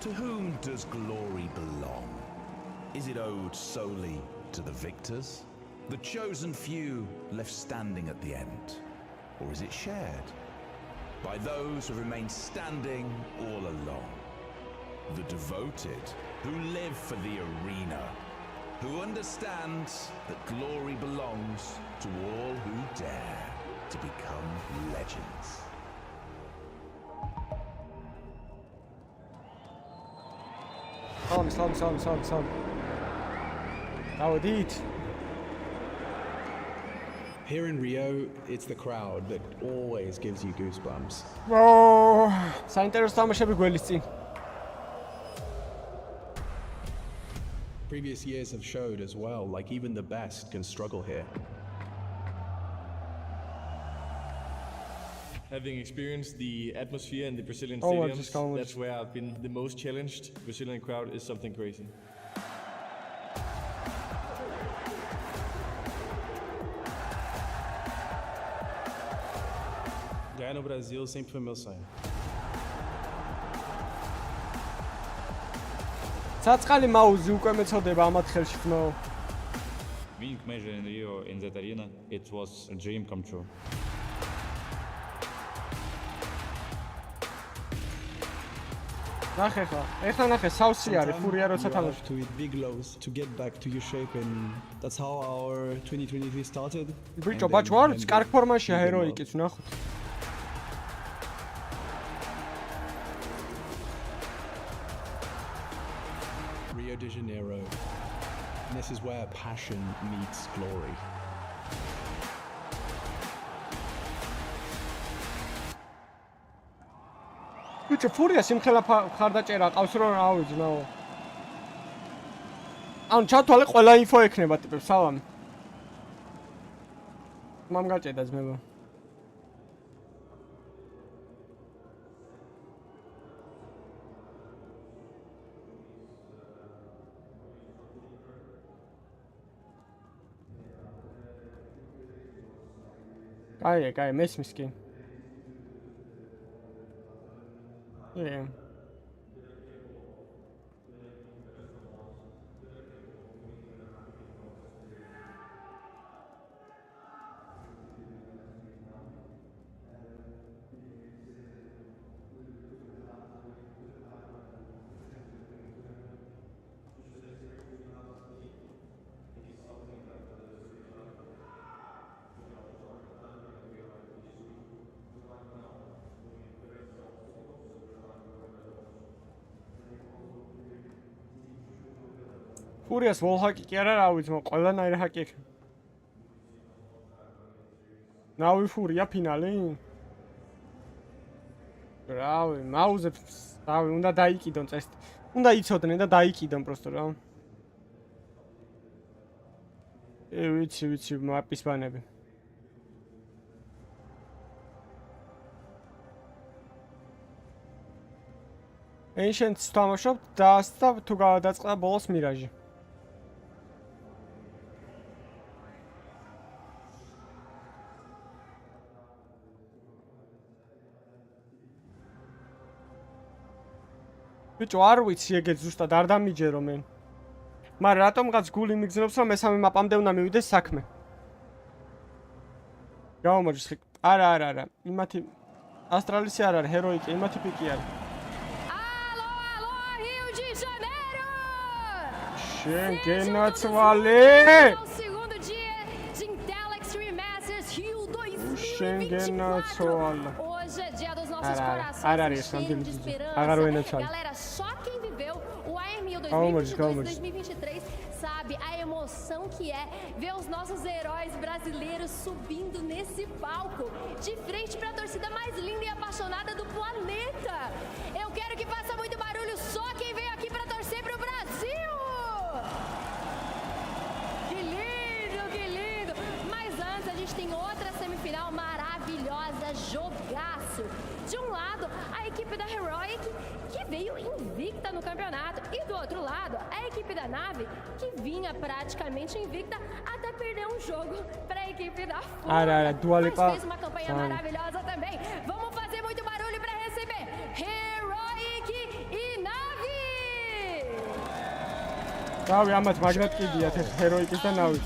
To whom does glory belong? Is it owed solely to the victors, the chosen few left standing at the end? Or is it shared by those who remain standing all along? The devoted who live for the arena, who understand that glory belongs to all who dare to become legends. Some. How it eat. Here in Rio, it's the crowd that always gives you goosebumps. Oh, საინტერესო თამაშები გველის წინ. Previous years have showed as well, like even the best can struggle here. Having experienced the atmosphere in the Brazilian Oh, stadiums, that's where I've been the most challenged. Brazilian crowd is something crazy. Ganhar no Brasil sempre foi meu sonho. საწყალი მაუზი უკვე მეწოდება ამათ ხელში ხნო. Being measured in Rio in that arena, it was a dream come true. ნახე ხა, ეხლა ნახე სავსე არის ფურია როცა თამაშობ. To eat big lows to get back to your shape, and that's how our 2023 started. ბიჭო, ბაჭო არ ვიცი, კარგ ფორმაშია ჰეროიკიც, ნახოთ. Rio de Janeiro. And this is where passion meets glory. ბიჭო, ფურია სიმხელა ხარდაჭერა ყავს რომ რა ვიცნაო. ანუ ჩათვალე ყველა ინფო ექნება ტიპებს, სალამი. მამ გაჭედა ძმებო. კაი, მესმის კი. Yeah. ფურიას ვოლჰაკი კი არა, რა ვიცი, ყველანაირი ჰაკი. ნავი ფურია ფინალი? რავი, მაუზებს, რავი, უნდა დაიკიდონ წესით. უნდა იცოდნენ და დაიკიდონ პროსტო რა. ვიცი, მაპის ბანები. Ancients თამაშობ და თუ გადაწყდა ბოლოს მირაჟი. ბიჭო, არ ვიცი ეგეც ზუსტად არ დამიჯერო მე. მაგრამ რატომღაც გული მიგზნობს რომ მესამე მაპამდე უნდა მივიდეს საქმე. გავამოჯს ხი. არა. იმათი ასტრალისი არ არის, ჰეროიკი, იმათი პიკი არის. Alô, Rio de Janeiro! შენ გენაცვალე! Segundo dia de Intel Extreme Masters Rio 2024. შენ გენაცვალე. Hoje é dia dos nossos corações. Cheios de esperança. Galera, só quem viveu o IEM 2022-2023 sabe a emoção que é ver os nossos heróis brasileiros subindo nesse palco, de frente para a torcida mais linda e apaixonada do planeta. Eu quero que faça muito barulho só quem veio aqui para torcer pro Brasil. Que lindo! Mas antes a gente tem outra semifinal maravilhosa, jogaço. De um lado, a equipe da Heroic, que veio invicta no campeonato, e do outro lado, a equipe da Nave, que vinha praticamente invicta até perder um jogo para a equipe da FURIA. Mas fez uma campanha maravilhosa também. Vamos fazer muito barulho para receber Heroic e Nave! რავი, ამათ მაგნად კიდიათ ეხ ჰეროიკის და ნავით.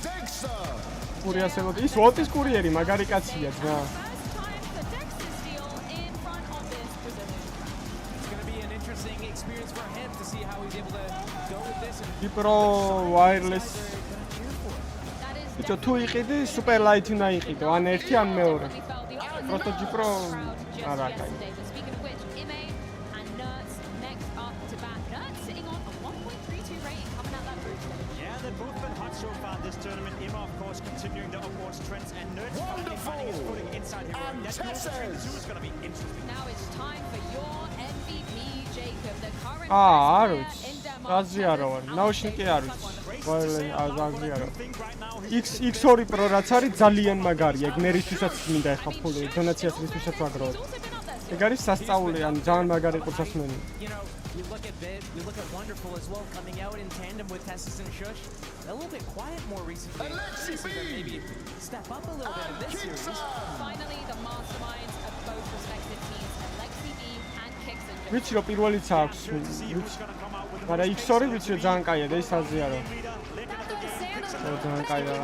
ფურიას ელოდი. ის ვოლტის კურიერი მაგარი კაცია ძმა. Pro wireless. Biccio tu იყიდი SUPERLIGHT უნდა იყიდო, ან ერთი ან მეორე. Proto Pro არა კაი. This tournament, IMA of course continuing the upwards trends and Nerds finally finding his footing inside here. That's going to be interesting. Now it's time for your MVP, Jacob. The current არის. აზიარო ვარ. ნაუშნიკი არის. აზიარო. X2 Pro რაც არის ძალიან მაგარია. ეგ მერისთვისაც მინდა ეხა ფული. დონაციას რისთვისაც ვაგროვებ. ეგ არის სასწაული, ან ძალიან მაგარი ყურსასმენი. We look at Vid, we look at Wonderful as well, coming out in tandem with Tessus and Shush. A little bit quiet more recently. Maybe step up a little bit in this series. Finally, the masterminds of both respective teams, LIGHTSPEED and Kixon. ვიცი რომ პირველიც აქვს. მაგრამ X2 ვიცი რომ ძალიან კაია და ის აზიარო. ძალიან კაია.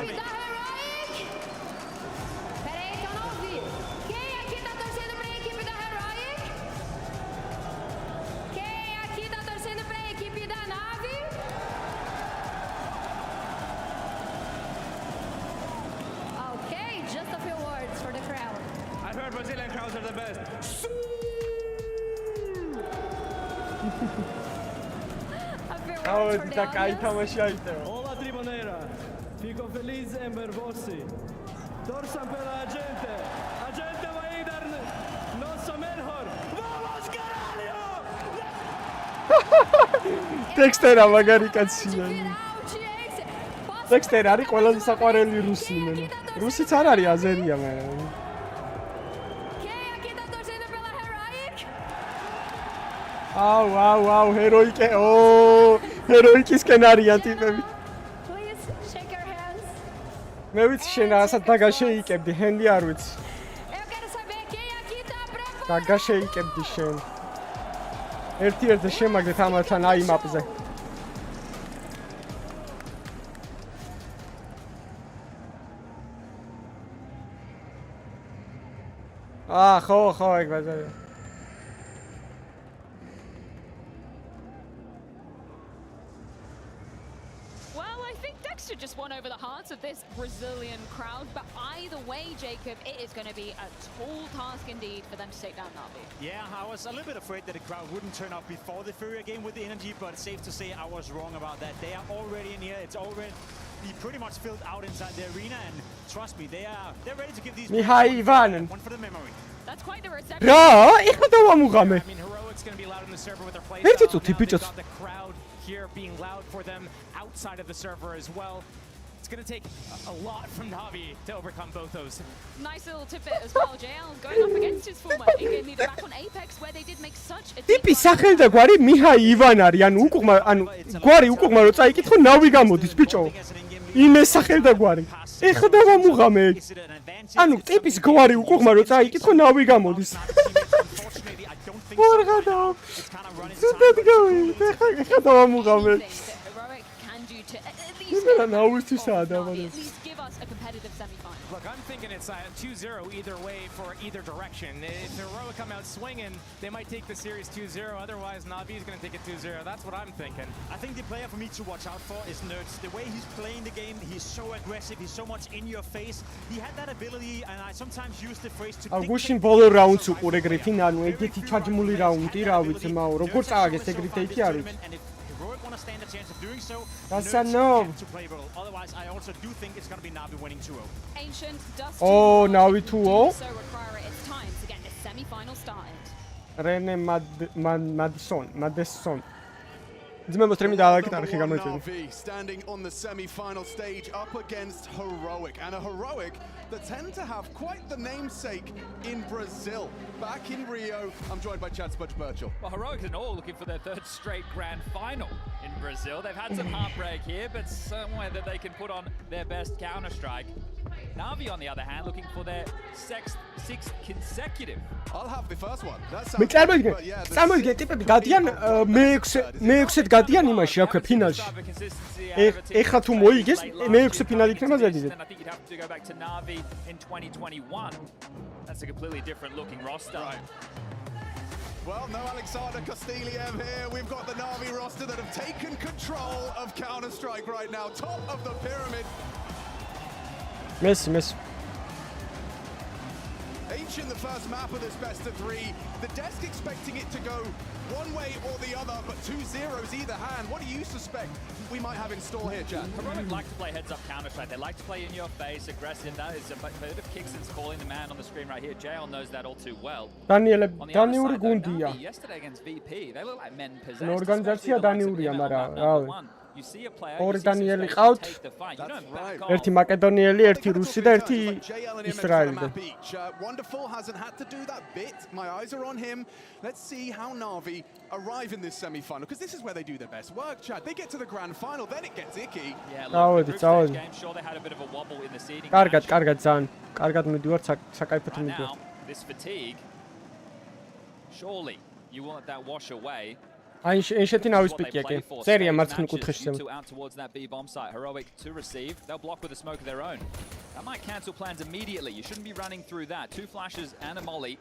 Da cai tamashi aiteva. Hola tribunera. Fico felice e nervosi. Dorsan per la gente. La gente va a dar nostro mejor. Vamos carajo! Textera მაგარი კაცია. Textera არის ყველაზე საყვარელი რუსი მენო. რუსიც არ არის აზერია მენო. Wow, heroike. Oh, heroikisკენ არიან ტიპები. Please shake your hands. მე ვიცი შენ ასად დაგაშეიკებდი, ჰენდი არ ვიცი. Eu quero saber quem aqui tá preparado. დაგაშეიკებდი შენ. ერთ-ერთზე შემაგდეთ ამათთან IEM-ზე. ხო, ეგ ბაზარია. Just won over the hearts of this Brazilian crowd, but either way, Jacob, it is going to be a tall task indeed for them to take down Navi. Yeah, I was a little bit afraid that the crowd wouldn't turn up before the FURIA game with the energy, but it's safe to say I was wrong about that. They are already in here. It's already pretty much filled out inside the arena, and trust me, they're ready to give these one for the memory. That's quite the reception. ეხლა დავამუღამე. I mean, Heroic's going to be loud in the server with their play. Now they've got the crowd here being loud for them outside of the server as well. It's going to take a lot from Navi to overcome both those. Nice little tidbit as well, JL, going up against his former in-game leader back on Apex, where they did make such a ტიპი სახელი და გვარი მიჰაი ივან არის, ანუ უკუღმა, ანუ გვარი უკუღმა რო წაიკითხო, ნავი გამოდის ბიჭო. იმე სახელი და გვარი. ეხლა დავამუღამე. ანუ ტიპის გვარი უკუღმა რო წაიკითხო, ნავი გამოდის. ვარღადა. ზუდად გავიდე, ეხლა დავამუღამე. at least give us a competitive semi-final. Look, I'm thinking it's 2-0 either way for either direction. If Heroic come out swinging, they might take the series 2-0. Otherwise, Navi is going to take it 2-0. That's what I'm thinking. I think the player for me to watch out for is Nerds. The way he's playing the game, he's so aggressive, he's so much in your face. He had that ability, and I sometimes use the phrase to Augustin bolo rounds უყურე გრიფინ, ანუ ეგეთი ჩაჯმული რაუნდი, რა ვიცი, მაო, როგორ წააგეს ეგ რიტეიკი არ ვიცი. Want to stand a chance of doing so. That's a no. Otherwise, I also do think it's going to be Navi winning 2-0. Ancient Dust. Oh, Navi 2-0. So require it. It's time to get this semi-final started. Rene Madison. Navi standing on the semi-final stage up against Heroic, and a Heroic that tend to have quite the namesake in Brazil. Back in Rio, I'm joined by Chad Spudge Birchall. Well, Heroic and all looking for their third straight grand final. in Brazil. They've had some heartbreak here, but somewhere that they can put on their best counter-strike. Na'Vi, on the other hand, looking for their sixth consecutive. I'll have the first one. მე წარმოგიდგენ ტიპები გადიან მე-6-ით გადიან იმაში აქვე ფინალში. ეხლა თუ მოიგეს მე-6 ფინალი იქნება ზედიზედ. I think you'd have to go back to Na'Vi in 2021. That's a completely different looking roster. Right. Well, no Alexander Kostiliev here. We've got the Na'Vi roster that have taken control of Counter-Strike right now. Top of the pyramid. Miss. H in the first map of this best of three. The desk expecting it to go one way or the other, but 2 zeros either hand. What do you suspect we might have in store here, Chad? Heroic like to play heads-up Counter-Strike. They like to play in your face, aggressive. That is a bit of Kixon's calling the man on the screen right here. JL knows that all too well. დანიური გუნდია. Yesterday against VP, they look like men possessed. ორგანიზაცია დანიურია, მაგრამ რავი. You see a player, ორი დანიელი ყავთ. ერთი მაკედონიელი, ერთი რუსი და ერთი ისრაელიდან. Wonderful hasn't had to do that bit. My eyes are on him. Let's see how Na'Vi arrive in this semi-final, because this is where they do their best work, Chad. They get to the grand final, then it gets icky. წავედი. Sure, they had a bit of a wobble in the seeding. კარგად ძალიან. კარგად მიდივარ, საკაიფოდ მიდივარ. This fatigue. Surely you won't let that wash away. აი შეთი ნავის პიკია კი. წერია მარცხნივ კუთხეში ზემოთ. Out towards that B bomb site. Heroic to receive. They'll block with a smoke of their own. That might cancel plans immediately. You shouldn't be running through that. 2 flashes and a molly.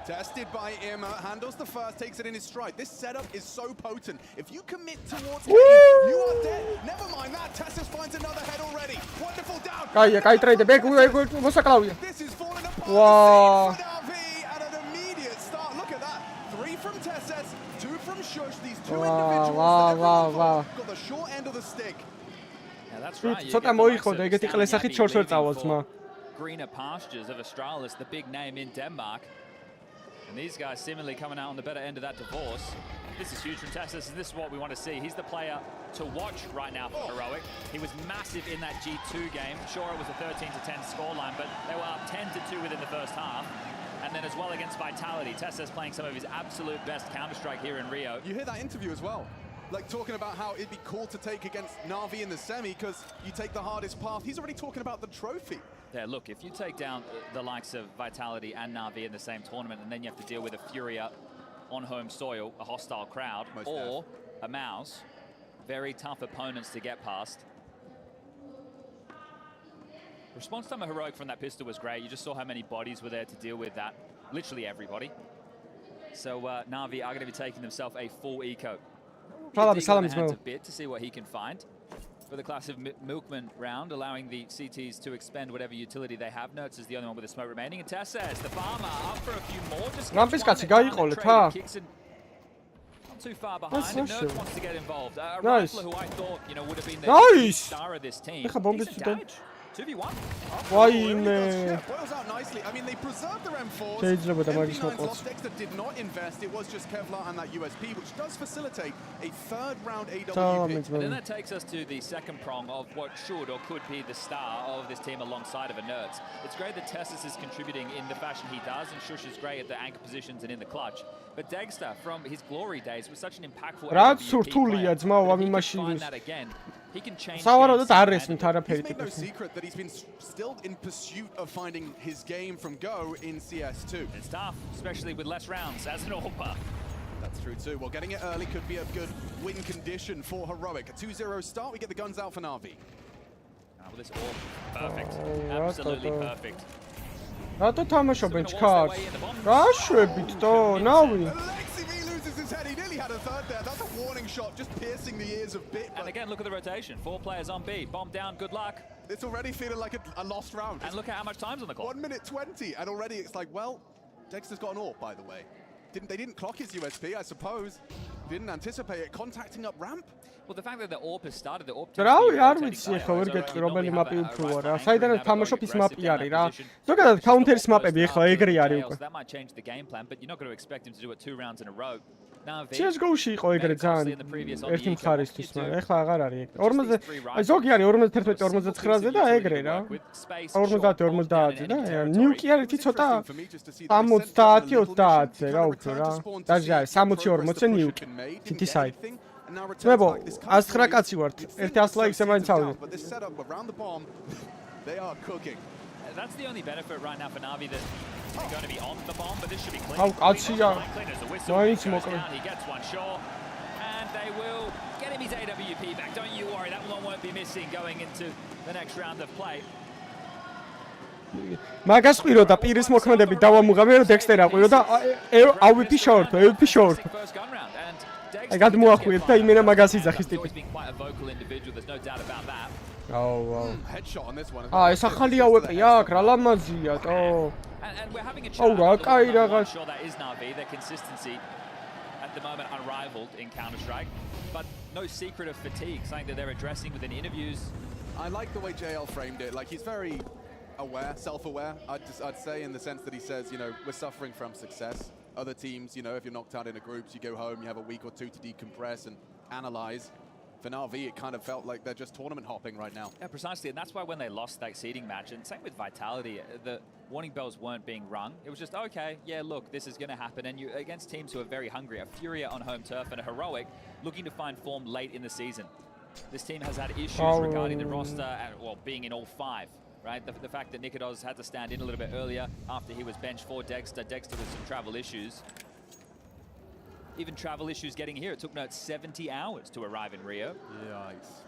Tested by IEM, handles the first, takes it in his stride. This setup is so potent. If you commit towards Kane, you are dead. Never mind that. Tessus finds another head already. Wonderful down. კაი ტრეიდე. მოსაკლავია. This is falling apart. At an immediate start. Look at that. 3 from Tessus, 2 from Shush. These 2 individuals got the short end of the stick. Yeah, that's right. ცოტა მოიხოდა, ეგეთი ყლესახით შორს ვერ წავალს მა. Greener pastures of Australis, the big name in Denmark. And these guys seemingly coming out on the better end of that divorce. This is huge from Tessus, and this is what we want to see. He's the player to watch right now for Heroic. He was massive in that G2 game. Sure, it was a 13-10 scoreline, but they were up 10-2 within the first half. And then as well against Vitality, Tessus playing some of his absolute best Counter-Strike here in Rio. You hear that interview as well. Like talking about how it'd be cool to take against Na'Vi in the semi because you take the hardest path. He's already talking about the trophy. Yeah, look, if you take down the likes of Vitality and Na'Vi in the same tournament, and then you have to deal with a FURIA on home soil, a hostile crowd, or a MOUZ, very tough opponents to get past. Response time of Heroic from that pistol was great. You just saw how many bodies were there to deal with that. Literally everybody. So Na'Vi are going to be taking themselves a full eco. A bit to see what he can find. For the class of Milkman round, allowing the CTs to expend whatever utility they have. Nertz is the only one with a smoke remaining. And Tessus, the farmer, up for a few more. Just not too far behind. Nertz wants to get involved. A rifler who I thought, would have been the star of this team. 2v1. Boils out nicely. I mean, they preserved their M4s. MP9's lost Dexter did not invest. It was just Kevlar and that USP, which does facilitate a third round AWP. And then that takes us to the second prong of what should or could be the star of this team alongside of a Nertz. It's great that Tessus is contributing in the fashion he does, and Shush is great at the anchor positions and in the clutch. But Dexter, from his glory days, was such an impactful AWP player. If he can find that again, he can change He's made no secret that he's been still in pursuit of finding his game from Go in CS2. It's tough, especially with less rounds as an AWPer. That's true too. Well, getting it early could be a good win condition for Heroic. A 2-0 start, we get the guns out for Na'Vi. Well, this all perfect. Absolutely perfect. რატო თამაშობენ ჩქარს? გაშვებით თო, ნავი. He nearly had a third there. That's a warning shot, just piercing the ears of Bit. And again, look at the rotation. 4 players on B. Bomb down, good luck. It's already feeling like a lost round. And look at how much time's on the clock. 1 minute 20, and already it's like, well, Dexter's got an AWP, by the way. They didn't clock his USP, I suppose. Didn't anticipate it. Contacting up ramp. Well, the fact that the AWP has started, the AWP... რავი, არ ვიცი ახლა ვერ გეტყვი რომელი მაპი უფრო რა. საიდანაც თამაშობ ის მაპი არის რა. ზოგადად counter-ის მაპები ახლა ეგრე არის უკვე. That might change the game plan, but you're not going to expect him to do it 2 rounds in a row. CS:GO-ში იყო ეგრე ძალიან ერთი მხარისთვის, მაგრამ ეხლა აღარ არის ეგ. 40 აი ზოგი არის 51-59-ზე და ეგრე რა. 50-50-ზე და ნიუკი არის ცოტა 70-30-ზე რა უფრო რა. დაჟე არის 60-40-ზე ნიუკი. თითი საით. ძმებო, 109 კაცი ვართ. ერთი 100 ლაიქს ემაინც ავიდეთ. That's the only benefit right now for Navi that they're going to be on the bomb, but this should be clean. How კაცია. მაინც მოკლე. He gets one sure, and they will get him his AWP back. Don't you worry, that one won't be missing going into the next round of play. მაგას ყვირო და პირის მოქმედებით დავამუღამე რომ დექსტერ აყვირო და AWP short, AWP short. აი გადმოახვიეთ და იმენა მაგას იძახის ტიპი. Oh, headshot on this one. ეს ახალი AWP-ია აქ, რა ლამაზია, თო. Oh, რა კაი რაღაც. Sure that is Navi, their consistency at the moment unrivaled in Counter-Strike, but no secret of fatigue, something that they're addressing within interviews. I like the way JL framed it. Like he's very aware, self-aware. I'd say in the sense that he says, you know, we're suffering from success. Other teams, you know, if you're knocked out in a group, you go home, you have a week or two to decompress and analyze. For Navi, it kind of felt like they're just tournament hopping right now. Yeah, precisely, and that's why when they lost that seeding match, and same with Vitality, the warning bells weren't being rung. It was just, okay, yeah, look, this is going to happen, and you against teams who are very hungry, a FURIA on home turf and a Heroic looking to find form late in the season. This team has had issues regarding the roster, and, well, being in all 5. Right, the fact that Nikodos had to stand in a little bit earlier after he was benched for Dexter with some travel issues. Even travel issues getting here. It took Nerds 70 hours to arrive in Rio. Yikes.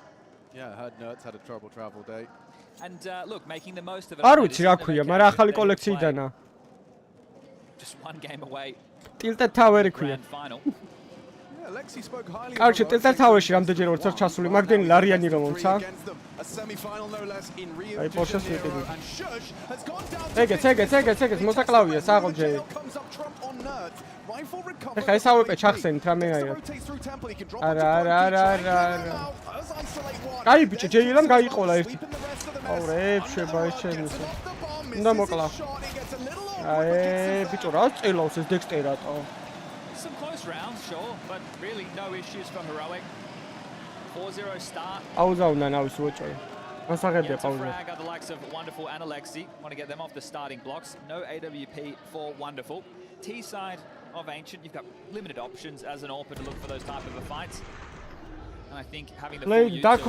Yeah, I heard Nerds had a trouble travel day. And look, making the most of it. არ ვიცი რა ქვია, მაგრამ ახალი კოლექციიდანა. Just one game away. Tilted Tower ქვია. კარჩე, Tilted Tower-ში რამდენჯერ ვარ ჩასული, მაგდენი ლარიანი რომ მომცა. აი, პოშეს ვიყიდი. ეგეც, მოსაკლავია, საღოლჯე. ეხა ეს AWP ჩახსენით რამე აია. არა. აი ბიჭი, ჯეილამ გაიყოლა ერთი. აუ, რეფშება ეს ჩემის. უნდა მოკლა. აი, ბიჭო, რა წელავს ეს დექსტერატო. Some close rounds, sure, but really no issues for Heroic. 4-0 start. აუზავნა ნავის უოჭოი. მასაღებია პაუზა. The likes of Wonderful and Alexi want to get them off the starting blocks. No AWP for Wonderful. T side of Ancient, you've got limited options as an AWPer to look for those type of fights. And I think having the full use of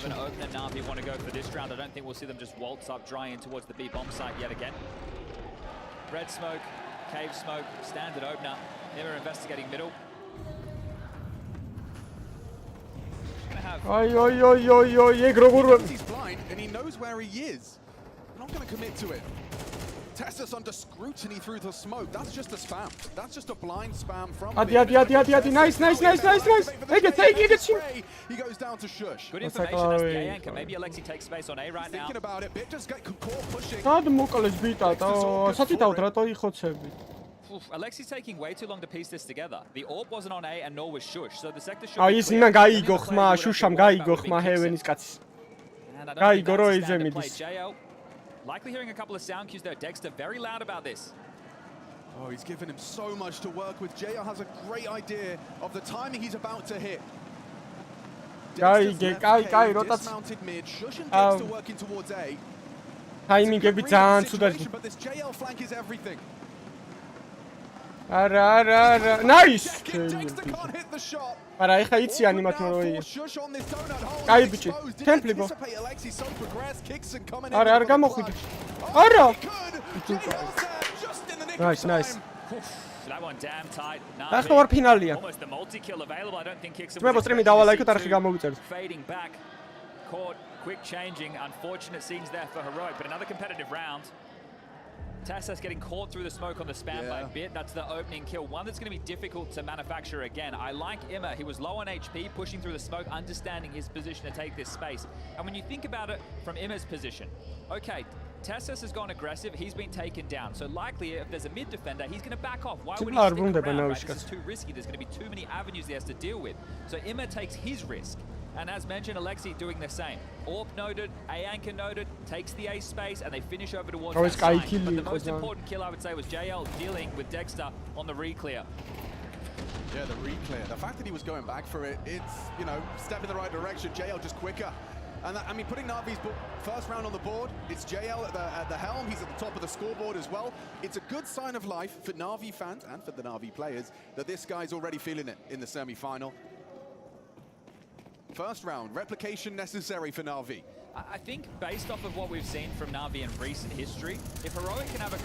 an opener Navi want to go for this round. I don't think we'll see them just waltz up dry in towards the B bomb site yet again. Red smoke, cave smoke, standard opener. Never investigating middle. Ay, ეგ როგორ He's blind and he knows where he is. I'm not going to commit to it. Tessus under scrutiny through the smoke. That's just a spam. That's just a blind spam from Adi. Nice. Egets. He goes down to Shush. Good information as the A anchor. Maybe Alexi takes space on A right now. Thinking about it, bit just get caught pushing. სად მოკალეს ბიტა და სათითავთ რატო იხოცები? Alexi's taking way too long to piece this together. The AWP wasn't on A and nor was Shush. So the sector should აი ის იმან გაიგო ხმა, შუშამ გაიგო ხმა ჰევენის კაცის. გაიგო რო იზე მიდის. Likely hearing a couple of sound cues there. Dexter very loud about this. Oh, he's given him so much to work with. JL has a great idea of the timing he's about to hit. Კაი, როტაცია. Dismounted mid. Shush and Dexter working towards A. Timing-ები ძალიან ცუდად. But this JL flank is everything. არა. Nice. Dexter can't hit the shot. არა, ეხა იციან იმათ რომ კაი ბიჭი, თემპლიბო. არა, არ გამოხვიდე. არა. Nice. That one damn tight. ახლა ვარ ფინალია. Almost the multi-kill available. I don't think Kicks ძმებო, სტრიმი დავალაიქოთ, არხი გამოვიწერთ. Fading back. Caught, quick changing. Unfortunate scenes there for Heroic, but another competitive round. Tassas getting caught through the smoke on the spam by a bit. That's the opening kill. One that's going to be difficult to manufacture again. I like Emma. He was low on HP, pushing through the smoke, understanding his position to take this space. And when you think about it from Emma's position, okay, Tassas has gone aggressive. He's been taken down. So likely, if there's a mid defender, he's going to back off. Why would he stick around? Right? This is too risky. There's going to be too many avenues he has to deal with. So Emma takes his risk. And as mentioned, Alexi doing the same. AWP noted, A anchor noted, takes the A space, and they finish over towards that side. But the most important kill, I would say, was JL dealing with Dexter on the re-clear. Yeah, the re-clear. The fact that he was going back for it, it's, you know, step in the right direction. JL just quicker. And that, I mean, putting Na'Vi's first round on the board, it's JL at the helm. He's at the top of the scoreboard as well. It's a good sign of life for Na'Vi fans and for the Na'Vi players that this guy's already feeling it in the semi-final. First round, replication necessary for Na'Vi. I think based off of what we've seen from Na'Vi in recent history, if Heroic can have a...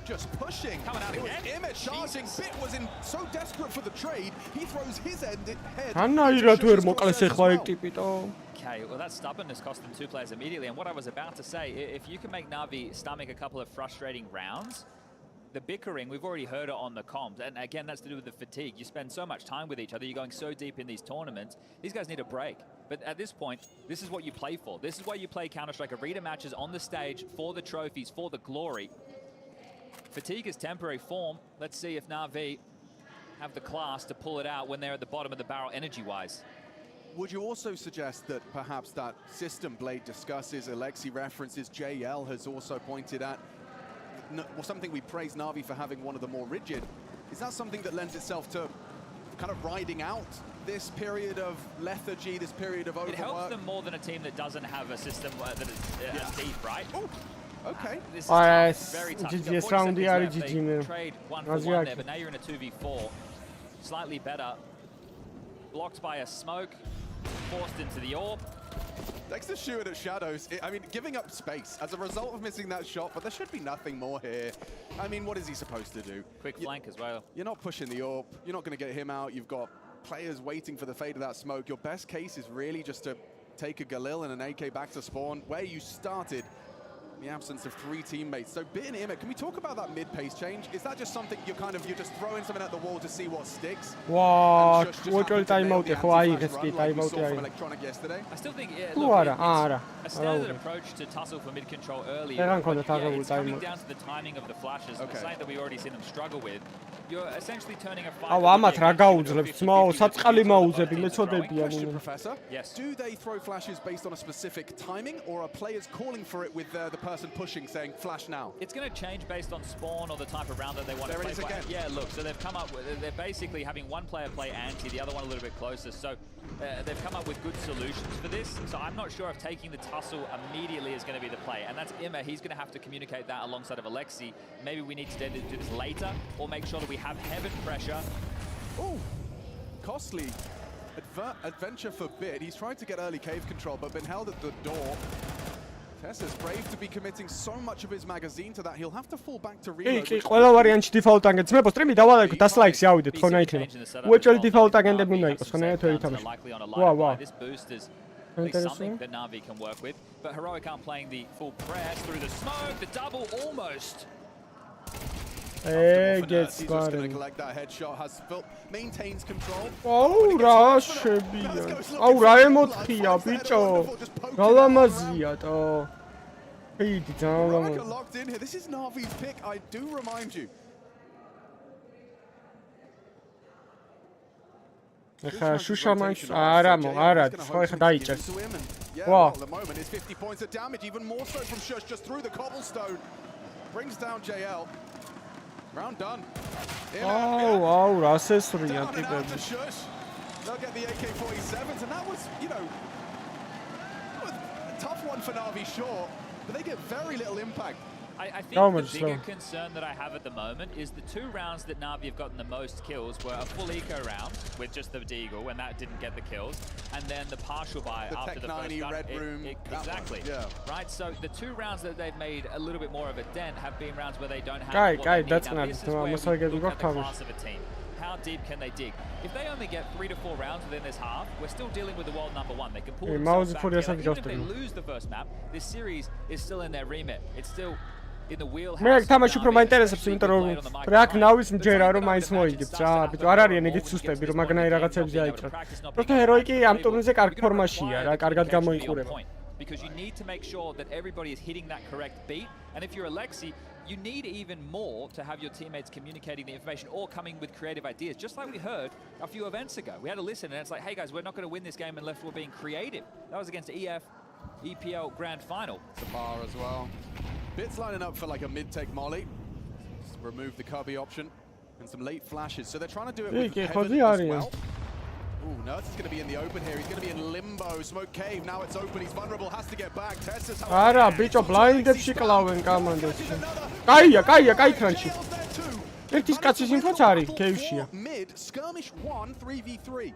Just pushing. Coming out again. Image charging. Bit was in so desperate for the trade. He throws his head. Okay, well that stubbornness cost them 2 players immediately. And what I was about to say, if you can make Na'Vi stomach a couple of frustrating rounds, the bickering, we've already heard it on the comms. And again, that's to do with the fatigue. You spend so much time with each other. You're going so deep in these tournaments. These guys need a break. But at this point, this is what you play for. This is why you play Counter-Strike Arena matches on the stage for the trophies, for the glory. Fatigue is temporary form. Let's see if Na'Vi have the class to pull it out when they're at the bottom of the barrel energy-wise. Would you also suggest that perhaps that system Blade discusses, Alexi references, JL has also pointed at, something we praise Na'Vi for having one of the more rigid. Is that something that lends itself to kind of riding out this period of lethargy, this period of overwork? It helps them more than a team that doesn't have a system that is deep, right? Ooh. Okay. This is tough, very tough. GG round They trade 1-for-1 there, but now you're in a 2v4. Slightly better. Blocked by a smoke. Forced into the orb. Dexter shooting at shadows. I mean, giving up space as a result of missing that shot, but there should be nothing more here. I mean, what is he supposed to do? Quick flank as well. You're not pushing the orb. You're not going to get him out. You've got players waiting for the fade of that smoke. Your best case is really just to take a Galil and an AK back to spawn where you started. The absence of 3 teammates. So Bit and Imit, can we talk about that mid-pace change? Is that just something you're just throwing something at the wall to see what sticks? Wow, what timeout yesterday? I still think look, a standard approach to tussle for mid control earlier. It's coming down to the timing of the flashes. Okay. Something that we already seen them struggle with. You're essentially turning a fight. Yes. Do they throw flashes based on a specific timing, or are players calling for it with the person pushing, saying flash now? It's going to change based on spawn or the type of round that they want to play. Yeah, look, so they've come up with, they're basically having one player play anti, the other one a little bit closer. So they've come up with good solutions for this. So I'm not sure if taking the tussle immediately is going to be the play. And that's Imma. He's going to have to communicate that alongside of Alexi. Maybe we need to do this later, or make sure that we have heaven pressure. Oh, costly adventure for Bit. He's trying to get early cave control, but been held at the door. Tessa's brave to be committing so much of his magazine to that. He'll have to fall back to reload. ყველა ვარიანტში default agent ძმებო სტრიმი დავალაგოთ 100 ლაიქს ავიდეთ ხო ნაიქნება. უეჭველი default agentები უნდა იყოს ხო ნაერთო ითამაშო. Wow. This boost is something that Na'Vi can work with, but Heroic aren't playing the full press through the smoke, the double almost. Gets he's just going to collect that headshot, maintains control. Oh, რა შებია. აუ რა ემოთხია ბიჭო. გალამაზია თო. Pidi down. Locked in here. This is Na'Vi's pick, I do remind you. ეხა შუშა მაინც არა ხო ეხა დაიჭერს. Wow. At the moment it's 50 points of damage, even more so from Shush just through the cobblestone. Brings down JL. Round done. Wow, რა სესრია ტიპები. They'll get the AK-47s, and that was, you know, a tough one for Na'Vi, sure, but they get very little impact. I think the bigger concern that I have at the moment is the 2 rounds that Na'Vi have gotten the most kills were a full eco round with just the Deagle, and that didn't get the kills, and then the partial buy after the first gun. Red Room. Exactly. Yeah. Right, so the 2 rounds that they've made a little bit more of a dent have been rounds where they don't have that's now, this is where we look at the class of a team. How deep can they dig? If they only get 3 to 4 rounds within this half, we're still dealing with the world #1. They can pull themselves back together. Even if they lose the first map, this series is still in their remit. It's still მე თამაში უფრო მაინტერესებს, იმიტომ რომ რა აქ ნავის მჯერა რომ მაინც მოიგებს რა, ბიჭო არ არიან ეგეთ სუსტები რომ მაგნაი რაღაცებზე აიჭრათ. პროთა ჰეროიკი ამ ტურნირზე კარგ ფორმაშია რა, კარგად გამოიყურება. Because you need to make sure that everybody is hitting that correct beat, and if you're Alexi, you need even more to have your teammates communicating the information or coming with creative ideas, just like we heard a few events ago. We had to listen, and it's like, hey guys, we're not going to win this game unless we're being creative. That was against EPL Grand Final. Samar as well. Bit's lining up for like a mid-take molly. Just remove the cubby option. and some late flashes. So they're trying to do it with Heaven as well. Ooh, Nerds is going to be in the open here. He's going to be in limbo. Smoke cave. Now it's open. He's vulnerable. Has to get back. Tessus. Არა, ბიჭო, ბლაინდებში კლავენ კომანდაში. კაია, კაი კრანჩი. ერთის კაცის ინფოც არის, კეივშია. Mid skirmish 1 3v3.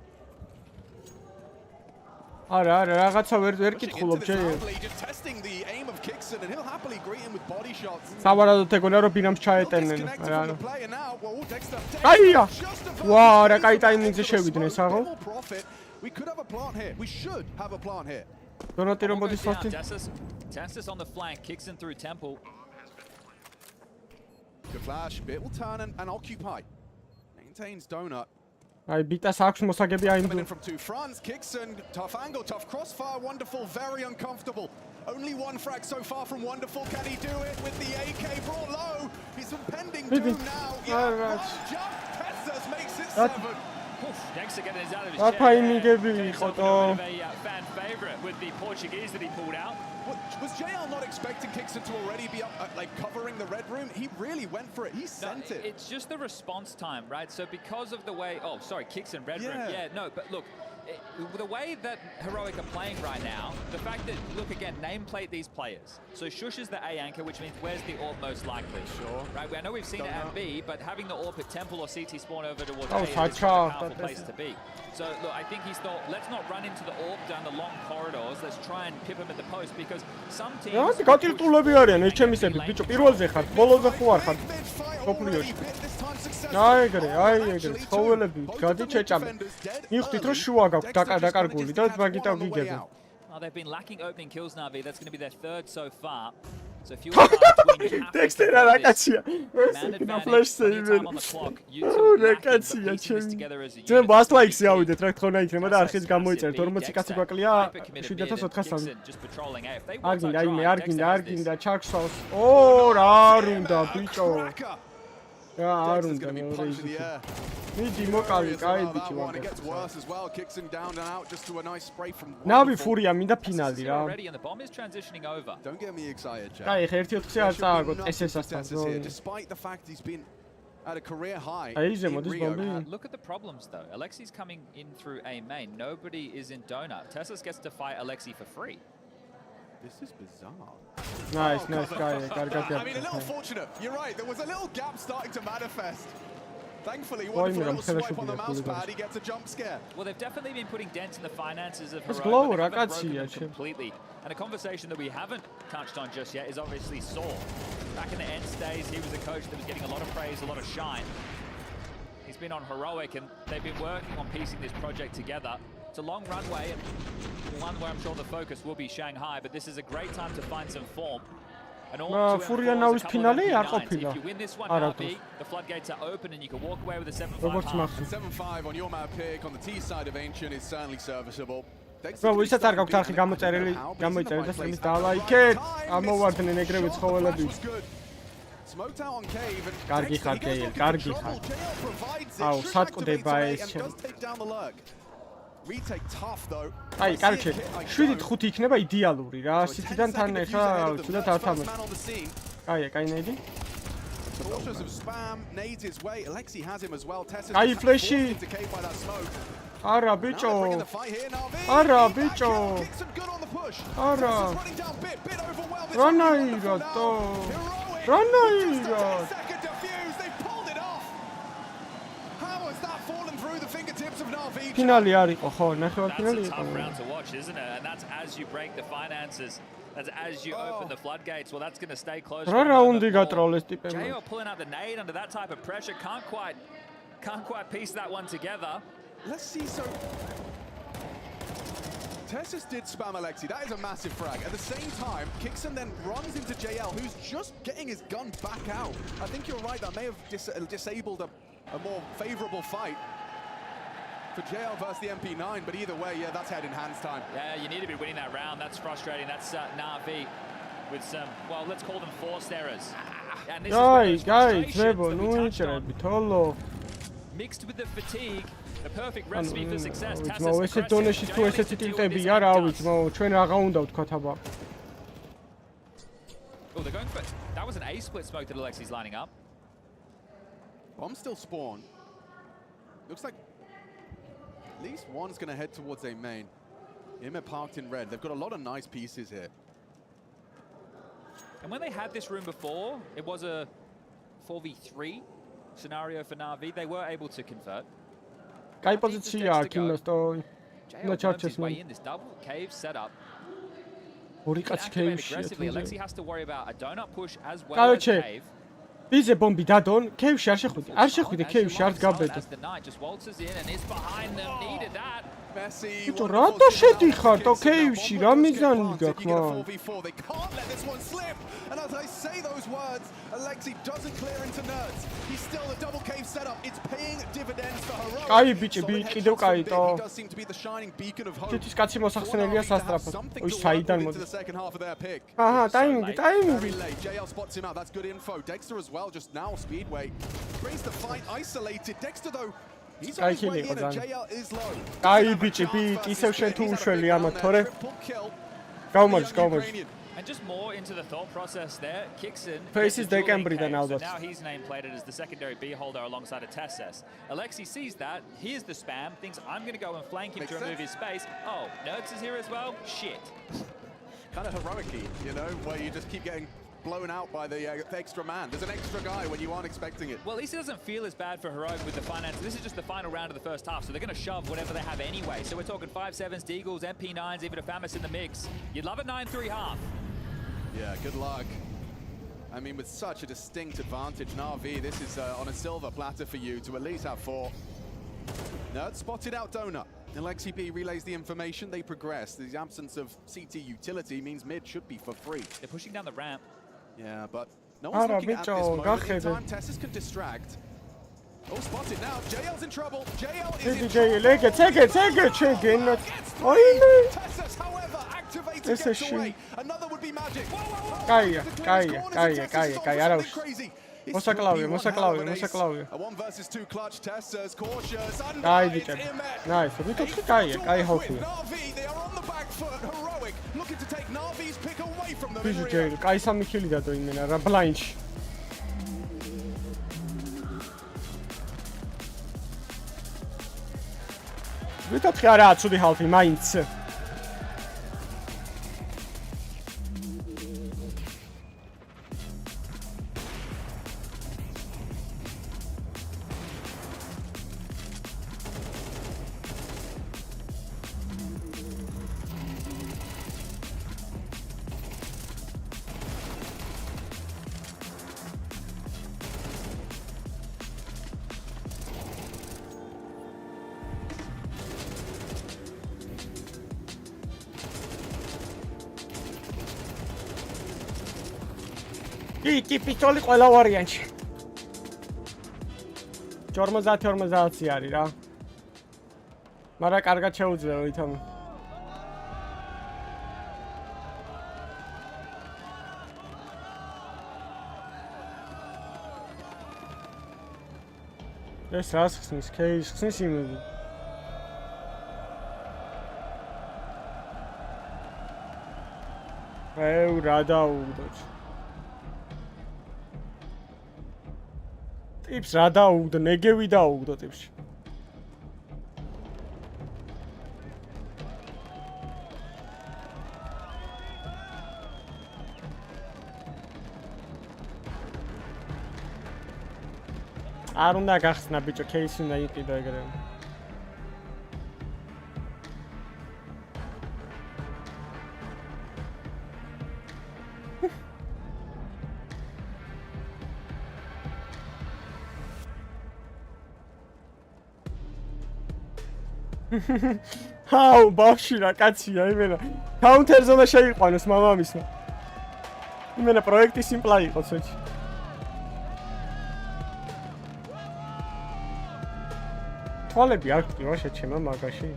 არა, რაღაცა ვერ კითხულობ ჯერ. სავარაუდოდ ეგონა რომ ბინამს ჩაეტენენ. არა. კაია. ვა, რა კაი ტაიმინგზე შევიდნენ საღო. We could have a plant here. We should have a plant here. Donati რომ მოდის სოთი. Tessus on the flank kicks in through temple. Good flash, bit will turn and occupy. Maintains donut. Აი ბიტას აქვს მოსაგები აი Coming in from two fronts, Kixon, tough angle, tough crossfire, wonderful, very uncomfortable. Only one frag so far from Wonderful. Can he do it with the AK brought low? He's impending doom now. Yeah, jump. Tessus makes it 7. Next to getting his out of his chair. Timingები იყო თო. Fan favorite with the Portuguese that he pulled out. Was JL not expecting Kixon to already be up, like covering the red room? He really went for it. He sent it. It's just the response time, right? So because of the way, oh, sorry, Kixon red room. Yeah, no, but look, the way that Heroic are playing right now, the fact that, look again, nameplate these players. So Shush is the A anchor, which means where's the AWP most likely? Sure. Right, I know we've seen it at B, but having the AWP at Temple or CT spawn over towards A is a powerful place to be. So look, I think he's thought, let's not run into the AWP down the long corridors, let's try and pip him at the post, because some teams... რა გატირტულები არიან ეჩემისები, ბიჭო, პირველზე ხარ, ბოლოზე ხო არ ხარ ოფლიოში. აი ეგრე, ცხოველები, გადი ჩეჭამე. მივხვდით რომ შუა გაქვს დაკარგული და მაგიტავ გიგებენ. They've been lacking opening kills now, that's going to be their third so far. So if you Dexter რა კაცია. ესეა flash save. რა კაცია ჩემი. ჩვენ ბასლაიქსი ავიდეთ რა თქონა იქნება და არხის გამოიწერთ 40 კაცი გვაკლია 7403. არ გინდა ჩარკსოს. ო რა არ უნდა ბიჭო. რა არ უნდა მეორე. მიდი მოკალი, კაი ბიჭი ვარ. ნავი ფურია მინდა ფინალი რა. Don't get me excited, Jack. კაი, 1-4-ზე არ წააგოთ SS-ასთან. Despite the fact he's been at a career high. Look at the problems though. Alexi's coming in through A main. Nobody is in donut. Tessus gets to fight Alexi for free. This is bizarre. Nice, guy. I mean, a little fortunate. You're right. There was a little gap starting to manifest. Thankfully, Wonderful little swipe on the mouse pad, he gets a jump scare. Well, they've definitely been putting dents in the finances of Heroic, but they haven't broken them completely. And a conversation that we haven't touched on just yet is obviously Saul. Back in the end days, he was a coach that was getting a lot of praise, a lot of shine. He's been on Heroic, and they've been working on piecing this project together. It's a long runway, and one where I'm sure the focus will be Shanghai, but this is a great time to find some form. FURIA now is finale არ ყოფილა. არა თუ. The floodgates are open and you can walk away with a 7-5. 7-5 on your map pick on the T side of Ancient is certainly serviceable. Bro, ვისაც არ გაქვთ არხი გამოწერილი და სტრიმის დალაიქეთ. ამოვარდნენ ეგრევე ცხოველები. Smoked out on cave and კარგი ხარ, კარგი ხარ. აუ, სატყდება ეს. Retake tough though. აი, კარგი. 7-5 იქნება იდეალური რა. სიტიდან თან ეხა ცუდად არ თამაშ. კაი ნეიდი. Cautious of spam, nades his way. Alexi has him as well. Tessus კაი ფლეში. არა ბიჭო. არა ბიჭო. არა. რანაირატო. რანაირატო. Finale არ იყო ხო, ნახევარ ფინალი იყო. Round to watch, isn't it? And that's as you break the finances. That's as you open the floodgates. Well, that's going to stay closed. რა რაუნდი გატროლეს ტიპები. JL pulling out the nade under that type of pressure can't quite piece that one together. Let's see. So Tessus did spam Alexi. That is a massive frag. At the same time, Kixon then runs into JL, who's just getting his gun back out. I think you're right. That may have disabled a more favorable fight for JL versus the MP9, but either way, yeah, that's head in hands time. Yeah, you need to be winning that round. That's frustrating. That's Na'Vi with some, well, let's call them forced errors. And this guys, mixed with the fatigue, the perfect recipe for success. ესეთ დონეში თუ ესეთი ტილტები არა, ავიც, ჩვენ რაღა უნდა ვთქვათ აბა. Oh, they're going for it. That was an A split smoke that Alexi's lining up. Bombs still spawn. Looks like at least one's going to head towards a main. IEM parked in red. They've got a lot of nice pieces here. And when they had this room before, it was a 4v3 scenario for Na'Vi. They were able to convert. Кай позиция кино стой. На чарчес way in this double cave setup. ორი კაცი cave-ში. Alexi has to worry about a donut push as well as cave. ვიზე ბომბი დადონ, cave-ში არ შეხვიდე. არ შეხვიდე cave-ში, არც გაბედო. The knight just waltzes in and is behind them. Needed that. ბიჭო, რატო შედიხარ თო cave-ში? რა მიზანი გაქვს მან? They can't let this one slip. And as I say those words, Alexi doesn't clear into nerds. He's still a double cave setup. It's paying dividends for Heroic. კაი ბიჭი, კიდევ კაი თო. He does seem to be the shining beacon of hope. თითის კაცი მოსახსენელია სასტრაფოდ. ოი საიდან moves? The second half of their pick. აჰა, ტაიმინგი. JL spots him out. That's good info. Dexter as well, just now Speedway brings the fight isolated. Dexter though, he's on his way in and JL is low. კაი ბიჭი, ისევ შენ თუ უშველი ამათ, თორე. გავმარჯ. And just more into the thought process there, kicks in. Faces they can breathe so now. now he's name-plated as the secondary B holder alongside a Tessus. Alexi sees that, hears the spam, thinks I'm going to go and flank him to remove his space. Oh, Nerds is here as well? Shit. Kind of heroic-y, you know, where you just keep getting blown out by the extra man. There's an extra guy when you aren't expecting it. Well, at least it doesn't feel as bad for Heroic with the finance. This is just the final round of the first half, so they're going to shove whatever they have anyway. So we're talking 5-7s, Deagles, MP9s, even a Famis in the mix. You'd love a 9-3 half. Yeah, good luck. I mean, with such a distinct advantage, Na'Vi, this is on a silver platter for you to at least have 4. Nerd spotted out Donut. Alexi B relays the information, they progress. The absence of CT utility means mid should be for free. They're pushing down the ramp. Yeah, but no one's looking at this moment. In time, Tessus can distract. Oh, spotted now. JL's in trouble. JL is in trouble. Take it. Tessus, however, activated gets away. Another would be magic. Кая, араус. Მოსაკლავია. A 1 versus 2 clutch. Tessus, cautious. Кай ბიჭები. Nice. ვიტყვი კაია, კაი ჰოქია. Na'Vi, they are on the back foot. Heroic, looking to take Na'Vi's pick away from them. ბიჭი, კაი სამი ხილი დადო იმენა რა ბლაინდში. ვიტყვი არა, ცუდი ჰალფი მაინც. კი პისტოლი ყველა ვარიანტში. 50 არის რა. მაგრამ კარგად შეუძლია ვითომ. ეს რას ხსნის? кейს ხსნის იმები. რა დაუგდოთ. ტიპს რა დაუგდო, ნეგევი დაუგდო ტიპში. არ უნდა გახსნა ბიჭო, кейსი უნდა იყიდო ეგრე. ჰაუ, ბავშვი რა კაცია იმენა. კაუნტერ ზონა შეიყვანოს მამამისმა. იმენა პროექტი სიმპლა იყო ცოტა. თვალები არ გტივა შეჩემა მაგაში.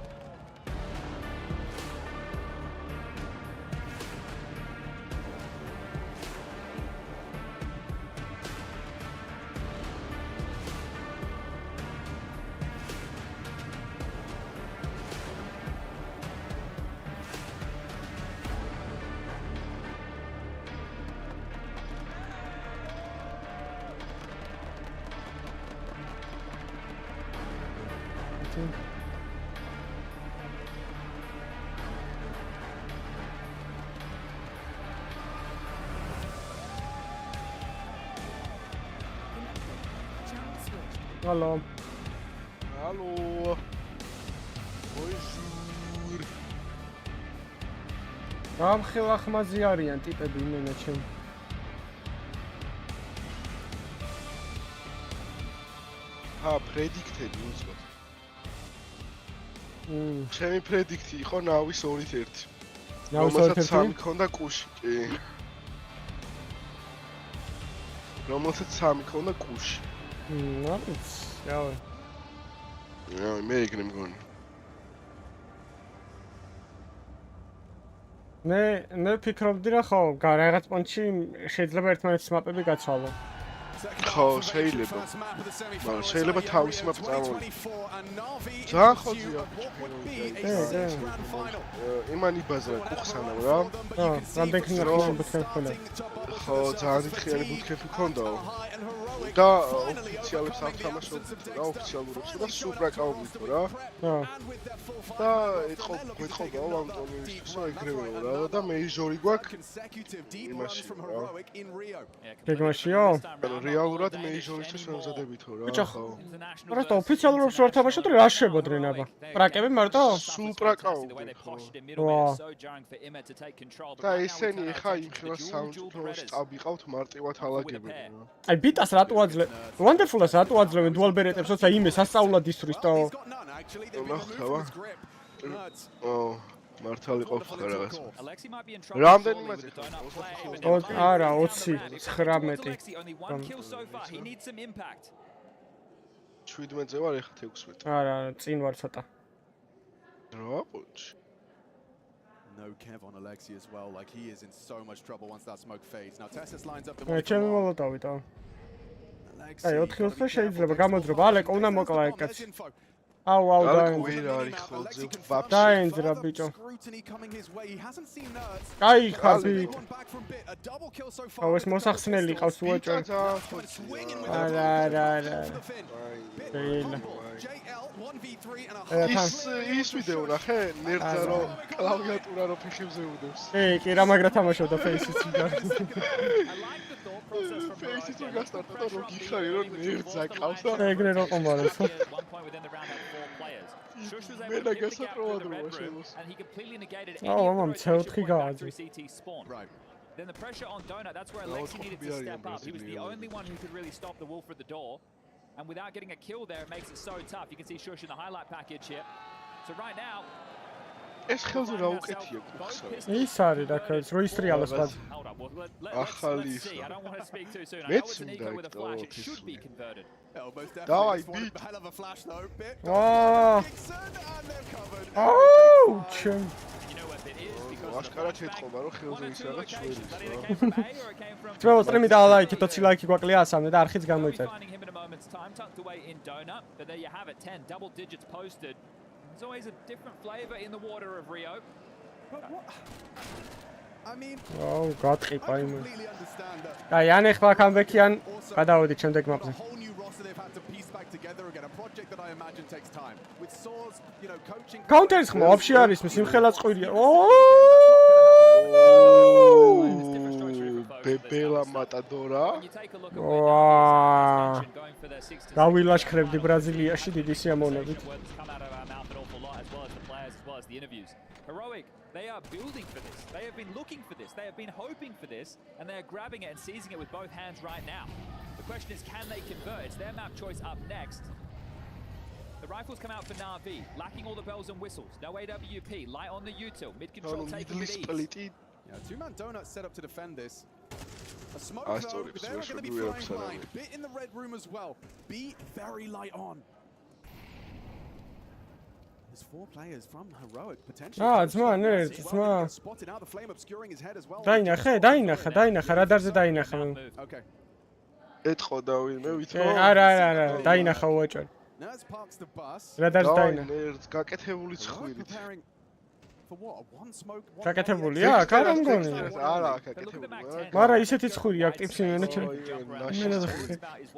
ერთი. Hallo. Hallo. Bonjour. გამხილ ახმაზი არიან ტიპები იმენა ჩემ. პრედიქტები უცბად. ჩემი პრედიქტი იყო ნავის 2-1. ნავის 2-1? სამი ქონდა კუში, კი. რომელსაც სამი ქონდა კუში. ნავის, რავი. მე ეგრე მგონი. მე ფიქრობდი რა ხო, რაღაც პონჩი შეიძლება ერთმანეთის მაპები გაცვალო. ხო, შეიძლება. მაგრამ შეიძლება თავისი მაპი წამოვიდე. ძალიან ხოძია. იმანი ბაზა კუხსანამ რა. რამდენი ბუთქები ხონდა? ხო, ძალიან დიდხიანი ბუთქები ხონდაო. და ოფიციალებს არ თამაშობდი რა, ოფიციალურებს და სუპრაკაუბით რა. და ეთყობაო ანტონიუსს ეგრევე რა და მეიჟორი გვაქვს იმაში რა. გეგმაშიო? რეალურად მეიჟორისთვის ვემზადებითო რა. ხო. просто ოფიციალურებს ვარ თამაშობ და რა შეგოდრენ აბა? პრაკები მარტო? სუპრაკაუბი. და ესენი ხა იმ ხელას საუნდტრეკში წავიყავთ მარტივად ალაგებენ რა. აი ბიტას რატო აძლევ? Wonderful-ას რატო აძლევენ dual berets-ებს, როცა იმეს ასწავლად ისვრის და ნახთავა. მართალი ყოფხა რაღაც. რამდენი მაძე? არა, 20, 19. 17-ზე ვარ ეხლა 16. არა, წინ ვარ ცოტა. რა პონჩი? No Kev on Alexi as well, like he is in so much trouble once that smoke fades. Now Tessus lines up the ჩემი მოლოტავი და. აი 4-4 შეიძლება გამოძრობა, ალეკო უნდა მოკლა ეგ კაცი. აუ დაენძრა ბიჭო. აი ხაბი. აუ ეს მოსახსნელი ყავს უაჭარი. არა. ის ვიდეო ნახე, ნერდა რო კლავიატურა რო ფეხებზე უდევს. კი რა მაგრა თამაშობდა ფეისიც და. ფეისიც გასტარტა და რო გიხარი რომ ნერდა ყავს და ეგრე რო ყომაროს. მე და გასატროვადოა შემოს. აუ მამამ C4 გააძე. Then the pressure on Donut, that's where Alexi needed to step up. He was the only one who could really stop the wolf at the door. And without getting a kill there, it makes it so tough. You can see Shush in the highlight package here. So right now, ეს ხელზე რა უკეთია კუხსა. ის არის რა ქაც რო ისტრიალოს ბად. ახალი ის. I don't want to speak too soon. I მეც know it's an eco with a flash. It should be converted. დავაი ბიტ. აუ ჩემ. აშკარად ეთყობა რომ ხელზე ის რაღაც შველი. ძველ სტრიმი და ლაიქი, 20 ლაიქი გვაკლია ასამე და არხიც გამოიწერ. There's always a different flavor in the water of Rio. I mean, აუ გატყიყა იმ. აი ან ეხლა კამბექიან გადავედი შემდეგ მაპზე. Counter-ის ხმა вообще არის, სიმხელაც ყირია. ბებელა მატადორა. დავილაშქრებდი ბრაზილიაში დიდი სიამოვნებით. Heroic, they are building for this. They have been looking for this. They have been hoping for this, and they are grabbing it and seizing it with both hands right now. The question is, can they convert? It's their map choice up next. The rifles come out for Na'Vi, lacking all the bells and whistles. No AWP, light on the util, mid-control taken with ease. Yeah, two-man Donut set up to defend this. A smoke though, they're going to be flying blind. Bit in the red room as well. Be very light on. There's 4 players from Heroic potentially. ძმა, ძმა. Spotted out the flame obscuring his head as well. დაინახა, რადარზე დაინახა. Okay. ეთყო და ვინმე ვითქო. არა, დაინახა უაჭარი. Nurse parks the bus. რადარზე დაინახა. ნერს გაკეთებული ცხვირით. გაკეთებულია? არა მგონი. არა, გაკეთებულია. მაგრამ ისეთი ცხური აქვს ტიპს იმენა ჩემ.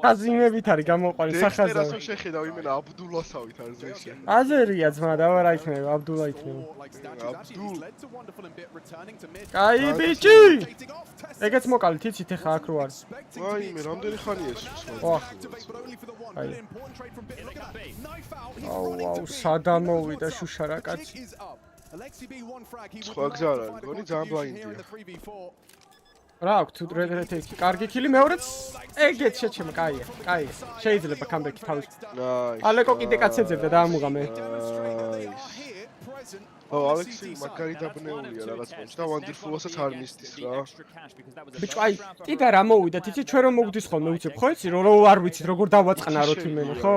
აზიმებით არის გამოყვანი სახაზავი. ერასო შეხედავ იმენა აბდულასავით არის ეს. აზერია ძმა და არა იქნება აბდულა იქნება. აბდულ. კაი ბიჭი. ეგეც მოკალით იცით ეხა აქ რო არის. ვაიმე, რამდენი ხანია ეს? ოხ. აი. აუ, სადამოვიდა შუშარა კაცი. სხვა გზა არა, მგონი ძალიან ბლაინდია. რა აქვს თუ რედრეთექი, კარგი ქილი მეორეც ეგეც შეჩემ, კაია, კაი. შეიძლება კამბექი თავის. ალეკო კიდე კაც ეძებდა დაამუღა მე. ო, ალექსი მაგარი დაბნეულია რაღაც მომს და wonderful-ასაც არ მისდის რა. ბიჭო, აი, კიდე რა მოვიდათ, იცი ჩვენ რომ მოგდის ხოლმე უცებ, ხო იცი, რომ არ ვიცით როგორ დავაწყნაროთ იმენი, ხო?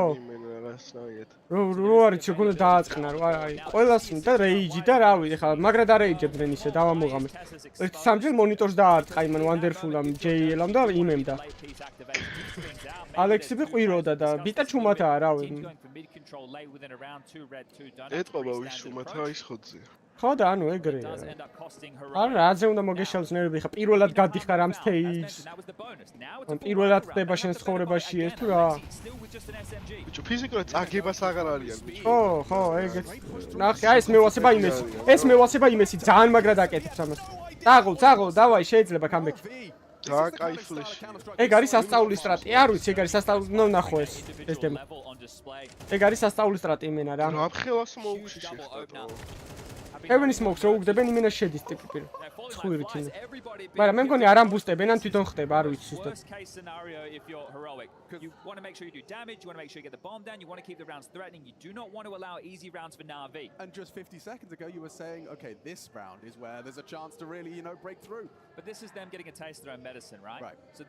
რო არ იცი, როგორ დააწყნარო, აი, ყველას და რეიჯი და რავი, ეხლა მაგრად არ რეიჯებდნენ ისე, დავამოღამე. ერთი სამჯერ მონიტორს დაარტყა იმან wonderful-ამ, JL-ამ და იმემ და. ალექსი ყვიროდა და ბიტა ჩუმათაა, რავი. ეტყობა ვის ჩუმათაა ის ხოძე. ხო და ანუ ეგრეა. არა, რაზე უნდა მოგეშალოს ნერვები, ხა პირველად გადიხარ ამ stage-ს. ან პირველად ხდება შენ ცხოვრებაში ეს თუ რა. ბიჭო, ფიზიკურად წაგებას აღარ არიან ბიჭო. ხო, ეგეც. ნახე, აი ეს მევასება იმესი. ეს მევასება იმესი, ძალიან მაგრად აკეთებს ამას. წაღო, დავაი, შეიძლება კამბექი. ძალიან კაი ფლეში. ეგ არის სასწაულის სტრატი. არ ვიცი, ეგ არის სასწაულის, ნახო ეს დემო. ეგ არის სასწაულის სტრატი იმენა რა. რა მხელას მოუგში შეხვდო. ევენის მოქვს რო უგდებენ იმენა შედის ტიპი პირ. ცხუირით იმენ. მაგრამ მე მგონი არ ამბუსტებენ ან თვითონ ხდება, არ ვიცი ზუსტად. You want to make sure you do damage, you want to make sure you get the bomb down, you want to keep the rounds threatening, you do not want to allow easy rounds for Na'Vi. And just 50 seconds ago you were saying, okay, this round is where there's a chance to really, break through. But this is them getting a taste of their own medicine, right? Right. So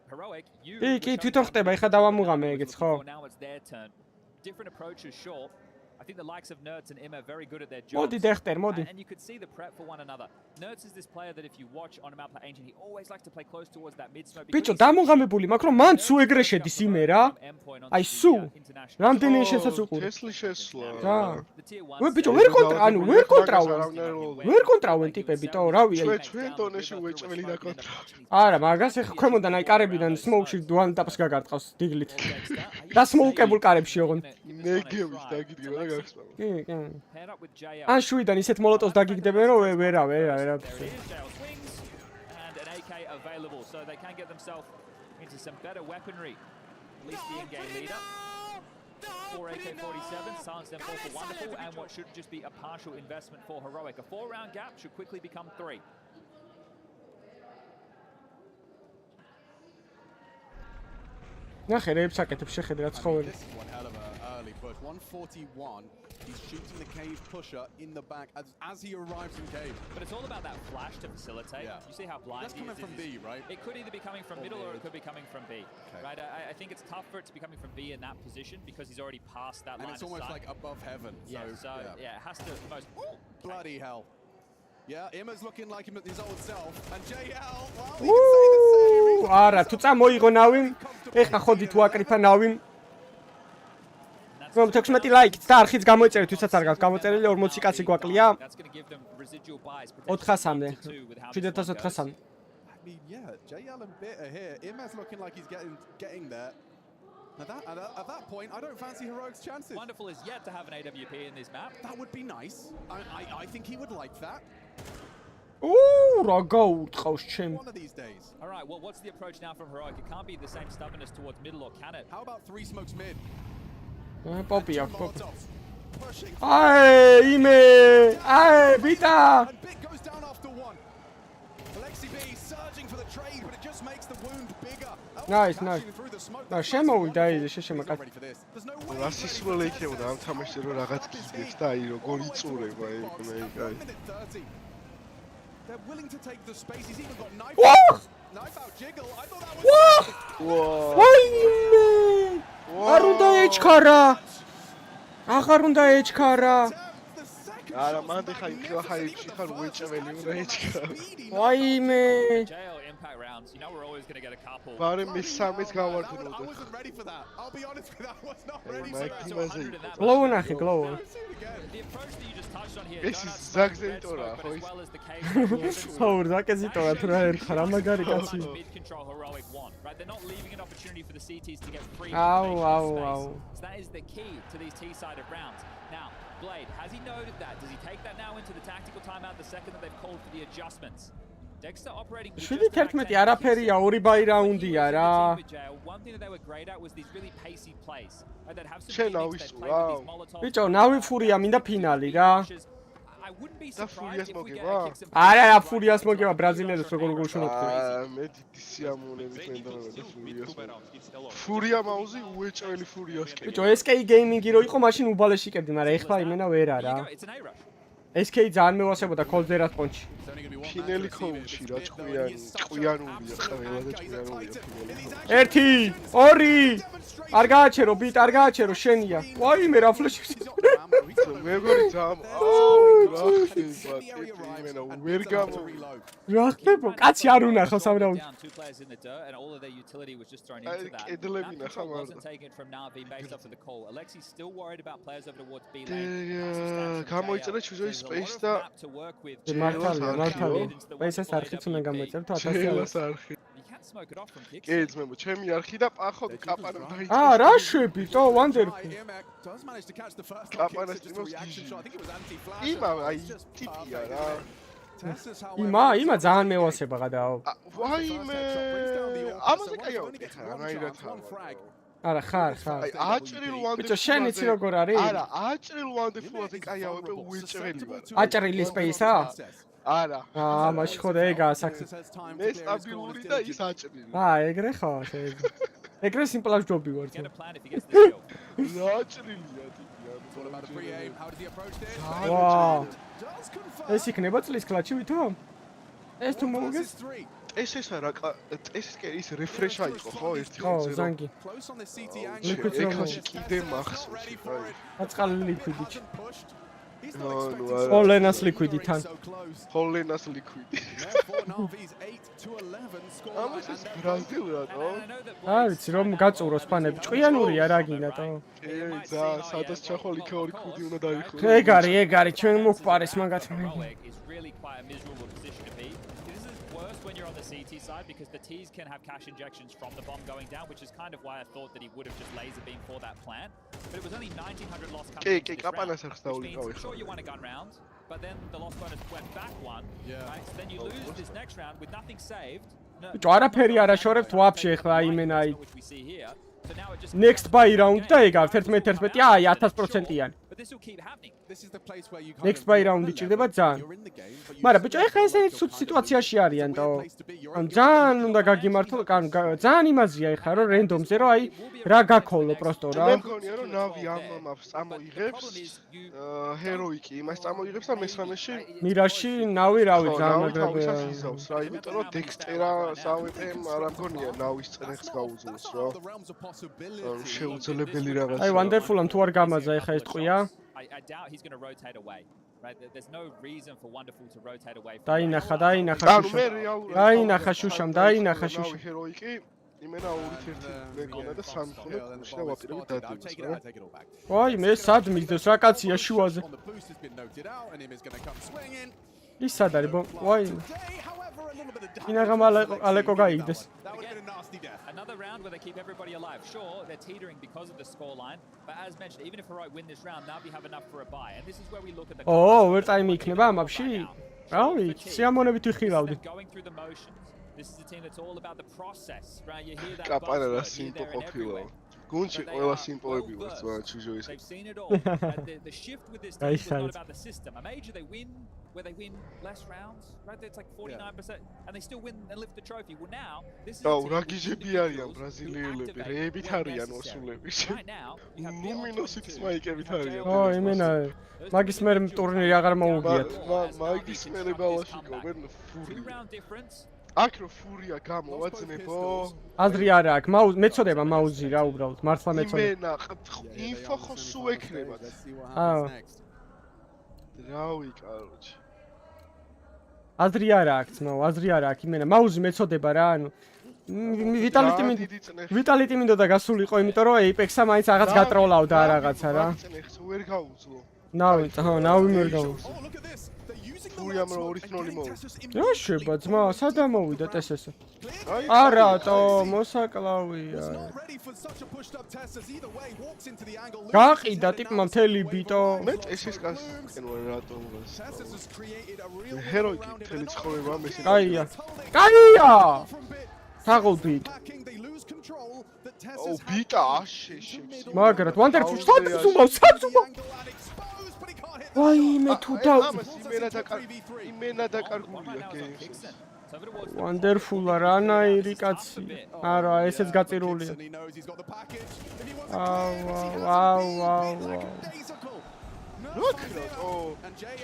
Heroic, you კი, თვითონ ხდება, ეხლა დავამუღამე ეგეც, ხო? Now it's their turn. Different approaches, sure. I think the likes of Nerds and Imma are very good at their jobs. მოდი დეხტერ, მოდი. And you could see the prep for one another. Nerds is this player that if you watch on a map like Ancient, he always likes to play close towards that mid smoke. ბიჭო, დამუღამებული მაქვს, რომ მან სუ ეგრე შედის იმე რა. აი სუ. რამდენი შესაც უყურე. თესლი შესვლა. რა. ვე ბიჭო, ვერ კონტრავენ. ვერ კონტრავენ ტიპები, თო, რავი აი. ჩვენ დონეში უეჭველი და კონტრავენ. არა, მაგას ეხა ქვემოდან აი კარებიდან სმოუქში დუან ტაპს გაგარტყავს დილით. და სმოუკებულ კარებში ოღონ. ნეგევის დაგიდგება და კი. ან შვიდან ისეთ მოლოტოს დაგიგდებენ რომ ვერა. And an AK available, so they can get themselves into some better weaponry. At least the in-game leader. 4 AK-47, silence them all for wonderful, and what should just be a partial investment for Heroic. A 4-round gap should quickly become 3. ნახე რეებს აკეთებს შეხედე რა ცხოველი. 141. He's shooting the cave pusher in the back as he arrives in cave. But it's all about that flash to facilitate. Yeah. You see how blind That's coming from B, right? It could either be coming from middle or it could be coming from B. Okay. Right? I think it's tough for it to be coming from B in that position because he's already passed that line of sight. And it's almost like above heaven. Yeah, it has to most... Bloody hell. Yeah, Imma's looking like his old self. And JL, well, he can say the same. არა, თუ წამოიღო ნავი, ეხა ხოდი თუ აკრიფა ნავი. რომ 16 ლაიქით და არხიც გამოიწერეთ, ვისაც არ გაქვს გამოწერილი 40 კაცი გვაკლია. 400-მდე. 7400-მდე. I mean, yeah, JL and Bit are here. Imma's looking like he's getting there. At that point, I don't fancy Heroic's chances. Wonderful is yet to have an AWP in this map. That would be nice. I think he would like that. რა გაუტყავს ჩემ. One of these days. All right, well, what's the approach now from Heroic? It can't be the same stubbornness towards middle or can it? How about 3 smokes mid? Poppy აქვს, Poppy. აი, იმე! აი, ბიტა! And Bit goes down after 1. Alexi B surging for the trade, but it just makes the wound bigger. Nice. და შემოვიდა ის შეშემაკაც. რა სისულელე იქნებოდა ამ თამაშში რომ რაღაც გიგებს და აი როგორ იწურება აი. They're willing to take the space. He's even got knife out jiggle. I thought that was ვაიმე! არ უნდა ეჩქარა. აღარ უნდა ეჩქარა. არა, მანდ ხა იქ ხაიში ხარ უეჭველი უნდა ეჩქარა. ვაიმე! impact rounds. You know we're always going to get a couple. Bare მესამეც გავარდნოდა. I wasn't ready for that. I'll be honest with that. I was not ready for that. Glow ნახე, glow. The approach that you just touched on here. ეს ზაგზენტორა, ხო ის? ხო, ზაკეზიტორა თუ რა ერთხა რა მაგარი კაცი. Mid-control heroic one, right? They're not leaving an opportunity for the CTs to get free. Ow. So that is the key to these T-sided rounds. Now, Blade, has he noted that? Does he take that now into the tactical timeout the second that they've called for the adjustments? Dexter operating with just 7-11 არაფერია, 2 ბაი რაუნდია რა. One thing that they were great at was these really pacey plays. They'd have some teammates that play with these Molotovs. ბიჭო, ნავი ფურია მინდა ფინალი რა. I wouldn't be surprised if we get მოგება? kicks and არა, ფურიას მოგება ბრაზილიელებს როგორ გულშუნოთ. მე დიდი სიამოვნებით მინდა ფურიას. ფურია მაუზი უეჭველი ფურიას კი. ბიჭო, SK Gaming-ი რო იყო, მაშინ უბალეში იყებდი, მაგრამ ეხლა იმენა ვერა რა. SK ძალიან მევასებოდა კოლზერას პონჩი. ფინელი ქოუჩი რა ჭკვიანი, ჭკვიანურია ყველა და ჭკვიანურია ფინელი. 1 2 არ გააჩერო ბიტ, არ გააჩერო შენია. ვაი მე რა ფლეში. მეგორი ძამ. ვერ გამო. რა ხდება? კაცი არ უნახავს ამ რაუნდს. კედლები ნახა მარდა. გამოიწერა ჩუზოის space და მართალია. Space-ს არხიც უნდა გამოიწერო თუ 1000 არხი. კი, ძმებო, ჩემი არხი და პახო კაპანამ დაიწყო. რა შვებიტო, wonderful. კაპანას წინოს იმა, აი, ტიპია რა. იმა ძალიან მევასება გადაო. ვაიმე. ამაზე კაიო, ხა, რანაირად ხარ. არა, ხარ. აი, აჭრილ wonderful. ბიჭო, შენ იცი როგორ არის? არა, აჭრილ wonderful-ზე კაიავებ უეჭველი ვარ. აჭრილი space-ა? არა. მაშინ ხო და ეგაა საქმე. მე სტაბილური და ის აჭრილი. ეგრე ხო, ეგრე სიმპლად ჯობი ვარ. აჭრილია ტიპია. ვაუ. ეს იქნება წლის კლაჩი ვითო? ეს თუ მოგეს? ეს არა, ეს ის რეფრეშა იყო ხო, 1-0. ხო, ზანგი. ეკაში კიდე მახსოვს, აი. აწყალი ლიკვიდი. ჰოლენას ლიკვიდი თან. ჰოლენას ლიკვიდი. ამას ეს ბრაზილიათო? არ ვიცი რომ გაწუროს ფანები. ჭკვიანურია რა გინდათო? ძა, სადაც ჩახვალ იქ ორი ქუდი უნდა დაიხო. ეგ არის, ჩვენ მოგპარეს მაგათ მე. When you're on the CT side, because the Ts can have cash injections from the bomb going down, which is kind of why I thought that he would have just laser beamed for that plant. But it was only 1900 loss coming into this round, which means sure you won a gun round, but then the loss bonus went back one, right? So then you lose this next round with nothing saved. ბიჭო, არაფერი არ აშორებთ ვაფშე ხლა იმენა აი. Which we see here. So now it just next buy round და ეგა 11 აი 1000%-იანი. But this will keep happening. This is the place where you next buy round იჭირდება ძალიან. მაგრამ ბიჭო, ეხლა ესენი ცუდ სიტუაციაში არიან და ან ძალიან უნდა გაგიმართო, ძალიან იმაზია ეხლა რომ რენდომზე რომ აი რა გაქოლო პროსტო რა. მე მგონია რომ ნავი ამას წამოიღებს, ჰეროიკი იმას წამოიღებს და მესამეში მირაში ნავი რავი ძალიან მაგრებია. იზავს რა, იმიტომ რომ დექსტერა სავეპემ არ მგონია ნავის წნეხს გაუძლოს რა. შეუძლებელი რაღაცა. აი wonderful-ამ თუ არ გამაძა ეხლა ეს ტყვია. I doubt he's going to rotate away. Right? There's no reason for Wonderful to rotate away. დაინახა შუშამ, დაინახა შუშამ. ჰეროიკი იმენა 2-1 მეკონა და 3 ხონდა შენ ვაპირები დადებას რა. ვაი, მე სად მისდევს რა კაცია შუაზე. ის სად არის? ვაი. ინაღამ ალეკო გაიგდეს. Another round where they keep everybody alive. Sure, they're teetering because of the scoreline, but as mentioned, even if Heroic win this round, now we have enough for a bye. And this is where we look at the overtime იქნება ამაში. რავი, სიამონებით ვიხილავდი. Going through the motions. This is a team that's all about the process, right? You hear that კაპანა რა სიმპო ყოფილა. გუნჩი ყველა სიმპოები ვარ ძმა ჩუჟოის. They've seen it all. The shift with this team is not about the system. A major they win where they win less rounds, right? It's like 49% and they still win and lift the trophy. Well now, this is რა გიჟები არიან ბრაზილიელები, რეებით არიან მოსულები. ნუმინოსით მაიკებით არიან. იმენა მაგის მე ტურნირი აღარ მოუგიათ. მაგის მე ბალაში გობენ ფური. აქ რო ფურია გამოვაძნებო. აზრი არა აქვს. მეწოდება მაუზი რა უბრალოდ. მართლა მეწოდება. იმენა ინფო ხო სუ ექნებათ. აა. რავი, კაროჩი. აზრი არა აქვს, აზრი არა აქვს იმენა. მაუზი მეწოდება რა, ანუ ვიტალიტი მინდოდა გასულიყო, იმიტომ რომ Apex-ა მაინც რაღაც გატროლავდა რაღაცა რა. ვერ გაუძლო. ნავი ვერ გაუძლო. ფურიამ რო 2-0 მოვიდა. რა შეება ძმა, სად ამოვიდა ტესესა? არატო, მოსაკლავია. გაყიდა ტიპმა მთელი ბიტო. მე ტესის გასკენ ვარ რატომ გას. ჰეროიკი მთელი ცხოვრება მესე. კაია. თაღოვდით. ო ბიტა აშეშე. მაგრად ვანდერფულ საწუმავ. ვაიმე თუ და იმენა დაკარგულია გეიმს. ვანდერფულა რანაირი კაცი. არა, ესეც გაწირულია. ვაუ.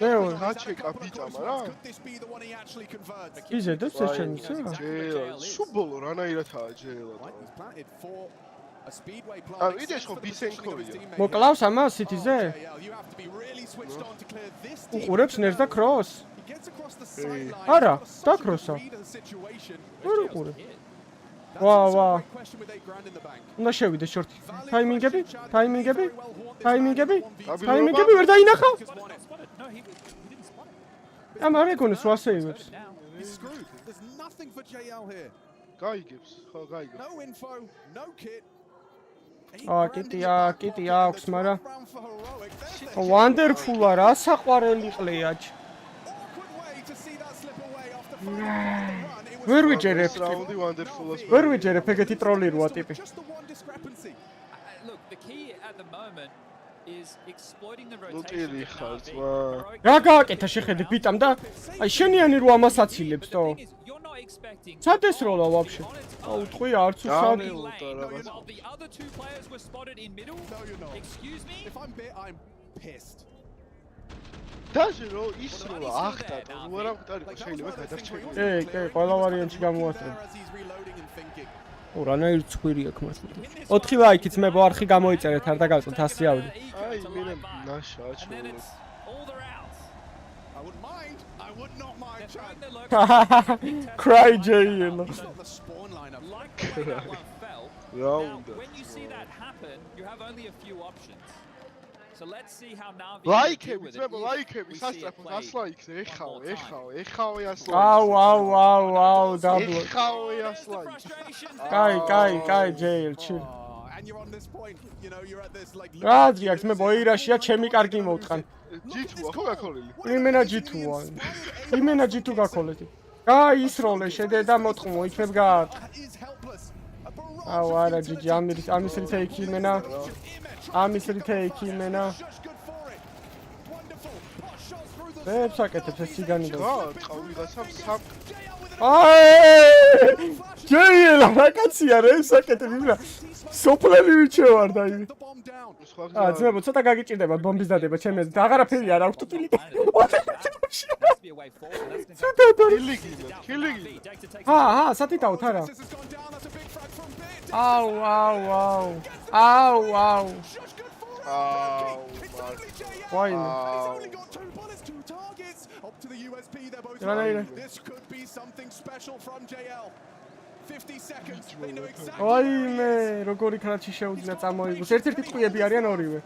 ნეო გაჩეკა ბიტამა რა. იზედებს ეს ჩემისა? სუბოლო რანაირადაა ჯერელად. იდეა ხო BenQია. მოკლავს ამას სიტიზე? უყურებს ნერს და ქროს? არა, დაქროსა. ვერ უყურებ. ვა. უნდა შევიდეს შორტი. ტაიმინგები ვერ დაინახა? არ ეკონეს რა სეივებს. გაიგებს, ხო გაიგებს. კიტი აქვს, მაგრამ ვანდერფულა რა საყვარელი ყლეაჩ. ვერ ვიჯერებ რაუნდი ვანდერფულას. ვერ ვიჯერებ ეგეთი ტროლი როა ტიპი. ლუტილი ხარ ძმა. რა გააკეთა შეხედე ბიტამ და აი შენიანი რო ამას აცილებს თო. სად ესროლა ვაფშე? აუ ტყვია არც უსად. დაჟე რო ისროლა ახტა რო არ აღტარიყო შეიძლება გადარჩენილიყო. კი, ყველა ვარიანტში გამოასწრებ. რანაირ ცხვირი აქვს მას. 4 ლაიქიც მე ვარხი გამოიწერეთ არ დაგაწყვეტ 100 ავდი. აი მე ნაშა აჩვენე. Cry JL. Round. When you see that happen, you have only a few options. So let's see how Navi ლაიქები, ძმებო, ლაიქები, სასწრაფოდ 100 ლაიქს ეხავე 100 ლაიქს. აუ, დაბლო. ეხავე 100 ლაიქს. კაი, JL, chill. რა ძიაქს მე ბოირაშია ჩემი კარგი მოვტყან. ჯითუა ხო გაქოლილი? იმენა ჯითუ გაქოლეთი. გაისროლე შედე და მოტყმო იქნებ გაატ. აუ არა ჯიჯი ამის რითეიქი იმენა. ვებსაკეთებს ეს ციგანი და ყავიღასამ სამ ჯეილა რაკაცია რა ვებსაკეთებ იმენა სოფლელი ვიჩევარ და იმი ძმებო ცოტა გაგიჭირდება ბომბის დადება ჩემს და აღარაფერი არ აქვს თუ ტილი კილიგი სათითაოთ არა აუ ვაიმე ვაიმე როგორი ქრაჩი შეუძლინა წამოიღოს ერთ-ერთი ტყვიები არიან ორივე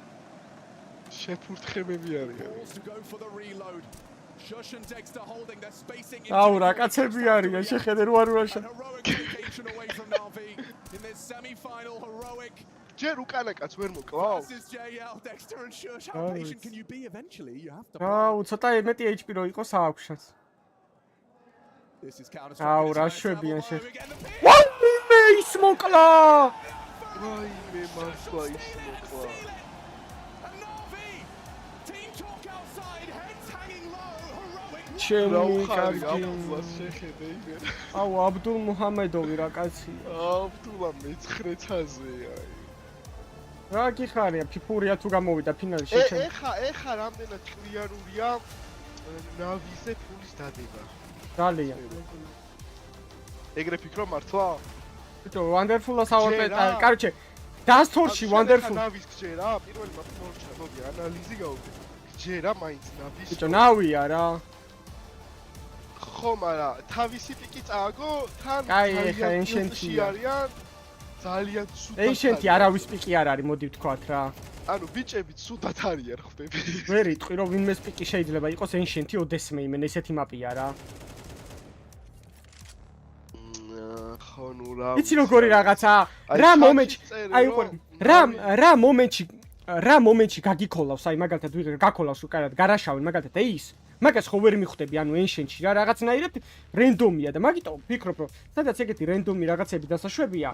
შეფურთხებები არიან აუ რა კაცები არიან შეხედე რო არ ვაშა ჯერ უკანა კაც ვერ მოკლავს აუ ცოტა მეტი HP რო იყოს აქვშას აუ რა შვებიან ვაიმე ის მოკლა ვაიმე მართლა ის მოკლა ჩემი კარგი აუ აბდულ მუჰამედოვი რა კაცია აბდულა მე-9-აზეა რა გიხარია ფიფურია თუ გამოვიდა ფინალში ეხა რამდენად კლიანურია ნავიზე ფულის დადება ძალიან ეგრე ფიქრო მართლა ბიჭო ვანდერფულა საوارპეტა კარჩე დასთორში ვანდერფულ ნავის გჯერა პირველი მათმორჩა მოდი ანალიზი გავუკეთე გჯერა მაინც ნავის ბიჭო ნავია რა ხო, მაგრამ თავისი პიკი წააგო, თან ძალიან სუპერ. Ancient-ი არავის პიკი არ არის, მოდი ვთქვათ რა. ანუ ბიჭები ცუდად არიან ხდები. ვერ იტყვი რომ ვინმეს პიკი შეიძლება იყოს Ancient-ი ოდესმე იმენ ესეთი მაპია რა. ხო ნუ რა. იცი როგორი რაღაცა? რა მომენტში აი უყურე რა მომენტში გაგიქოლავს აი მაგალითად ვიღე გაქოლავს უკანად გარაშავენ მაგალითად ის მაგას ხო ვერ მიხვდები ანუ Ancient-ში რა რაღაცნაირად რენდომია და მაგიტომ ვფიქრობ რომ სადაც ეგეთი რენდომი რაღაცები დასაშვებია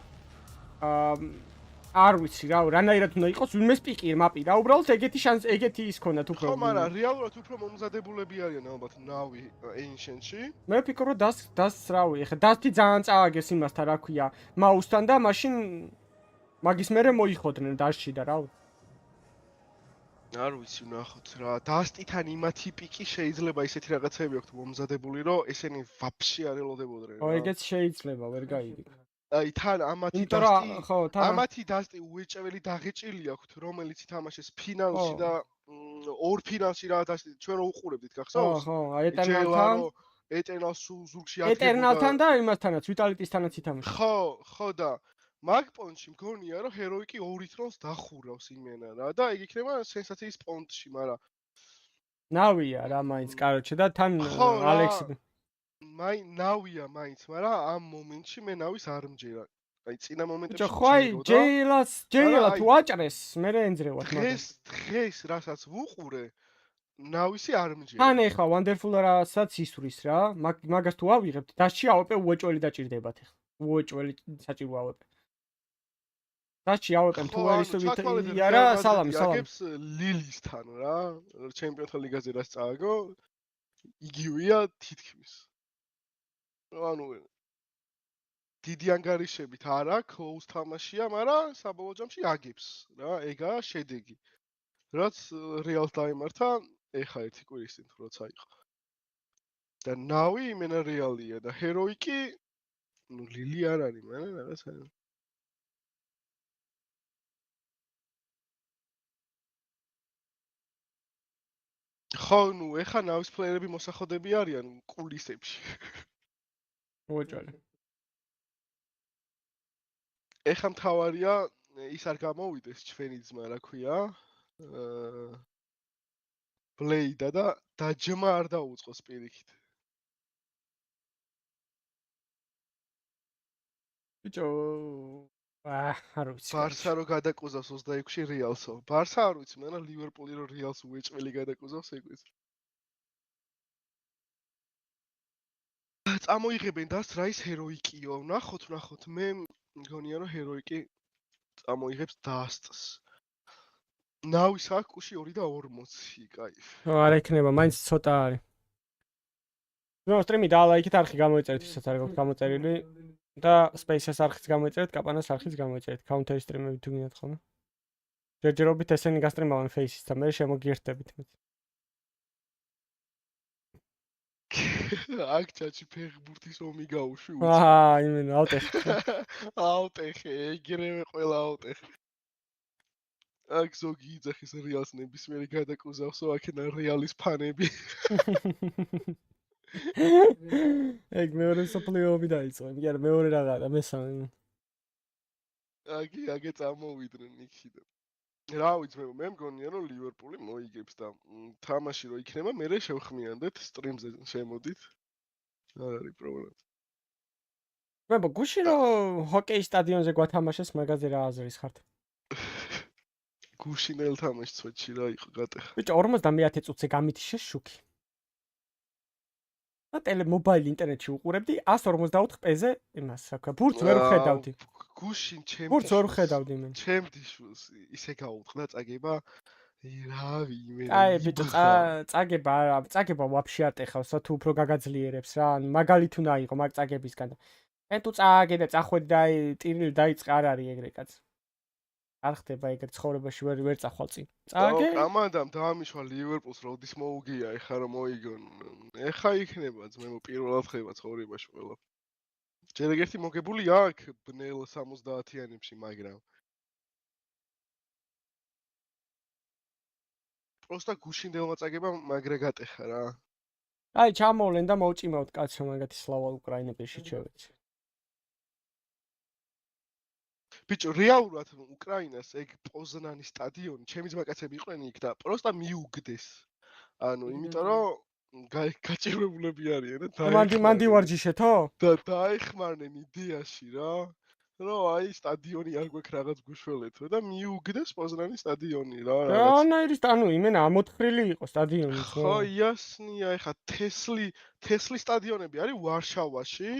არ ვიცი რა რანაირად უნდა იყოს ვინმეს პიკი მაპი რა უბრალოდ ეგეთი ის ქონდათ უფრო ხო მაგრამ რეალურად უფრო მომზადებულები არიან ალბათ ნავი Ancient-ში მე ვფიქრობ რომ დას რავი ეხა დასთი ძალიან წააგეს იმასთან რა ქვია MOUZ-თან და მაშინ მაგის მერე მოიხოდნენ დასში და რა არ ვიცი ვნახოთ რა დასტიდან იმათი პიკი შეიძლება ისეთი რაღაცები აქვს მომზადებული რომ ესენი ვაფშე არ ელოდებოდნენ ო ეგეც შეიძლება ვერ გაიგე აი თან ამათი დასტი უეჭველი დაღეჭილი აქვს რომელიც ითამაშეს ფინალში და ორ ფინალში რა დასტი ჩვენ რო უყურებდით გახსოვს ხო აი ეტერნალს ზურგში ეტერნალთან და იმასთანაც ვიტალიტისთანაც ითამაშეს ხო და მაგ პონჩი მგონია რომ ჰეროიკი ორი თრონს დახურავს იმენა რა და ეგ იქნება სენსაციის პონჩი მაგრამ ნავია რა მაინც კაროჩე და თან ალექსი ნავია მაინც მაგრამ ამ მომენტში მე ნავის არ მჯერა აი წინა მომენტებში ხო აი ჯეილა თუ აჭრეს მე ენძრევათ მაგას დღეს რასაც ვუყურე ნავისი არ მჯერა თან ეხლა wonderful რასაც ისვრის რა მაგას თუ ავიღებთ დასში ავეპე უეჭველი დაჭირდებათ ეხლა უეჭველი საჭირო ავეპე დასში ავეპე თუ არ ისვით იარა სალამი აგებს ლილისთან რა ჩემპიონთა ლიგაზე რაც წააგო იგივეა თითქმის ანუ დიდი ანგარიშებით არ აქვს MOUZ თამაშია, მაგრამ საბოლოო ჯამში აგებს რა, ეგაა შედეგი. რაც რეალს დაიმართა, ეხა ერთი კვირის წინ როცა იყო. და ნავი იმენა რეალია და ჰეროიკი ნუ ლილი არ არის, მაგრამ რაღაცა ხო, ნუ ეხა ნავის პლეიერები მოსახოდები არიან კულისებში. მოჭალე. ეხა მთავარია ის არ გამოვიდეს ჩვენი ძმა, რა ქვია? ბლეიდა და დაჯმა არ დაუწყოს პირიქით. ბიჭო, არ ვიცი. ბარსა რო გადაკუზავს 26-ში რეალსო. ბარსა არ ვიცი, მაგრამ ლივერპული რო რეალს უეჭველი გადაკუზავს ეგ ვიცი. წამოიღებენ დას რა ის ჰეროიკიო. ნახოთ, მე მგონია რომ ჰეროიკი წამოიღებს დასტს. ნავის აქვს კუში 2 და 40, კაი. არ ეკნება, მაინც ცოტა არის. ნუ სტრიმი დალაიქით არხი გამოიწერეთ, ისაც არ გაქვთ გამოწერილი და space-ს არხიც გამოიწერეთ, კაპანას არხიც გამოიწერეთ. counter stream-ები თუ გინდათ ხოლმე. ჯერჯერობით ესენი გასტრიმავენ face-ს და მე შემოგიერთდებით მე. აქ ჩაჩი ფეხბურთის ომი გაუშვი უცი. იმენა ავტეხი. ავტეხი, ეგრევე ყველა ავტეხი. აქ ზოგი იძახის რეალს ნებისმიერი გადაკუზავსო, აქენა რეალის ფანები. ეგ მეორე სოფლიო ომი დაიწყო. კი არა, მეორე რაღაცა, მესამე. აგე წამოვიდნენ იქიდან. რა ვიცი მე მგონია რომ ლივერპული მოიგებს და თამაში რო იქნება მე შევხმიანდეთ სტრიმზე შემოდით არ არის პრობლემა მე გუში რომ ჰოკეის სტადიონზე გვათამაშეს მაგაზე რა აზრის ხართ გუშინელ თამაშს წვეთში რა იყო გატეხა ბიჭო 50 წუთზე გამითიშეს შუქი და ტელემობაილ ინტერნეტში უყურებდი 154 პ-ზე იმას რა ქვია ბურთს ვერ ხედავდი გუშინ ჩემს ბურთს ვერ ხედავდი მე ჩემდიშვილს ისე გაუწყდა წაგება რავი მე აი ბიჭო წაგება ვაფშე არ ტეხავს რა თუ უფრო გაგაძლიერებს რა ან მაგალითი უნდა იყო მაგ წაგებისგან მე თუ წაგე და წახვედი და აი ტირილი დაიწყე არ არის ეგრე კაც არ ხდება ეგრე ცხოვრებაში ვერ წახვალ წინ წაგე ამანდამ დაამიშვა ლივერპულს როდის მოუგია ეხა რომ მოიგონ ეხა იქნება ძმებო პირველად ხება ცხოვრებაში ყველა ჯერ ერთი მოგებული აქვს ბნელ 70-იანებში მაგრამ პროსტა გუშინდელმა წაგება მაგრა გატეხა რა აი, ჩამოვლენ და მოვჭიმავთ კაცო, მაგათი სლავა უკრაინებაში შევეცი. ბიჭო, რეალურად უკრაინას ეგ პოზნანის სტადიონი, ჩემი ძმაკაცები იყვნენ იქ და პროსტა მიუგდეს. ანუ, იმიტომ რომ გაჭირვებულები არიან და მანდი ვარჯიშეთო? და დაეხმარნენ იდეაში რა. რომ აი სტადიონი არ გვაქვს რაღაც გუშველეთო და მიუგდეს პოზნანის სტადიონი რა. რანაირის ანუ იმენა ამოთხრილი იყო სტადიონი ხო? ხო, იასნია, ეხა თესლის სტადიონები არის ვარშავაში,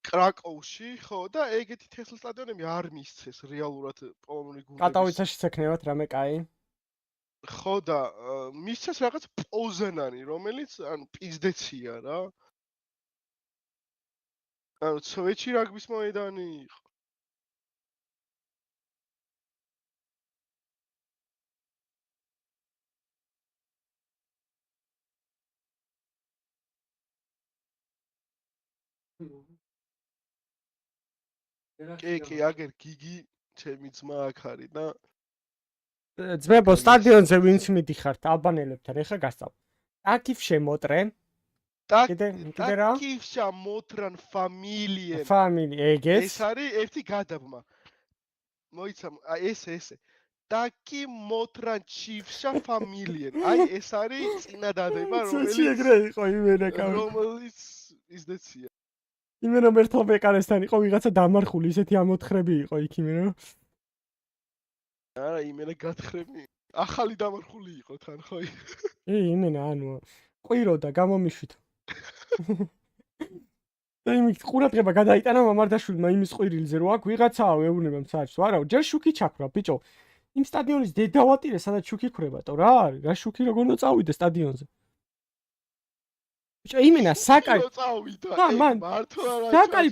კრაკოვში, ხო და ეგეთი თესლის სტადიონები არ მისცეს რეალურად პოლონური გუნდების. კატოვიცაში ცექნებათ რამე კაი. ხო და მისცეს რაღაც პოზნანი, რომელიც ანუ პიზდეცია რა. ანუ სვეჩი რაგბის მოედანი იყო. კი, აგერ გიგი ჩემი ძმა აქ არის და ძმებო სტადიონზე ვინც მიდიხართ ალბანელებთან ეხა გასწავლ. აკიფ შემოტრე. კიდე რა? აკიფშა მოტრან ფამილია. ეგეც. ეს არის ერთი გადაბმა. მოიცა, ესე. დაკი მოტრან ჩიფშა ფამილია. აი ეს არის წინადადება, რომელიც ეგრე იყო იმენა კავი. რომელიც ისდეცია. იმენა მერტლ ბეკარესთან იყო ვიღაცა დამარხული, ისეთი ამოთხრები იყო იქ იმენა. არა, იმენა გათხრები. ახალი დამარხული იყო თან ხო? იმენა ანუ ყვიროდა გამომიშვით. და იმით ყურადღება გადაიტანა მამარდაშვილმა იმის ყვირილზე, რომ აქ ვიღაცაა ეუბნება მსაჯს. არა, ჯერ შუქი ჩაქრა, ბიჭო. იმ სტადიონის დედავატირე, სადაც შუქი ქრებატო, რა არის? რა შუქი როგორ უნდა წავიდე სტადიონზე? ბიჭო, იმენა საკაიფო წავიდა.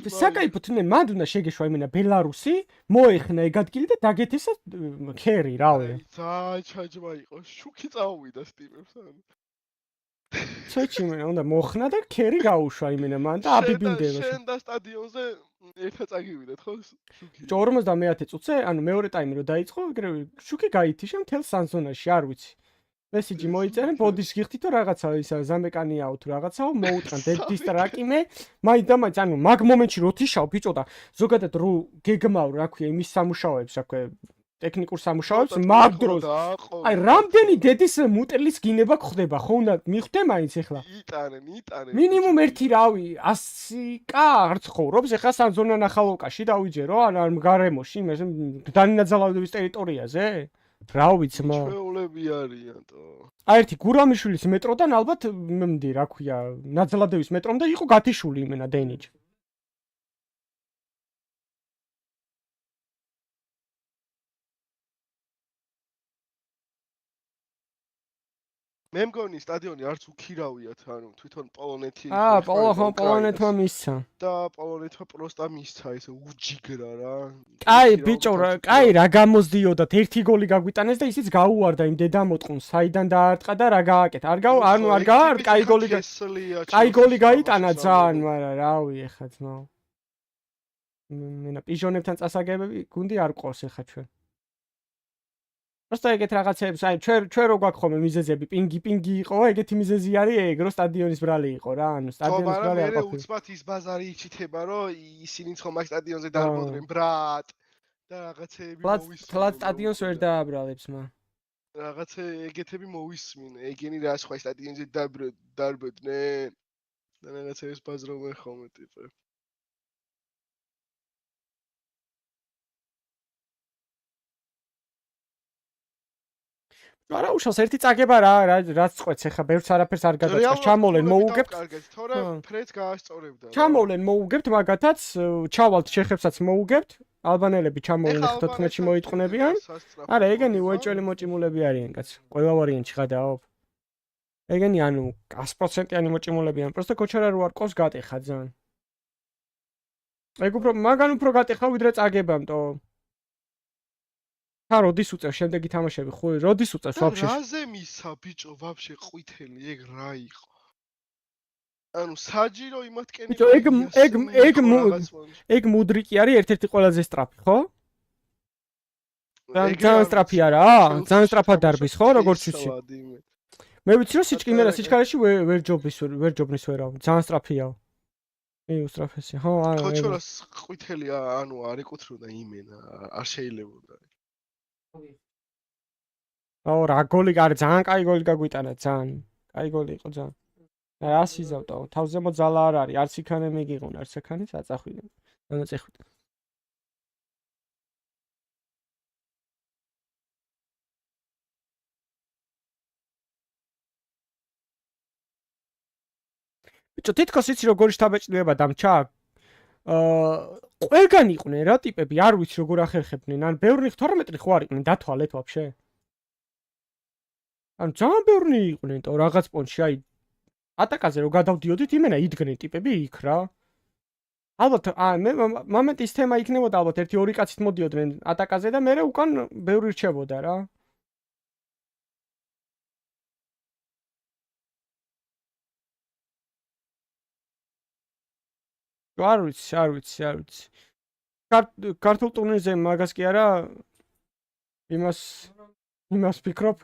საკაიფო თუნე მანდ უნდა შეგეშვა იმენა ბელარუსი, მოეხნა ეგ ადგილი და დაგეთესა ქერი, რავი. ჩაჯმა იყო, შუქი წავიდა სტიმებს ანუ. ცოჩი იმენა უნდა მოხნა და ქერი გაუშვა იმენა მან და აბიბინდება. შენ და სტადიონზე ერთად წაგივიდეთ ხო? შუქი. 51 წუთზე, ანუ მეორე ტაიმი რო დაიწყო, ეგრევე შუქი გაითიშა მთელ სანზონაში, არ ვიცი. მესიჯი მოიწერენ, ბოდის გიხდით და რაღაცა ისა ზამეკანიაო თუ რაღაცაო მოუტყან დისტრაკიმე. მაინც და მაინც ანუ მაგ მომენტში რო თიშავ ბიჭო და ზოგადად რო გეგმავ რა ქვია იმის სამუშაოებს, რა ქვია ტექნიკურ სამუშაოებს მაგ დროს. აი რამდენი დედის მუტელის გინება გხდება, ხო უნდა მიხვდე მაინც ეხლა. იტანენ. მინიმუმ ერთი რავი 100K არ ცხოვრობს, ეხლა სანზონა ნახალოვკაში დავიჯერო, ან გარემოში, დანინაძალავების ტერიტორიაზე. რა ვიცი მა. ჩვეულები არიანტო. აი ერთი გურამიშვილის მეტროდან ალბათ მემდი რა ქვია, ნაძალადევის მეტრომდე იყო გათიშული იმენა დენიჯ. მე მგონი სტადიონი არც უქირავიათ, ანუ თვითონ პოლონეთი პოლონეთმა მისცა. და პოლონეთმა პროსტა მისცა ესე უჯიგრა რა. კაი ბიჭო რა, კაი რა გამოსდიოდათ, ერთი გოლი გაგვიტანეს და ისიც გაუვარდა იმ დედამოტყუნს, საიდან დაარტყა და რა გააკეთა. ანუ არ გაარდ, კაი გოლი გაიტანა ძალიან, მაგრამ რავი ეხა ძმაო. მენა პიჟონებთან წასაგებები გუნდი არ ყავს ეხა ჩვენ. Просто ეგეთ რაღაცებს, აი ჩვენ რო გვაქვს ხოლმე მიზეზები, პინგი იყო, ეგეთი მიზეზი არის ეგ, რო სტადიონის ბრალი იყო რა, ანუ სტადიონის ბრალი არ ყოფილა. უცბად ის ბაზარი იჩითება, რომ ისინიც ხომ აქ სტადიონზე დარბოდნენ ბრატ და რაღაცეები მოვისმინე. თლად სტადიონს ვერ დააბრალებს მა. რაღაცე ეგეთები მოვისმინე, ეგენი რა სხვა სტადიონზე დარბოდნენ და რაღაცეებს ბაზრობენ ხოლმე ტიპები. არა უშავს ერთი წაგება რაც წყვეთს ეხა ბევრს არაფერს არ გადაწყობს ჩამოვლენ მოუგებთ თორემ ფრედს გაასწორებდა ჩამოვლენ მოუგებთ მაგათაც ჩავალთ შეხებსაც მოუგებთ ალბანელები ჩამოვლენ 14-ში მოიტყუნებიან არა ეგენი უეჭველი მოჭიმულები არიან კაც ყველა ვარიანტში გადააობ ეგენი ანუ 100%-იანი მოჭიმულებიან პროსტო კოჩარა რო არ ყავს გატეხა ძალიან ეგ უფრო მაგან უფრო გატეხა ვიდრე წაგებამტო როდის უწევს შემდეგი თამაშები ხო როდის უწევს ვაფშე რაზე მისა ბიჭო ვაფშე ყვითელი ეგ რა იყო ანუ საჯირო იმათკენი ეგ მუდრიკი არის ერთ-ერთი ყველაზე სწრაფი ხო ძალიან სწრაფი არა ძალიან სწრაფად დარბის ხო როგორც ვიცი მე ვიცი რომ სიჩქარეში ვერ ჯობნის ვერავ. ძალიან სწრაფია. უსტრაფესი. ხო, ხოჩორას ყვითელი ანუ არ ეკუთვნოდა იმენა, არ შეიძლებოდა. აუ რა გოლი არის, ძალიან კაი გოლი გაგვიტანა, ძალიან. კაი გოლი იყო ძალიან. რა სიზავტო, თავზე მოძალა არ არის, არც იქანე მიგიღონ, არც აქანე აწახვიდე. დამაწეხვიდე. ბიჭო, თითქოს იცი როგორი შთაბეჭდილება დამჩა? ყველგან იყვნენ რა ტიპები, არ ვიცი როგორ ახერხებდნენ, ან ბევრი 12 ხო არ იყვნენ, დათვალეთ ვაფშე. ან ძალიან ბევრი იყვნენ, თო რაღაც პონჩი, აი ატაკაზე რო გადავდიოდით, იმენა იდგნენ ტიპები იქ რა. ალბათ მე მომენტის თემა იქნებოდა ალბათ 1-2 კაცით მოდიოდნენ ატაკაზე და მე უკან ბევრი რჩებოდა რა. არ ვიცი. ქართულ ტურნირზე მაგას კი არა იმას ფიქრობ.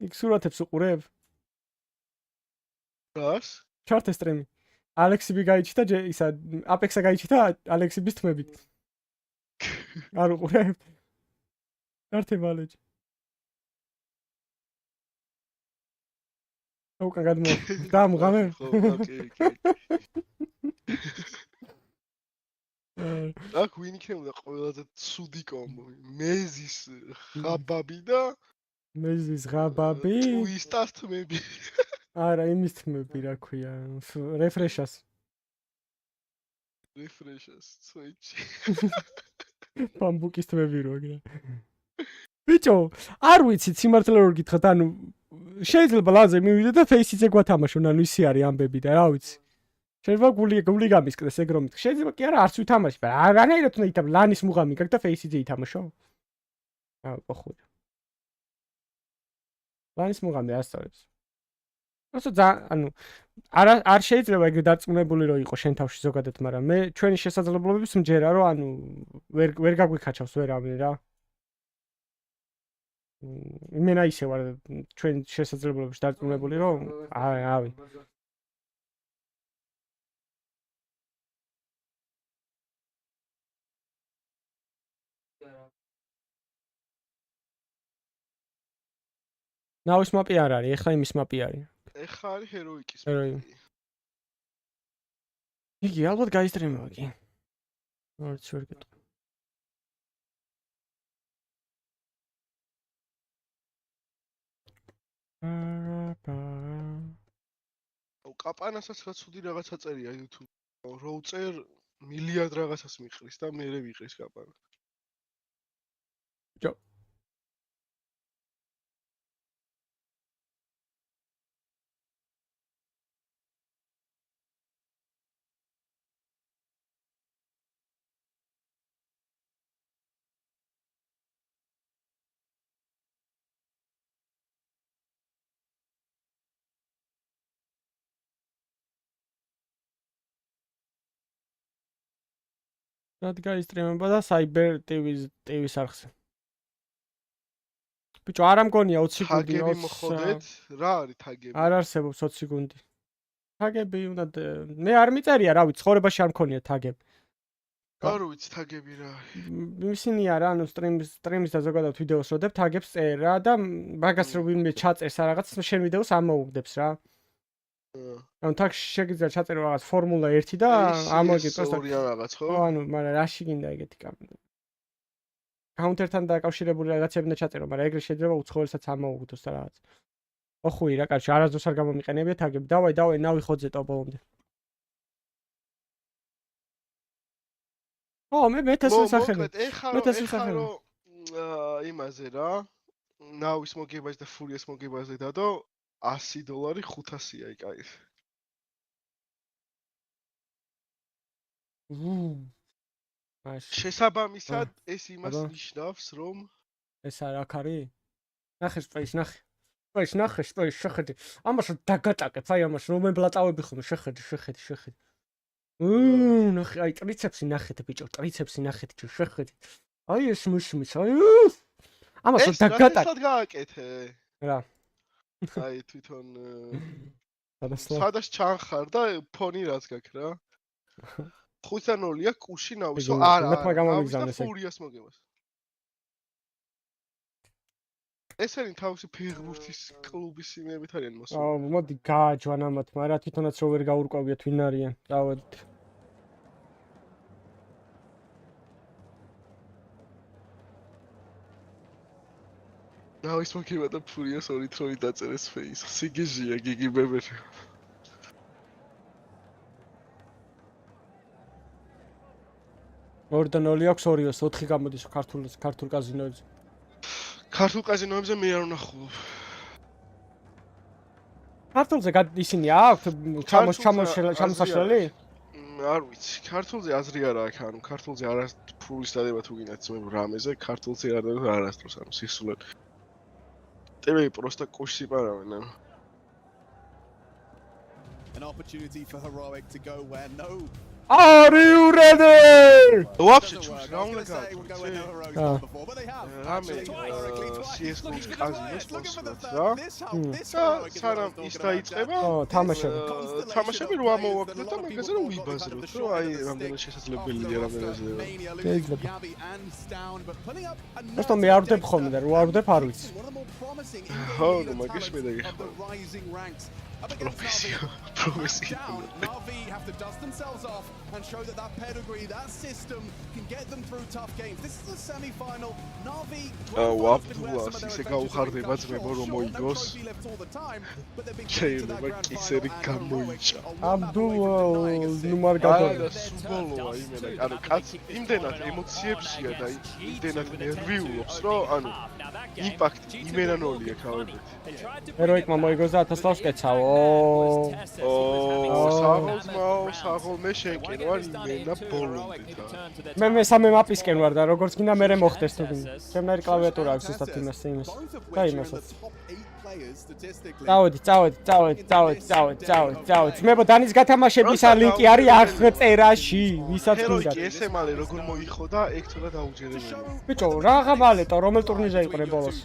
იქ სურათებს უყურებ? რას? ჩარტ სტრიმი. ალექსიბი გაიჩიტა ისა აპექსა გაიჩიტა ალექსიბის თმებით. არ უყურებ? ჩარტე ბალეჯი. უკან გადმო. დამღამე. აქ ვინ იქნებოდა ყველაზე ცუდი კომბო? მეზის ღაბაბი და ტუისტას თმები. არა, იმის თმები რა ქვია, რეფრეშას. სვიჩი. ბამბუკის თმები რო ეგრე. ბიჭო, არ ვიცი სიმართლე რომ გითხრათ, ანუ შეიძლება ლაზე მივიდე და ფეისიზე გვათამაშონ, ანუ ისი არის ამბები და რა ვიცი. შეიძლება გული გამისკდეს ეგ რომ მითხრა. შეიძლება კი არა, არც ვითამაში, მაგრამ არანაირად უნდა ითამაშო, ლანის მუღამი გაქვს და ფეისიზე ითამაშო. ხო. ლანის მუღამი ასწავლებს. ანუ არ შეიძლება ეგრე დარწმუნებული რომ იყო შენ თავში ზოგადად, მაგრამ მე ჩვენი შესაძლებლობების მჯერა რომ ანუ ვერ გაგვიქაჩავს ვერავინ რა. იმენა ისე ვარ ჩვენ შესაძლებლობებში დარწმუნებული რომ ავი. ნაუის მაპი არ არის, ეხლა იმის მაპი არის. ეხლა არის ჰეროიკის მაპი. იგი ალბათ გაისტრიმება კი. არც ვერ გეტყვი. კაპანასაც რა ცუდი რაღაცა წერია YouTube. რო უწერ მილიარდ რაღაცას მიყრის და მე ვიყრის კაპანა. ჯო. რად გაისტრიმება და Cyber TV-ს არხზე. ბიჭო, არ ამგონია 20 სეკუნდი. თაგები მოხოდეთ, რა არის თაგები? არ არსებობს 20 სეკუნდი. თაგები უნდა მე არ მიწერია, რა ვიცი, ცხოვრებაში არ მქონია თაგები. არ ვიცი თაგები რა არის. ისინი არა, ანუ სტრიმის და ზოგადად ვიდეოს როდებ თაგებს წერა და მაგას რო ვინმე ჩაწერს რაღაც შენ ვიდეოს ამოუგდებს რა. ანუ თაგში შეგიძლია ჩაწერო რაღაც ფორმულა 1 და ამოგიწევს რაღაც ხო? ანუ მაგრამ რაში გინდა ეგეთი კამერა. კაუნტერთან დაკავშირებული რაღაცები უნდა ჩაწერო, მაგრამ ეგრე შეიძლება უცხოელსაც ამოუგდოს და რაღაც. ოხუი რა კარგი, არასდროს არ გამომიყენებია თაგები. დავაი, ნავიხოძე ტოპოლომდე. მე მეთეს ვისახელებ. ეხლა იმაზე რა. ნავის მოგებაზე და ფურიას მოგებაზე დადო $100 500-ია იკაი. შესაბამისად ეს იმას ნიშნავს რომ ეს არ აქ არის? ნახე სპეის, ნახე. ნახე სპეის, შეხედე. ამას დაგატაკებ, აი ამას რომ მებლატავები ხომ შეხედე. ნახე, აი ტრიცეპსი ნახეთ ბიჭო, ტრიცეპსი ნახეთ შეხედე. აი ეს მუშმის, აი ამას დაგატაკ. ეს გააკეთე. რა. აი თვითონ სადასლა. სადაც ჩანხარ და ფონი რაც გაქვს რა. 5-0-ია კუში ნავისო. მეთმა გამომიგზავნეს. ფურიას მოგებას. ესენი თავისი ფეხბურთის კლუბის იმებით არიან მოსული. აუ, მოდი გააჯვან ამათ, მაგრამ თვითონაც რო ვერ გაურკვევიათ ვინ არიან. წავედით. ნავის მოგება და ფურიას ორი თროი დაწერეს ფეის. სიგიჟია გიგი ბებერი. ორ და 0 აქვს 2-ს 4 გამოდის ქართულ კაზინოებზე. ქართულ კაზინოებზე მე არ ვნახულობ. ქართულზე ისინი აქვთ ჩამოსაშლელი? არ ვიცი, ქართულზე აზრი არ აქვს, ანუ ქართულზე არა ფულის დადება თუ გინდათ ძმებო რამეზე, ქართულზე არ დადება არასდროს, ანუ სისულელე. ტები პროსტა კუშს იპარავენ, ანუ. An opportunity for Heroic to go where no Are you ready? Вообще чушь, რა უნდა გააკეთო? რამე CS:GO-ს კაზინოს მოსვლად რა? სანამ ის დაიწყება, თამაშები რო ამოვაგდოთ და მაგაზე რომ ვიბაზროთ, რომ აი რამდენად შესაძლებელია რამდენად просто მე არ ვდებ ხოლმე და რო არ ვდებ არ ვიცი. ხო, მაგის მე დაგიხმარ. Professional. Navi have to dust themselves off and show that pedigree, that system can get them through tough games. This is a semi-final. Navi ვაფდუას ისე გაუხარდება ძმებო რომ მოიგოს. შეიძლება კისერი გამოიჭა. აბდულა ნუ მარგადო. სუბოლოა იმენა. ანუ კაც იმდენად ემოციებშია და იმდენად ნერვიულობს, რომ ანუ იმპაქტი იმენანოლია ქავებით. ჰეროიკმა მოიგოს და 1000 ლავს კეცავ. საღოლ მე შენკენ ვარ იმენა ბოლომდე. მე მესამე მაპისკენ ვარ და როგორც გინდა მე მოხდეს თუ გინდა. ჩემნაირი კლავიატურა აქვს ზუსტად იმას. და იმასაც. წავედი. ძმებო დანის გათამაშების ლინკი არის აღწერაში, ვისაც გინდა. ესე მალე როგორ მოიხო და ეგ თულა დაუჯერებია. ბიჭო, რაღა ვალეტო, რომელ ტურნირზე იყრე ბოლოს?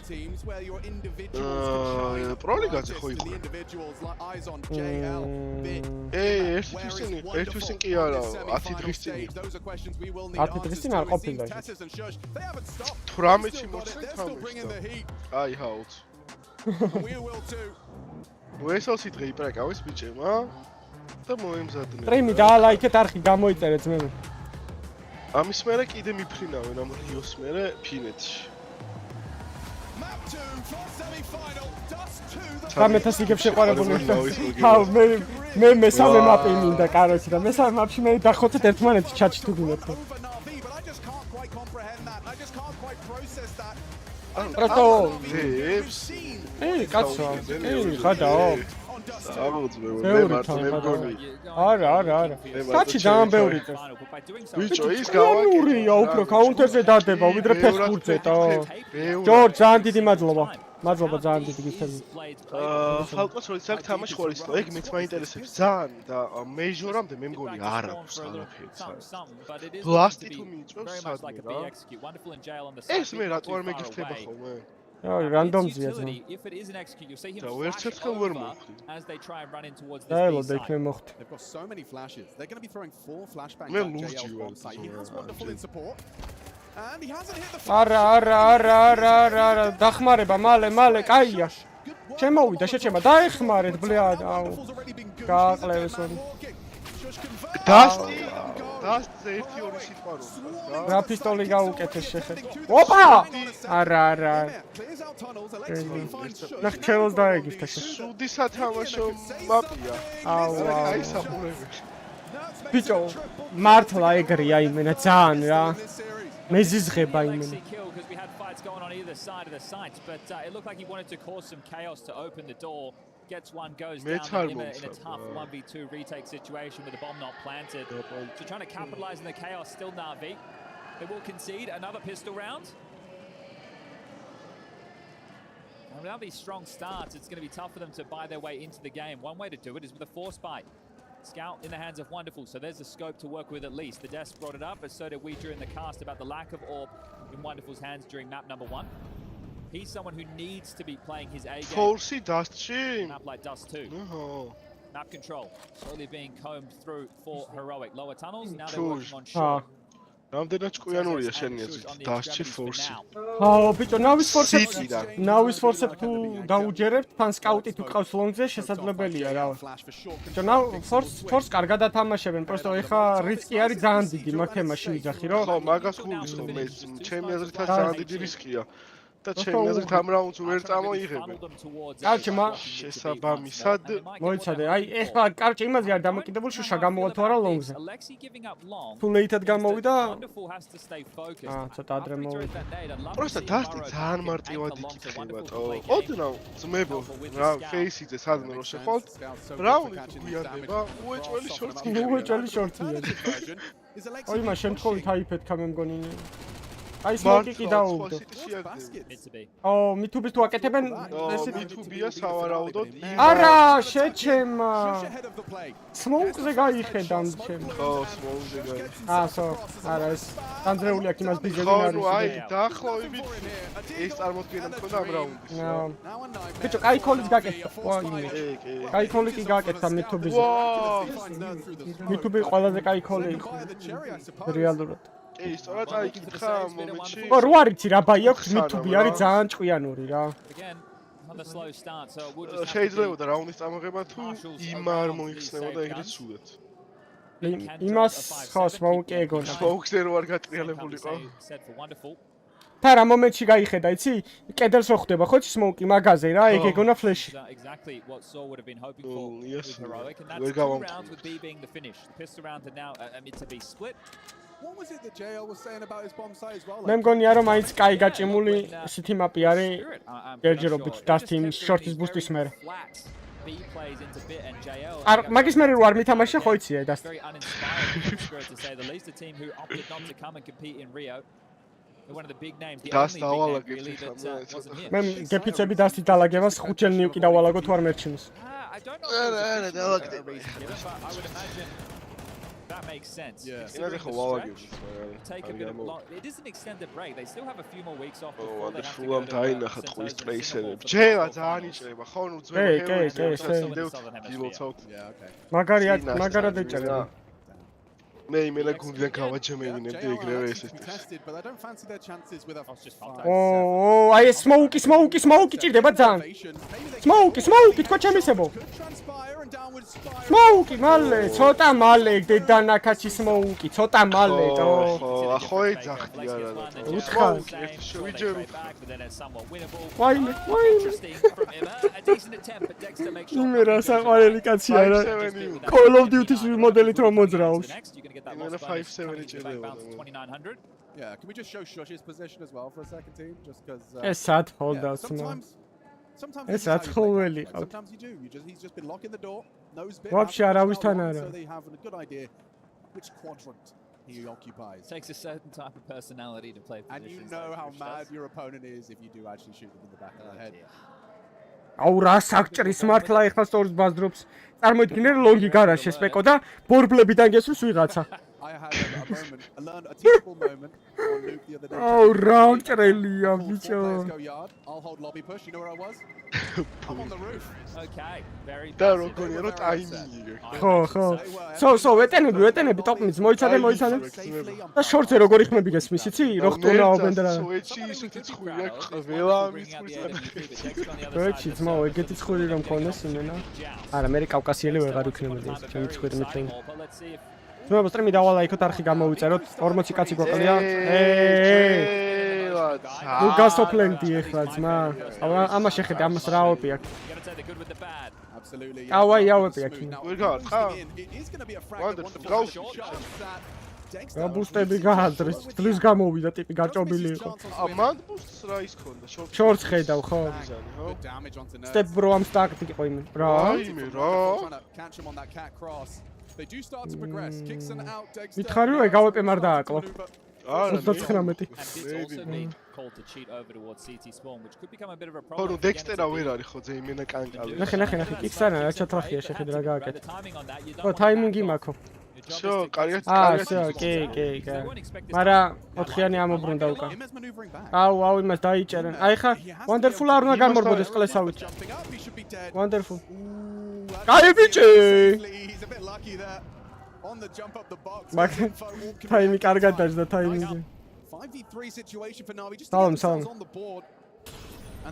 პროლიგაზე ხო იყო? ერთვისინ კი არა, 10 დღის წინ. 10 დღის წინ არ ყოფილა. 18-ში მოხდა თამაში. აი ჰაუც. ვესელსი დღე იპრაკავის ბიჭებმა და მოემზადნენ. პრიმი დაალაიქეთ არხი გამოიწერე ძმები. ამის მერე კიდე მიფრინავენ ამ რიოს მერე ფინეთში. გამეთას იგებ შეყვარებული ხარ. ხავ მე მესამე მაპი მინდა კაროჩი და მესამე მაპში მე დახოცეთ ერთმანეთი ჩატში თუ გინდათ. პროტო კაცო ხადაო აღუძმევ მე მარტო მე მგონი არა კაცი ძალიან ბევრი წეს ბიჭო ის გავაკეთე უფრო კაუნტერზე დადება ვიდრე ფეხბურთზე და ჯორჯ ძალიან დიდი მადლობა ძალიან დიდი გითხრები ფალკოს როდის აქ თამაში ხوارისო ეგ მეც მაინტერესებს ძალიან და მეჟორამდე მე მგონი არ აქვს არაფერი ბლასტი თუ მიიწევს სადმე რა ეს მე რატო არ მეგიხდება ხოლმე რანდომზია ძმა. და ვერც ერთხელ ვერ მოხდი. დაელო და იქნებ მოხდი. მე ლურჯი ვარ. არა დახმარება მალე კაია. შემოვიდა შეჩემა დაეხმარეთ ბლეად აუ გააყლევეს ორი. დასტზე 1-2 სიტყვა რო რა პისტოლი გაუკეთეს შეხედე. ოპა! არა. ნახ ჩელოს დაეგისთა შე. სუდი სათამაშო მაპია. აუ. აი საყურები. ბიჭო, მართლა ეგრეა იმენა ძალიან რა. მეზიზღება იმენა. Going on either side of the sights, but it looked like he wanted to cause some chaos to open the door. Gets one, goes down in a tough 1v2 retake situation with the bomb not planted. So trying to capitalize on the chaos, still Navi. They will concede another pistol round. And without these strong starts, it's going to be tough for them to buy their way into the game. One way to do it is with a force buy. Scout in the hands of Wonderful, so there's a scope to work with at least. The desk brought it up, but so did we during the cast about the lack of orb in Wonderful's hands during map number 1. He's someone who needs to be playing his A game. Force dustში. Map like dust too. Map control slowly being combed through for heroic lower tunnels. Now they're working on shore. რამდენად ჭკვიანურია შენი აზრით დაშჩი ფორსი? ბიჭო, ნავის ფორსებს თუ დაუჯერებთ, თან სკაუტი თუ ყავს ლონგზე, შესაძლებელია რა. ბიჭო, ფორს კარგად ათამაშებენ, просто ეხა რისკი არის ძალიან დიდი მაგ თემაში ვიძახი რომ. ხო, მაგას გულისხმობ მე, ჩემი აზრითაც ძალიან დიდი რისკია. და ჩემი აზრით ამ რაუნდს ვერ წამოიღებენ. კარჩი, შესაბამისად მოიცადე, აი ეხლა კარჩი იმაზე არის დამოკიდებული, შუშა გამოვა თუ არა ლონგზე. თუ ლეითად გამოვიდა, ცოტა ადრე მოვიდა. просто დასტი ძალიან მარტივად იკითხებათო. ოდნავ ძმებო, რა ფეისიზე სადმე რო შეხვალთ, რაუნდი თუ გვიარდება, უეჭველი შორტია. ой, მა შემთხვევით აიფეთქა მე მგონი. აი სმოკი კი დაუგდო. ო, მითუბის თუ აკეთებენ ესე მითუბია სავარაუდოდ. არა, შეჩემა. სმოკზე გაიხედა ჩემ. ხო, სმოკზე გაიხედა. ასო, არა ეს განძრეული აქ იმას ბიზნესი ხო, არის. ნუ აი დაახლოებით ეს წარმოქმნა მქონდა ამ რაუნდის. ბიჭო, კაი კოლიც გაკეთდა. კაი კოლი კი გაკეთდა მითუბის. მითუბი ყველაზე კაი კოლი იყო. რეალურად. კი, სწორად აიკითხა ამ მომენტში. ო, რო არიცი რა ბაი აქვს მითუბი არის ძალიან ჭკვიანური რა. შეიძლებოდა რაუნდის წამოღება თუ იმ არ მოიხსნებოდა ეგრეთ სულად. იმას ხო სმოუკი ეგონა. სმოუკზე რო არ გატრიალებულიყო. და რა მომენტში გაიხედა, იცი? კედელს რო ხვდება ხო სმოუკი მაგაზე რა, ეგ ეგონა ფლეში. ვერ გავამხო. What was it that JL was saying about his bomb site as well? მე მგონია რომ აიც კაი გაჭიმული სითი მაპი არის ჯერჯერობით დასტიმ შორტის ბუსტის მერე. არ მაგის მერე რო არ მითამაშია ხო იცია დასტი. დასტ დავალაგეთ მე გეფიცები დასტი დალაგებას ხუთჯერ ნიუკი დავალაგო თუ არ მერჩინოს. არა, დავალაგეთ. That makes sense. Yeah. Take a bit of long. It is an extended break. They still have a few more weeks off before they have to go to დაინახა ტყვის ტრეისერები. ჯევა ძალიან იჭრება, ხო ნუ მაგარად ეჭრება. მე იმენა გუნდიდან გავაჯამეინებდი ეგრევე ესეთ. ო, აი სმოუკი ჭირდება ძალიან. სმოუკი თქო ჩემისებო. სმოუკი მალე, ცოტა მალე დედანაკაცი სმოუკი, ცოტა მალე თო. ხო, ახო ეძახდი არა. უთხარ. ვიჯერუ. ვაიმე. იმე რა საყვარელი კაცია რა. Call of Duty-ის მოდელით რომ მოძრაობს. იმენა 5-7 ჭირდება. Yeah, can we just show Shush's position as well for a second, team? Just because. ეს sad holdouts. Sometimes you do. He's just been locking the door. Knows bit. Вообще аравისთან არა. So they have a good idea which quadrant he occupies. Takes a certain type of personality to play positions. And you know how mad your opponent is if you do actually shoot them in the back of the head. აუ რა საკჭრის მართლა ეხლა სწორს ბაზდრობს. წარმოიდგინე ლონგი გარაშე სპეკო და ბორბლებიდან გესვს ვიღაცა. I had a learned a teachable moment on Luke the other day. აუ რა მჭრელია ბიჭო. I'll hold lobby push. You know where I was? I'm on the roof. Okay, very და როგორია რო ტაიმინგი. ხო, ვეტენები ტოპმიც მოიცადე. და შორტზე როგორ იხმები გესმის, იცი? რო ხტუნაობენ და რა. სუეჩი ისეთი ცხვრია ყველა მის ხვიცად. სუეჩი ძმაო, ეგეთი ცხური რომ მქონდეს იმენა. არა, მე კავკასიელი ვეღარ ვიქნებოდი ეს ჩემი ცხური მეთქი. ნუ სტრიმი დავალა იქოთ არხი გამოვიწეროთ 40 კაცი გვაყლია. ნუ გასოფლენდი ეხლა ძმა. ამას შეხედე, ამას რა ოპი აქვს. ავაი ავები აქვს. ვერ გავარხა. რა ბუსტები გააძრეს, ძლის გამოვიდა ტიპი გაჭობილი იყო. მან ბუსტს რა ის ქონდა? შორტს ხედავ ხო? სტეპ ბრო ამ სტაკტი იყო იმენ. რა? აიმე რა? They do start to progress. Kicks and out Dex. მითხარი რომ ეგავეპე მარ დააკლო. 39. ხო, ნუ დექსტერა ვერ არის ხო ძე იმენა კანკალი. ნახე, კიქს არა, რა ჩათრახია შეხედე რა გააკეთე. ხო, ტაიმინგი მაქვს. Всё, კარგად, კი. მარა 4-იანი ამობრუნდა უკან. აუ, იმას დაიჭერენ. აი ხა, wonderful არ უნდა გამორბოდეს კლესავით. Wonderful. კაი ბიჭი! მაგ ტაიმი კარგად დაждდა ტაიმინგი. 5v3 situation for Navi, just Salam. on the board.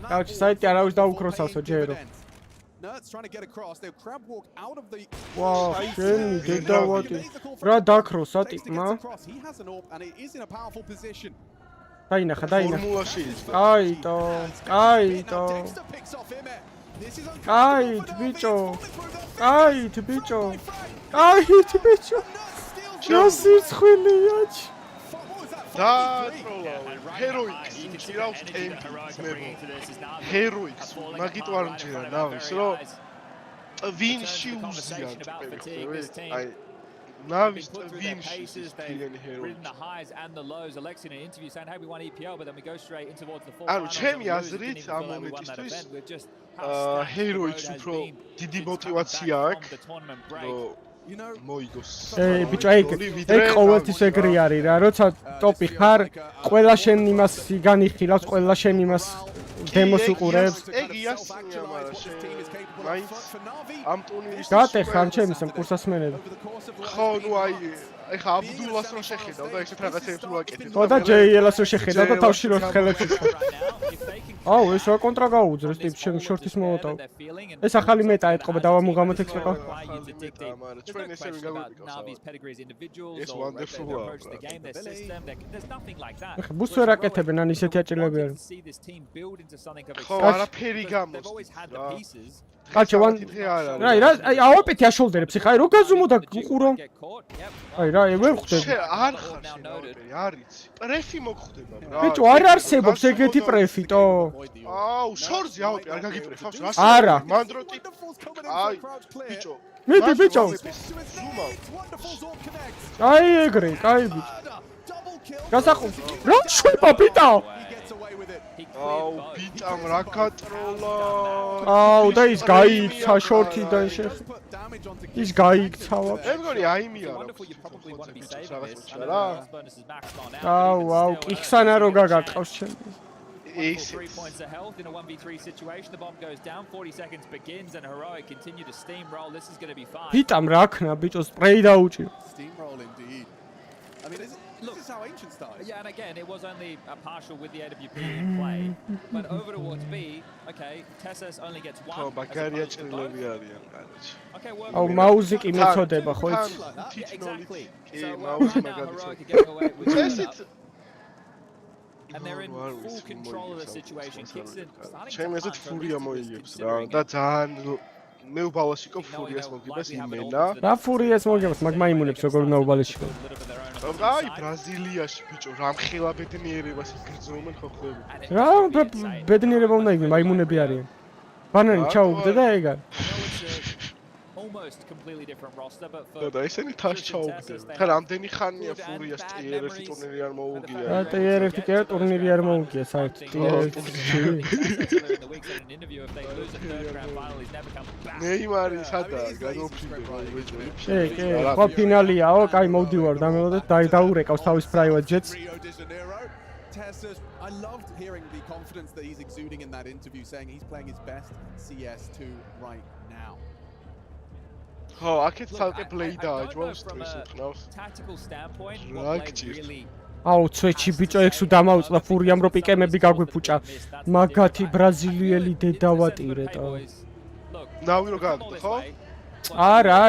Couch side არ აქვს დაუკროსავსო ჯერო. Nerds trying to get across. They'll crab walk out of the Wow, შენი დედავატი. რა დაქროს ატიკმა? He has an orb and it is in a powerful position. დაინახა. ფორმულაში ის. კაიტო. ბიჭო. ჯოსირცხვილიაჩ. დატროლა ჰეროიქს იმჭირავს ტემპს ჰეროიქს მაგით არ მჭირა ნავის რომ ვინში უზიან აი ნავის ვინში ძალიან ჰეროიქს ანუ ჩემი აზრით ამ მომენტისთვის ჰეროიქს უფრო დიდი мотиваცია აქვს რომ მოიგოს. ბიჭო, ეგ ყოველთვის ეგრე არის რა, როცა ტოპი ხარ, ყველა შენ იმას განიხილავს, ყველა შენ იმას დემოს უყურებს. ეგ იასწია, მაგრამ მაინც ამ ტურნირის გატეხარ ჩემის კურსასმენები. ხო, ნუ აი ხა აბდულას რო შეხედავ და ესეთ რაღაცებს რო აკეთებ. ხო და ჯეიელას რო შეხედავ და თავში რო ხელებს უშვა. აუ, ეს რა კონტრა გაუძრეს ტიპ ჩემი შორტის მოვატავ. ეს ახალი მეტა ეტყობა დავამუღამოთ ექსპექტავ. მაგრამ ჩვენ ესე ვერ გაგვიყავს. ეს wonderful-ა. ხა ბუს ვერ აკეთებენ ან ისეთი აჭირლები არის. ხო, არაფერი გამოსდის რა. კაჩე ვან რა აოპეთი აშოლდერებს ხა რო გაზუმო და უყურო აი რა ვერ ხვდები არ ხარ შენ არიცი პრეფი მოგხვდება რა ბიჭო არ არსებობს ეგეთი პრეფიტო აუ შორზე აოპი არ გაგიპრეფავს რა არა მანდროტი აი ბიჭო მიდი ბიჭო აი ეგრე კაი ბიჭო გასაყო რა შვება ბიტა აუ ბიტამ რა გატროლა აუ და ის გაიქცა შორთიდან შეხ ის გაიქცა ვაფშე მე მგონი აიმია რა რა აუ კიხსანა რო გაგარტყავს ჩემს Ace. 3 points of health in a 1v3 situation. The bomb goes down. 40 seconds begins, and Heroic continue to steamroll. This is going to be fine. ბიტამ რა ქნა ბიჭო სპრეი დაუჭირო Steamroll indeed. I mean, this is how Ancient started. Yeah, and again, it was only a partial with the AWP in play. But over towards B, okay, Tessus only gets one. ხო, ბაგარია ჭრილები არიან, კაროჩ. Okay, well. აუ მაუზი კი მეწოდება ხო იცი Exactly. კი, მაუზი მაგალითად. And they're in full control of the situation. Kingston starting ჩემ ესეთ ფურია მოიგებს რა და ძალიან მე უბალაში ყო ფურიას მოგიბეს იმენა რა ფურიას მოგიბეს მაგ მაიმუნებს როგორ უნდა უბალაში ყო აი ბრაზილიაში ბიჭო რამხელა ბედნიერებას იგრძნობენ ხო ხვდები რა ბედნიერება უნდა იგნო მაიმუნები არიან ბანანი ჩაუგდე და ეგ არის almost completely different roster, but for და ესენი თავს ჩაუგდნენ. ხა რამდენი ხანია ფურიას TRF-ი ტურნირი არ მოუგია. რა TRF-ი კი ტურნირი არ მოუგია, საერთოდ ნეიმარი სადაა გადმოფრინდება ვეჭველი. კი, ხო ფინალიაო, კაი მოვდივარ დამელოდეთ დაურეკავს თავის private jets. I loved hearing the confidence that he's exuding in that interview, saying he's playing his best CS2 right now. ხო, აქეთ ცალკე play დააჯვავს ეს უთხნავს. Tactical standpoint, what play really აუ ცვეჩი ბიჭო ექსუ დამაუწყდა ფურიამ რო პიკემები გაგვიფუჭა მაგათი ბრაზილიელი დედავატირეტა ნავი რო გააგდო ხო არა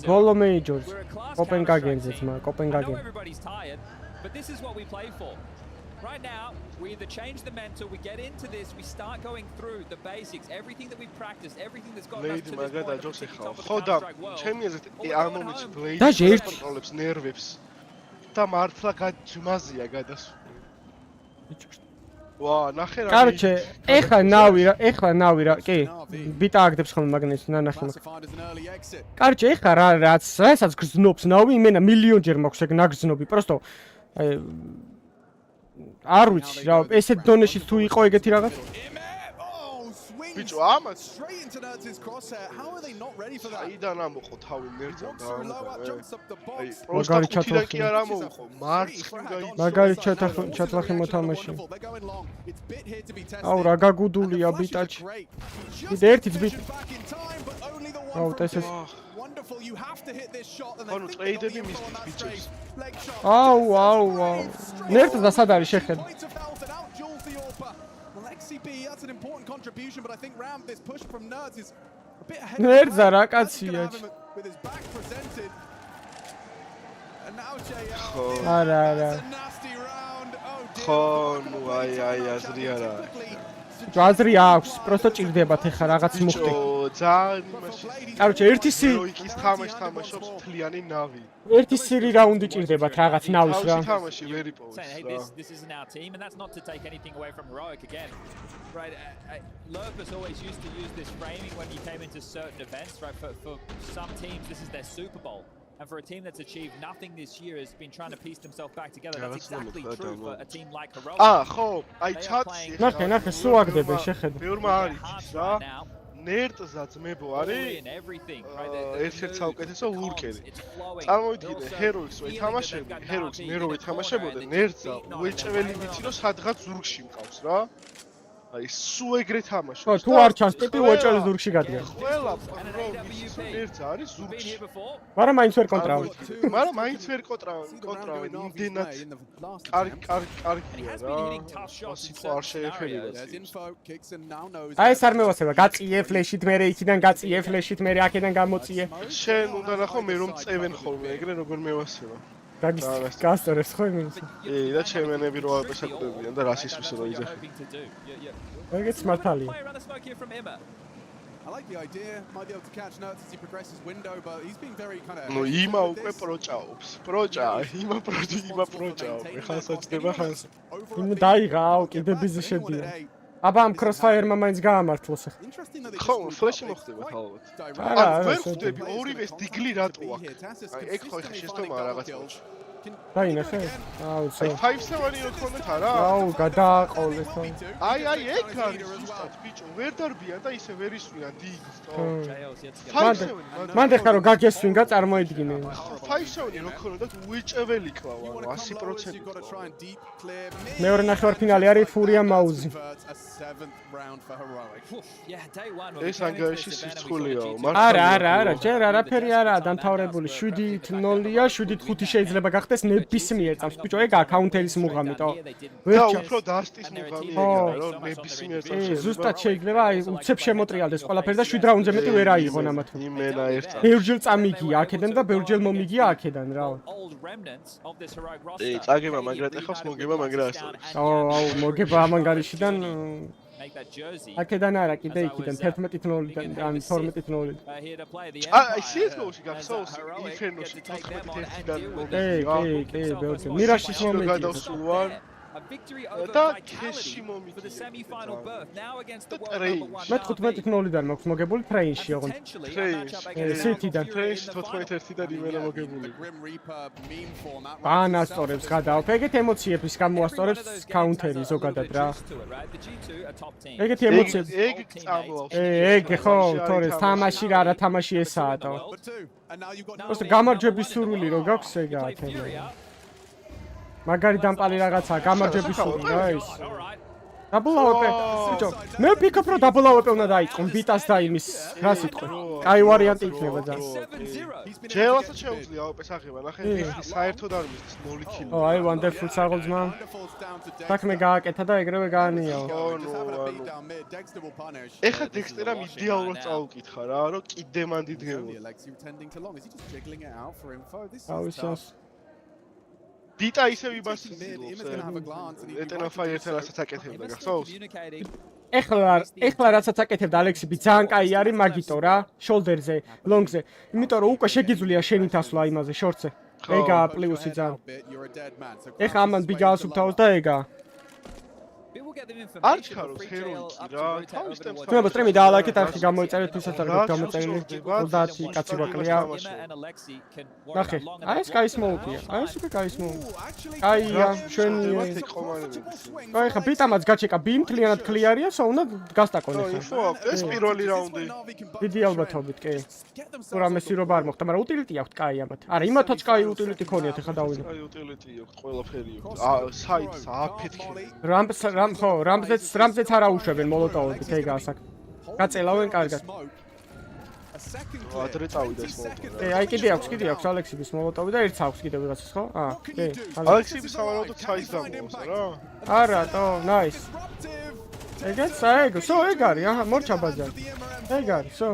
გოლო მეიჯორს კოპენჰაგენზე ძმა კოპენჰაგენ but this is what we play for right now we either change the mental we get into this we start going through the basics everything that we've practiced everything that's got us to this point ხო და ჩემი აზრით ამ მომენტში play კონტროლებს ნერვებს და მართლა გაჯმაზია გადასული. ვა, ნახე რა. კარჩე, ეხლა ნავი რა, კი. ბიტა აგდებს ხოლმე მაგნეს ნანახი მაგ. კარჩე, ეხლა რასაც გზნობს ნავი, იმენა მილიონჯერ მაქვს ეგ ნაგზნობი, პროსტო აი არ ვიცი რა, ესეთ დონეში თუ იყო ეგეთი რაღაც. Bicho, amats. Straight into Nerds' crosshair. How are they not ready for that? Aidana moqo tavi Nerds-am daamogava. Jumps up the box. Magari Prosta ki ara moqo. Martsqvi gaitsa. Magari ჩათხი მოთამაში. აუ რა გაგუდულია ბიტაჩი. კიდე ერთი ძბით. აუ ტესეს. Wonderful, you have to hit this shot and ხანუ ტრეიდები მისდით ბიჭებს. აუ. ნერტს და სად არის შეხედა? That's an important contribution, but I think Ram, this push from Nerds is a bit ahead. Nerds რა კაცია. With his back presented. And now JL. არა არა. Nasty round. Oh dear. ხო, ნუ აი აზრი არა. აზრი აქვს, პროსტო ჭირდებათ ეხა რაღაც მუხტი. ძალიან იმაში. კაროჩე ერთი ის თამაშობს თლიანი ნავი. ერთი სირი რაუნდი ჭირდებათ რაღაც ნავის რა. თამაში ვერ იპოვს რა. This isn't our team, and that's not to take anything away from Heroic again. Right, Lurpus always used to use this framing when he came into certain events. Right, for some teams, this is their Super Bowl. And for a team that's achieved nothing this year, has been trying to piece themselves back together. That's exactly true for a team like Heroic. ხო, აი ჩატს. ნახე, სულ აგდებენ შეხედა. ბევრმა არის რა. ნერტზა ძმებო არის. ერთ-ერთ საუკეთესო ლურკერი. წარმოვიდგინე, Heroics რო ეთამაშები, Heroics მე რო ეთამაშებოდე, ნერტზა უეჭველი ვიცი რომ სადღაც ზურგში მყავს რა. აი სულ ეგრე თამაშობს. ხო, თუ არ ჩანს ტიპი უეჭველი ზურგში გადიან. ყველა ნერტზა არის ზურგში. მაგრამ მაინც ვერ კონტრავენ. მაგრამ მაინც ვერ კონტრავენ იმდენად კარგია რა. სიტყვა არ შეეფერება. აი ეს არ მევასება, გაწიე ფლეშით, მე იქიდან გაწიე ფლეშით, მე აქედან გამოწიე. შენ უნდა ნახო მე რომ წევენ ხოლმე ეგრე როგორ მევასება. გასწორებს ხო იმის? და ჩემენები რო აპესაკდებიან და რას ისმის რო იძახი. ეგეც მართალია. I like the idea. Might be able to catch Nerds as he progresses window, but he's being very kind of. No, ima უკვე პროჭაობს. Ima პროჭაობს. ხან საჭდება ხანს. იმ დაიღაო, კიდე ბიზი შედია. აბა ამ Crosshair-მა მაინც გაამართლოს ახლა. ხო, ფლეში მოხდება ალბათ. არა, ვერ ხვდები ორივეს დიგლი რატო აქვს. აი ეგ ხო ხა შეცდომა რაღაც მოჭ. დაინახე? აუ, სო. 5-7 რო ქონდეთ არა? აუ, გადააყოლეს. აი ეგ არის ზუსტად ბიჭო, ვერ დარბიან და ისე ვერ ისვიან დიგს, ხო? მანდ ახლა რო გაგესვინგა წარმოედგინე. 5-7 რო ქონდათ უეჭველი კლავა, 100%. მეორე ნახევარფინალი არის FURIA MOUZ. ეს ანგარიში სირცხულიაო, არა, ჯერ არაფერი არაა დამთავრებული. 7-0-ია, 7-5 შეიძლება გახდეს ნებისმიერ წამს. ბიჭო, ეგაა კაუნტერის მუღამიტო. და უფრო დასტის მუღამია, რომ ნებისმიერ წამს. ზუსტად შეიძლება, აი, უცებ შემოტრიალდეს ყველაფერი და 7 რაუნდზე მეტი ვერ აიღონ ამათ. იმენა ერთ. ბევრჯერ წამიგია აქედან და ბევრჯერ მომიგია აქედან, რა. წაგება მაგრა ტეხავს, მოგება მაგრა ასწორებს. აუ, მოგება ამ ანგარიშიდან აქედან არა, კიდე იქიდან 11-0-დან, ან 12-0-დან. აი, CS:GO-ში გახსოვს, Inferno-ში 14-1-დან მოგება. კი, ბევრჯერ. მირაშის მომენტი. გადავსულვარ. და ქეში მომიგია. მე 15-0-დან მაქვს მოგებული ტრეინში, ოღონდ. City-დან. ტრეინში 14-1-დან იმენა მოგებული. ბანასტორებს გადავფ. ეგეთი ემოციების გამოასწორებს კაუნტერი ზოგადად რა. ეგეთი ემოციები. ეგ წამოავს. ეგ ხო, თორე თამაში რა თამაში ესაათო. просто გამარჯვების სურვილი რო გაქვს ეგაა თემა. მაგარი დამპალი რაღაცაა, გამარჯვების სურვილი რა ის. დაბლაუპე. ბიჭო, მე ვფიქრობ რომ დაბლაუპე უნდა დაიწყონ ბიტას და იმის რა სიტყვი. კაი ვარიანტი იქნება ძალიან. ჯელასაც შეუძლია ოპეს აღება, ნახე, საერთოდ არ მისცეს 0 კილი. აი, wonderful საღოლძმა. საქმე გააკეთა და ეგრევე გაანიაო. ეხა დექსტერამ იდეალურად წაუკითხა რა, რომ კიდე მან დიდგებოდა. აუშავს. ბიტა ისე ვიბასილობს. ეტენა ფაიერთან რასაც აკეთებდა, გახსოვს? ეხლა რასაც აკეთებდა ალექსიბი ძალიან კაი არის მაგიტო რა, შოლდერზე, ლონგზე. იმიტომ რომ უკვე შეგიძლია შენით ასვლა იმაზე, შორტზე. ეგაა პლუსი ძალიან. ეხლა ამან ბიგა ასუფთავს და ეგაა. get them არ information. ჩქარობს ჰეროიკი რა. თავის ტემპს ნუ სტრიმი დაალაიქეთ არხი გამოიწერეთ ვისაც არ გვაქვს გამოწერილი 30 კაცი გვაკლია. ნახე, აი ეს კაის მოუგია. აი ეს უკვე კაის მოუგია. კაია, შენია. აი ხა ბიტამაც გაჩეკა ბი მთლიანად კლიარია, სო უნდა გასტაკონე ხა. ხო, ეს პირველი რაუნდი. დიდი ალბათობით, კი. თუ რამე სირობა არ მოხდა, მაგრამ უტილიტი აქვს კაი ამათ. არა, იმათაც კაი უტილიტი ქონიათ ხა დავინო. აი უტილიტი აქვს, ყველაფერი აქვს. საიტს აფეთქე. რამზეც არ აუშვებენ მოლოტოვებით, ეგ ასაკ. გაწელავენ კარგად. ადრე წავიდა ეს მოლოტოვი. აი კიდე აქვს ალექსიბის მოლოტოვი და ერთს აქვს კიდე ვიღაცას ხო? კი. ალექსიბის სავარაუდოდ საის გამოოს რა. არა, თო, nice. ეგეც საეგო, სო ეგ არის, აჰა, მორჩა ბაძარი. ეგ არის, სო.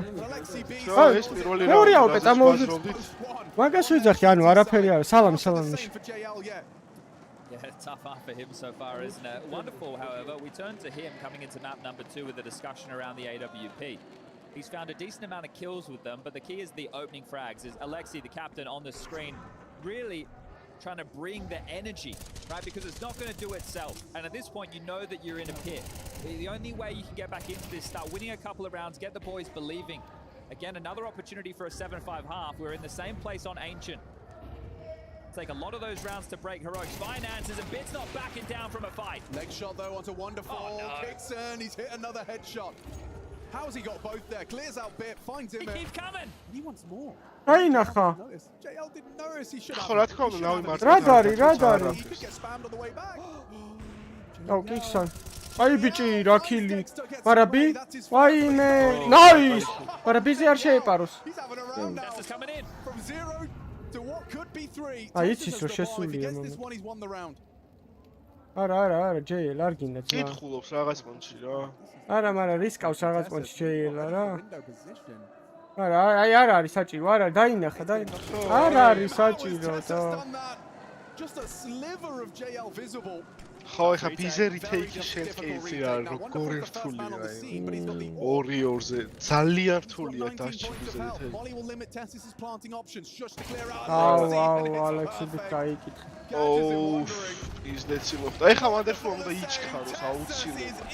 ეს პირველი რაუნდი. ორიაო პეწამოვიდით. მაგას ვიძახი, ანუ არაფერი არის. სალამი. Yeah, tough half for him so far, isn't it? Wonderful, however. We turn to him coming into map number 2 with a discussion around the AWP. He's found a decent amount of kills with them, but the key is the opening frags. Is Alexei, the captain, on the screen, really trying to bring the energy, right? Because it's not going to do itself. And at this point, you know that you're in a pit. The only way you can get back into this, start winning a couple of rounds, get the boys believing. Again, another opportunity for a 7-5 half. We're in the same place on Ancient. Take a lot of those rounds to break Heroic's finances, and Bit's not backing down from a fight. Leg shot though onto Wonderful. Kixon, he's hit another headshot. How's he got both there? Clears out Bit, finds him. He keeps coming. He wants more. აი ნახა. JL didn't notice. He should have. ხო რა თქმა უნდა ნავიმართ. რა დარი. He could get spammed on the way back. აუ კიქსან. აი ბიჭი რა ქილი. მარა ბი? ვაიმე. ნაის. მარა ბიზე არ შეეპაროს. He's having a round now. That's coming in from 0 to what could be 3. აი იცის რომ შესულია მომენტ. This one he's won the round. არა, JL არ გინდათ. კითხულობს რაღაც პონჩი რა. არა, მაგრამ რისკავს რაღაც პონჩი JL რა. არა, აი არ არის საჭირო, არა, დაინახა. არ არის საჭირო და Just a sliver of JL visible. ხო, ეხა ბიზერი თეიქი შენ კეიცი რა, როგორ რთულია აი. 2-2-ზე ძალიან რთულია დასჭი ბიზერი თეიქი. აუ, ალექსი ბიკაიკითხე. ოუ, ისდეცი მოხდა. ეხა ვანდერფულ უნდა იჩქაროს აუცილებლად.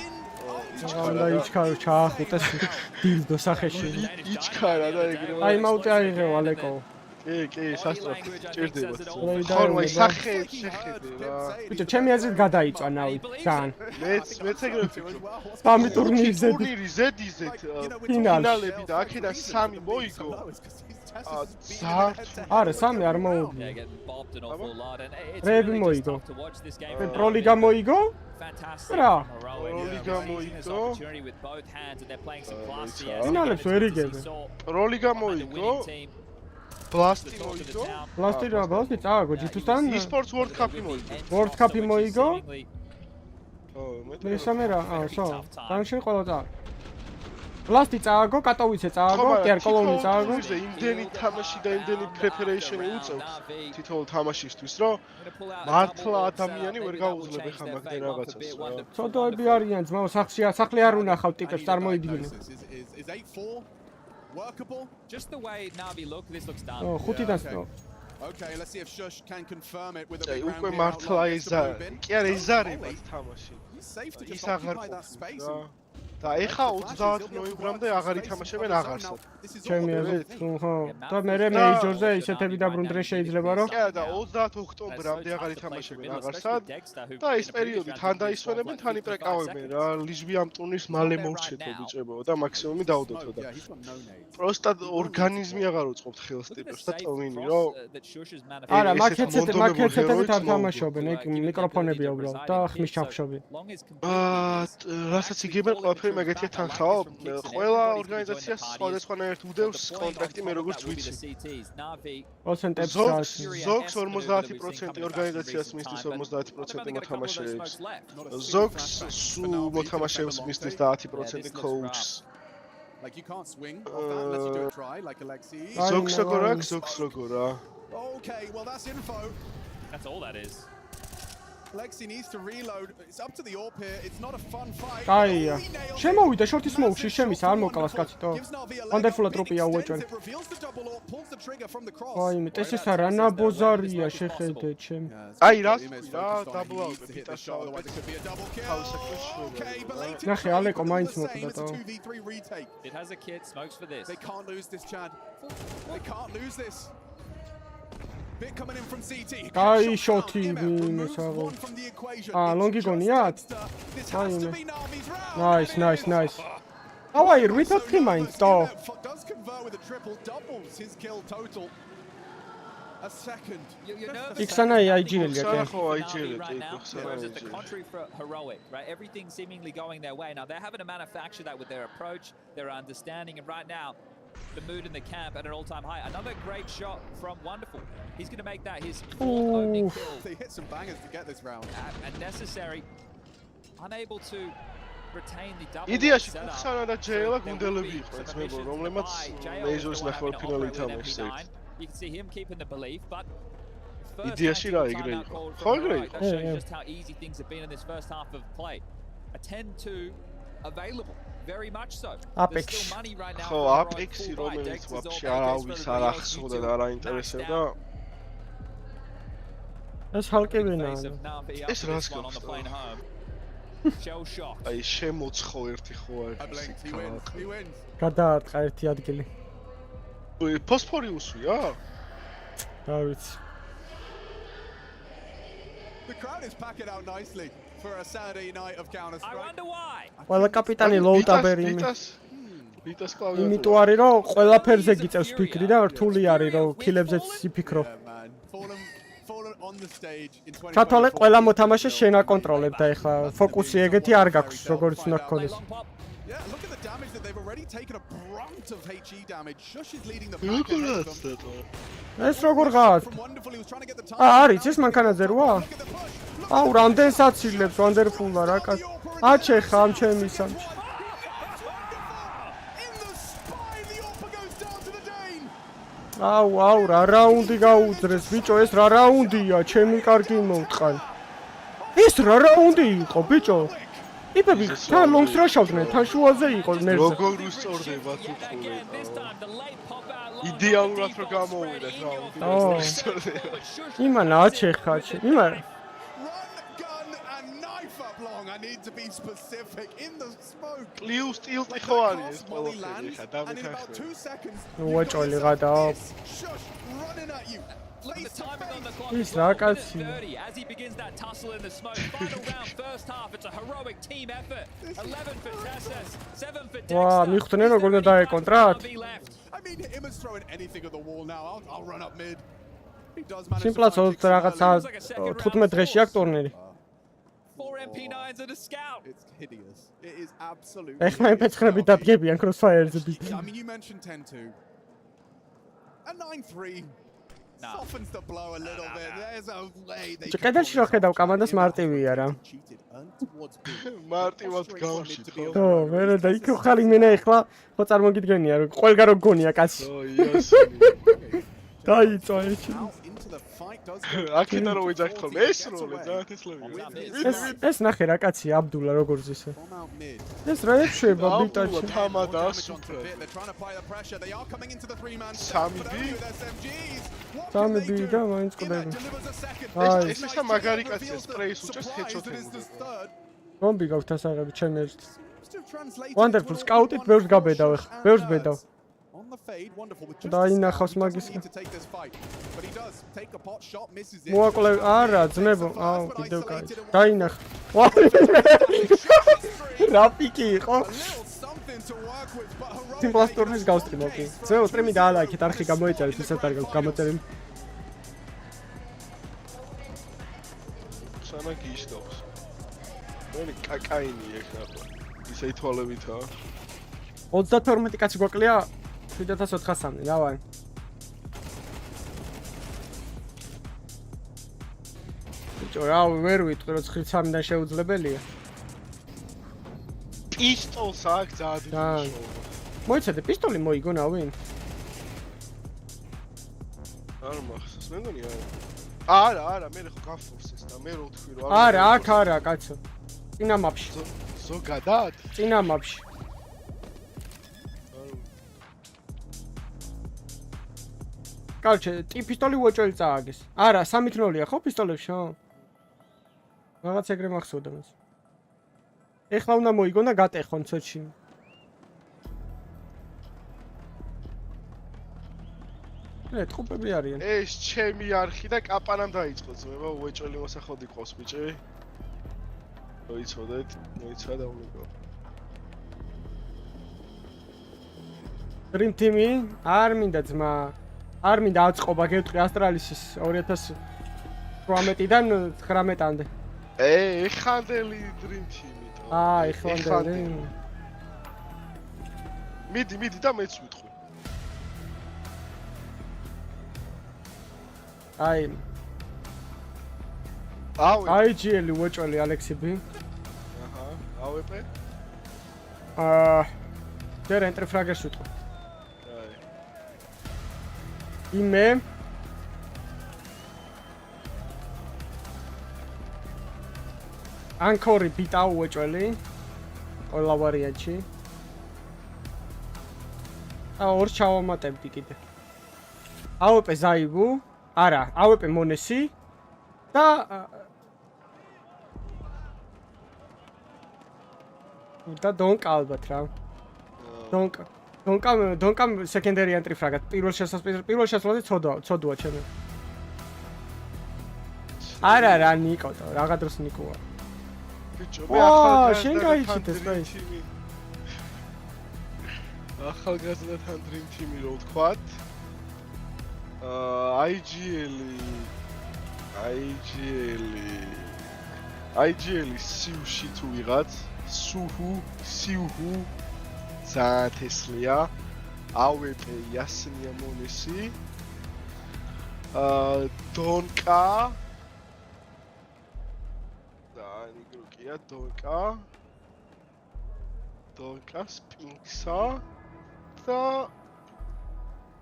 უნდა იჩქარო ჩაახუტეს დილდო სახეში. იჩქარა და ეგრე. აი მაუტე აიღეო ალეკო. კი, სასწრაფო. ჭირდებათ. ხორმაი სახე შეხედე რა. ბიჭო, ჩემი აზრით გადაიწვა ნავი. ძალიან. მეც ეგრე ვფიქრობ. სამი ტურნირზე ზედიზეთ ფინალები და აქედან 3 მოიგო. არა, 3 არ მოუგო. რები მოიგო. პროლიგა მოიგო? რა? პროლიგა მოიგო. ფინალებს ვერ იგებენ. პროლიგა მოიგო. ბლასტი მოიგო. ბლასტი წააგო ჯითუსთან. eSports World Cup-ი მოიგო. World Cup-ი მოიგო. მე მესამე რა, სო. დანარჩენი ყველა წააგო. ბლასტი წააგო, კატოვიცე წააგო, კი არ კოლონი წააგო. იმდენი თამაში და იმდენი preparation-ი უწევს თითოეულ თამაშისთვის, რომ მართლა ადამიანი ვერ გაუძლებ ხა მაგდენ რაღაცას. ცოდოები არიან ძმაო, სახლი არ უნახავ ტიპებს წარმოიდგინე. Workable. Just the way Navi look, this looks done. Oh, 5-დან. Okay, let's see if Shush can confirm it with a big round. უკვე მართლა კი არა ეზარება თამაში. He's safe to just occupy that space. და ეხა 30 ნოემბრამდე აღარ ითამაშებენ აღარსად. ჩემი აზრით, ხო. და მე მეიჯორზე ისეთები დაბრუნდნენ შეიძლება რომ. კი და 30 ოქტომბრამდე აღარ ითამაშებენ აღარსად. და ეს პერიოდი თან დაისვენებენ, თან იპრეკავებენ რა. ლიჟბი ამ ტურნირს მალე მოვრჩეთო ბიჭებო და მაქსიმუმი დაუდოთო და. პროსტად ორგანიზმი აღარ უწყობთ ხელს ტიპებს და ტოვინი რომ. არა, მაკეცეთებით არ თამაშობენ, ეგ მიკროფონებია უბრალოდ და ხმის ჩახშობი. რასაც იგებენ ყველაფერი მაგეთია თანხაო. ყველა ორგანიზაციას სხვადასხვანაირად უდევს კონტრაქტი მე როგორც ვიცი. ზოგს 50% ორგანიზაციას მისდის 50% მოთამაშეებს. ზოგს სულ მოთამაშეებს მისდის და 10% coaches. Like you can't swing off that unless you do a try like Alexei. ზოგს როგორ აქვს, ზოგს როგორ რა. Okay, well that's info. That's all that is. Lexi needs to reload. It's up to the AWP here. It's not a fun fight. Aia. შემოვიდა შორტის მოუში, შემის არ მოკალას კაციტო. Wonderful ტროპია უეჭვენ. აი, მე ეს რა ნაბოზარია შეხედე ჩემ. აი რას რა დაბლ აუტ პიტაშავ. ნახე ალეკო მაინც მოკვდათო. It has a kid, smokes for this. They can't lose this, Chad. They can't lose this. Bit coming in from CT. Ai shoti mesagო. Longi გონიათ? Nice. Away, ripper reminds though. Does convert with a triple, doubles his kill total. A second. Ixana IGL Whereas it's the contrary for Heroic, right? Everything's seemingly going their way. Now they're having to manufacture that with their approach, their understanding, and right now the mood in the camp at an all-time high. Another great shot from Wonderful. He's going to make that his fourth opening kill. They hit some bangers to get this round. And necessary. Unable to retain the double. იდეაში კუხსანა და ჯელა გუნდელები იყვნენ ძმებო, რომლებმაც მეიჟორის ნახევარფინალი ითამაშეს. You can see him keeping the belief, but იდეაში რა ეგრე იყო. ხო ეგრე იყო. Shows just how easy things have been in this first half of play. A 10-2 available. Very much so. Apex. ხო, Apex-ი რომელიც ვაფშე არავის არ ახსოვდა და არ აინტერესებდა. ეს ჰალკებინა. ეს რას გახსოვდა? აი შემოცხო ერთი ხო არის. გადაარტყა ერთი ადგილი. ფოსფორი უსვია? რა ვიცი. The crowd is packing out nicely for a Saturday night of Counter-Strike. I wonder why. ყველა კაპიტანი ლოუტაბერი ვიტას კლავიატურა. იმიტომ არის რომ ყველაფერზე გიწევს ფიქრი და რთული არის რომ ქილებზეც იფიქრო. ჩათვალე ყველა მოთამაშე შენ აკონტროლებ და ეხლა ფოკუსი ეგეთი არ გაქვს როგორც უნდა გქონდეს. Yeah, look at the damage that they've already taken a brunt of HE damage. Shush is leading the back. ეს როგორ გაა? არის ეს მანქანაზე როა? აუ რამდენს აცილებს Wonderful-ა რა კაც. აჩეხა ამ ჩემი სამჩი. აუ რა რაუნდი გაუძრეს ბიჭო ეს რა რაუნდია ჩემი კარგი მოვტყან. ეს რა რაუნდი იყო ბიჭო? იპები თან ლონგს რა შავდნენ თან შუაზე იყო ნერვზე. როგორ უსწორდება თუ ხოლმე. იდეალურად რო გამოვიდა რაუნდი. იმან აჩეხა იმან I need to be specific in the smoke. Plus tilti ხო არის ეს ყველაფერი ხა დამეთახმე. უაჭოლი გადა. ის რა კაცი. As he begins that tussle in the smoke. Final round, first half. It's a heroic team effort. 11 for Tessus, 7 for Dexter. ვა, მიხვდნენ როგორ უნდა დაეკონტრათ? I mean, him is throwing anything at the wall now. I'll run up mid. He does manage. სიმპლაც რაღაცა 15 დღეში აქვს ტურნირი. 4 MP9s and a scout. It's hideous. It is absolutely. ეხლა MP9-ები დადგებიან Crosshair-ზე. I mean, you mentioned 10-2. A 9-3. Softens the blow a little bit. There's a way they. კედელში რო ხედავ კამანდას მარტივია რა. მარტივად გავში. ხო, მერე და იქ ხარ იმენა ეხლა ხო წარმოგიდგენია რომ ყველგან რო გონია კაცი. ო იასი. დაიწვა ეჩი. აქედა რო ვიძახთ ხოლმე ეს როლი ძალიან თესლები. ეს ნახე რა კაცია აბდულა როგორც ისე. ეს რა ეშება ბიტაჩი. თამადა სუპერ. სამი და მაინც ყდება. აი ეს ისე მაგარი კაცია სპრეის უჭერს ჰედშოტები. რომბი გაქვთ ასაღები ჩემი ერთ. Wonderful scout-ით ბევრს გაბედავ ახლა. ბევრს ბედავ. დაინახავს მაგის. მოაკლე არა ძმებო. აუ კიდევ კაი. დაინახ. რა პიკი იყო? სიმპლას ტურნირის გავსტრიმო კი. ძმებო სტრიმი დაალაიქეთ არხი გამოიწერეთ ვისაც არ გაქვს გამოწერილი. სანა გიშდობს. მენი კაკაინი ეხლა. ისე ითვალებითაა. 32 კაცი გვაკლია 7403 დავაი. ბიჭო რა ვერ ვიტყვი რომ 9-3-დან შეუძლებელია. პისტოლს აქვს ძალიან. მოიცადე პისტოლი მოიგო ნავინ? არ მახსოვს მე მგონი არა. არა, მე ხო გაფორსეს და მე რო თქვი რომ არა, აქ არა, კაცო. წინა მაპში. ზოგადად? წინა მაპში. კალჩე, პისტოლი უოჭველი წააგეს. არა, 3-0-ია ხო პისტოლებში, ხო? რაღაც ეგრე მახსოვდა მას. ეხლა უნდა მოიგონ და გატეხონ ცოტში. ტყუპები არიან. ეს ჩემი არხი და კაპანამ დაიწყო ძმება, უეჭველი მოსახოდი ყავს ბიჭი. მოიცოდეთ, მოიცვა და უნიკო. Dream Team-ი არ მინდა ძმა. არ მინდა აწყობა გეტყვი ასტრალისის 2018-დან 19-მდე. ეხანდელი Dream Team-ი. ეხანდელი. მიდი და მეც ვიტყვი. IGL უეჭველი ალექსიბი. ავეპე. დერ ენტრი ფრაგერს ვიტყვი. იმე ანკორი ბიტა უეჭველი ყველა ვარიანტში. ორ ჩავამატებდი კიდე. ავეპე ზაიბუ, არა, ავეპე მონესი და დონკა ალბათ რა. დონკა სეკენდარი ენტრი ფრაგად. პირველ შესაძლოა ცოდოა ჩემი. არა რა ნიკო, რაღა დროს ნიკოა. ბიჭო, მე ახალგაზრდა შენ გაიჩიტეს და ის. ახალგაზრდათან Dream Team-ი რო ვთქვათ. IGL სიუში თუ ვიღაც, სიუჰუ ძალიან თესლია. ავეპე იასნია მონესი. დონკა და ნიგროკია დონკა სპინქსა და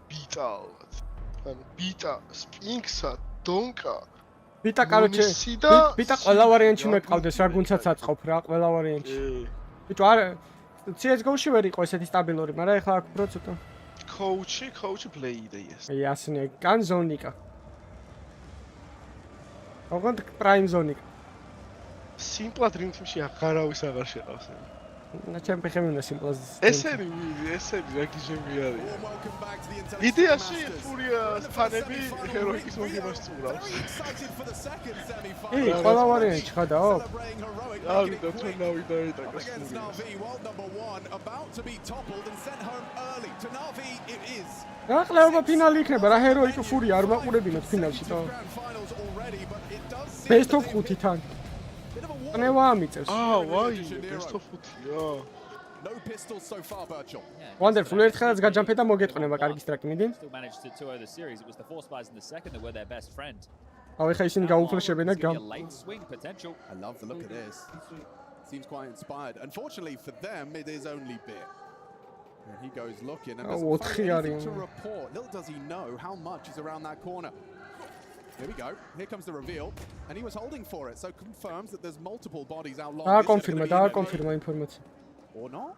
ბიტა. ბიტა, სპინქსა, დონკა. ბიტა კაროჩე. ბიტა ყველა ვარიანტში უნდა გყავდეს რა გუნცაც აწყობ რა ყველა ვარიანტში. ბიჭო არა CS:GO-ში ვერ იყო ესეთი სტაბილური, მაგრამ ეხლა აქ უფრო ცოტა. Coach played yes. იასნე, კან ზონიკა. ოღონდ პრაიმ ზონიკა. Simple Dream Team-ში აღარავის აღარ შეყავს. ჩემ ფეხები უნდა სიმპლას. ესენი რა გიჟები არის. იდეაში FURIA-ს ფანები ჰეროიკის მოგებას წურავს. ყველა ვარიანტი ხადაო? აი და თუ ნავიდა იტაკას. რა ყლეობა ფინალი იქნება რა ჰეროიკი FURIA არ მაყურებინოთ ფინალში თო. Best of 5-თან. ნევა ამიწევს. ვაი, best of 5-ია. No pistols so far, Birchall. Wonderful. ერთხელაც გაჯამფე და მოგეტყვნება კარგი სტრაკი მიდი. ეხა ისინი გაუფლეშებენ და I love the look of this. Seems quite inspired. Unfortunately for them, it is only beer. And he goes looking and there's to report. Little does he know how much is around that corner. Here we go. Here comes the reveal. And he was holding for it, so confirms that there's multiple bodies out long. Confirma information. Or not?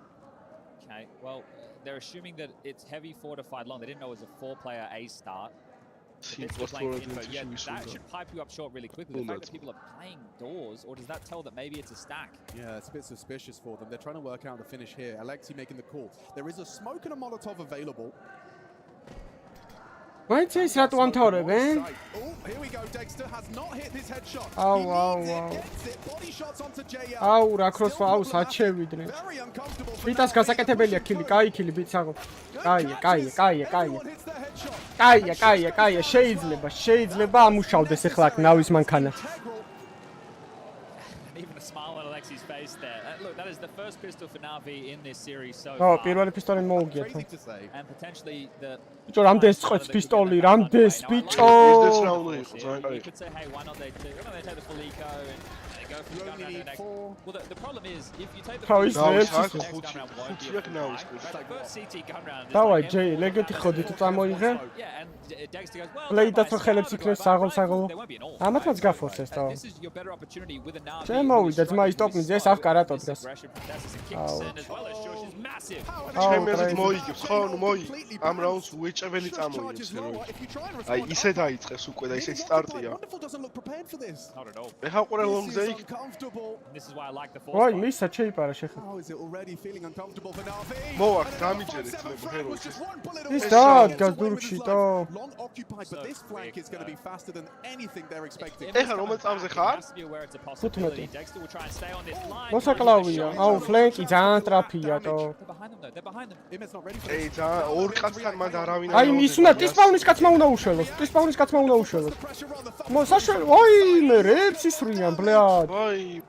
Okay, well, they're assuming that it's heavy fortified long. They didn't know it was a 4-player A start. Yeah, that should pipe you up short really quickly. The fact that people are playing doors, or does that tell that maybe it's a stack? Yeah, it's a bit suspicious for them. They're trying to work out the finish here. Alexi making the call. There is a smoke and a Molotov available. Wait, it's not one tower, man. Oh, here we go. Dexter has not hit his headshot. Body shots onto JL. რა crossfire საჩევიდნენ. ბიტას გასაკეთებელია კილი, კაი კილი ბიცაღო. კაია, შეიძლება ამუშავდეს ახლა აქ ნავის მანქანა. Even a smile on Alexi's face there. Look, that is is the first pistol for Navi in this series so Oh, far. პირველი პისტოლი მოუგია. And potentially the ბიჭო, რამდენს წყვეტს პისტოლი, რამდენს ბიჭო. ეს რა უნდა იყოს, ძალიან You კარგი. could say, hey, why not they take the full eco and they go for the gun round next. Well, the problem is, if you take the full eco, the next gun round won't be a full fight. The first CT gun round is დავაი, like ჯეი, ლეგეთი ხოდი თუ წამოიღე. Yeah, and Dexter goes, well, პლეიდაც რო ხელებს იქნეს საღოლ-საღოლ. ამათაც გაფორსეს თავ. this is your better opportunity with a Navi. შემოვიდა ძმა ის ტოპნიძე, ეს აქ კარატო დგას. ჩემი აზრით მოიგებს, ხო, ნუ მოი. ამ რაუნდს უეჭველი წამოიღებს ჰეროი. აი, ისე დაიწყეს უკვე და ისე სტარტია. ეხა ყურე ლონგზე იქ. ვაი, მისა შეიპარა შეხა. მოვაქ, დამიჯერეთ ლებო ჰეროის. ის დაადგას დურგში ტო. ეხა რომელ წამზე ხარ? 15. მოსაკლავია. აუ, ფლენკი ძალიან ტრაფია ტო. ეი, ძალიან ორ კაცთან მანდ არავინ აი, ის უნდა ტისპაუნის კაცმა უნდა უშველოს. ტისპაუნის კაცმა უნდა უშველოს. მოსაშელ, ვაი, მე რეპს ისვრიან, ბლად. ვაი,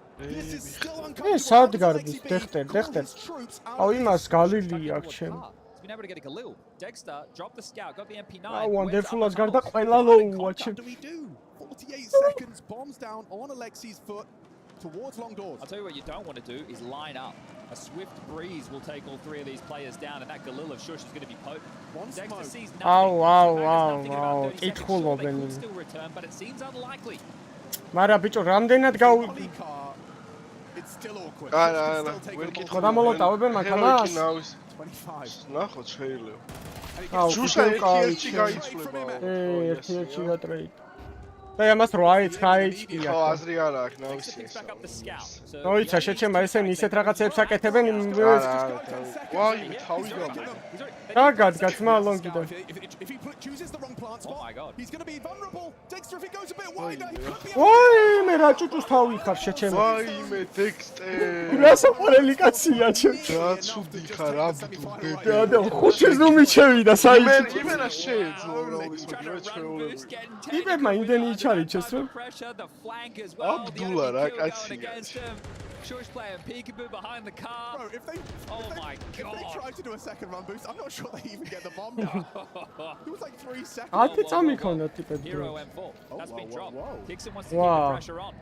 ეს სად გარბის, დეხტერ. აუ, იმას გალილი აქვს ჩემ. Been able to get a Galil. Dexter dropped the scout, got the MP9. აუ, wonderful-ას გარდა ყველა ლოუა ჩემ. 48 seconds, bombs down on Alexi's foot towards long doors. I'll tell you what you don't want to do is line up. A swift breeze will take all three of these players down, and that Galil of Shush is going to be poked. Dexter sees nothing. აუ, იკითხულობენ. Still return, but it seems unlikely. მარა ბიჭო, რამდენად It's still awkward. ვერ კითხო. გადამოლოტავებენ მანქანას? 25. ნახოთ შეიძლება. აუ, შუშა ერთი გაიცვლება. ერთი გატრეიდ. და ამას 8 ხაიჭია. ხო, აზრი არ აქვს ნავისი. მოიცა შეჩემა ესენი ისეთ რაღაცებს აკეთებენ იმ ვაი, თავი გამა. გაგადგა ძმა ლონგიდან. If he chooses the wrong plant spot, he's going to be vulnerable. Dexter, if he goes a bit wider, he could be. ვაი, მე რა ჭუჭუს თავი ხარ შეჩემა. ვაი, მე დექსტერ. რასაყურელი კაცია ჩემ. რა ცუდი ხარ, აბდულ ბებე. და ხუთი ზუმი შევიდა საერთოდ. იმენა შეეძლო რაუდის მაგრამ ჩვეულები. იბებმა იმდენი იჩარიჩეს რომ. აბდულა რა კაცია. Shush playing peekaboo behind the car. Bro, if they try to do a second run boost, I'm not sure they even get the bomb down. It was like 3 seconds. ათი წამიქონდა ტიპები. Hero M4. That's been dropped. Kixon wants to keep the pressure on.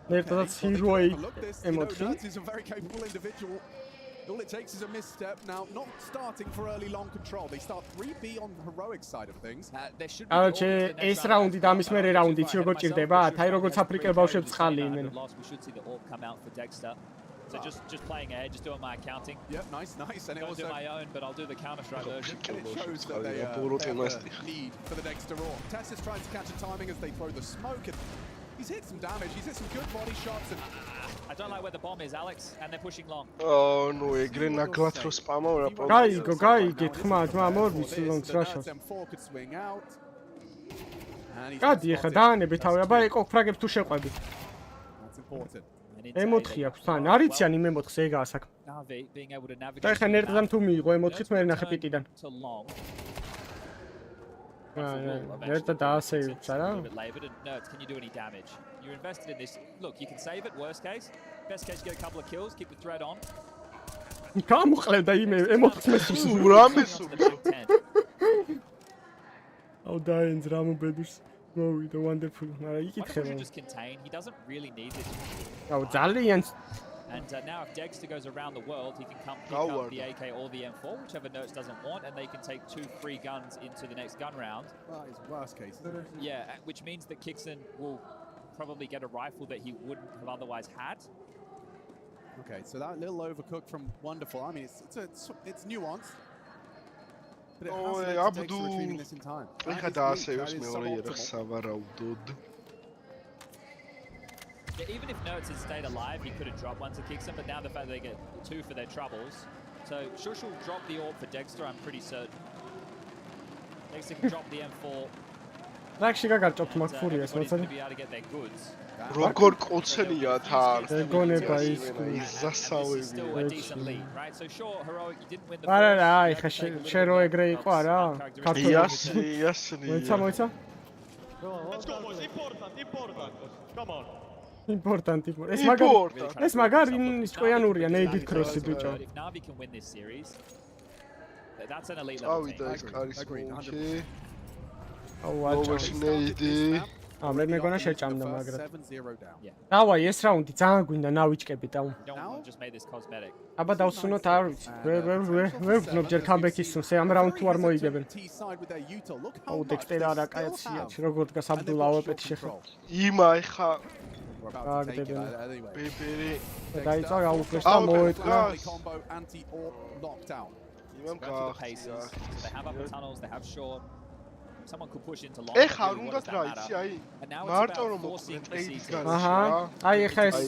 ერთადაც Hero M4. He's a very capable individual. All it takes is a misstep. Now, not starting for early long control. They start 3B on the heroic side of things. აჩე ეს რაუნდი და ამის მერე რაუნდიც როგორ ჭირდება? აი როგორც აფრიკელ ბავშვებს წყალი იმენ. We should see the all come out for Dexter. So just playing ahead, just doing my accounting. Yep, nice. And it I'll also do my own, but I'll do the Counter-Strike version. It shows that they need for the Dexter Raw. Tess is trying to catch a timing as they throw the smoke, and he's hit some damage. He's hit some good body shots. And I don't like where the bomb is, Alex, and they're pushing long. Oh, no, ეგრე ნაკლად რო სპამავ რა პრობლემა. გაიგე, თქმა, ძმა მორბის ლონგს რაშავს. M4 could swing out. გადი ახლა დაანები თავი, აბა ეკო ფრაგებს თუ შეყვები. That's important. M4 აქვს თან, არიციან იმ M4-ს ეგაა საქმე. Navi being able to navigate. და ახლა ერთად თუ მიიღო M4-ს მე ნახე პიტიდან. ერთად დაასეივებს არა? Can you do any damage? You're invested in this. Look, you can save it, worst case. Best case, you get a couple of kills, keep the thread on. გამოყლევდა იმ M4-ს მესურს. რამეს აუ დაენძ რა მობედურს. მოვიდა wonderful. არა იკითხება. Just contain. He doesn't really need it. აუ ძალიან. And now if Dexter goes around the world, he can come pick up the AK or the M4, whichever Nerds doesn't want, and they can take 2 free guns into the next gun round. That is worst case. Yeah, which means that Kixon will probably get a rifle that he wouldn't have otherwise had. Okay, so that little overcook from Wonderful. I mean, it's nuanced. But it has to take retreating this in time. ეხა დაასევებს მეორე ერახს სავარაუდოდ. Yeah, even if Nerds had stayed alive, he could have dropped one to Kixon, but now the fact that they get 2 for their troubles. So Shush will drop the AWP for Dexter, I'm pretty certain. Dexter can drop the M4. რაკში გაგარჭობთ მაგ ფურიას, მოწოდი? როგორ კოცელია თან. ეგონება ის ზასავები. არა რა, ეხა შენ რო ეგრე იყო არა? იასნი. მოიცა? Let's go boys, important. Come on. Important. ეს მაგარი ჭკვიანურია ნეიდით კროსი ბიჭო. That's an elite level team. მე მეგონა შეჭამდა მაგრამ. დავაი ეს რაუნდი ძალიან გვინდა ნავიჭკები და. აბა დავსუნოთ არ ვიცი. ვერ ვგნობ ჯერ კამბექის სუნს ამ რაუნდ თუ არ მოიგებენ. აუ დექსტერა რა კაცია, როგორ დგას აბდულა ავეპეთი შეხა. იმა ეხა აგდებენ. ბებერი დაიწყო აუფლეს და მოეტყვა. იმამ გაახსნა. They have upper tunnels, they have short. Someone could push into long. ეხა არ უნდათ რა იცი აი მარტო რომ მოხდეს ტრეიდის გარშე. აჰა. აი ეხა ეს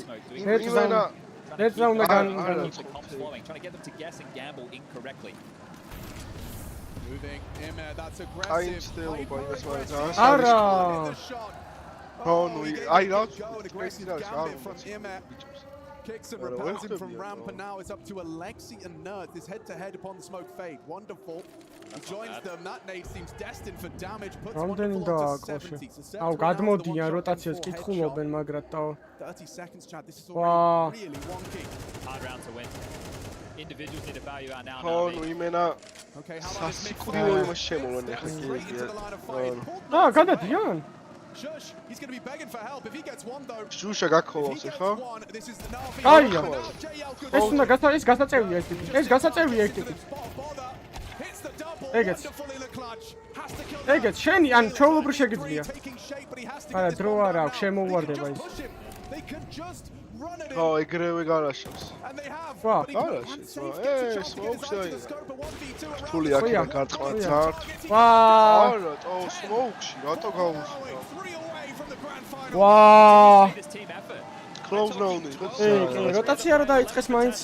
Let's round again. Trying to get them to guess and gamble incorrectly. Moving in there, that's აი still by this one. არა. აი რა Kicks and repels him from ramp, and now it's up to Alexi and Nerd. This head-to-head upon the smoke fade. Wonderful. He joins them. That nade seems destined for damage. Puts Wonderful on to 70. აუ გადმოდიან როტაციას კითხულობენ მაგრამ და 30 seconds chat. This is already really wonky. Hard round to win. Individuals need to value out now. იმენა სასიკურიო იმას შემოვან ეხა კი. გადადიან. Shush, he's going to be begging for help if he gets one though. შუშა გაქოლავს ეხა. აია. ეს უნდა გასაწევია ეს ტიპი. ეს გასაწევია ეს ტიპი. ეგეც შენი ან ჩაულებრი შეგიძლია. არა დრო არა აქვს შემოვარდება ის. ეგრევე გარაშავს. ვა, გარაშავს. ეს მოუხსნაი. რთული აქა გარწყვა ძართ. ვა. არა, ტო სმოუქში, რატო გაუსვა? ვა. Close round. როტაცია რა დაიწყეს მაინც.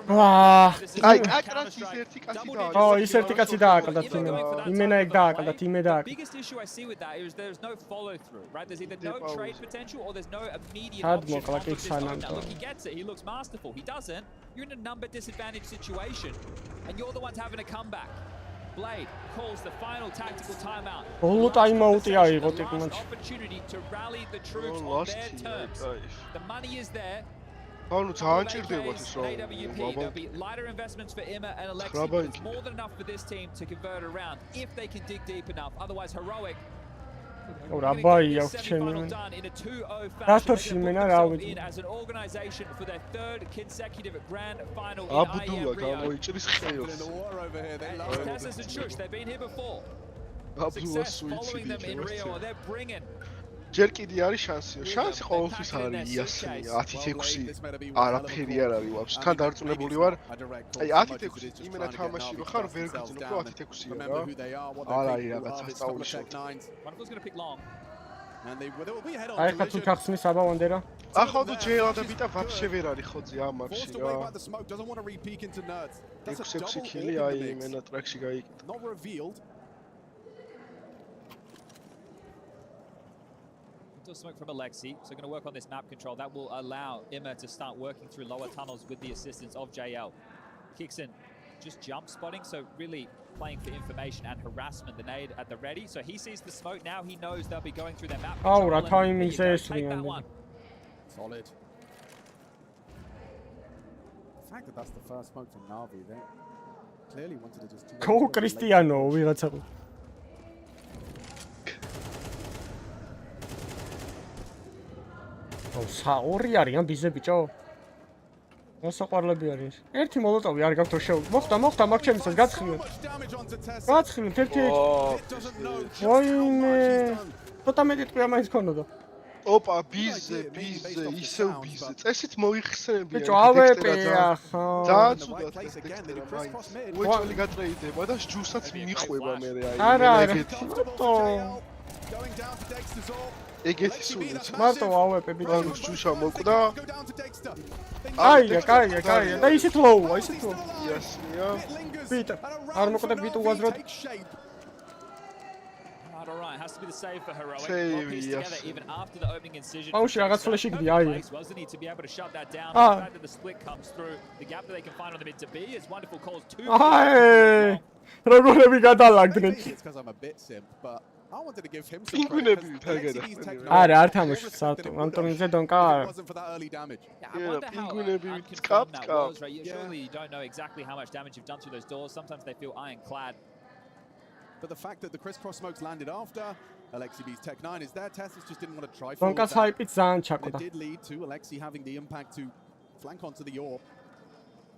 ვა. აი, აკრას ის ერთი კაცი დააკლდა. ო, ის ერთი კაცი დააკლდა იმენა. იმენა ეგ დააკლდა, იმე დააკლდა. Biggest issue I see with that is there's no follow through, right? There's either no trade potential or there's no immediate option. Look, he gets it. He looks masterful. He doesn't. You're in a number disadvantage situation and you're the ones having a comeback. Blade calls the final tactical timeout. ბოლო ტაიმაუტი აიღო ტიკმანში. Opportunity to rally the troops on their terms. The money is there. ანუ ძალიან ჭირდებათ ეს რა. There'll be lighter investments for Emma and Alexi, but it's more than enough for this team to convert around if they can dig deep enough. Otherwise, Heroic. რა ბაია ჩემი. რასტორში მენა რა ვიცი. As an organization for their third consecutive grand final in აბდულა გამოიჭრის ხელს. Tassus and Shush, they've been here before. აბდულა following them in Rio, they're bringing ჯერ კიდე არის შანსიო. შანსი ყოველთვის არის იასინი 10-6 არაფერი არ არის ვაფშე. თან დარწმუნებული ვარ. აი 10-6 იმენა თამაში რო ხარ ვერ გძნობ რომ 10-6-ია რა. არ არის რაღაცა სწავლიშო. აი ხა თუ ჩახსნის აბა ვანდერა. ახლა თუ ჯელა და ბიტა ვაფშე ვერ არის ხოძი ამ მარში რა. 6 კილი აი იმენა ტრეკში გაიკიდა. Smoke from Alexi, so going to work on this map control. That will allow Emma to start working through lower tunnels with the assistance of JL. Kicks in, just jump spotting, so really playing for information and harassment. The nade at the ready, so he sees the smoke now. He knows they'll be going through their map control. Oh, timing says solid. The fact that that's the first smoke from Navi, they clearly wanted to just. Go Cristiano, ვიღაცა. საორი არიან ბიზე ბიჭო. მოსაყვარლები არის. ერთი მოლოტოვი არ გაქვთ შევ. მოხდა მაგ ჩემისას გაცხილეთ. გაცხილეთ ერთი. ვაიმე. ცოტა მეტი ტყვია მაინც ქონოდა. ოპა ბიზე ისევ ბიზე. წესით მოიხსენებიან. ბიჭო ავეპე ახლა. ძალიან ცუდად ტექსტები მაინც. უეჭველი გატრეიდება და ჯუსაც მიყვება მე აი. არა. ეგეთი სულიც. მარტო ავეპე ბიჭო. ჯუშა მოკვდა. კაია. და ისეთ ლოუა, ისეთ ლოუ. იასია. ბიტა. არ მოკვდა ბიტ უაზროდ. Alright, has to be the save for Heroic. Save, Together even after the opening incision. აუში რაღაც ფლეში გდია აი. Wasn't he to be able to shut that down? The fact that the split comes through, the gap that they can find on the mid to B is wonderful calls too. აი. როგორები გადალაგდნენ. It's because I'm a bit simp, but I wanted to give him some Pingvinები credit. თაგედა. არა, არ თამაშობს საერთოდ. ამ ტურნირზე დონკა არ. Wasn't for that early damage. I wonder how unconfirmed that was, right? Surely you don't know exactly how much damage you've done through those doors. Sometimes they feel ironclad. But the fact that the crisscross smokes landed after Alexi B's Tech 9 is there. Tessus just didn't want to try for დონკა საიპით ძალიან it. ჩაკდა. It did lead to Alexi having the impact to flank onto the AWP.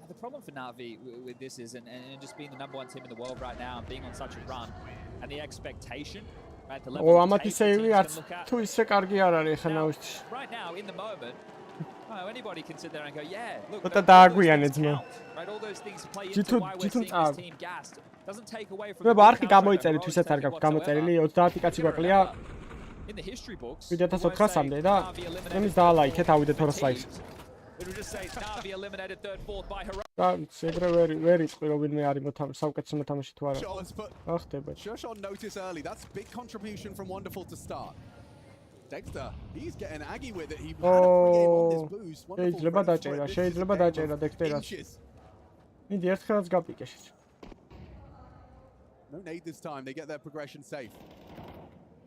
The problem for Na'Vi with this is, and just being the #1 team in the world right now and being on such a run, and the expectation, right, the level of ამათი სეივი არც თუ ისე კარგი არ არის ხა ნაუშში. Right now, in the moment, anybody can sit there and go, yeah, look, But დააგვიანე ძმა. right, all those things play into why we're seeing this team gassed. Doesn't take away from მე არხი გამოიწერეთ, ვისაც არ გაქვს გამოწერილი, 30 კაცი გვაკლია. In the history books, 2400-მდე და იმის დაალაიქეთ, ავიდეთ 200 ლაიქს. It would just say Na'Vi eliminated third, fourth by Heroic. და ეგრე ვერ იწყი რომ ვინმე არის საუკეთესო მოთამაშე თუ არა. ახტება. Shoshon noticed early. That's big contribution from Wonderful to start. Dexter, he's getting aggy with it. He had a pre-game on this boost. შეიძლება დაჭერა, შეიძლება დაჭერა დექსტერას. მიდი ერთხელაც გაპიკე შეჭ. No nade this time. They get their progression safe.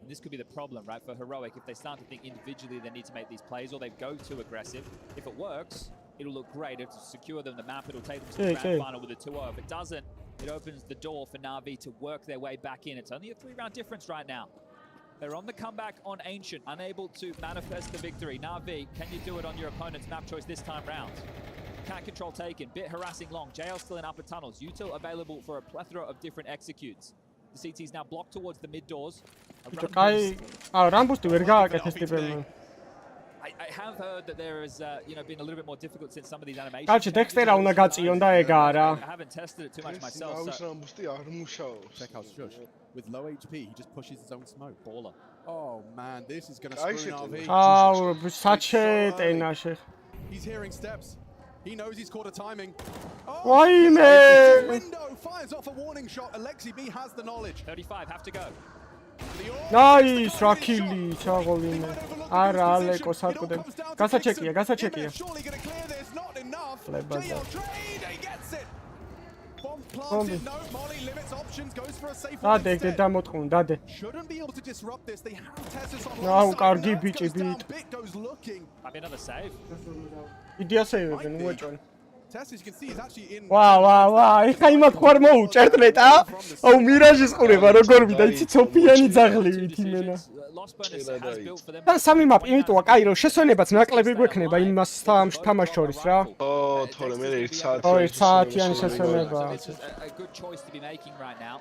And this could be the problem, right, for Heroic. If they start to think individually they need to make these plays or they go too aggressive. If it works, it'll look great. If to secure them the map, it'll take them to the grand final with a 2-0. If it doesn't, it opens the door for Na'Vi to work their way back in. It's only a 3-round difference right now. They're on the comeback on Ancient, unable to manifest the victory. Na'Vi, can you do it on your opponent's map choice this time round? Can't control taken, bit harassing long. JL still in upper tunnels. Util available for a plethora of different executes. The CT's now blocked towards the mid doors. აი, რამბუსტი ვერ გააკეთეს ტიპებმა. I have heard that there has been a little bit more difficult since some of these animations. კაცი დექსტერა უნდა გაწიონ და ეგ არა. I haven't tested it too much myself. რამბუსტი არ მუშაობს. Check out Shush. With low HP, he just pushes his own smoke. Baller. Oh man, this is going to screw Na'Vi. აუ, საჩეტენა He's hearing steps. He knows he's caught a timing. Why, Window fires off a warning shot. Alexi B has the knowledge. 35 have to go. Nice, Rakili, ჩაღოვინე. არა, ალეკო საკუდე. გასაჩეკია. Surely going to clear this. Not enough. JL trade, he gets it. Bomb planted. No, Molly limits options. Goes for a safe one. დადე დამოტყუნ, დადე. Shouldn't be able to disrupt this. They have Tessus on. აუ, კარგი ბიჭი ბიტ. Bit goes looking. Maybe another save. იდეა სეივებენ, უეჭვენ. Tessus, you can see, is actually in. ვა, ეხა იმათ ხوار მოუჭერთ მეტა. აუ, მირაჟის ყურება როგორ ვიდა, იცი ცოფიანი ძაღლივით იმენა. და სამი მაპი იმიტოა, კაი რომ შესვენებაც ნაკლები გვექნება იმას თამაშ შორის რა. ო, თორე მე 1 საათი. 1 საათიანი შესვენება. A good choice to be making right now.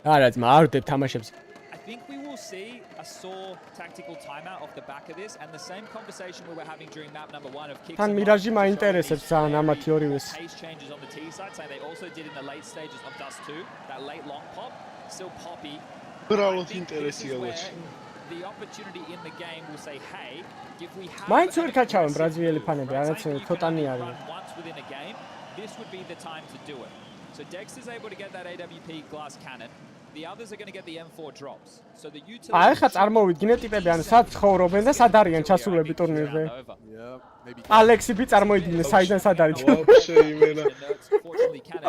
არა, ძმა, არ ვდებ თამაშებს. I think we will see a sore tactical timeout off the back of this, and the same conversation we were having during map #1 of kicks. თან მირაჟი მაინტერესებს ძალიან ამათი ორივეს. Pace changes on the T side, saying they also did in the late stages of Dust 2. That late long pop, still poppy. ბრალოდ ინტერესია ლოჩი. The opportunity in the game will say, hey, if we have მაინც ვერ გაჩავენ ბრაზილიელი ფანები, რაღაც ცოტანი არის. Once within a game, this would be the time to do it. So Dex is able to get that AWP glass cannon. The others are going to get the M4 drops. So the utility. აი ხა წარმოვიდგინე ტიპები ან სად ცხოვრობენ და სად არიან ჩასულები ტურნირზე. ალექსი ბი წარმოიდგინე საიდან სად არის. ვაფშე იმენა.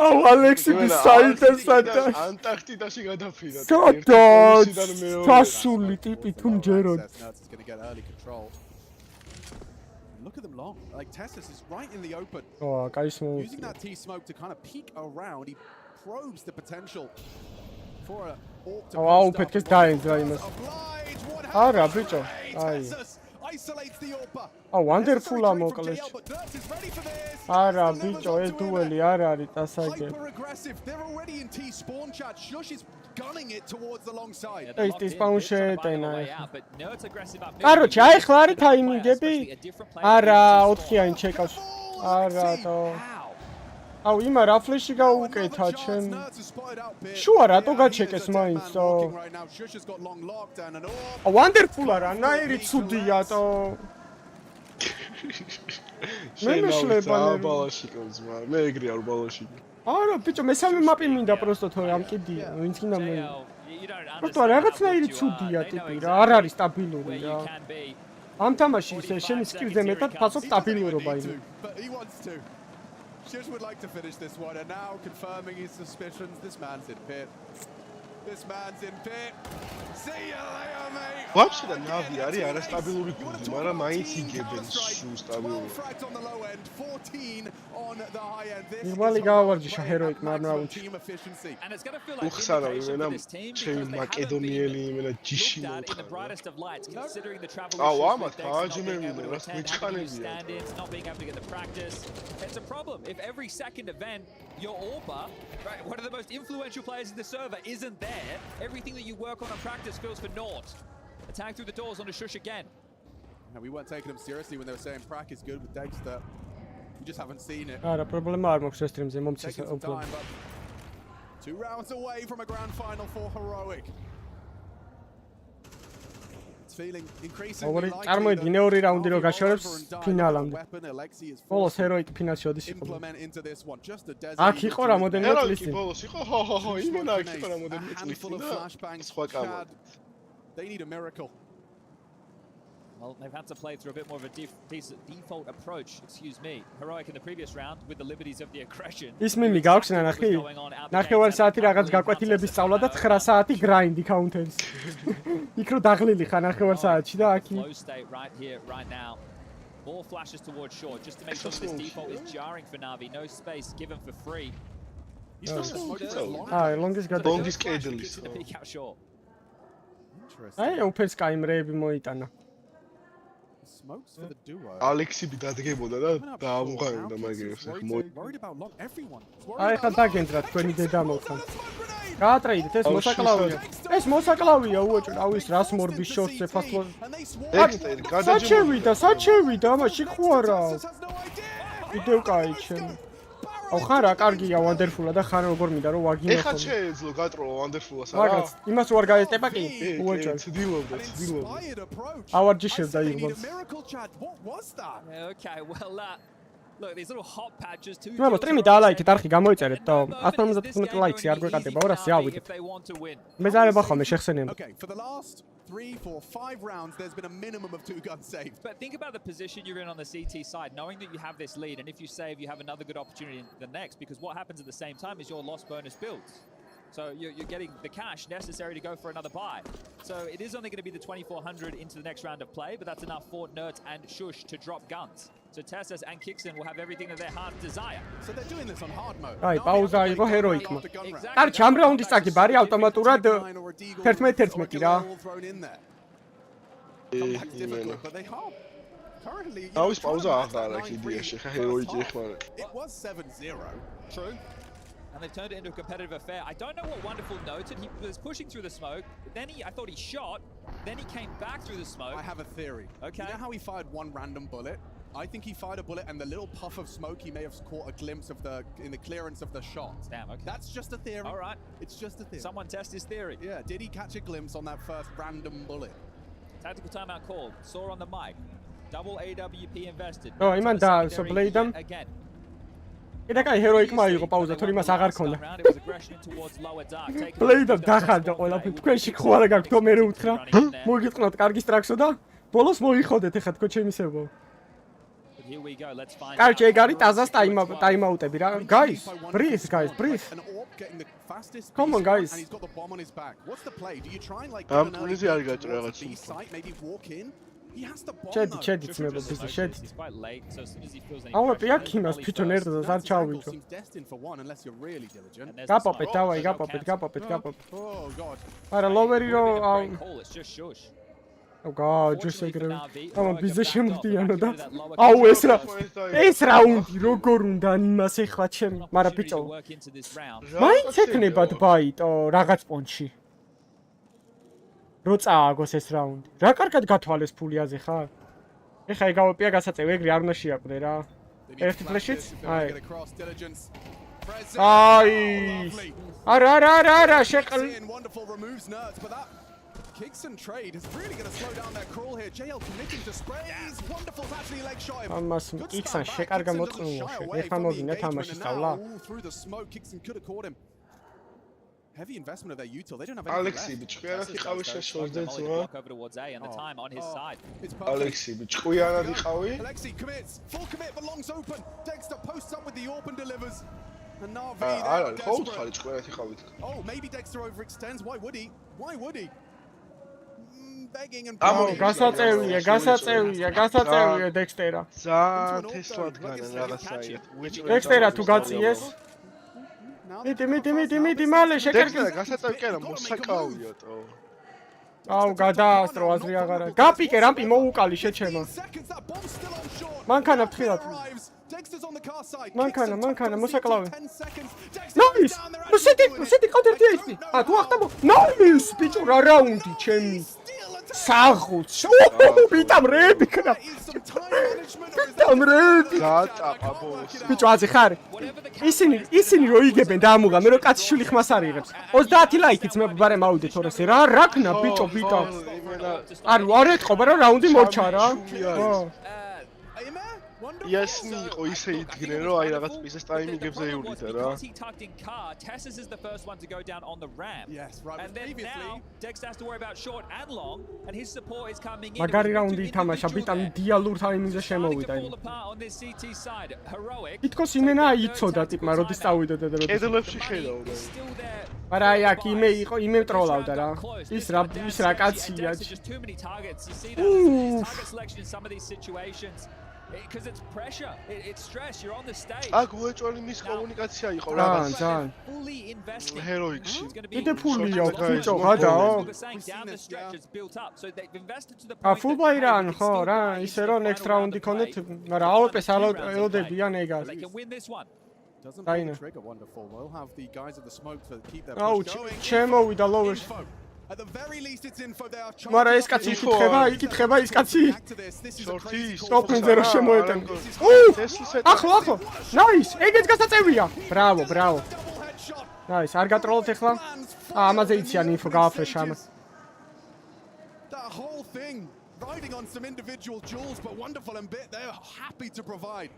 აუ ალექსი ბი საიდან სად არის. ანტარქტიდაში გადაფრიდა. ჩასული ტიპი თუ მჯეროდ. Look at them long. Like Tessus is right in the open. Oh, guys, using that T smoke to kind of peek around, he probes the potential for a AWP to AWP kes დაინძრა იმას. არა, ბიჭო. აი. Isolates the AWP. Wonderful მოკლეს. არა, ბიჭო, ეს დუელი არ არის დასაგე. Hyper aggressive. They're already in T spawn chat. Shush is gunning it towards the long side. ეს spawn შეეტენა. კაროჩე, აი ხლა არის ტაიმინგები. არა, 4-იანი ჩეკავს. არა, თო. აუ, იმა რა ფლეში გაუკეთა ჩემ. შუა რატო გაჩეკეს მაინც თო. Wonderful არა, ნაირი ცუდია თო. მე მეშლება ბალაში ყავს, მე ეგრე არ ბალაში. არა, ბიჭო, მესამე მაპი მინდა პროსტო თორე ამ კიდია, ვინც გინდა მე. პროსტო რაღაცნაირი ცუდია ტიპი რა, არ არის სტაბილური რა. ამ თამაში ისე შენი სკილზე მეტად ფასობს სტაბილურობა იმ. Shush would like to finish this one, and now confirming his suspicions. This man's in pit. This man's in pit. See you later, mate. Вообще და ნავი არის არასტაბილური გუნდი, მაგრამ მაინც იგებენ სულ სტაბილური. ნორმალი გავარჯიშა ჰეროიკმა ამ რაუნდში. უხსარავ იმენა ჩემი მაკედონიელი იმენა ჯიში მოუთხა. აუ ამათ გააჯიმევინე რას მიჭხანებია. It's a problem if every second event your AWPA, right, one of the most influential players in the server, isn't there. Everything that you work on in practice feels for naught. Attack through the doors on a shush again. No, we weren't taking them seriously when they were saying Prac is good with Dexter. We just haven't seen it. არა, პრობლემა არ მაქვს სტრიმზე, მომცეს უფრო. 2 rounds away from a grand final for Heroic. It's feeling increasingly likely. წარმოიდგინე ორი რაუნდი რო გაშორებს ფინალამდე. ბოლოს ჰეროიკი ფინალში ოდის იყო. აქ იყო რამოდენიმე წლის წინ. ბოლოს იყო, ჰო, იმენა აქ იყო რამოდენიმე წლის წინ და სხვა კამო. They need a miracle. Well, they've had to play through a bit more of a default approach, excuse me. Heroic in the previous round with the liberties of the aggression. ის მიმი გაქვს ნახე. ნახევარი საათი რაღაც გაკვეთილების სწავლა და 9 საათი გრაინდი კაუნტერს. იქ რო დაღლილი ხარ ნახევარ საათში და აქ. Low state right here, right now. More flashes towards short just to make sure this default is jarring for Navi. No space given for free. longest got longest კედლის. აი, უფერს კაიმრეები მოიტანა. Smokes for the duo. ალექსიბი დადგებოდა და დაამუყარებდა მაგერებს. Worried about long everyone. აი, ხა დაგენძრა თქვენი დედა მოხან. გაატრეიდეთ, ეს მოსაკლავია. ეს მოსაკლავია უოჭო, აუ ის რას მორბის შორტზე ფასლო. ექსტერი გადაჭიმული. საჩევიდა, მაშინ ხო არა. ვიდეო კაი ჩემ. აუ ხარ რა კარგია ვანდერფულა და ხარ როგორ მინდა რომ ვაგინო ხო. ეხა შეეძლო გატროვა ვანდერფულას არა? მაგაც იმას უარ გაესტეპა კი? უოჭო. ცდილობდა. ავარჯიშებდა იღბოს. Okay, well look, these little hot patches too. ნუ სტრიმი დაალაიქეთ, არხი გამოიწერეთ და 155 ლაიქი არ გვეკატება, 200 ავიდეთ. მე ზარება ხოლმე შეხსენიებ. Okay, for the last 3, 4, 5 rounds, there's been a minimum of 2 guns saved. But think about the position you're in on the CT side, knowing that you have this lead, and if you save, you have another good opportunity in the next, because what happens at the same time is your lost bonus builds. So you're getting the cash necessary to go for another buy. So it is only going to be the 2400 into the next round of play, but that's enough for Nerds and Shush to drop guns. So Tessus and Kixon will have everything that their hearts desire. So they're doing this on hard mode. აი, პაუზა იყო ჰეროიკმა. კარჩ ამ რაუნდის წაგი ბარი ავტომატურად 11-11 რა. აუის პაუზა აღარ აქვს იდეაში, ხა ჰეროიკი ეხმარა. It was 7-0. True. And they've turned it into a competitive affair. I don't know what Wonderful noted. He was pushing through the smoke. Then I thought he shot. Then he came back through the smoke. I have a theory. Okay. You know how he fired one random bullet? I think he fired a bullet and the little puff of smoke, he may have caught a glimpse of in the clearance of the shot. Damn, okay. That's just a theory. All right. It's just a theory. Someone test his theory. Yeah, did he catch a glimpse on that first random bullet? Tactical timeout called. Saw on the mic. Double AWP invested. Oh, იმან და SUPERLIGHT-ამ again. კიდე კაი ჰეროიკმა იყო პაუზა, თორე იმას აღარ ქონდა. პლეიდამ დახარდა ყველაფერი. თქვენში ხო არა გაქვთ თო მე უთხრა. მოგიტყნოთ კარგი სტრაქსო და ბოლოს მოიხოდეთ ეხა თქო ჩემისებო. კარჩე ეგ არის ტაზას ტაიმაუტები რა. Guys, breathe. Come on guys. And he's got the bomb on his back. What's the play? Do you try and like ამ პლიზი არ გაჭრა რაღაც. Maybe walk in? He has the bomb. შედი ძმებო ბიზნეს შედი. აუ პია ქიმას თვითონ ერთადაც არ ჩავიჭო. გაპოპეთ დავაი გაპოპეთ. Oh god. არა ლოვერი რო აუ გაჯოს ეგრე. ამა ბიზნეს შემდიანო და აუ ეს რაუნდი როგორ უნდა იმას ეხლა ჩემი, მაგრამ ბიჭო. მაინც ეკნებათ ბაიტო რაღაც პონჩი. რო წააგოს ეს რაუნდი. რა კარგად გათვალეს ფულიაზე ხარ? ეხა ეგავეპია გასაწევი, ეგრე არ უნდა შეაკვდე რა. ერთი ფლეშიც? აი. არა, შეყლ. Kicks and trade is really going to slow down their crawl here. JL committing to sprays. Wonderful's actually leg shot. ამას კიქსან შეკარგა მოწყნია. ეხლა მოვინე თამაში სწავლა. Through the smoke, Kixon could have caught him. Heavy investment of their util. They don't have Alexi, bichquyana iqavi shashorden zwa. Over towards A and the time on his side. Alexi, bichquyana iqavi. Alexi commits. Full commit, but Long's open. Dexter posts up with the AWP and delivers. And Navi არა, there. ხო უთხარი ჭკვერეთი ხავით. Oh, maybe Dexter overextends. Why would he? Why would he? Begging and გასაწევია დექსტერა. ძალიან თესლად განა რაღაცაი. დექსტერა თუ გაწიეს. მიდი მალე შეკერგე. დექსტერა გასაწევი კი არა, მოსაკავიათო. აუ გადაასტრო აზრი აღარა. გაპიკე რამპი მოუკალი შეჩემა. მანქანა ფრთხილად. მანქანა მოსაკლავი. ნაის! მოსედი ყავდერდი აიწი. თუ ახტაბო. ნაის ბიჭო რა რაუნდი ჩემი. საღუც. ბიტამრები ქნა. ბიტამრები. გატაყაბოს. ბიჭო აზი ხარ. ისინი რო იგებენ დაამუღამე რომ კაცი შვილი ხმას არიღებს. 30 ლაიქიც მე ბარე მავიდე თორეს რა რაკნა ბიჭო ბიტა. არ ეთყობა რა რაუნდი მორჩა რა. იასნი იყო ისე იდგნენ რომ აი რაღაც მისეს ტაიმინგებზე ივლიდა რა. მაგარი რაუნდი ითამაშა ბიტამ დიალურ ტაიმინგზე შემოვიდა. თითქოს იმენა იცოდა ტიპმა როდის წავიდოდა და როდის. კედლებში ხედავდა. მაგრამ აი აქ იმე ტროლავდა რა. ის რა კაცია. Because it's pressure, it's stress, you're on the stage. აქ უეჭველი მის კომუნიკაცია იყო რაღაც. ძალიან. ჰეროიქსი. კიდე ფულია ბიჭო გადაო. ფულბაი რან ხო რა ისე რომ next round-ი ქონდეთ, მაგრამ AWP-ს ელოდებიან ეგას. დაინა. აუ ჩემოვიდა ლოვერში. At the very least it's info they are trying. მარა ეს კაცი იკითხება ის კაცი. შორტის. ტოპენზე რო შემოეტან. ახლა. ნაის, ეგეც გასაწევია. ბრავო. ნაის, არ გატროლოთ ახლა. ამაზე იციან ინფო გააფრეშა ამას. That whole thing riding on some individual jewels but wonderful and bit they're happy to provide.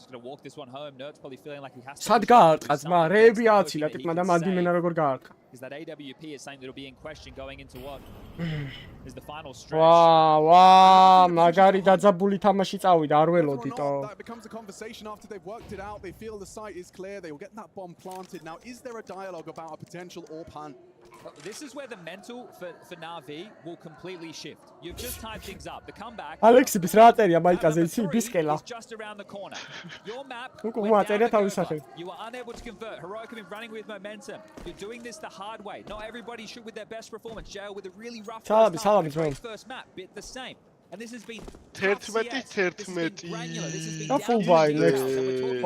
Going to walk this one home. Nerds probably feeling like he has to. სად გაარტყა ძმა? რეები აცილა ტიპმა და მანდიმენა როგორ გაარტყა. Is that AWP is something that will be in question going into what is the final stretch. ვა, მაგარი დაძაბული თამაში წავიდა, არ ველოდიტო. That becomes a conversation after they've worked it out. They feel the site is clear. They will get that bomb planted. Now, is there a dialogue about a potential AWP? This is where the mental for Na'Vi will completely shift. You've just tied things up. The comeback. Alexi bis რა წერია მაიკაზე იცი ბისკელა. Just around the corner. Your map. You are unable to convert. Heroic have been running with momentum. You're doing this the hard way. Not everybody should with their best performance. Jail with a really rough first map. Bit the same. And this has been 11. და full buy next.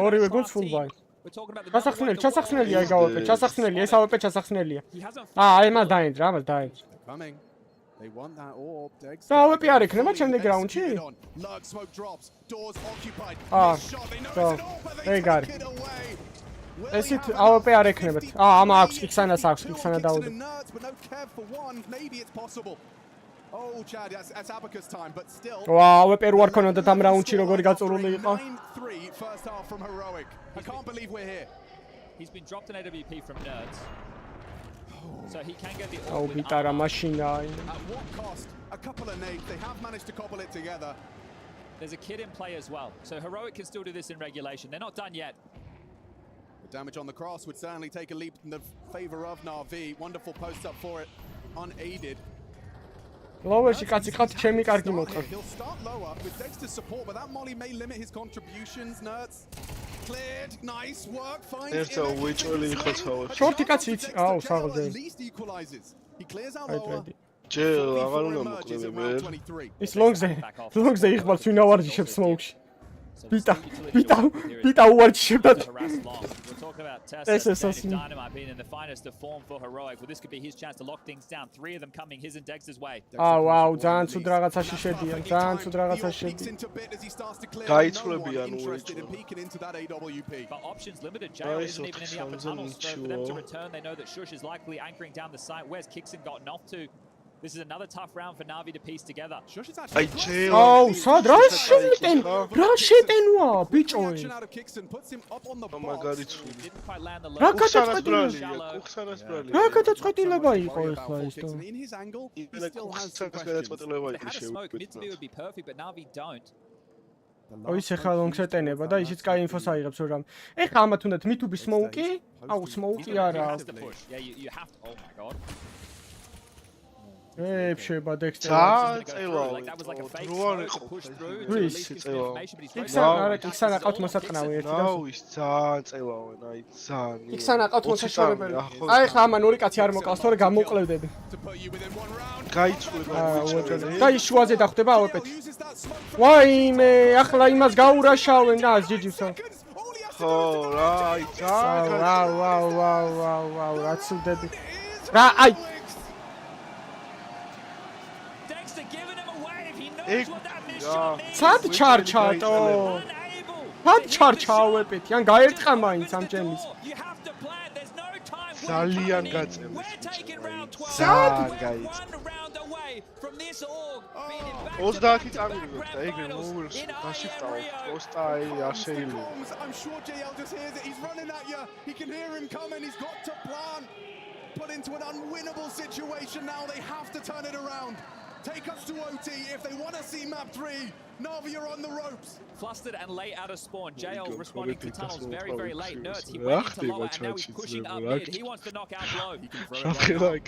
ორივე გულს full buy. ჩასახსნელი აი გავაპე, ჩასახსნელი, ეს AWP ჩასახსნელია. აი მას დაენძრა, Coming. They want that orb. და AWP არ იქნება შემდეგ რაუნდში? Lurk smoke drops. Doors occupied. ეგარი. ესეთ AWP არ ექნებათ. ამა აქვს, კიქსანას აქვს, კიქსანა დაუდო. Maybe it's possible. Oh, Chad, that's Abacus time, but still. Wow, AWP რო არ ქონოდა ამ რაუნდში როგორი გაწურული იყო. 9-3 first half from Heroic. I can't believe we're here. He's been dropped an AWP from Nerds. So he can get the Oh, bitara machina. At what cost? A couple of nades. They have managed to cobble it together. There's a kid in play as well. So Heroic can still do this in regulation. They're not done yet. The damage on the cross would certainly take a leap in the favor of Na'Vi. Wonderful post up for it, unaided. Lowerში კაცი ხათ ჩემი კარგი მოყვა. He'll start lower with Dexter's support, but that molly may limit his contributions. Nerds cleared, nice work. Fine. Erto უეჭველი იყო თავი. შორტი კაცი იცი. აუ, საღლზე. At least equalizes. He clears out lower. ჯერ აღარ უნდა მოკლები მე. ის ლონგზე იხბარს ვინ ავარჯიშებს სმოუკში. ბიტა უარჯიშებდა. This is so Dynamite being in the finest of form for Heroic. Well, this could be his chance to lock things down. 3 of them coming his and Dexter's way. Wow, ძალიან ცუდ რაღაცაში შედიან, ძალიან ცუდ რაღაცაში შედიან. გაიცვლებიან interested in peeking into that AWP. But options limited. Jail isn't even in the upper tunnel. So for them to return, they know that Shush is likely anchoring down the site. Where's Kixon gotten off to? This is another tough round for Na'Vi to piece together. Oh, sad რა შეტენვა, ბიჭოი. მაგარი ცუდი. რა გადაწყვეტილება იყო ახლა ეს თო? Smoke mid to me would be perfect, but Na'Vi don't. ის ეხლა ლონგს ეტენება და ისიც კაი ინფოს აიღებს რომ ეხლა ამათ უნდათ მითუბი სმოუკი აუ სმოუკი არა ეფშება დექსტერ იქსან აყავთ მოსატყნავი ერთი და ის ძალიან წელავენ აი ძალიან იქსან აყავთ მოსაშორებელი აი ხა ამან ორი კაცი არ მოკლავს თორე გამოუკლევდები გაიწვება და ის შუაზე დახვდება ავეპეთი ვაიმე ახლა იმას გაურაშავენ და ჯიჯისო ხო რა აი ძალიან ვაუ რა ცუდები რა აი სად ჩარჩატო სად ჩარჩავეპეთი ან გაერტყა მაინც ამ ჩემის ძალიან გაწევს სად გაიწ 30 წამივიღოთ და ეგრე მოულს დაშიფტავ პოსტა აი არ შეიძლება I'm sure JL just hears it he's running at you he can hear him coming he's got to plan put into an unwinnable situation now they have to turn it around take us to OT if they want to see map 3 Navi are on the ropes flustered and late out of spawn JL responding to tunnels very late Nerds he went into lower and now he's pushing up mid he wants to knock out Blow he can throw it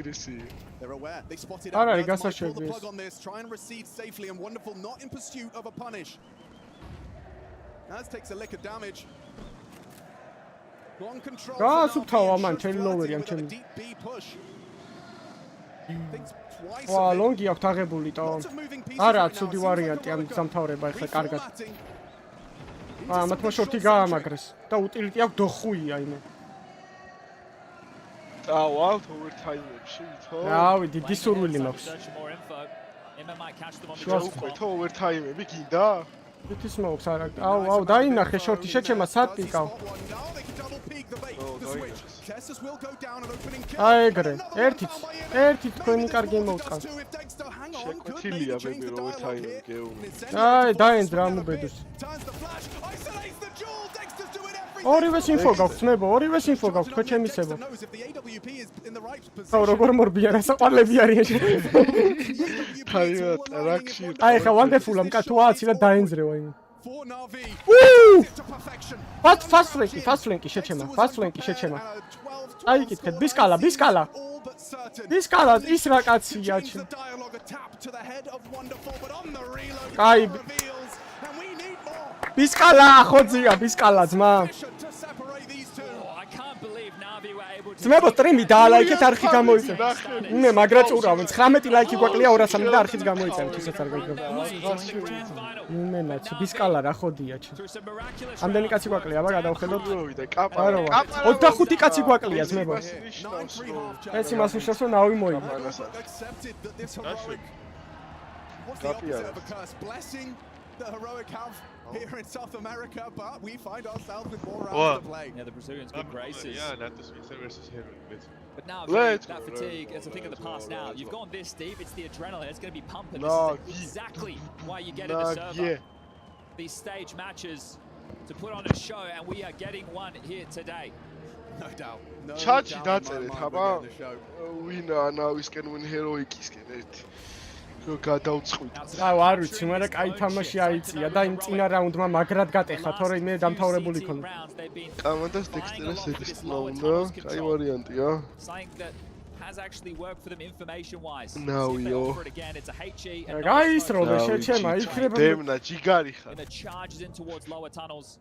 they're aware they spotted out pull the plug on this try and recede safely and Wonderful not in pursuit of a punish Naz takes a lick of damage long control გაასუფთავა მან ჩემი ლოვერი ამ ჩემი ვა ლონგი აქვს აღებული ტო არა ცუდი ვარიანტი ამ სამთავრება ახლა კარგად მათმა შორტი გაამაგრეს და უტილიტი აქვს დოხვია იმე დავალთ ოვერთაიმებში თო რავი დიდი სურვილი მაქვს შევყვეთ ოვერთაიმები გინდა დიდი სმოუქს არა აუ დაინახე შორტი შეჩემა სად პიკავ აი ეგრე ერთი თქვენი კარგი მოუწყავს შეკვეთილია ბები რო ოვერთაიმები გეუნი აი დაენძრა ამუბედოს ორივეს ინფო გაქვს ძმებო ორივეს ინფო გაქვს თქვენ ჩემისებო აუ როგორ მორბია რა საყვალები არიან აი ხა ვანდერფულა მკათოა აცილა დაენძრევა იმ fast flank შეჩემა აიკითხეთ ბისკალა ის რა კაცია კაი ბისკალა ხოძია ბისკალა ძმა ძმებო სტრიმი დაალაიქეთ არხი გამოიწევ მე მაგრა წურავენ 19 ლაიქი გვაკლია 200 და არხიც გამოიწევთ ისაც არ გაიგებ იმენაც ბისკალა რა ხოდია ჩი ამდენი კაცი გვაკლია აბა გადავხედოთ 25 კაცი გვაკლია ძმებო ეს იმას უშავს რომ ნავი მოიგო the heroic have here in South America, but we find ourselves with more rounds to play. Yeah, the Brazilians good graces. Yeah, not the Swiss versus here. But now that fatigue is a thing of the past now. You've gone this deep, it's the adrenaline, it's going to be pumping. This is exactly why you get in the server. These stage matches to put on a show, and we are getting one here today. No doubt. Chachi დაწერეთ, აბა. Win-a now is can win heroic-ისკენ ერთი. გადავწყვიტ. აუ არ ვიცი, მაგრამ კაი თამაში აიწია და იმ წინა რაუნდმა მაგრად გატეხა, თორე მე დამთავრებული ქონდა. კამანდას დექსტერას ედისტმა უნდა, კაი ვარიანტია. Has actually worked for them information wise. No, yo. Guys, roll შეჩემა, იქნება. დემნა ჯიგარი ხარ. And it charges in towards lower tunnels.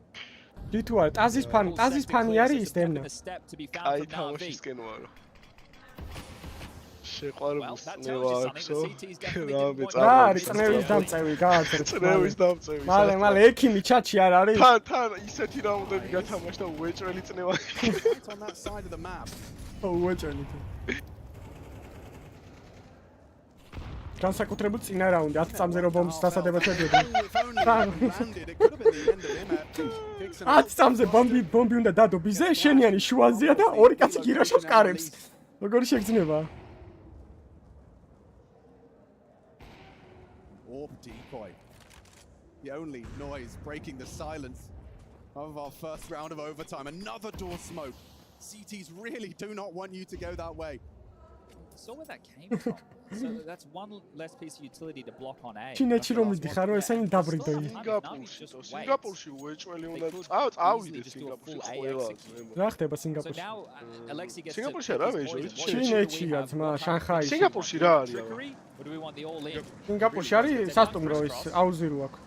დითუა, ტაზის ფანი არის ის დემნა. აი თამაშისკენ ვარო. შეყვარებულს წნევა აქვსო. რა არის წნევის დამწევი, გააცრეთ. წნევის დამწევი. მალე ექიმი ჩატში არ არის? თან ისეთი რაუნდები გათამაშ და უეჭველი წნევა. On that side of the map. უეჭველი. განსაკუთრებულ წინა რაუნდი 10 წამზე რო ბომბს დასადებად შედიოდნენ. 10 წამზე ბომბი უნდა დადო ბიზე, შენიანი შუაზეა და ორი კაცი გირაშავს კარებს. როგორ შეგძნება? Orb decoy. The only noise breaking the silence of our first round of overtime. Another door smoke. CTs really do not want you to go that way. saw where that came from. So that's one less piece of utility to block on A. ჩინეთში რომ მიდიხარ, რომ ესენი დაბრიდოი. სინგაპურში უეჭველი უნდა წავიდეს სინგაპურში ყველა. რა ხდება სინგაპურში? სინგაპურში რა მეჟორი? ჩინეთშია ძმა, შანხაიში. სინგაპურში რა არის აგა? სინგაპურში არის სასტუმრო ის აუზირო აქვს.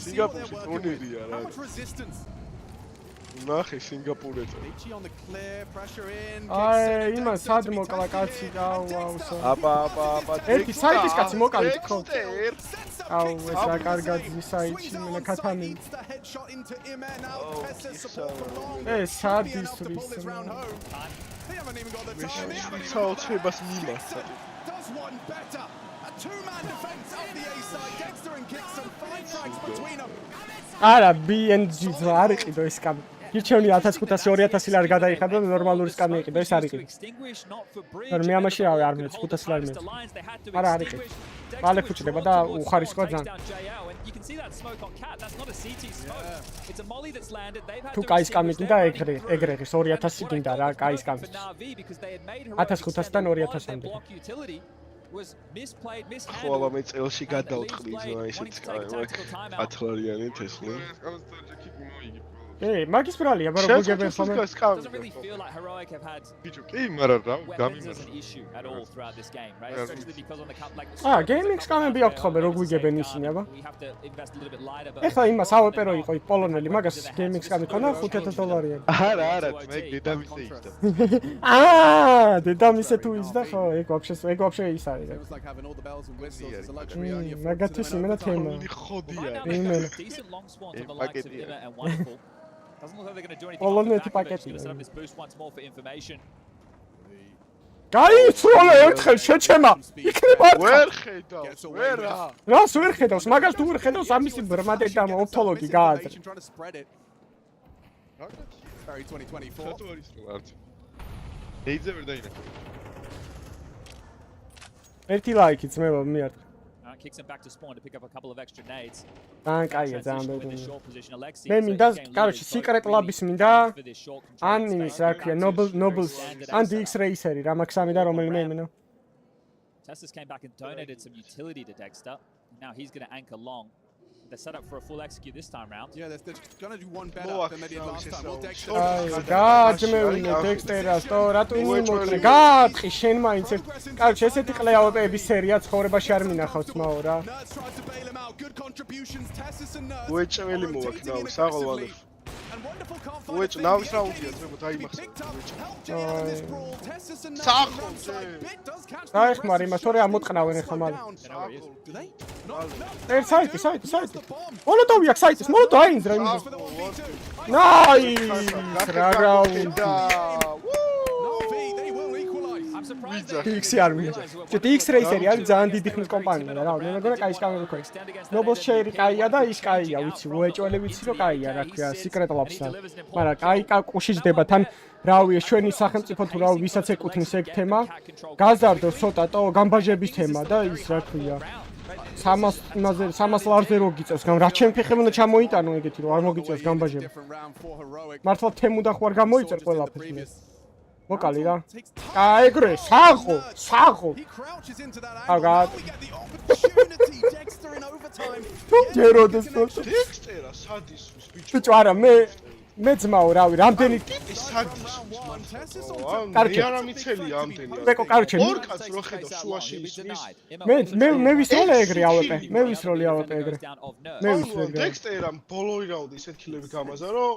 სინგაპურში ტურნირია რა. ნახე სინგაპურეზე. აი, იმან სად მოკლა კაცი და ვაუსო. აბა. ერთი საიტის კაცი მოკალით ხო? აუ, ეს რა კარგად საიტი მენა ქათამი. ეს სად ისრის? საოცრებას მიმასა. არა, BenQ არ იყიდო ეს კამი. გირჩევნი 1500-2000 ლარი გადაიხადო და ნორმალური სკამი იყიდო, ეს არ იყიდო. მე ამაში რავი არ მეც 500 ლარი მეც. არა არ იყიდო. მალე ფუჭდება და უხარისხოა ძალიან. თუ კაი სკამი გინდა ეგრეღის 2000 გინდა რა, კაი სკამი. 1500-დან 2000-მდე. ხო, აბა მე წელში გადავტყდი ზოა ისეთ სკამი, 10 ლარიანი თესლი. მაგის ბრალია, მაგრამ როგორ გებენ ხოლმე? კი, მაგრამ რა, გამიმარჯვა. გეიმინგ სკამები აქვთ ხოლმე, როგორ გიგებენ ისინი, აბა? ეხლა იმას ავეპერო იყო პოლონელი, მაგას გეიმინგ სკამი ქონა $5,000. არა, მე დედამისე იცდა. დედამისე თუ იცდა, ხო, ეგ ვაფშე ის არის. მაგათი იმენა თემა. იმენა. Doesn't look like they're going to do anything. პოლონეთი პაკეტია. Set up this boost once more for information. გაიწროლა ერთხელ შეჩემა. იქნება ვერ ხედავს, ვერა. რას ვერ ხედავს? მაგას თუ ვერ ხედავს, ამისი ბრმადე და ოფთოლოგი გააძრე. Very 2024. ეიძე ვერ დაინახე. ერთი ლაიქი ძმება მიარტყა. Kicks him back to spawn to pick up a couple of extra nades. ან კაია ძალიან ბევრი. მე მინდა, კაროჩი, Secret Labs მინდა. ან იმის რა ქვია, Nobles, ან DX Raceri, რა მაგ სამი და რომელიმე იმენა. Teslas came back and donated some utility to Dexter. Now he's going to anchor long. They're set up for a full execute this time round. Yeah, they're going to do one better than they did last time. Well, Dexter. გააჭმევინე Dexter-ას, თო რატო იმოწრე? გაათხი შენ მაინც. კაროჩი, ესეთი ყლეავების სერია ცხოვრებაში არ მინახავს მაო რა. უეჭველი მოვაქნაო, საღოლვანო. უეჭ ნავის რაუნდია, ძმებო, დაიმახსა. საღოლზე. დაეხმარ იმას, თორე ამოტყნავენ ახლა მალე. საიტი. მოლოტოვი აქვს საიტის, მოლოტო აინძრა იმას. ნაის, რა რაუნდი. DX არ მინდა. DX Raceri არის ძალიან დიდი ხნის კომპანია რა, მე მეგონა კაი სკამები ქონს. Nobles Share კაია და ის კაია, ვიცი, უეჭველი ვიცი რომ კაია, რა ქვია, Secret Labs-თან. მაგრამ კაი კუშიჯდება თან, რავი, ჩვენი სახელმწიფო თუ რავი, ვისაც ეკუთვნის ეგ თემა, გაზარდოს ცოტა გამბაჟების თემა და ის რა ქვია. 300 ლარზე რო გიწევს, რა ჩემ ფეხები უნდა ჩამოიტანო ეგეთი რომ არ მოგიწევს გამბაჟები. მართლა თემუდა ხო არ გამოიწერ ყველაფერს. მოკალი რა. ეგრე, საღო. აგა. ჯეროდეს Dexter-ა სადისვის ბიჭო. ბიჭო არა, მე ძმაო, რავი, რამდენი სადისვის. კარგი. არა მიცელია ამდენი. მეკო, კარგი. ორ კაცს რო ხედავ შუაში ისმის. მე ვისროლე ეგრე ავეპე. მე ვისროლე ავეპე ეგრე. მე ვისროლე. Dexter-ამ ბოლოი რაუნდი ისეთ ქილები გამაზა, რომ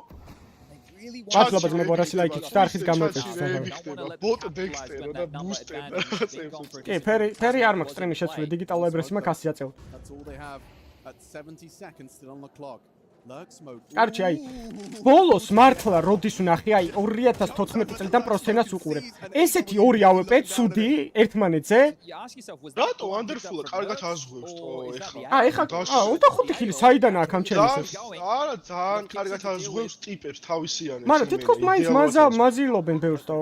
მართლობა ძმებო, რასი ლაიქით და არხის გამოიწეს. ბოტ Dexter და ბუსტერ და წევს. კი, ფერი არ მაქვს სტრიმის შეცვლილი, დიგიტალურ ებრესი მაქვს 100 აწევ. That's all they have at 70 seconds still on the clock. კარჩი, აი, ბოლოს მართლა როდის ვნახე, აი 2014 წლიდან პროსენას უყურებ. ესეთი ორი ავეპე ცუდი ერთმანეთზე. რატო Wonderful-ა კარგად აზღვევს თო ეხლა? ეხლა 25 ხილი საიდან აქ ამ ჩემისას? არა, ძალიან კარგად აზღვევს ტიპებს თავისიანებს. მაგრამ თითქოს მაინც მაზილობენ ბევრს თო.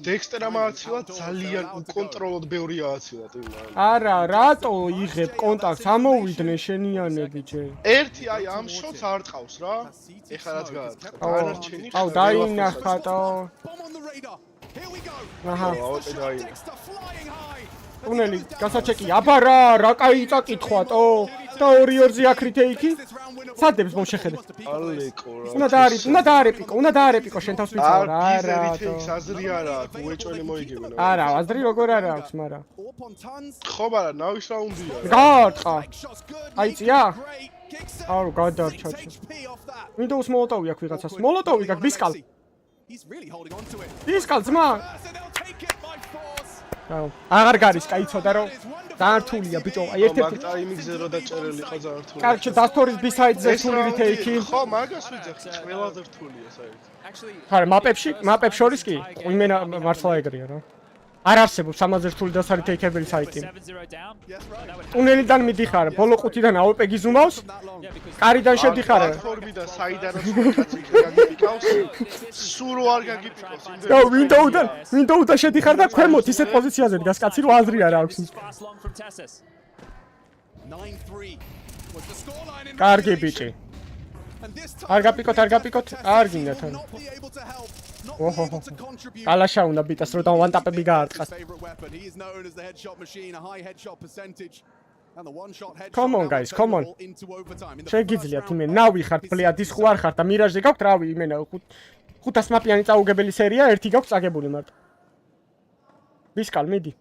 Dexter-ამ ააცილა ძალიან უკონტროლოდ ბევრი ააცილა ტიმმა. არა, რატო იღებ კონტაქტს, ამოვიდნენ შენიანები ჯე. ერთი აი ამ შოც არ ტყავს რა. ეხლა რაც გააცხადე. აუ, დაინახა თო. აჰა. უნელი გასაჩეკი. აბა რა კაი წაკითხვატო. და 2-2-ზე აქრით ეიქი. სადებს მოშეხედე. ალეკო რა. უნდა დაარეპიკო შენ თავს ვიცავ რა. არა. აზრი არა აქვს, უეჭველი მოიგებენ. არა, აზრი როგორ არა აქვს, მაგრამ. ხო, მაგრამ ნავის რაუნდია. გაარტყა. აიწია? აუ, გადარჩა. Windows მოლოტოვი აქვს ვიღაცას. მოლოტოვი გაქვს ბისკალ. ბისკალ ძმა. აუ, აღარ გარის, კაიცოდა რომ დაართულია ბიჭო. აი ერთ-ერთი ტაიმინგზე რო დაჭერილი იყო ზართული. კარჩო დასტორის ბისაიდზე რთული თეიქი. ხო, მაგას ვიძახ, ყველაზე რთულია საერთოდ. ხარ მაპებს შორის კი? იმენა მართლა ეგრეა რა. არ არსებობს ამაზე რთული დასარი თეიქებელი საიტი. ტუნელიდან მიდიხარ, ბოლო ყუთიდან AWP-ი ზუმავს. კარიდან შედიხარ. პლატფორმიდან საიდანაც კაცი გაგიპიკავს. სულ არ გაგიპიკავს. და Windows-დან შედიხარ და ქვემოთ ისეთ პოზიციაზე დგას კაცი რომ აზრი არ აქვს. კარგი ბიჭი. არ გაპიკოთ, არ გინდათ. ოჰო. ალაშა უნდა ბიტას რომ დავანტაპები გაარტყას. Come on guys, come on. შეგიძლიათ იმენ ნავი ხართ, ბლიადის ხო არ ხართ და მირაჟზე გაქვთ რავი იმენა 500 მაპიანი წაუგებელი სერია, ერთი გაქვთ წაგებული მარტო. ბისკალ მიდი.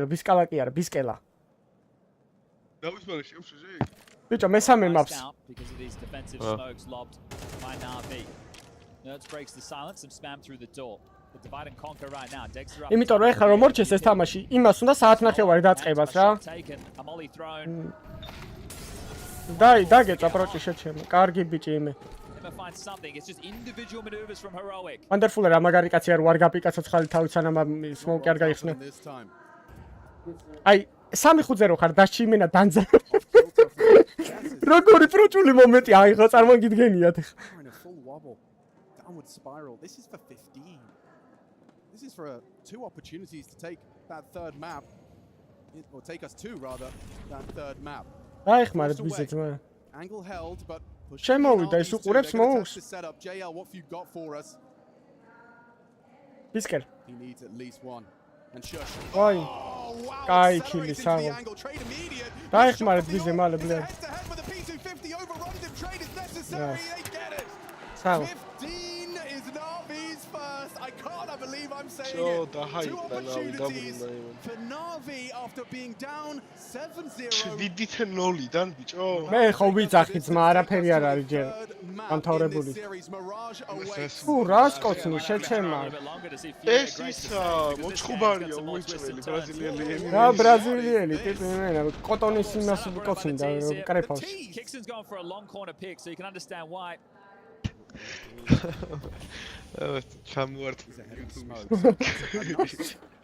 ბისკალა კი არა, ბისკელა. ნავის მალე შევშეჟე. ბიჭო, მესამე maps. იმიტომ რომ ეხლა რომ მორჩეს ეს თამაში, იმას უნდა საათნახევარი დაწყებას რა. დაგეწა პროჭი შეჩემო. კარგი ბიჭი იმე. Wonderful რა მაგარი კაცია რო არ გაპიკაცა ცხალი თავით სანამ სმოუკი არ გაიხსნა. აი 3-5-ზე რო ხარ დასჩი იმენა დანძა. როგორი პროჭული მომენტი აიღო წარმოგიდგენიათ ეხლა. This is for two opportunities to take that third map, or take us to rather that third map. აი ხმარეთ ბიზეთ მე. Angle held, but შემოვიდა ის უყურებს MOUZ. What have you got for us? Biskel. He needs at least one. And shush. Oi. Კაი ქილი საღო. დაიხმარეთ ბიზე მალე ბლე. საღო. I can't believe I'm saying it. Two opportunities for Navi after being down 7-0. ვიდით 0-დან ბიჭო. მე ხო ვიძახი ძმა, არაფერი არ არის ჯერ. გამთავრებული. ფუ რას კოცნი შეჩემა. ეს ისა მოჩხუბარია უეჭველი ბრაზილიელი. რა ბრაზილიელი ტიპი მენა კოტონის იმას კოცნიდა კრეფავს. Kixon's gone for a long corner pick so you can understand why.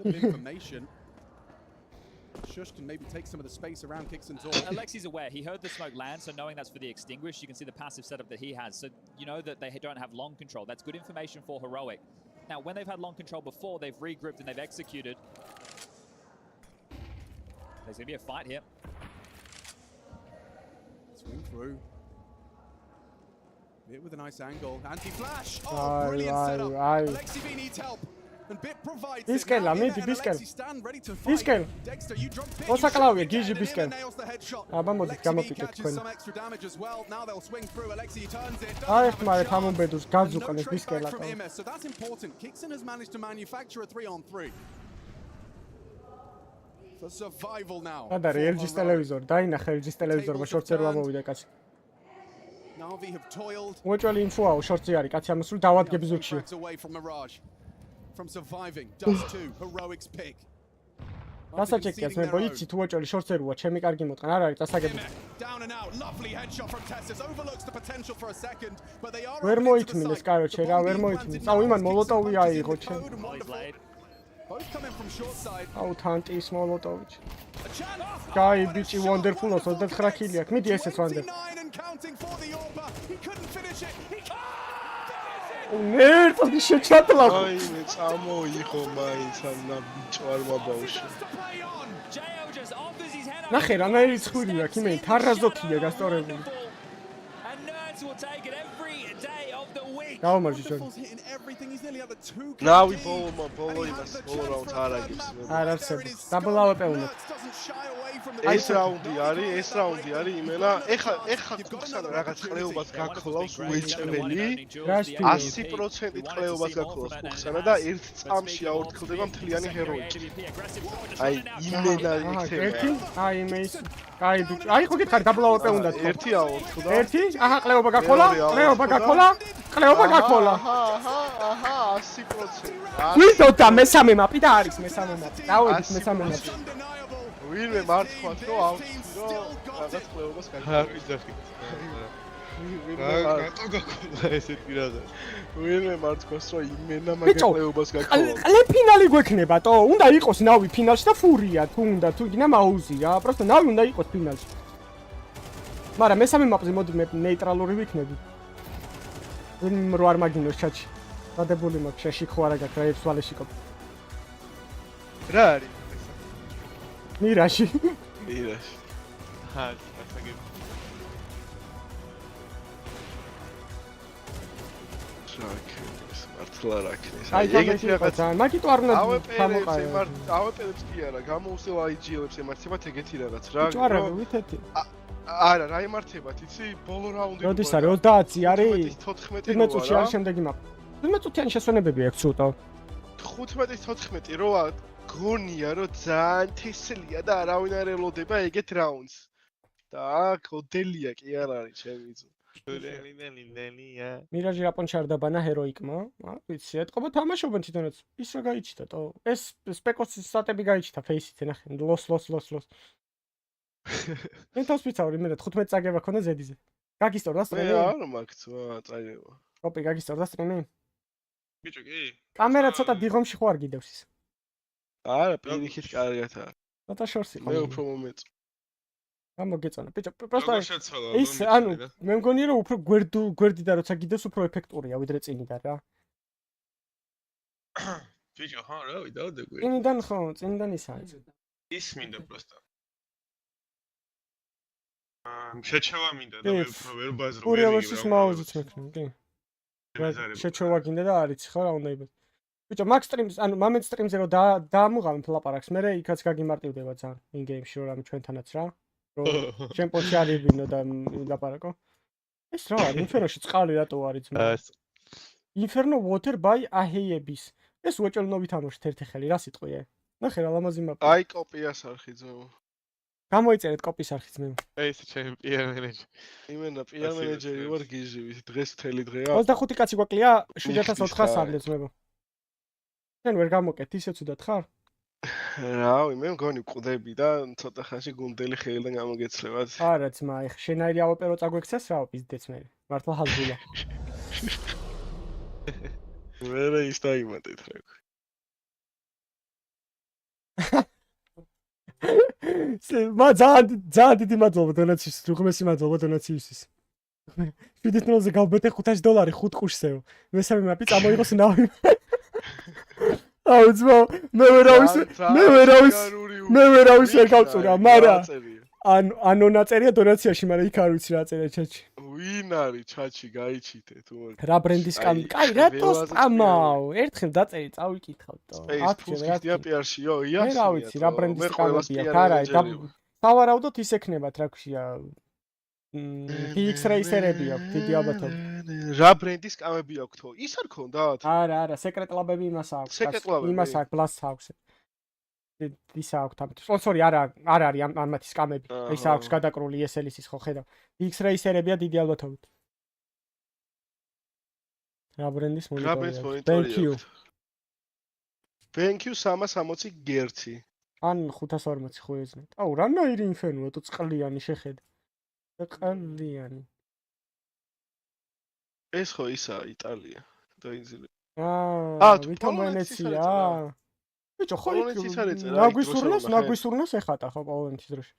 Information. Shush can maybe take some of the space around Kixon's door. Alexi's aware. He heard the smoke land, so knowing that's for the extinguish, you can see the passive setup that he has. So you know that they don't have long control. That's good information for Heroic. Now, when they've had long control before, they've regrouped and they've executed. There's going to be a fight here. Swing through. Bit with a nice angle. Anti-flash. Oh, brilliant setup. Alexi V needs help. And Bit provides it. Biskel, amiti Biskel. Biskel. Dexter, you drop pick. Osa Claudia, Gigi Biskel. Aba modik gamopikეთ თქვენ. Some extra damage as well. Now they'll swing through. Alexi turns it. აი ხმარე თამობედოს გაძუყნეს Biskel-ა. So that's important. Kixon has managed to manufacture a 3-on-3. For survival now. ადარი LG-ის ტელევიზორი, დაინახე LG-ის ტელევიზორმა შორტზე რა მოვიდა კაცი. Navi have toiled. უეჭველი ინფოაო შორტზე არის კაცი ამასული დავადგები ზურგში. From surviving does too Heroic's pick. დასაჭეკიას მე ბოიცი თუ უეჭველი შორტზე როა ჩემი კარგი მოტყნა არ არის დასაგები. Down and out lovely headshot from Tessus overlooks the potential for a second but they are ვერ მოითმინეს კაროჩე რა ვერ მოითმინეს. წავ იმან მოლოტოვი აიღო ჩემ. Both coming from short side. აუ თანტის მოლოტოვიჩ. კაი ბიჭი wonderful-ოს 29 ქილი აქვს. მიდი ესეც wonder. ნერტი შეჩატლა. აი მე წამოიღო მაინც ანა ბიჭვარმა ბავშვი. ნახე რანაირი ცხვირი აქვს იმენი თარაზოქია გასწორებული. nerds will take it every day of the week. Now we bolo იმას ბოლო რაუნდს არ აგებს. არ არსებობს. დაბლავებ ეუნოთ. ეს რაუნდი არის იმენა. ეხა კუქსან რაღაც ყლეობას გაქოლავს უეჭველი. 100% ყლეობას გაქოლავს კუქსანა და ერთ წამში აორთქლდება მთლიანი ჰეროიკი. აი იმენა იქნება. ერთი? აი იმეის. აი ბიჭო. აი ხო გითხარი დაბლავებ ეუნდათ. ერთი აორთქლდა. ერთი? აჰა ყლეობა გაქოლა? ყლეობა გაქოლა? აჰა 100%. ვიდოდა მესამე მაპი და არის მესამე მაპი. დავედით მესამე მაპი. ვინმე მართქვათ რომ ავწრო რაღაც ყლეობას გაქოლა. ვიძახით. რატო გაქოლა ესეთი რაღაცა. ვინმე მართქვას რომ იმენა მაგ ყლეობას გაქოლა. ყლე ფინალი გვექნება თო? უნდა იყოს ნავი ფინალში და ფურია თუ უნდა თუ იქნა მაუზი რა. просто ნავი უნდა იყოს ფინალში. მაგრამ მესამე მაპზე მოდი მე ნეიტრალური ვიქნები. ვინ რო არ მაგინოს ჩატში. დადებული მაქვს შეში ხო არა გაქვს რა ერთ სვალეში კოპ. რა არის? მირაში. ჰა, ასაგებ. შაქის მართლა რაკნის. აი ეგეთი რაღაცა. მაგიტო არ უნდა გამოყარო. ავეპერებს კი არა, გამოუსელ IGL-ებს ემართებათ ეგეთი რაღაც რა. ბიჭო არა ვითეთი. არა, რა ემართებათ, იცი? ბოლო რაუნდი. როდის არის 30 არის? 14 წუთი არის შემდეგი მაპ. 15 წუთიანი შესვენებები აქვს ცოტა. 15-14 როა გონია რომ ძალიან თესლია და არავინ არ ელოდება ეგეთ რაუნდს. და აქ ოდელია კი არ არის ჩემი ძუ. მირაჟი რაპონჩი არ დაბანა ჰეროიკმა. ვიცი, ეთყობა თამაშობენ თვითონაც. ის რა გაიჩიტა თო? ეს სპეკოსის სტატები გაიჩიტა ფეისით, ნახე. ლოს. მე თავს ვიცავრი, მე 15 წაგება ქონდა ზედიზე. გაგისტორდა სტრიმი? მე არ მაქვს წაგება. კოპი გაგისტორდა სტრიმი? ბიჭო კი. კამერა ცოტა დიღომში ხო არ გიდევს ის? არა, პირიქით კარგად არის. ცოტა შორს იყო. მე უფრო მომეწ. გამოგეწონა. ბიჭო, просто ის ანუ მე მგონია რომ უფრო გვერდიდან როცა გიდევს უფრო ეფექტურია ვიდრე წინიდან რა. ბიჭო, ხო, რა ვიდავდე გვერდ. წინიდან ის არის. ის მინდა просто. შეჩევა მინდა და მე უფრო ვერ ბაზრო. ფურია versus MOUZ-იც მექნები, კი. შეჩევა გინდა და არიცი ხო რა უნდა იბად. ბიჭო, მაგ სტრიმს, ანუ მომენტ სტრიმზე რომ დაამუღავთ ლაპარაკს, მე იქაც გაგიმარტივდება ძალიან in game-ში რომ რამე ჩვენთანაც რა. რომ ჩემპიონში არიბინო და ლაპარაკო. ეს რა არის? ინფერნოში წყალი რატო არის ძმა? Inferno water by AHEBs. ეს უეჭელნობით ამოშთ ერთი ხელი, რა სიტყვია? ნახე რა ლამაზი მაპა. აი კოპიას არხი ძო. გამოიწერეთ კოპის არხიც მე. ეს ჩემი PR მენეჯერი. იმენა PR მენეჯერი ვარ გიჟივით, დღეს მთელი დღეა. 25 კაცი გვაკლია 7400-ამდე ძმებო. შენ ვერ გამოკეთ, ისე ცუდად ხარ? რავი, მე მგონი ვკვდები და ცოტა ხანში გუნდელი ხელიდან გამოგეცლებათ. არა ძმა, ეხ შენაირი ავოპერო წაგვექცეს რა ვპიზდეც მე. მართლა ჰაზბულა. მე ის დაიმატეთ რა. ძალიან დიდი მადლობა დონაციის, უღმესი მადლობა დონაციისთვის. 7-0-ზე გავბეთე $5 5 ყუშსეო. მესამე მაპი წამოიღოს ნავი. აუ ძმა, მე ვერავის არ გავწურა, მაგრამ ანუ ნაწერია დონაციაში, მაგრამ იქ არ ვიცი რა წერია ჩატში. ვინ არის ჩატში გაიჩიტე თუ რა ბრენდის კამი? კაი, რატო სტამაო? ერთხელ დაწერი, წავიკითხავ და. აკჩე PR-შიო, იას. მე რა ვიცი, რა ბრენდის კამებია, არა, დავარაუდოთ ის ექნებათ, რა ქვია. PX რეისერები აქვს, დიდი ალბათობით. რა ბრენდის კამები აქვს თო? ის არ ქონდათ? არა, სეკრეტ ლაბები იმას აქვს. იმას აქვს, ბლას აქვს. ის აქვს თამით. სპონსორი არ არის ამათი სკამები. ის აქვს გადაკრული ESL-ის ხო ხედავ. PX რეისერებია დიდი ალბათობით. რა ბრენდის მონიტორი? BenQ 360 Hz. ან 540 ხო ეძნეთ. აუ, რანაირი ინფერნოა, თუ წყლიანი შეხედე. ყალიანი. ეს ხო ისაა იტალია. დაინზილე. ვითომ ვენეცია. ბიჭო, ხო ნაგვისურნოს ეხატა ხო პოლონეთის დროში.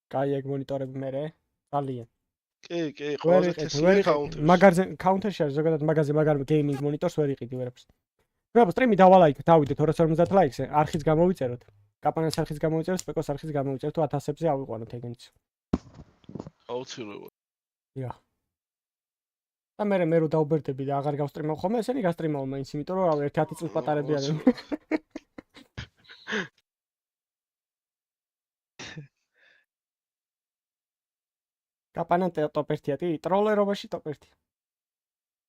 კაი ეგ მონიტორები მერე, ძალიან. კი, ყველაზე თესლი კაუნტერი. მაგარზე კაუნტერში არის ზოგადად მაგაზე მაგარ გეიმინგ მონიტორს ვერ იყიდი ვერაფერს. მე სტრიმი დავალაიქ, დავიდეთ 250 ლაიქზე, არხიც გამოვიწეროთ. კაპანას არხის გამოუწერთ, სპეკოს არხის გამოუწერთ თუ 1000-ზე ავიყვანოთ ეგენიც. აუცილებლად. ია. და მე რო დაუბერდები და აღარ გავსტრიმავ ხოლმე, ესენი გასტრიმავ მაინც, იმიტომ რომ რავი 10 წლის პატარები არიან. კაპანა ტოპ 1-ია, ტი, ტროლერობაში ტოპ 1.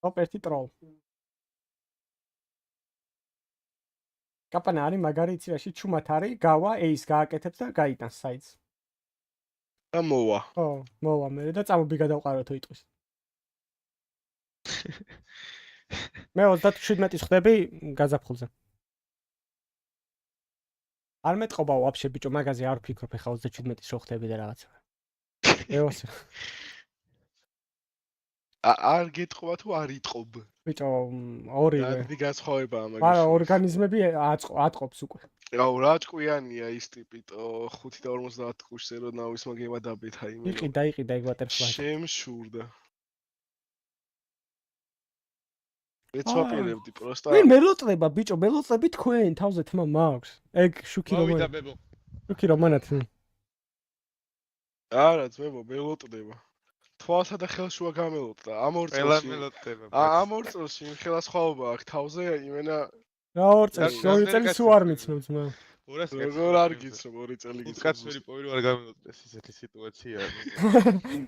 ტოპ 1 ტროლ. კაპანა არის მაგარი იცი ჩუმად არის, გავა, ეის გააკეთებს და გაიტანს საიდს. და მოვა. ხო, მოვა მე და წამობი გადავყაროთ იტყვის. მე 37-ის ხდები გაზაფხულზე. არ მეტყობა ვაფშე ბიჭო, მაგაზე არ ვფიქრობ ხა 37-ის რო ხდები და რაღაცა. ეოს. არ გეტყობა თუ არ იტყობ. ბიჭო, ორივე. დიდი განსხვავებაა მაგაში. არა, ორგანიზმები ატყობს უკვე. აუ, რა ჭკვიანია ის ტიპი 5 და 50 კუშზე რო ნავის მაგება დაბეთა იმენ. იყიდა ეგ ბატერფლაი. შემშურდა. ეცვაპირებდი პროსტა. მელოწება ბიჭო, მელოწები თქვენ თავზე თმა მაქვს. ეგ შუქი რომანად. არა, ძმებო, მელოწდება. თვალსა და ხელშუა გამელოწდა. ამ ორ წელში იმ ხელა სხვაობა აქვს თავზე, იმენა რა ორ წელში, 2 წელი სულ არ მიცნობ ძმა. როგორ არ გიცნობ 2 წელი გიცნობ. კაცური პოვერი არ გამელოწდეს ისეთი სიტუაცია.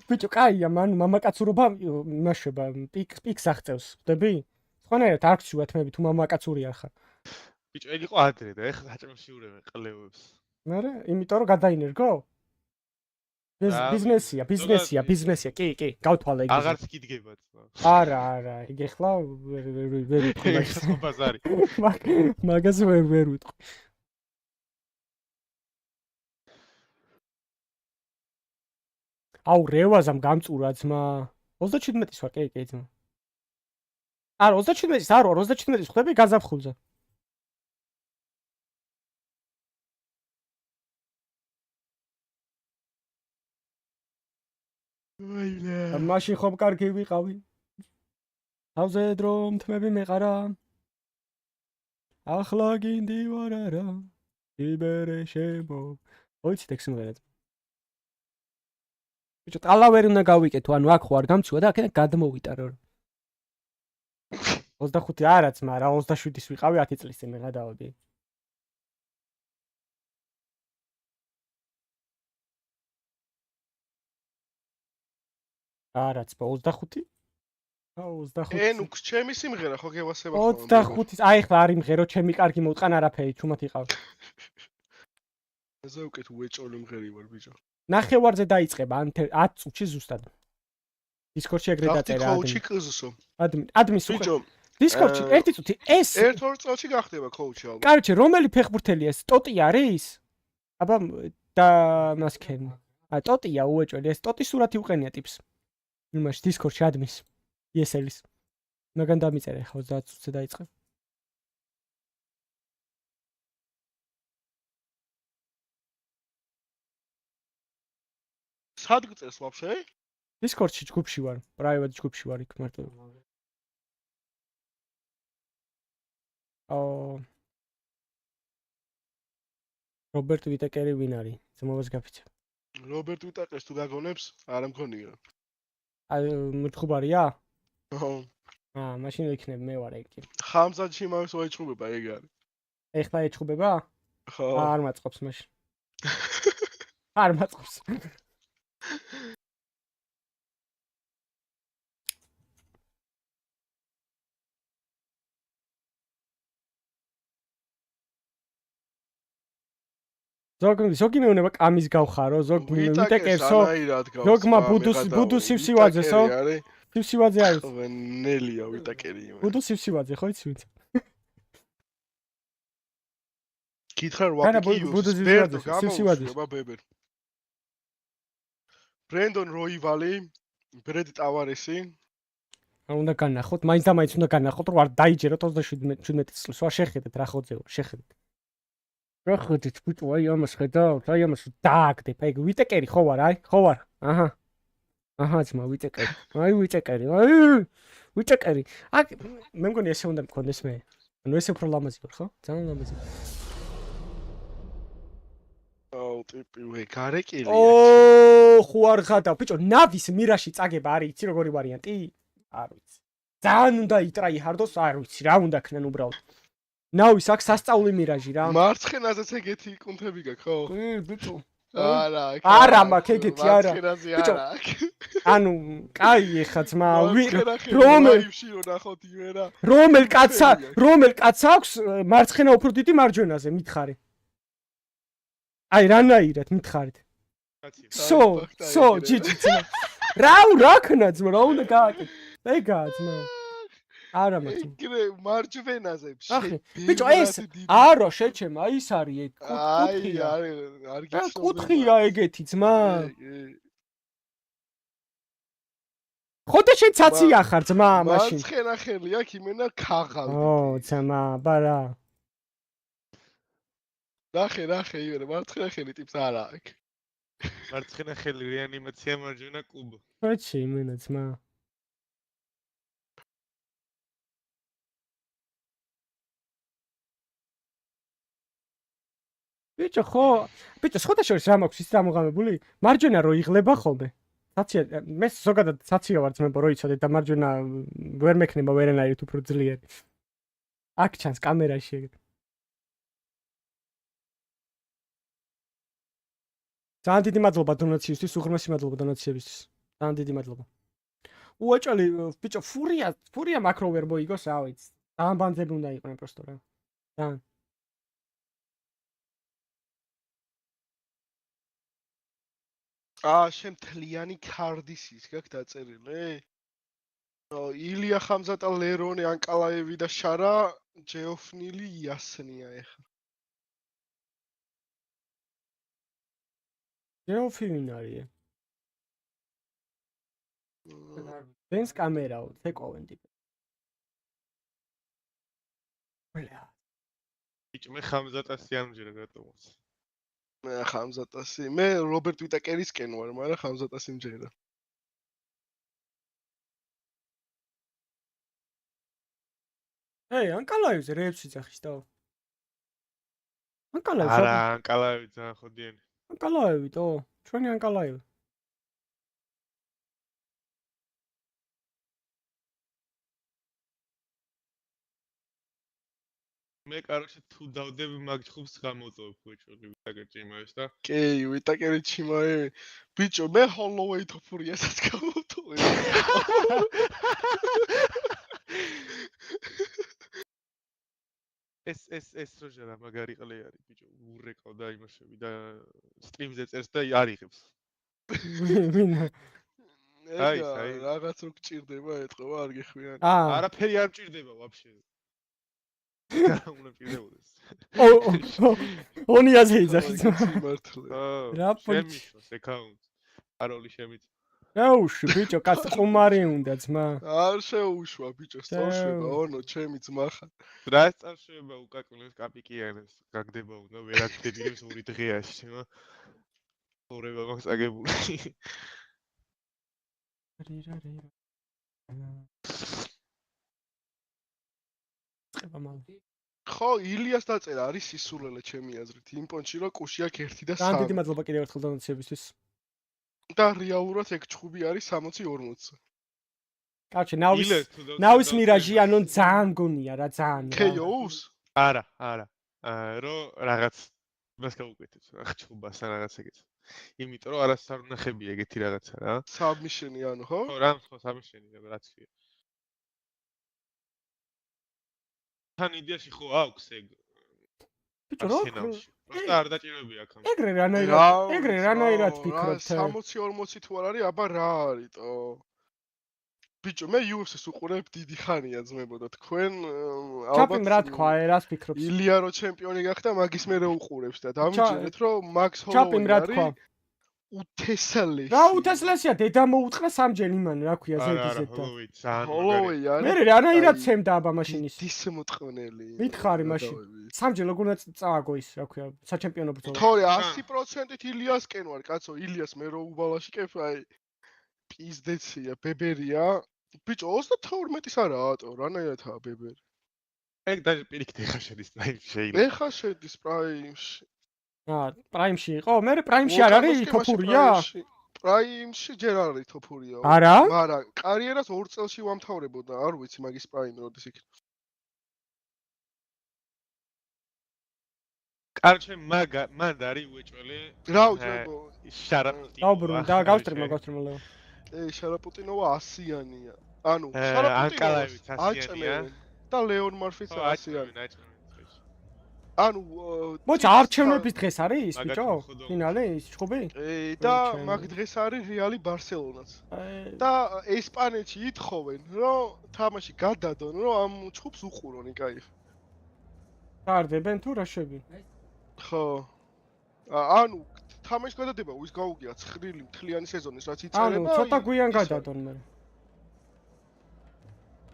ბიჭო, კაია, მან მამაკაცურობა იმაშება, პიქს აღწევს, ხდები? სხვანაირად არ გსულა თმები თუ მამაკაცური არ ხარ. ბიჭო, ეგ იყო ადრე და ეხლა გაჭმშიურებენ ყლევებს. მერე, იმიტომ რომ გადაინერგო? ბიზნესია, კი, გავთვალე ეგ. აღარც გიდგება ძმა. არა, ეგ ეხლა ვერ ვიტყვი მაგას. ხო ბაზარი. მაგას ვერ ვიტყვი. აუ, რევაზამ გამწურა ძმა. 37-ის ვარ, კი ძმა. არა, 37-ის არ ვარ, 37-ის ხდები გაზაფხულზე. მაშინ ხომ კარგი ვიყავი. თავზე დრო თმები მეყარა. ახლა გინდი ვარ არა. იბერე შემო. ოიცით ეგ სიმღერა. ბიჭო, ტალავერი უნდა გავიკეთო, ანუ აქ ხო არ გამცუა და აქედან გადმოვიტარო. 25 არა ძმა, რა 27-ის ვიყავი 10 წლის წინ მე გადავედი. არა ძმა 25? აუ 25. ენუქს ჩემი სიმღერა ხო გევასება ხოლმე. 25-ის, აი ხლა არ იმღერო, ჩემი კარგი მოვტყან არაფერი, ჩუმად იყავ. ესე უკეთ უეჭოლი მღერი ვარ ბიჭო. ნახევარზე დაიწყება 10 წუთში ზუსტად. დისკორდში ეგრე დაწერა. კოუჩი კზსო. ადმის ბიჭო. დისკორდში 1 წუთი ეს 1-2 წელში გახდება კოუჩი ალბათ. კაროჩე, რომელი ფეხბურთელია ეს? ტოტი არის? აბა და მასკენ. ტოტია უეჭველი, ეს ტოტის სურათი უყენია ტიპს. იმაში დისკორდში ადმის. ესელის. მაგან დამიწერე ხა 30 წუთზე დაიწყე. სად გწეს ვაფშე? დისკორდში ჯგუფში ვარ, პრაივატ ჯგუფში ვარ იქ მარტო. რობერტ ვიტეკერი ვინ არის? ძმობას გაფიცე. რობერტ ვიტეკერს თუ გაგონებს, არ მგონია. მრჩხუბარია? ხო. მაშინ ვიქნებ მე ვარ ეგ. ხამზადში მაქვს ვაიჩხუბება ეგ არის. ეხლა ეჩხუბება? ხო. არ მაწყობს მაშინ. არ მაწყობს. ზოგი მეუნება კამის გავხარო, ზოგი ვიტეკერსო, ზოგმა ბუდუს სივსივაძესო. სივსივაძე არის. ნელია ვიტეკერი. ბუდუს სივსივაძე ხო იცი ვინც? გითხარ ვაპიკი სივსივაძე. ბრენდონ როივალი, ბრედ ტავარესი. უნდა განახოთ, მაინც და მაინც უნდა განახოთ, რომ არ დაიჯეროთ 27 წელს. ვარ შეხედეთ რა ხოძეო, შეხედეთ. რა ხედით ბიჭო, აი ამას ხედავთ, აი ამას დააგდებ, აი ვიტეკერი ხო ვარ, აი, ხო ვარ. აჰა, ძმა ვიტეკერი. აი ვიტეკერი, აი ვიტეკერი. აქ მე მგონი ესე უნდა მქონდეს მე. ანუ ესე უფრო ლამაზი ვარ, ხო? ძალიან ლამაზი. აუ ტიპი ვე გარეკილია. ო ხო არ ხადა ბიჭო ნავის მირაში წაგება არის იცი როგორი ვარიანტი? არ ვიცი. ძალიან უნდა იტრაიჰარდოს, არ ვიცი რა უნდა ქნან უბრალოდ. ნავის აქ სასწაული მირაჟი რა. მარცხენაზეც ეგეთი კუნთები გაქვს ხო? ბიჭო. არა მაქვს ეგეთი არა. ბიჭო. ანუ კაი ეხა ძმა რომელ კაცს აქვს მარცხენა უფრო დიდი მარჯვენაზე მითხარი. აი რანაირად მითხარით. სო ჯიჯი ძმა. რა ქნა ძმა რა უნდა გააკეთო? ეგაა ძმა. არა მაქვს. ეგრე მარჯვენაზე ბიჭო ეს არა შეჩემა ის არის ეგ კუთხია. არ გიცნობ. კუთხია ეგეთი ძმა. ხოდა შენ ცაცია ხარ ძმა მაშინ. მარცხენა ხელი აქ იმენა ქაღალდი. ო ძმა ბარა. ნახე ივერე მარცხენა ხელი ტიპს არა აქვს. მარცხენა ხელი რეანიმაცია მარჯვენა კლუბ. ხოჩი იმენა ძმა. ბიჭო ხოდა შორის რა მაქვს ის დამოღამებული? მარჯვენა რო იღლება ხოლმე. საცია მე ზოგადად საცია ვარ ძმებო რო იცოდე და მარჯვენა ვერ მექნება ვერანაირად უფრო ძლიერი. აქ ჩანს კამერაში ეგ. ძალიან დიდი მადლობა დონაციისთვის, უღრმესი მადლობა დონაციებისთვის. ძალიან დიდი მადლობა. უაჭალი ბიჭო ფურია მაკრო ვერ მოიგოს რა ვიცი. ძალიან ბანძები უნდა იყვნენ პროსტო რა. ძალიან შენ მთლიანი ქარდის ის გაქვს დაწერილი? ილია ხამზატა ლერონე ანკალაევი და შარა ჯეოფნილი იასნია ეხა. ჯეოფი ვინ არის? ბენს კამერაო, თეკოვენ ტიპი. ბიჭო მე ხამზატასი ამჯერა რატომაც. მე ხამზატასი, მე რობერტ ვიტაკერისკენ ვარ, მაგრამ ხამზატასი მჯერა. ანკალაევზე რეებში ძახის და. არა, ანკალაევი ძალიან ხოდიანი. ანკალაევი თო, ჩვენი ანკალაევი. მე კაროჩე თუ დავდები მაგ ჯგუფს გამოწოვებ ბიჭო ვიტაკერჩიმაეს და კი ვიტაკერჩიმაე ბიჭო მე ჰოლოვეი თოფურიასაც გამოვტოვე ეს როჟერა მაგარი ყლე არის ბიჭო ურეკავდა იმაშები და სტრიმზე წერს და არიღებს აი რაღაც რო გჭირდება ეთყობა არ გეხვიანი არაფერი არ მჭირდება ვაფშე უნდა პირდეოდეს. ონიაზე იძახის. რა შემიშოს აკაუნტ. აროლი შემიც. შეუშვი ბიჭო, კაც ყუმარი უნდა ძმა. არ შეუშვა ბიჭო, სწორშება, ონო, ჩემი ძმა ხარ. რა სწორშება უკაკუნებს კაპიკიანებს, გაგდება უნდა ვერაგდებინებს ორი დღეაში, შემა. ორება მაქვს აგებული. ხო, ილიას დაწერა არის სისულელე ჩემი აზრით. იმ პონჩი რომ კუში აქვს 1 და 3. ძალიან დიდი მადლობა კიდევ ერთხელ დონაციებისთვის. და რეალურად ეგ ჩხუბი არის 60-40. კაჩე, ნავის მირაჟი ანუ ძალიან გონია რა, ძალიან. KO-ს? არა. რომ რაღაც მას გავუკეთებს რა ჩხუბას ან რაღაც ეგეთ. იმიტომ რომ არასდროს არ ნახები ეგეთი რაღაცა რა. საბმიშენი ანუ ხო? ხო, რა ხო საბმიშენი რაც ქვია. თან იდეაში ხო აქვს ეგ. ბიჭო რო პროსტა არ დაჭირები აქ. ეგრე რანაირად ფიქრობთ? 60-40 თუ არ არის, აბა რა არისო? ბიჭო მე UFC-ს უყურებ დიდი ხანია ძმებო და თქვენ ჩაპიმ რა თქვა, რას ფიქრობს? ილია რო ჩემპიონი გახდა, მაგის მერე უყურებს და დამიჯერეთ რომ მაქს ჰოლოვეი არის. უთესალესი. რა უთესალესია, დედა მოუწყდა სამჯერ იმან, რა ქვია ზედიზეთ და. ჰოლოვეი არის. მე რანაირად ცემდა აბა მაშინის. დისმოწყვნელი. მითხარი მაშინ. სამჯერ როგორ წააგო ის, რა ქვია, საჩემპიონო ბრძოლა. თორე 100%-ით ილიასკენ ვარ, კაცო, ილიას მე რო უბალაში კეფ, აი პიზდეცია, ბებერია. ბიჭო 32-ის არაატო, რანაირადაა ბებერი. ეგ დაჟე პირიქით ეხა შედის პრაიმში შეიძლება. ეხა შედის პრაიმში. პრაიმში იყო? მე პრაიმში არ არის თოფურია? პრაიმში ჯერ არ არის თოფურია. არა? მაგრამ კარიერას 2 წელში ვამთავრებოდა, არ ვიცი მაგის პრაიმი როდის იქნება. კარჩე მან არის უეჭველი. რა უჭველი? შარაპუტინო. დაუბრუნდა და გავსტრიმა ლეო. შარაპუტინოვა 100-იანია. ანუ შარაპუტინოვიც 100-იანია და ლეონ მარფიც 100-იანი. ანუ მოიცა არჩევნების დღეს არის ბიჭო? ფინალი ის ჩხუბი? და მაგ დღეს არის რეალი ბარსელონაც. და ესპანეთში ითხოვენ, რომ თამაში გადადონ, რომ ამ ჩხუბს უყურონ იკაი. გარდებენ თუ რა შვები? ხო. ანუ თამაში გადადება ვის გაუგია ცხრილი მთლიანი სეზონის რაც იწერება. ანუ ცოტა გვიან გადადონ მე.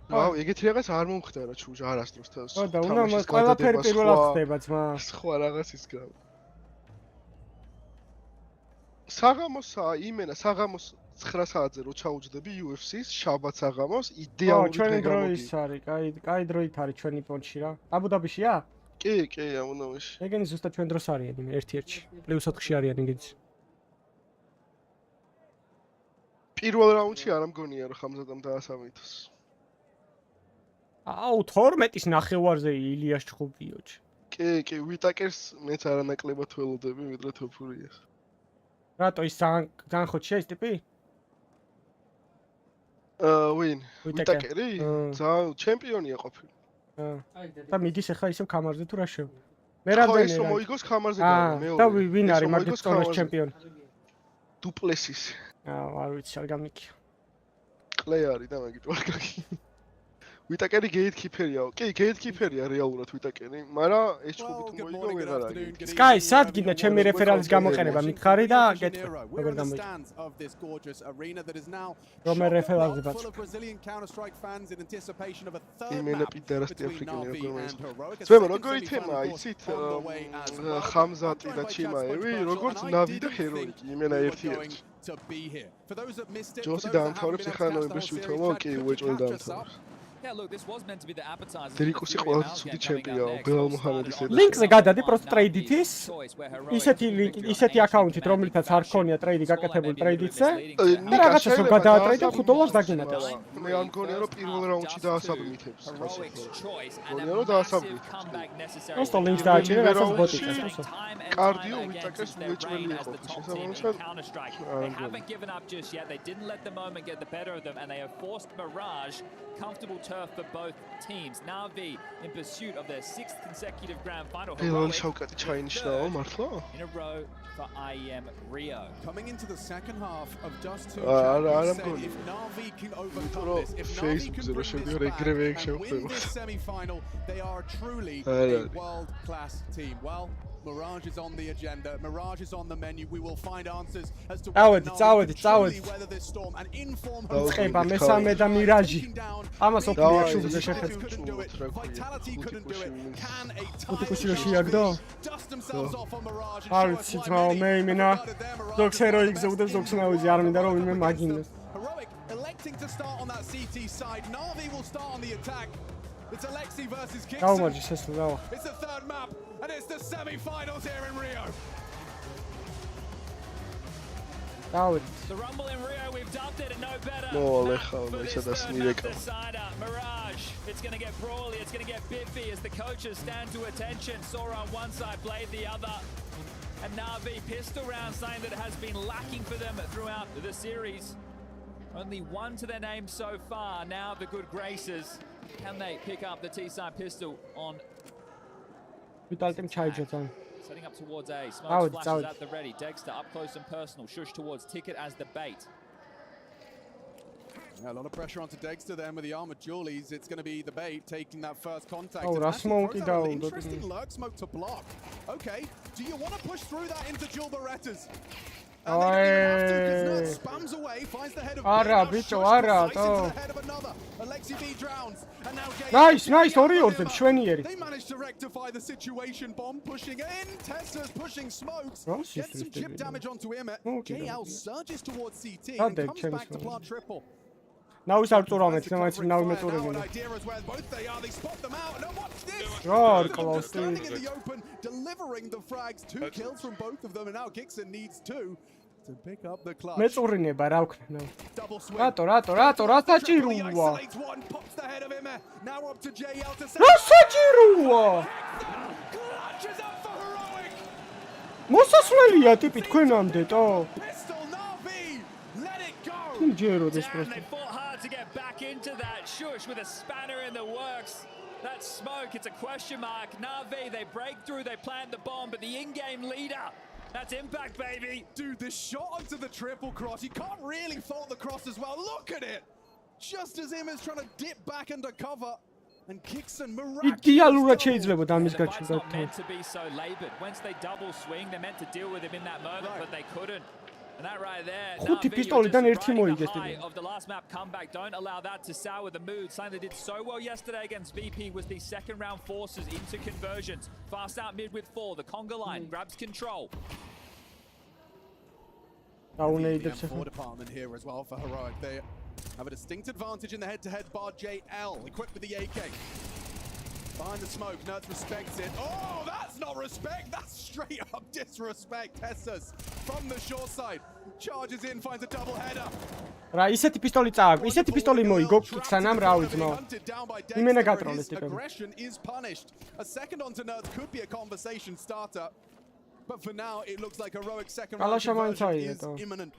აუ, ეგეთი რაღაც არ მომხდარა ჩუჟ არასდროს თავს. ხო და უნდა მას ყველაფერი პირველად ხდება ძმა. სხვა რაღაცის გამო. საღამოსა იმენა საღამოს 9 საათზე რო ჩაუჯდები UFC-ს შაბათ საღამოს იდეალური დღე ჩვენი დროის არის, კაი დროით არის ჩვენი პონჩი რა. აბუდაბიშია? კი, აბუდაბიში. ეგენი ზუსტად ჩვენ დროს არიან იმ 1-1-ში. +4-ში არიან ეგეც. პირველ რაუნდში არ ამგონია რომ ხამზადამ დაასამითოს. აუ 12-ის ნახევარზე ილიას ჩხუბიოჩ. კი, ვიტაკერს მეც არანაკლებად ველოდები ვიდრე თოფურიას. რატო ის ძალიან ხოჩია ის ტიპი? ვინ? ვიტაკერი? ძალიან ჩემპიონია ყოფილი. და მიდის ახლა ისევ კამარზე თუ რა შევ? მე რამდენი? ხო, მოიგოს კამარზე გავა მეორე. და ვინ არის მაგის ტონოს ჩემპიონი? დუპლესის. არ ვიცი, არ გამიქია. კლე არის და მაგით ვარ გაგი. ვიტაკერი გეითკიფერიაო. კი, გეითკიფერია რეალურად ვიტაკერი, მაგრამ ეს ჩხუბი თუ მოიგო ვეღარ არის. სკაი, სად გინდა ჩემი რეფერალის გამოყენება მითხარი და გეტყვი, როგორ გამოიწვია. რომელ რეფერალზე ბაჭო. იმენა პიდარასტი აფრიკელი როგორ. ძმებო, როგორი თემაა, იცით? ხამზატი და ჩიმაევი, როგორც ნავი და ჰეროიკი, იმენა ერთ-ერთი. ჯოსი დაამთავრებს ახლა ნოემბერში ვითომ, კი, უეჭველი დაამთავრებს. Yeah, look, this was meant to be the appetizer. დრიკუსი ყველაზე ცუდი ჩემპიონია, ბელალ მუჰამედის ერთ. ლინკზე გადადი პროსტ ტრეიდით ის. ისეთი აკაუნტით, რომელთაც არ ქონია ტრეიდი გაკეთებული ტრეიდითზე. რაღაცას რომ გადაატრეიდე $5 დაგინატოს. მე არ მგონია რომ პირველ რაუნდში დაასაბმითებს. მგონია რომ დაასაბმითებს. პროსტ ლინკს დააჭირე, რასაც ბოტი წეს. კარდიო ვიტაკეს უეჭველი იყო შესაბამისად. They haven't given up just yet. They didn't let the moment get the better of them and they have forced Mirage comfortable turf for both teams. Navi in pursuit of their 6th consecutive grand final. Pilon შავკატი ჩაინიშნაო მართლა? In a row for IEM Rio. Coming into the second half of Dust 2. არა mgoni. If Navi can overcome this, if Facebook-ზე რო შევიდე ეგრევე ეგ შევხვდება. Semi-final, they are truly a world-class team. Well, Mirage is on the agenda. Mirage is on the menu. We will find answers as to whether this storm and inform ხება მესამე და მირაჟი. ამას ოქროა შუბზე შეხედე. Vitality couldn't do it. Can a tie შეაგდო? არ ვიცი ძმაო, მე იმენა ზოგს ჰეროიკზე უდევს ზოგს მაუზი არ მინდა რომ ვინმე მაგინოს. Heroic electing to start on that CT side. Navi will start on the attack. It's Alexi versus Kingston. It's the third map, and it's the semi-finals here in Rio. The rumble in Rio, we've dubbed it, and no better. Mirage. It's going to get brawly, it's going to get biffy as the coaches stand to attention. Sora on one side, Blade the other. And Navi pistol round, something that has been lacking for them throughout the series. Only one to their name so far. Now the good graces. Can they pick up the T-side pistol on? Setting up towards A. Smoke flashes at the ready. Dexter up close and personal. Shush towards Ticket as the bait. Yeah, a lot of pressure onto Dexter then with the armored Julies. It's going to be the bait taking that first contact. Interesting lurk smoke to block. Okay, do you want to push through that into Jul Berettas? And they don't even have to because Nerd spams away, finds the head of another. Alexi B drowns. And now nice, Oriorzen, შვენიერი. They managed to rectify the situation. Bomb pushing in. Tesla's pushing smokes. Gets some chip damage onto him. JL surges towards CT and comes back to plant triple. ნავის არ წურავმეთ, მაინც ნავი მეწურებინა. რა არ კლავსი? Delivering the frags, 2 kills from both of them, and now Kixon needs 2 to pick up the clutch. მეწურინება რა ვქნა? რატო რა საჭიროა? რა საჭიროა? მოსასვლელია ტიპი თქვენამდე-თო? ჯეროდეს პროსტო. That smoke, it's a question mark. Na'Vi, they break through, they plant the bomb, but the in-game leader, that's impact, baby. Dude, the shot onto the triple cross, you can't really fault the cross as well. Look at it. Just as him is trying to dip back under cover. And Kixon idealურად შეიძლება დამის გაჩნდა. Not meant to be so labored. Once they double swing, they're meant to deal with him in that moment, but they couldn't. And that right there, ხუთი პისტოლიდან ერთი მოიგეს ტიპი. Of the last map comeback, don't allow that to sour the mood. Something they did so well yesterday against VP was the second round forces into conversions. Fast out mid with 4, the conga line grabs control. The department here as well for Heroic. They have a distinct advantage in the head-to-head bar. JL equipped with the AK. Behind the smoke, Nerds respects it. Oh, that's not respect. That's straight up disrespect. Tessus from the short side charges in, finds a double header. რა ისეთი პისტოლი წააგ, ისეთი პისტოლი მოიგო სანამ რა ვიცი. იმენა გატროლეს ტიპები. Aggression is punished. A second onto Nerds could be a conversation starter. But for now, it looks like Heroic second round conversion is imminent.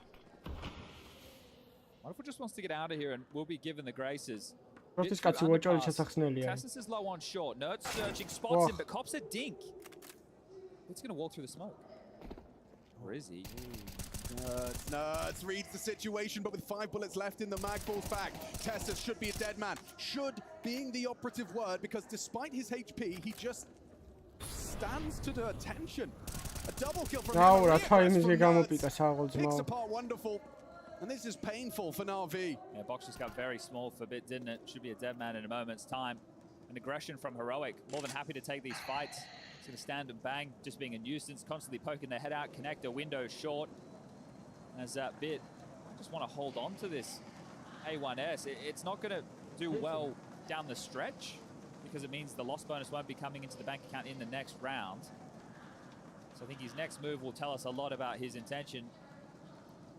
What if just wants to get out of here and will be given the graces? Tessus is low on short. Nerds searching, spots him, but cops a dink. It's going to walk through the smoke. Or is he? Nerds reads the situation, but with 5 bullets left in the mag, falls back. Tessus should be a dead man. Should being the operative word, because despite his HP, he just stands to the attention. A double kill from him. Picks apart wonderful. And this is painful for Na'Vi. Yeah, box just got very small for a bit, didn't it? Should be a dead man in a moment's time. An aggression from Heroic. More than happy to take these fights. He's going to stand and bang, just being a nuisance, constantly poking their head out. Connector window short. As that bit, just want to hold on to this A1S. It's not going to do well down the stretch because it means the loss bonus won't be coming into the bank account in the next round. So I think his next move will tell us a lot about his intention.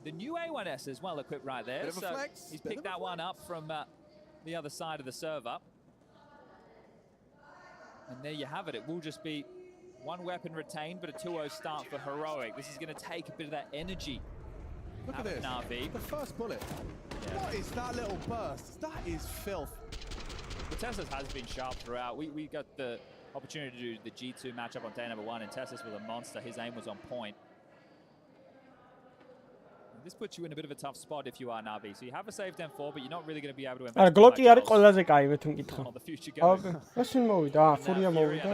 The new A1S is well equipped right there, so he's picked that one up from the other side of the server. And there you have it. It will just be one weapon retained, but a 2-0 start for Heroic. This is going to take a bit of that energy. Look at this. Na'Vi. The first bullet. Yeah. What is that little burst? That is filth. The Tessus has been sharp throughout. We got the opportunity to do the G2 matchup on day number 1, and Tessus was a monster. His aim was on point. This puts you in a bit of a tough spot if you are Na'Vi. So you have a saved M4, but you're not really going to be able to invest. Glocky არის ყველაზე კაი მე თუ მკითხო. The future goes. ეს ვინ მოვიდა? FURIA მოვიდა.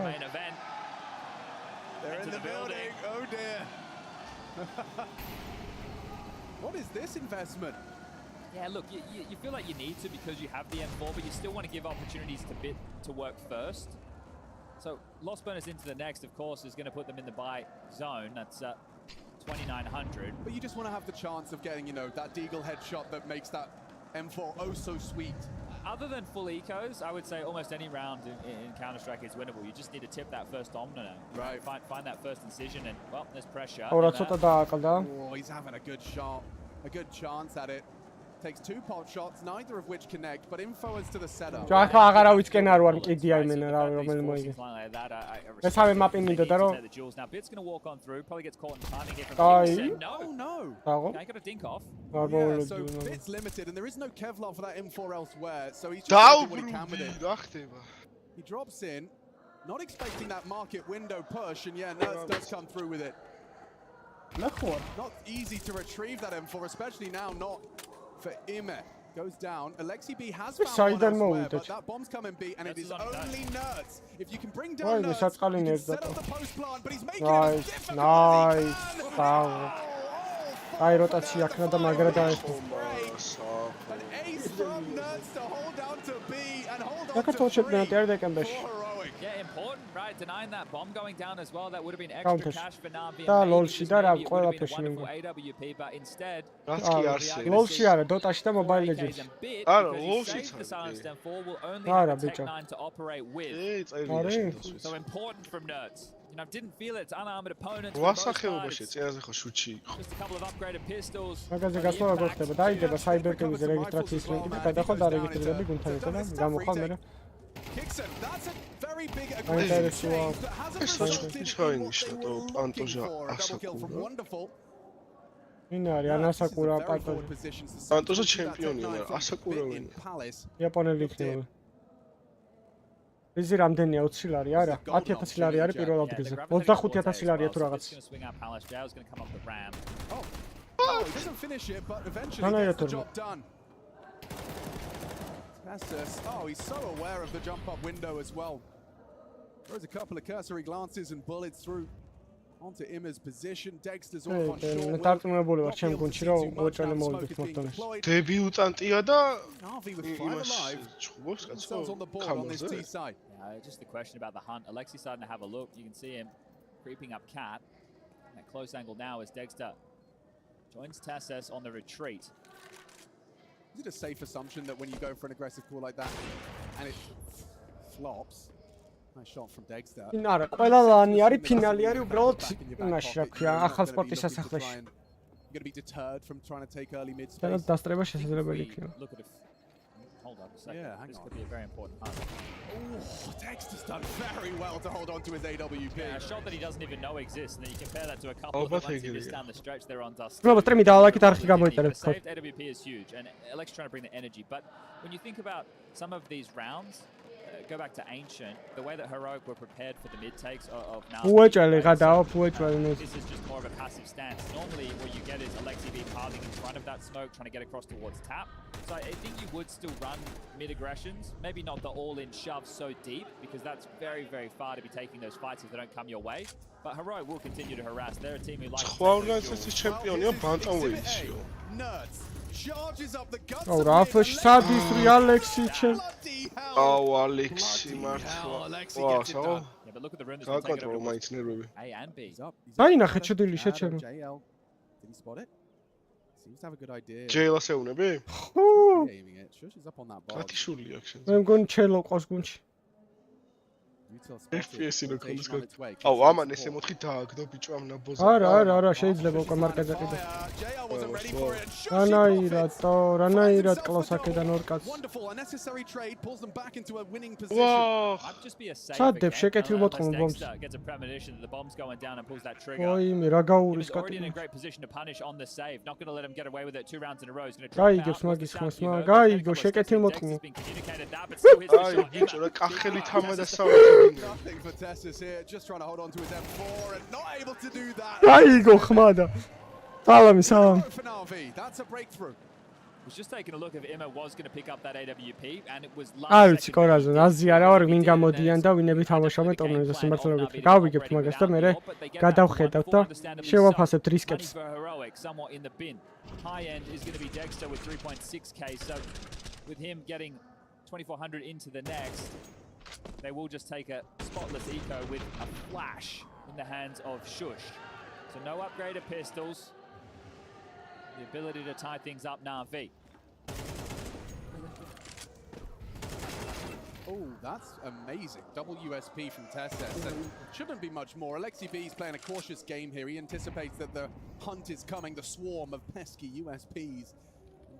They're in the building. Oh dear. What is this investment? Yeah, look, you feel like you need to because you have the M4, but you still want to give opportunities to work first. So loss bonus into the next, of course, is going to put them in the buy zone. That's 2,900. But you just want to have the chance of getting, you know, that deagle headshot that makes that M4 oh so sweet. Other than full ecos, I would say almost any round in Counter-Strike is winnable. You just need to tip that first domino. Right. Find that first incision, and, well, there's pressure. Oh, he's having a good shot. A good chance at it. Takes 2 pot shots, neither of which connect, but info as to the setup. It's having mapping me the jewels now. Bit's gonna walk on through, probably gets caught in timing here from Kixon. No. I got a dink off. Yeah, so Bit's limited, and there is no Kevlar for that M4 elsewhere, so he's just doing what he can with it. He drops in, not expecting that market window push, and yeah, Nerds does come through with it. Not easy to retrieve that M4, especially now, not for Ime. Goes down. Alexi B has found one elsewhere, but that bomb's coming B, and it is only Nerds. If you can bring down Nerds, you can set up the post plant, but he's making it difficult. Nice. Ai rotația, cred că mai greu An ace from Nerds to hold down to B and hold on to 3 for Heroic. Yeah, important, right? Denying that bomb going down as well. That would have been extra cash for Navi. და ლოლში და რა ყველაფერში wonderful AWP, but instead რაც კი არსებობს. ლოლში არა, დოტაში და Mobile Legends-ში. არა, ლოლშიც the Silence Dem 4 will only არა, have ბიჭო. Tech 9 to operate with. So important from Nerds. You know, didn't feel it. It's unarmored opponents. ვასახეობაში წერაზე ხო შუჩი იყო. Just a couple of upgraded pistols. მაგაზე გასვლა როგორ ხდება? დაიდება Cybercam-ზე რეგისტრაციის ლინკი და გადახვალ დარეგისტრირები გუნდთან და გამოხვალ მე. Kixon, that's a very big Ay, aggressive wow. change that hasn't ეს საჩუქი resulted ჩაინიშნა და პანტოჟა double kill from ასაკურა. Wonderful. ვინ არის ანასაკურა პანტოჟა? პანტოჟა ჩემპიონია, ასაკურა ვინ? იაპონელი იქნება. იზი რამდენია 20 ლარი არა? 10000 ლარი არის პირველ ადგილზე. 25000 ლარია თუ რაღაც. Oh, he doesn't finish it, but eventually gets the job done. Oh, he's so aware of the jump up window as well. Throws a couple of cursory glances and bullets through onto Immer's position. Dexter's off on short. დარწმუნებული ვარ ჩემ გუნდში რომ უეჭველი მოვიდეთ მოხდომას. დებიუტანტია და Navi with 5 alive. ჩხუბობს კაცო. On the board on this T side. Just the question about the hunt. Alexi starting to have a look. You can see him creeping up Cat. At close angle now as Dexter joins Tasses on the retreat. Is it a safe assumption that when you go for an aggressive call like that and it flops? Nice shot from Dexter. არა, ყველა ლანი არის, ფინალი არის უბრალოდ იმაში, რა ქვია, ახალ სპორტის სასახლეში. You're going to be deterred from trying to take early mid space. და დასწრება შესაძლებელი იქნება. Hold on a second. Yeah, this could be a very important hunt. Oh, Dexter's done very well to hold on to his AWP. Yeah, a shot that he doesn't even know exists, and then you compare that to a couple of the ones he missed down the stretch there on Dust. უბრალოდ ტრიმი დაალაკით არხი გამოიტანებს. The saved AWP is huge, and Alex trying to bring the energy. But when you think about some of these rounds, go back to Ancient, the way that Heroic were prepared for the mid takes of now. This is just more of a passive stance. Normally, what you get is Alexi being parting in front of that smoke, trying to get across towards tap. So I think you would still run mid aggressions, maybe not the all-in shove so deep, because that's very, very far to be taking those fights if they don't come your way. But Heroic will continue to harass. They're a team who likes. Nerds charges up the guts. Oh, Raffish Sadis, Alexi. Oh, Alexi, მართლა. Yeah, but look at the room that's been taken over. A and B. დაინახე ჩუდილი შეჩერა. Did he spot it? Seems to have a good idea. ჯეილას ეუნები? Aiming it. Sure, she's up on that bar. გათიშული აქვს. მე მგონი ჩელო ყავს გუნჩი. FPS-ი რო ქონდეს გაკეთე. აუ, ამან ესე მოთხი დააგდო ბიჭო ამ ნაბოზე. არა, შეიძლება უკვე მარკაზე კიდე. რანაირად კლავს აქედან ორ კაცს. სადებ შეკეთილ მოთხოვნ ბომბს. ოიმე რა გაურის კატი. გაიგებს მაგის ხმას, გაიგო შეკეთილ მოთხოვნ. აი, ბიჭო რა კახელი თამადა საერთოდ. Nothing for Tessus here, just trying to hold on to his M4 and not able to do that. Aigo, xmada. Salami. That's a breakthrough. Was just taking a look if Emma was going to pick up that AWP and it was აი ვიცი კორაზე აზია რა ვარ ვინ გამოდიან და ვინები თამაშობენ ტურნირზე სიმართლე გითხრა გავიგებთ მაგას და მე გადავხედავთ და შევაფასებთ რისკებს high end is going to be Dexter with 3.6k so with him getting 2400 into the next they will just take a spotless eco with a flash in the hands of Shush. So no upgraded pistols. The ability to tie things up now, V. Oh, that's amazing. Double USP from Tessus. And shouldn't be much more. Alexi B is playing a cautious game here. He anticipates that the hunt is coming, the swarm of pesky USPs.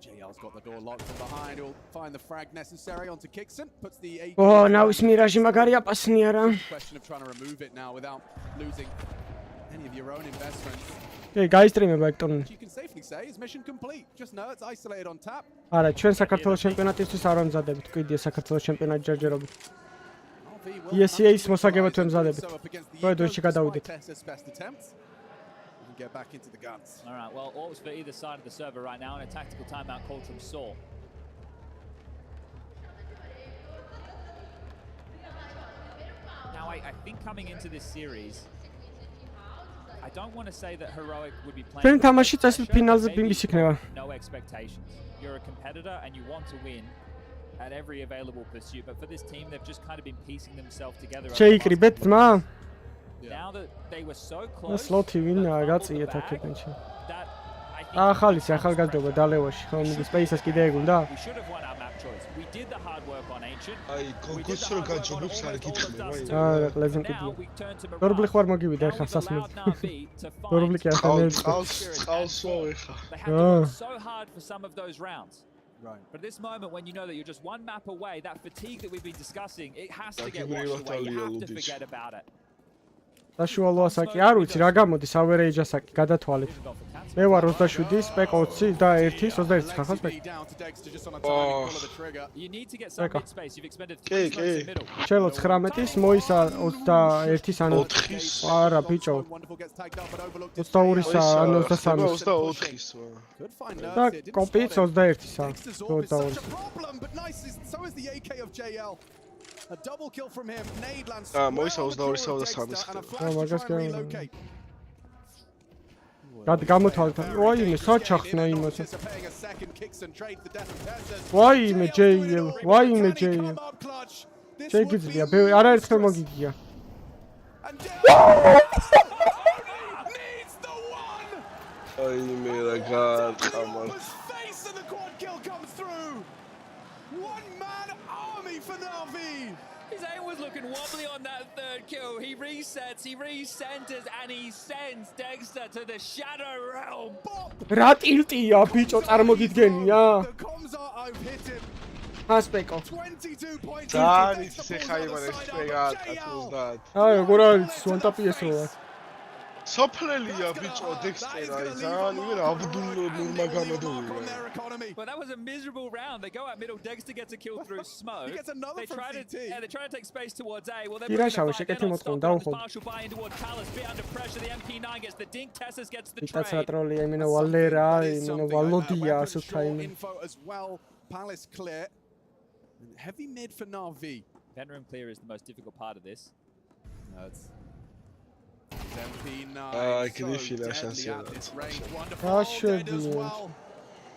JL's got the door locked from behind. He'll find the frag necessary onto Kixon. Puts the AK. Oh, now it's Mirage Magaria Pasniera. Question of trying to remove it now without losing any of your own investments. Hey, guys, stream back turn. You can safely say is mission complete. Just know it's isolated on tap. არა, ჩვენ საქართველოს ჩემპიონატისთვის არ ვამზადებით. კიდია საქართველოს ჩემპიონატ ჯერჯერობით. ESA-ის მოსაგებად ვამზადებით. პროედოში გადავიდეთ. Get back into the guns. All right, well, orbs for either side of the server right now, and a tactical timeout called from Saul. Now, I think coming into this series, I don't want to say that Heroic would be playing no expectations. You're a competitor and you want to win, at every available pursuit, but for this team, they've just kind of been piecing themselves together. შეიკრიბეთ ძმა. Now that they were so close. სლოთი ვინა გაწიეთ აქედანში. ახალის ახალგაზრდობა დალევაში ხო მიგის სპეისას კიდე ეგუნდა? We should have won our map choice. We did the hard work on Ancient. აი კონკურსს რო გაჯობებს არ გითხდება აი. აა ყლეზე მკიდია. დორბლი ხوار მოგივიდა ახლა სასმელი. დორბლი კი ახლა ყალსო ეხა. So hard for some of those rounds. Right. But at this moment, when you know that you're just one map away, that fatigue that we've been discussing, it has to get washed away. You have to forget about it. საშუალო ასაკი არ ვიცი რა გამოდის average ასაკი გადათვალეთ. მე ვარ 27, სპეკ 20 და 1, 21 ხახოს სპეკ. You need to get some mid space. You've expended 3 slots in the middle. ჩელო 19-ის, მოისა 21-ის ანუ არა ბიჭო. 22-ისა ანუ 23-ის. 24-ის. და კომპიც 21-ისა. 22-ის. A double kill from him. Nade lands. მოისა 22-ისა და 3-ის. მაგას კი. გამოთვალეთ. ვაიმე, საჩახნა იმას. ვაიმე, JL. ვაიმე, JL. შეგიძლია, არაერთხელ მოგიგია. აიმე რა გაყამარ. For Navi. His aim was looking wobbly on that third kill. He resets, he recenters, and he sends Dexter to the Shadow Realm. რა ტილტია ბიჭო წარმოგიდგენია? ასპეკო. 22 points. დაარის ხაიმან ეს პეგა 90. აი, როგორ არის ვანტაპიესოა. სოფლელია ბიჭო დექსტერ აი ძალიან იმენ აბდულურმა გამოდოვიდა. But that was a miserable round. They go out middle. Dexter gets a kill through smoke. He gets another they try to take space towards A. Well, they're partial buy in towards Palace. Bit under pressure. The MP9 gets the dink. Tessus gets the trade. That's trolly. I mean, Valera, imeno Valodia, so time. Info as well. Palace clear. Heavy mid for Navi. Pen room clear is the most difficult part of this. No, it's MP9. I can feel that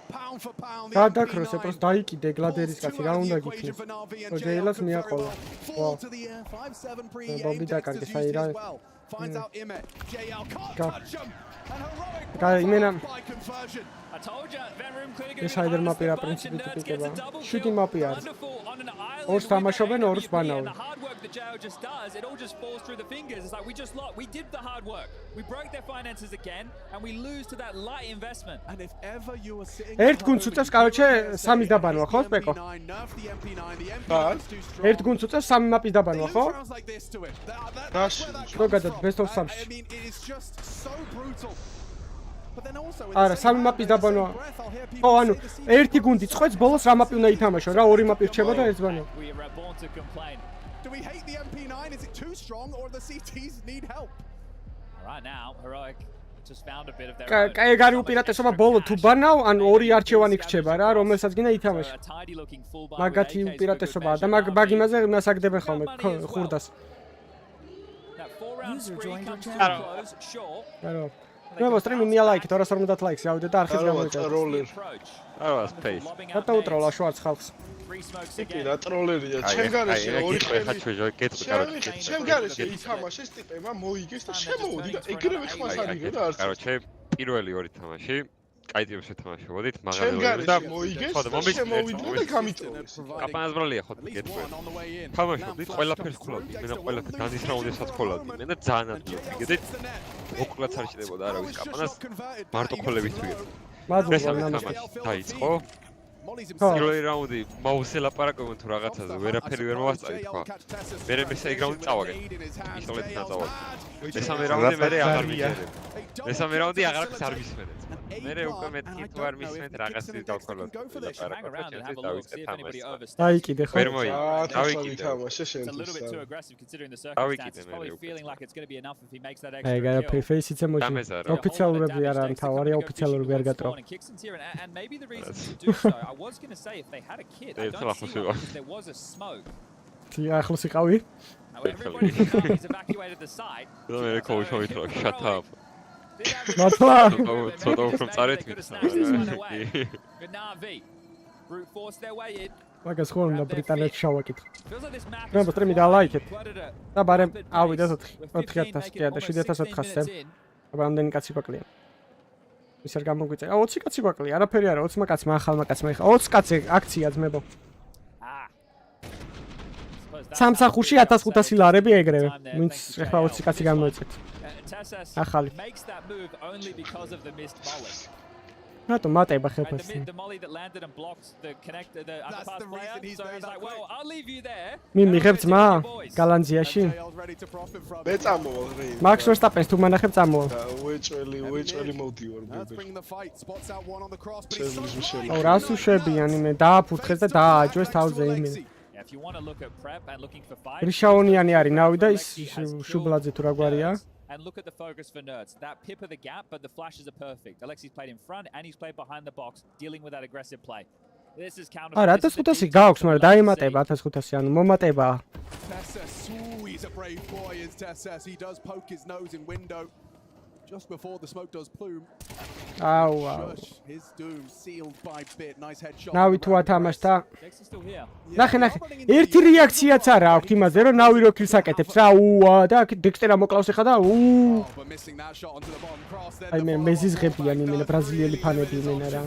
Pound for pound. გადაკროსე, просто დაიკიდე გლადერის კაცი, რა უნდა გიქნის. ჯეილას მიაყოლა. ვა. ბობი დაკარგეს, აი რა. Finds out Imet. JL can't touch him. And heroic by conversion. I told you, Ven room clear. ეს ჰაიდერ მაპი რა პრინციპით იკება. შუტი მაპი არის. ორს თამაშობენ, ორს ბანავენ. The hard work that JL just does, it all just falls through the fingers. It's like we just lost. We did the hard work. We broke their finances again, and we lose to that light investment. And if ever you were sitting ერთ გუნდს უწევს, კაროჩე, სამის დაბანვა, ხო, სპეკო? ერთ გუნდს უწევს, სამი მაპის დაბანვა, ხო? რო გადად best of 3-ში. I mean, it is just so brutal. But then also არა, სამი მაპის დაბანვა. ხო, ანუ ერთი გუნდი წყვეტს, ბოლოს რა მაპი უნდა ითამაშო, რა ორი მაპი რჩება და ეს ბანო. We are born to complain. Do we hate the MP9? Is it too strong or the CTs need help? Right now, Heroic just found a bit of their own. კაიგარი უპირატესობა ბოლო თუ ბანავ, ან ორი არჩევანი რჩება რა, რომელსაც გინდა ითამაშო. მაგათი უპირატესობაა და მაგ იმაზე მასაგდებენ ხოლმე ხურდას. Hello. No, stream mi like, τώρα 40 likes, ავიდე და არხის გამოიწევ. როლერ. არა, space. რატო უტროლა შუაც ხალხს? კი, რა ტროლერია. ჩემ გარეშე ორი ხა ჩვეჟო, კეთო, კაროჩე. ჩემ გარეშე ითამაშეს ტიპებმა მოიგეს და შემოვიდი და ეგრევე ხმას არიგო და არც. კაროჩე, პირველი ორი თამაში კაი ტიპებს ეთამაშებოდით, მაგრამ ჩემ გარეშე მოიგეს და შემოვიდი და გამიწოვეს. კაპანას ბრალია ხო გეტყვი. თამაშობდით, ყველაფერს ხულავდი, მე და ყველაფერს დანის რაუნდესაც ხულავდი. მე და ძალიან ადვილად მიგედით. მოკლაც არ შეიძლება და არავის კაპანას მარტო ხოლებით ვიღებ. მადლობა ნამასტე. დაიწყო. პირველი რაუნდი მაუსი ლაპარაკობენ თუ რაღაცაზე, ვერაფერი ვერ მოვასწავით ხო? მე მესამე რაუნდი წავაგე. პისტოლეტით ნაწავად. მესამე რაუნდი მე აღარ მიგერებ. მესამე რაუნდი აღარც არ მისმენეთ. მე უკვე მეთქი თუ არ მისმენთ რაღაცის დავქოლოთ. დაიკიდე ხო? ვერ მოი. დავიკიდე. აი გაი ფეისიც მოიჭი. ოფიციალურები არ არის თავარი, ოფიციალურები არ გატრო. I was going to say if they had a kid, I don't see why, because there was a smoke. ახლოს იყავი? Now everybody is evacuated the site. Shut up. მართლა? ცოტა უფრო წარეთ მით. Navi brute force their way in. მაგას ხომ უნდა ბრიტანეთში შავაკითხო. რომ სტრიმი დალაიქეთ. და ბარემ ავიდეთ 4000 კი და 7400-ზე. აბა ამდენი კაცი გვაკლია. ის არ გამოგვიწია. 20 კაცი გვაკლია, არაფერი არა, 20 კაცმა ახალმა კაცმა ეხა 20 კაცი აქცია ძმებო. სამსახურში 1500 ლარები ეგრევე. ვინც ეხლა 20 კაცი გამოიწეთ. ახალი. რატომ მატება ხელფასი? მიღებ ძმა გალანძიაში? მე წამოვალ რე. მაქს ვერსტაპენს თუ მანახებ წამოვალ. უეჭველი მოვდივარ ბებეში. აუ რას უშვებიან იმე დააფურთხეს და დაააჯოს თავზე იმე. რიშაონიანი არის ნავი და ის შუბლაძე თუ რა გვარია? And look at the focus for Nerds. That pip of the gap, but the flashes are perfect. Alexi's played in front and he's played behind the box, dealing with that aggressive play. This is counter. არა 1500 გაქვს, მაგრამ დაიმატება 1500, ანუ მომატება. He's a brave boy, is Tesses. He does poke his nose in window just before the smoke does plume. Wow. His doom sealed by bit. Nice headshot. ნავი თუ ათამაშთა. ნახე. ერთი რეაქციაც არა აქვს იმაზე, რომ ნავი რო კილს აკეთებს რა. და დექსტერა მოკლავს ახლა და აი მე მეზიზღებიან იმენა ბრაზილიელი ფანები იმენა რა.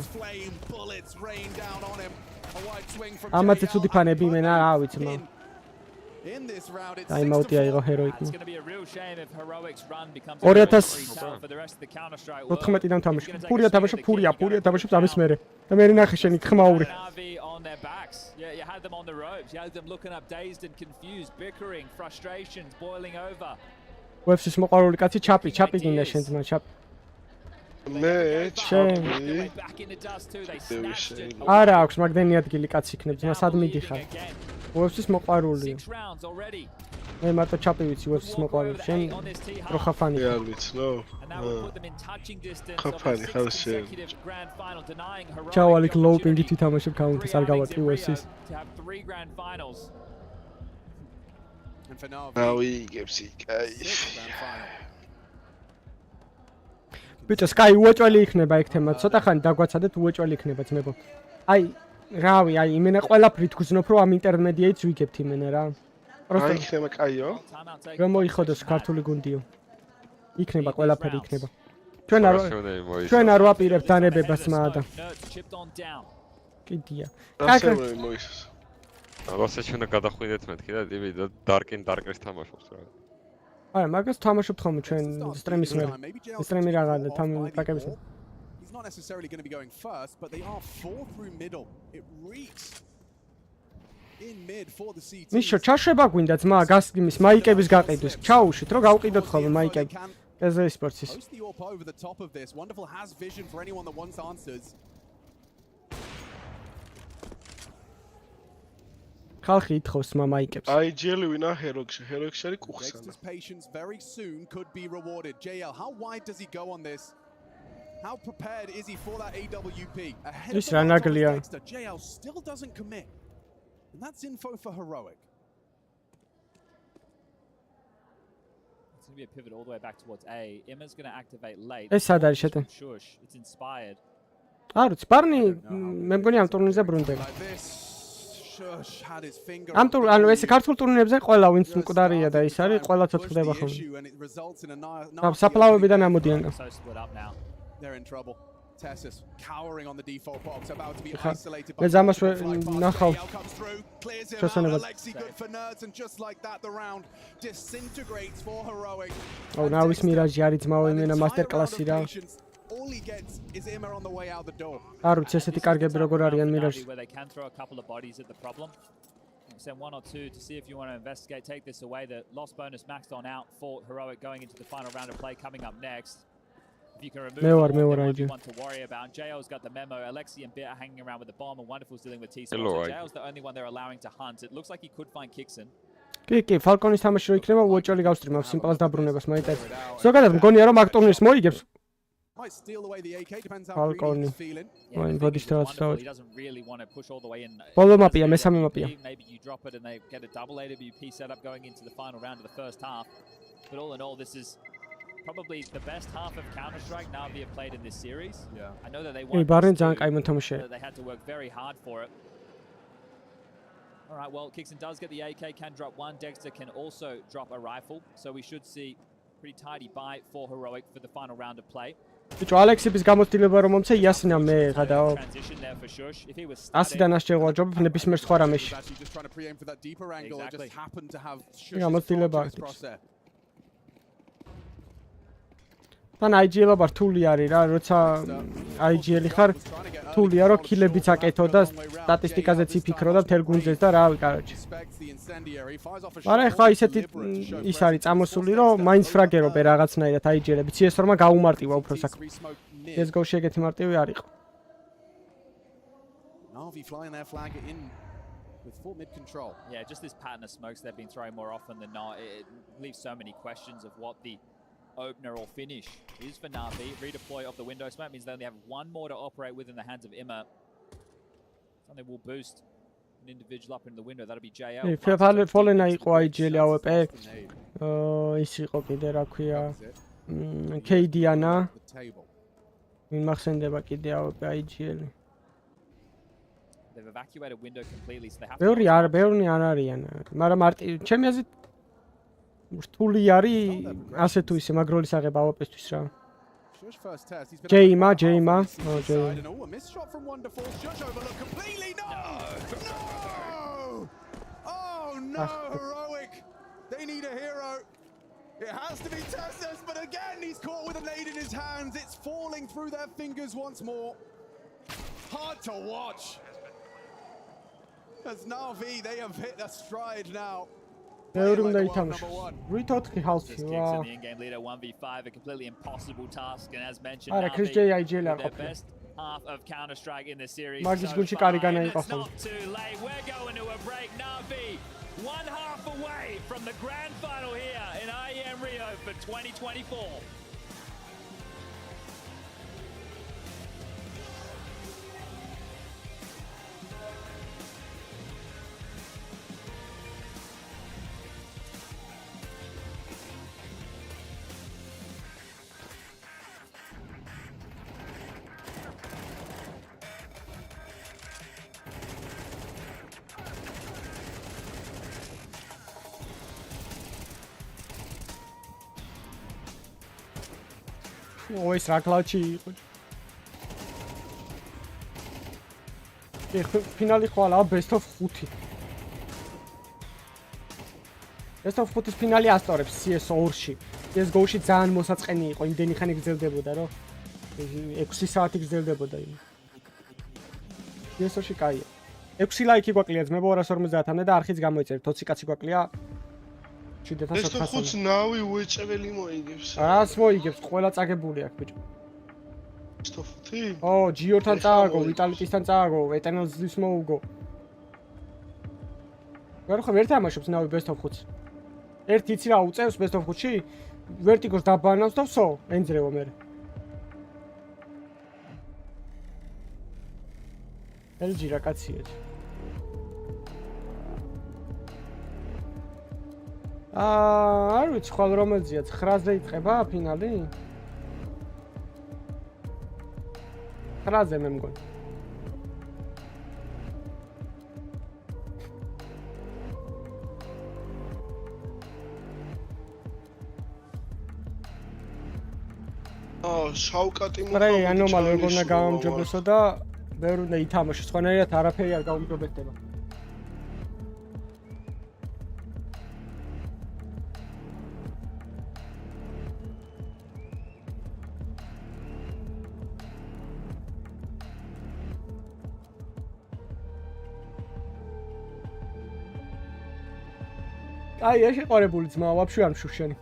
ამათი ცუდი ფანები იმენა, რა ვიცი მა. Time-out აიღო ჰეროიკმა. 2014-დან თამაშობ. ფურია თამაშობ, ფურია თამაშობს ამის მერე. და მე ნახე შენი ხმაური. Yeah, you had them on the ropes. You had them looking up dazed and confused, bickering, frustrations boiling over. UFC-ს მოყვარული კაცი ჩაპი გინდა შენ ძმა ჩაპი. მე ჩაპი. არა აქვს მაგდენი ადგილი კაცი იქნებ ძმა სად მიდიხარ. UFC-ს მოყვარულია. მე მარტო ჩაპი ვიცი UFC-ს მოყვარული. შენ პროხაფანი. არ ვიცნო. ხაფანი ხარ შენ. ჩავალიქ low ping-ით ვითამაშებ counter-ს არ გავატი UFC-ს. ავიგებს იქაი. ბიჭო Sky უეჭველი იქნება ეგ თემა. ცოტა ხანი დაგვაცადეთ უეჭველი იქნება ძმებო. აი რავი, აი იმენა ყველაფრით გძნობ რომ ამ ინტერმედიაიც ვიგებთ იმენა რა. აი იქნება კაიო. რომ მოიხოდოს ქართული გუნდიო. იქნება ყველაფერი იქნება. ჩვენ არ ვაპირებთ დანებებას მა და. კიდია. კაკა მოისოს. როცა ჩვენ გადახვიდეთ მეთქი და ტივი და დარკის თამაშობს რა. არა, მაგას თამაშობთ ხოლმე ჩვენ სტრიმის მერე. სტრიმი რაღაცა თამაშების. He's not necessarily going to be going first, but they are 4 through middle. It reeks in mid for the CT. მიშო ჩაშვება გვინდა ძმა გასგიმის მაიკების გაყიდვის. ჩაუშვით რომ გავყიდოთ ხოლმე მაიკები. ეზე სპორტის. Over the top of this. Wonderful has vision for anyone that wants answers. ხალხი ითხოვს მაიკებს. აი ჯელი ვინა ჰეროქში არის კუხსანა. His patience very soon could be rewarded. JL, how wide does he go on this? How prepared is he for that AWP? Ahead of the JL still doesn't commit. And that's info for Heroic. It's going to be a pivot all the way back towards A. Imma's going to activate late. ეს სად არის შეტენ? It's inspired. არა, სპარნი მე მგონი ამ ტურნირზე ბრუნდება. ანუ ეს ქართულ ტურნირებზე ყველა ვინც მკვდარია და ის არის ყველა ცოცხლდება ხოლმე. საფლავებიდან ამოდიან. They're in trouble. Tessus cowering on the default box, about to be isolated by. მე ზამას ნახავ. შესაძლებლად. Alexi good for Nerds, and just like that, the round disintegrates for Heroic. აუ ნავის მირაჟი არის ძმაო იმენა მასტერ კლასი რა. All he gets is Imma on the way out the door. არ ვიცი ესეთი კარგები როგორ არიან მირაჟი. Where they can throw a couple of bodies at the problem. Send 1 or 2 to see if you want to investigate. Take this away. The lost bonus maxed on out for Heroic going into the final round of play coming up next. If you can remove me one to worry about. JL's got the memo. Alexi and Bit are hanging around with the bomb, and Wonderful's dealing with T-Spot. So JL's the only one they're allowing to hunt. It looks like he could find Kixon. კი, Falcon-ის თამაში რო იქნება, უეჭველი გავსტრიმავ სიმპლას დაბრუნებას მაიტებს. ზოგადად მგონია რომ აქ ტურნირს მოიგებს. Might steal away the AK, depends how Falcon he's feeling. Well, body's starts out. He doesn't really want to push all the way in. Polo mapia, mesame mapia. Maybe you drop it and they get a double AWP setup going into the final round of the first half. But all in all, this is probably the best half of Counter-Strike Na'Vi have played in this series. Yeah. I know that they won. They had to work very hard for it. All right, well, Kixon does get the AK, can drop one. Dexter can also drop a rifle. So we should see pretty tidy buy for Heroic for the final round of play. ბიჭო, ალექსების გამოცდილება რომ მომცე იასინა მე გადაო. ასიდან ასჯერ ვაჯობ ნებისმიერ სხვა რამეში. გამოცდილება აქვს. თან IGL-ობა რთული არის რა, როცა IGL-ი ხარ, რთულია რომ კილებიც აკეთო და სტატისტიკაზეც იფიქრო და მთელ გუნდზეც და რავი, კაროჩი. მაგრამ ეხლა ისეთი ის არის წამოსული, რომ მაინც ფრაგერობ რაღაცნაირად IGL-ები, CS-რმა გაუმარტივა უფრო საქმე. CS:GO-ში ეგეთი მარტივი არ იყო. Navi flying their flag in with full mid control. Yeah, just this pattern of smokes they've been throwing more often than not. It leaves so many questions of what the opener or finish is for Navi. Redeploy of the window smoke means they only have one more to operate with in the hands of Imma. Something will boost an individual up into the window. That'll be JL. Fallen იყო IGL AWP. ის იყო კიდე რა ქვია. KD-ანა. მინ მახსენდება კიდე AWP IGL. They've evacuated window completely, so they have ბევრი არ არიან. მაგრამ ჩემი აზრით რთული არის ასე თუ ისე მაგროლის აღება AWP-ისთვის რა. J-მა. Oh, J. A missed shot from Wonderful. Shush overlooked completely. No! Oh no, Heroic. They need a hero. It has to be Tessus, but again he's caught with a nade in his hands. It's falling through their fingers once more. Hard to watch. As Navi, they have hit a stride now. ბევრი უნდა ითამაშოს. 8-4 ჰალფი. Wow. The in-game leader 1v5, a completely impossible task, and as mentioned, არა, Chris J IGL არ the ყოფილა. best half of Counter-Strike in this series. მაგის გუნდში კარი განაიყო It's not too late. We're going to a break. Navi, one half away from the grand final here in IEM Rio for 2024. ოეს რა კლაჩი იყო. ფინალი ხვალა best of 5. Best of 5-ის ფინალი ასწორებს CS2-ში. CS-GO-ში ძალიან მოსაწყენი იყო, იმდენი ხანი გრძელდებოდა, რომ 6 საათი გრძელდებოდა იმ. CS2-ში კაია. 6 ლაიქი გვაკლია ძმებო 250-ამდე და არხიც გამოიწერეთ 20 კაცი გვაკლია. Best of 5 ნავი უეჭველი მოიგებს. რას მოიგებს? ყველა წაგებული აქვს ბიჭო. Best of 5? ო, Gio-თან წააგო, Vitality-თან წააგო, Eternals-ის მოუგო. ვერ ხო ვერ თამაშობს ნავი Best of 5. ერთი იცი რა უწევს Best of 5-ში? Vertigo-ს დაბანავს და ვსო, ენძრევა მე. LG რა კაცია. არ ვიცი ხვალ რომელზეა 9-ზე იწყება ფინალი? 9-ზე მე მგონი. შავკატი მრე ანომალი როგორ უნდა გაამჯობესო და ვერ უნდა ითამაშოს, სხვანაირად არაფერი არ გაუმჯობესდება. აი, ეს შეყარებული ძმა, ვაფშე არ მშურ შენი.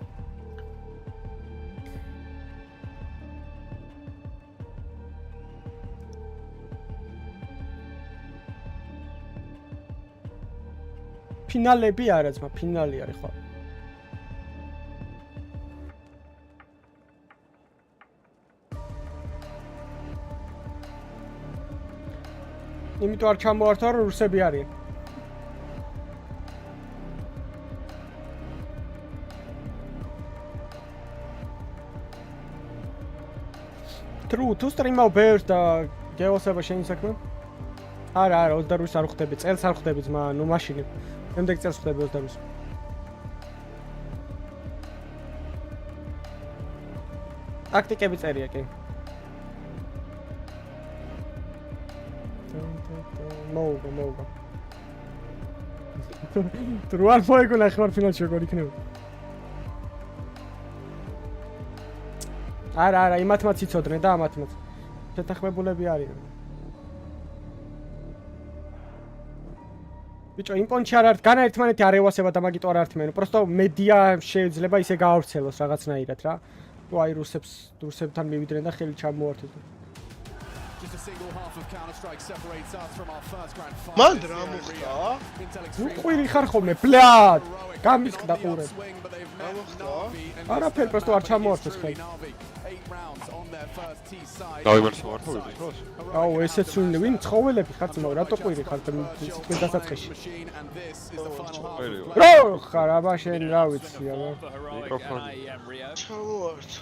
ფინალები არა ძმა, ფინალი არის ხო? იმიტომ არ ჩამოართვა რომ რუსები არიან. True, თუ სტრიმავ ბევრს და გეოსება შენი საქმე? არა, 28 არ ხვდები, წელს არ ხვდები ძმა, ნუ მაშინი. შემდეგ წელს ხვდები 28. ტაქტიკები წერია კი. მოუგო. თუ არ მოიგონა ხმარ ფინალში როგორ იქნება? არა, იმათმაც იცოდნენ და ამათმაც. შეთანხმებულები არიან. ბიჭო, იმ პონჩი არ არის, განა ერთმანეთი არ ევასება და მაგიტო არ ართმენ. პროსტო მედია შეიძლება ისე გაავრცელოს რაღაცნაირად რა. თუ აი რუსებთან მივიდნენ და ხელი ჩამოართვეს. მან რა მოხდა? უყვირი ხარ ხოლმე, ბლად! გამისკდა ყურები. რა მოხდა? არაფერი, პროსტო არ ჩამოართვეს ხელი. დავიმარცხო მართლა ვიდეოს. აუ, ესეც ვინ ცხოველები ხართ მაგ რატო ყვირი ხართ თქვენ დასაწყისში? რო ხარ აბა შენ რა ვიცი აბა. მიკროფონი. ჩაუართ.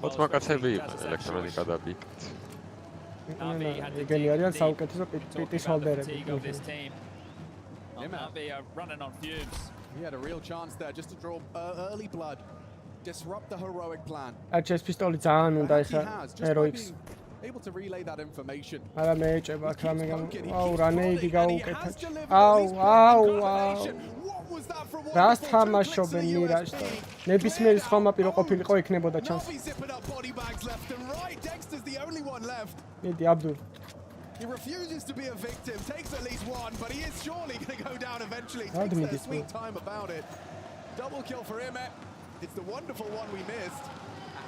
ოცმაკაცები იყვნენ ელექტრონიკა და ბიკით. ეგენი არიან საუკეთესო პიტის ჰოლდერები. He had a real chance there just to draw early blood. Disrupt the heroic plan. Archers pistoli ძალიან უნდა ეხა heroics. Able to relay that information. არა მეეჭება ქრამე გამ. აუ რა ნეიდი გაუკეთა. აუ. რას თამაშობენ მირაჟს? ნებისმიერი სხვა მაპირო ყოფილიყო იქნებოდა ჩანს. მიდი აბდულ. He refuses to be a victim, takes at least one, but he is surely going to go down eventually. Takes their sweet time about it. Double kill for him. It's the wonderful one we missed.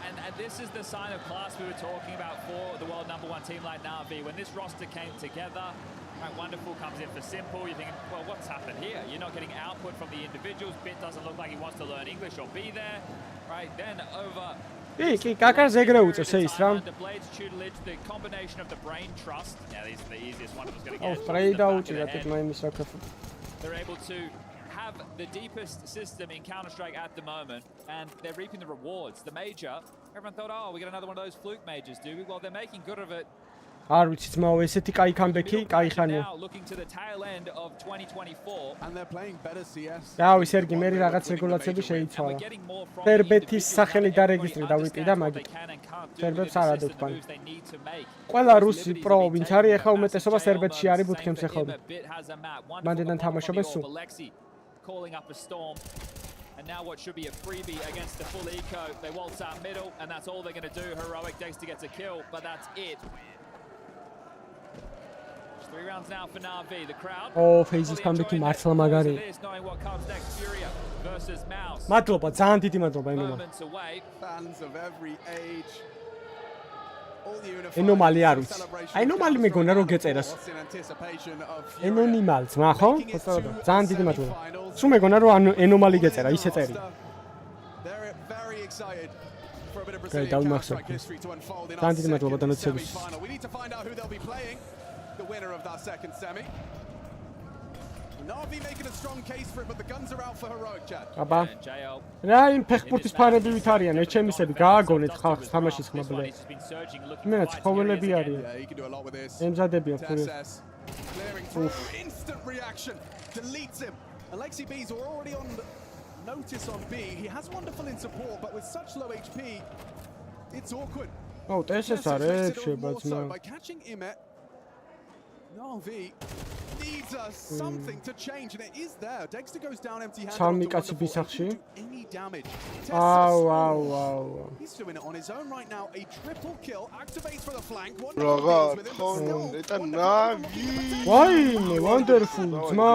And this is the sign of class we were talking about for the world #1 team like Na'Vi. When this roster came together, right, Wonderful comes in for Simple. You're thinking, well, what's happened here? You're not getting output from the individuals. Bit doesn't look like he wants to learn English or be there. Right, then over... კი, კაკარს ეგრე უწევს ის რა. The Blades tutelage, the combination of the brain trust. Now, these are the easiest one was going to get. Spray დაუჭირა თქ მაიმის რაკრაფო. They're able to have the deepest system in Counter-Strike at the moment, and they're reaping the rewards. The major, everyone thought, oh, we got another one of those fluke majors, do we? Well, they're making good of it. არ ვიცი ძმაო, ესეთი კაი კამბექი, კაი ხანია. Looking to the tail end of 2024, and they're playing better CS. დავი სერგი, მე რაღაც რეგულაციები შეიცვალა. ფერბეთის სახელი დარეგისტრირდა დავიტი და მაგით. ფერბებს არ ადევ თქვენ. ყველა რუსი პრო ვინც არის, ახლა უმეტესობა სერბეთში არის ბუთქემს ეხავდა. მანდიდან თამაშობენ სულ. Calling up a storm. And now what should be a freebie against the full eco. They waltz out middle, and that's all they're going to do. Heroic Dexter gets a kill, but that's it. 3 rounds now for Na'Vi. The crowd. Oh, Faze's comeback მართლა მაგარი. მადლობა, ძალიან დიდი მადლობა ენომა. Fans of every age. ენომალი არ ვიცი. აი ენომალი მეგონა რომ გეწერას. ენონიმალ ძმა ხო? ძალიან დიდი მადლობა. სულ მეგონა რომ ენომალი გეწერა, ისე წერი. Okay, დავიმახსოვრ. ძალიან დიდი მადლობა დანაცებისთვის. The winner of that second semi. Na'Vi making a strong case for it, but the guns are out for Heroic Chat. აბა. რა იმ ფეხბურთის ფანები ვითარიან, ეჩემისები გააგონეთ ხალხს თამაშის ხმაბლე. იმენა ცხოველები არიან. ემზადებიან ფურიას. Instant reaction deletes him. Alexi B's already on notice on B. He has Wonderful in support, but with such low HP, it's awkward. Oh, this არის შებაცნა. By catching Imet, Na'Vi needs something to change, and it is there. Dexter goes down empty-handed. Სამი კაცი ბისახში. Any damage. Wow. He's doing it on his own right now. A triple kill activates for the flank. Raga, eta Na'Vi. Why? Wonderful, ძმა.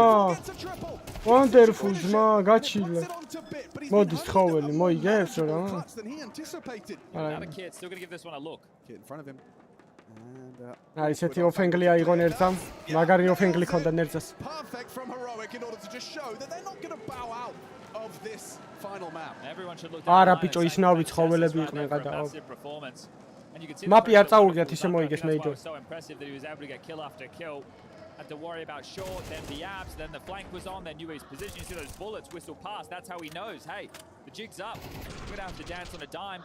Wonderful, ძმა, გაჩილე. მოდის ხოველი, მოიგებს რა. Now the kid still going to give this one a look. Kid in front of him. აი ესეთი ოფენგლი აიღონ ერთამ. მაგარი ოფენგლი ქონდა ნერცას. Perfect from Heroic in order to just show that they're not going to bow out of this final map. Everyone should look არა ბიჭო, ის ნავი ცხოველები იყვნენ გადააო. მაპი არ წაუგიათ ისე მოიგეს მეიჯო. So impressive that he was able to get kill after kill. Had to worry about short, then the abs, then the flank was on, then knew his position. You see those bullets whistle past. That's how he knows, hey, the jig's up. We're going to have to dance on a dime.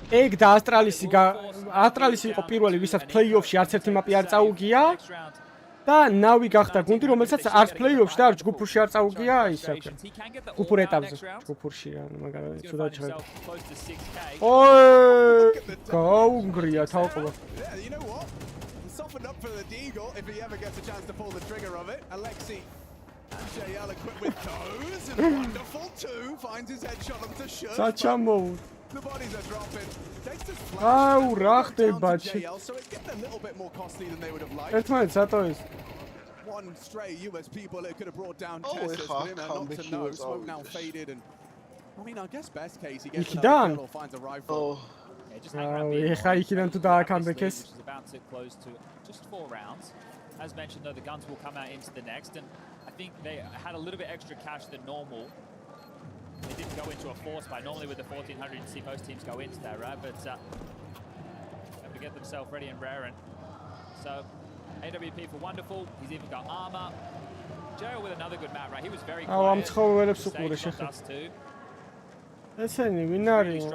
ეგ და ასტრალისი იყო პირველი, ვისაც პლეიოფში არც ერთი მაპი არ წაუგია და ნავი გახდა გუნდი, რომელსაც არც პლეიოფში და არც ჯგუფურში არ წაუგია, ისე ჯგუფურ ეტაპზე, ჯგუფურში რა, მაგალითად, ცუდად ჭრება. ოი, გაუნგრია თავყობა. Up for the Deagle if he ever gets a chance to pull the trigger of it. Alexi and JL equipped with those, and wonderful too. Finds his headshot onto Shush. Such a move. The bodies are dropping. Dexter's Au, rachtet, JL, so it's getting a little bit more costly than they would have liked. One stray USP bullet could have brought down Tessus, but him not to know. Smoke now faded, and I mean, I guess best case he gets another kill or finds a rifle. ეხა იქიდან თუ დააკამბექეს. About to close to just 4 rounds. As mentioned, though, the guns will come out into the next, and I think they had a little bit extra cash than normal. They didn't go into a force buy. Normally with the 1400, you see most teams go into that, right? But have to get themselves ready and raring. So AWP for wonderful. He's even got armor. Jail with another good map, right? He was very quiet. Us too. ესენი ვინ არის?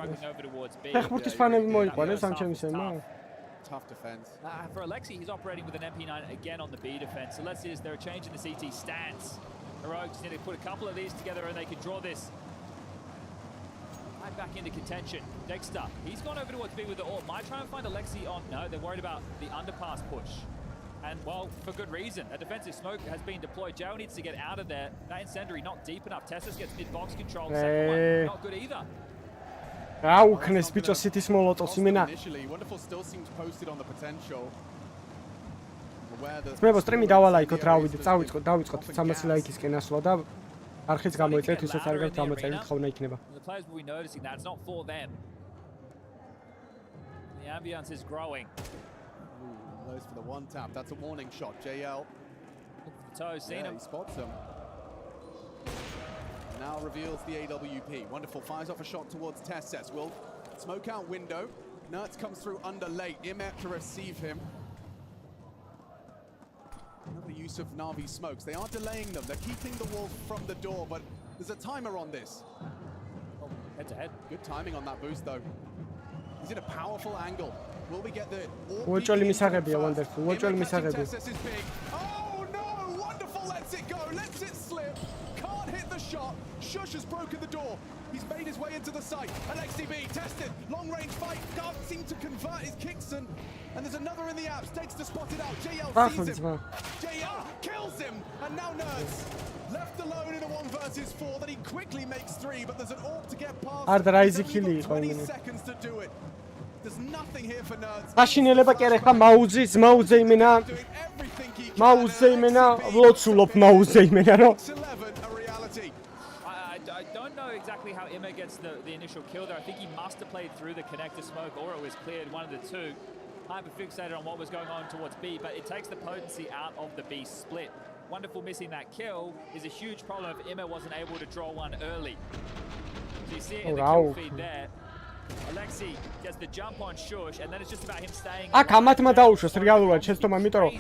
ფეხბურთის ფანები მოიყვანეს ამ ჩემს ემო. Tough defense. For Alexi, he's operating with an MP9 again on the B defense. So let's see, is there a change in the CT stance? Heroics need to put a couple of these together and they can draw this right back into contention. Dexter, he's gone over towards B with the AWP. Might try and find Alexi on. No, they're worried about the underpass push. And, well, for good reason. A defensive smoke has been deployed. Joe needs to get out of there. That incendiary not deep enough. Tessus gets mid-box control. Second one, not good either. აუქნეს ბიჭო სიტის მოლოტოვს იმენა. Wonderful still seems posted on the potential. მე სტრიმი დავალაიქოთ რა ვიდეო. დავიწყოთ 300 ლაიქისკენ ასვლა და არხიც გამოიწერეთ, ვისაც არ გაქვთ გამოიწერეთ, ხოვნა იქნება. The players will be noticing that. It's not for them. The ambience is growing. Goes for the one tap. That's a warning shot. JL. Look for the toes. Seen him. He spots him. Now reveals the AWP. Wonderful. Fires off a shot towards Tessus. Will smoke out window. Nertz comes through under late. Imet to receive him. Another use of Na'Vi smokes. They are delaying them. They're keeping the wall from the door, but there's a timer on this. Oh, head to head. Good timing on that boost, though. He's in a powerful angle. Will we get the... უოჭველი მისაღებია wonderful. უოჭველი მისაღებია. Oh no! Wonderful lets it go. Lets it slip. Can't hit the shot. Shush has broken the door. He's made his way into the site. Alexi B tested. Long range fight. Can't seem to convert his kicks and there's another in the apps. Takes to spot it out. JL sees him. JL kills him. And now Nerds left alone in a 1 versus 4 that he quickly makes 3, but there's an AWP to get past. There's 20 seconds to do it. There's nothing here for Nerds. აშინელება კი არა ხა მაუზის, მაუზე იმენა. მაუზე იმენა, ვლოცულობ მაუზე იმენა რო. I don't know exactly how Emma gets the initial kill there. I think he must have played through the connector smoke or it was cleared, one of the two. Hyper fixated on what was going on towards B, but it takes the potency out of the B split. Wonderful missing that kill is a huge problem if Emma wasn't able to draw one early. So you see it in the kill feed there. Alexi gets the jump on Shush and then it's just about him staying. აქ ამათმა დაუშვეს რეალურად შეცდომა, იმიტომ რომ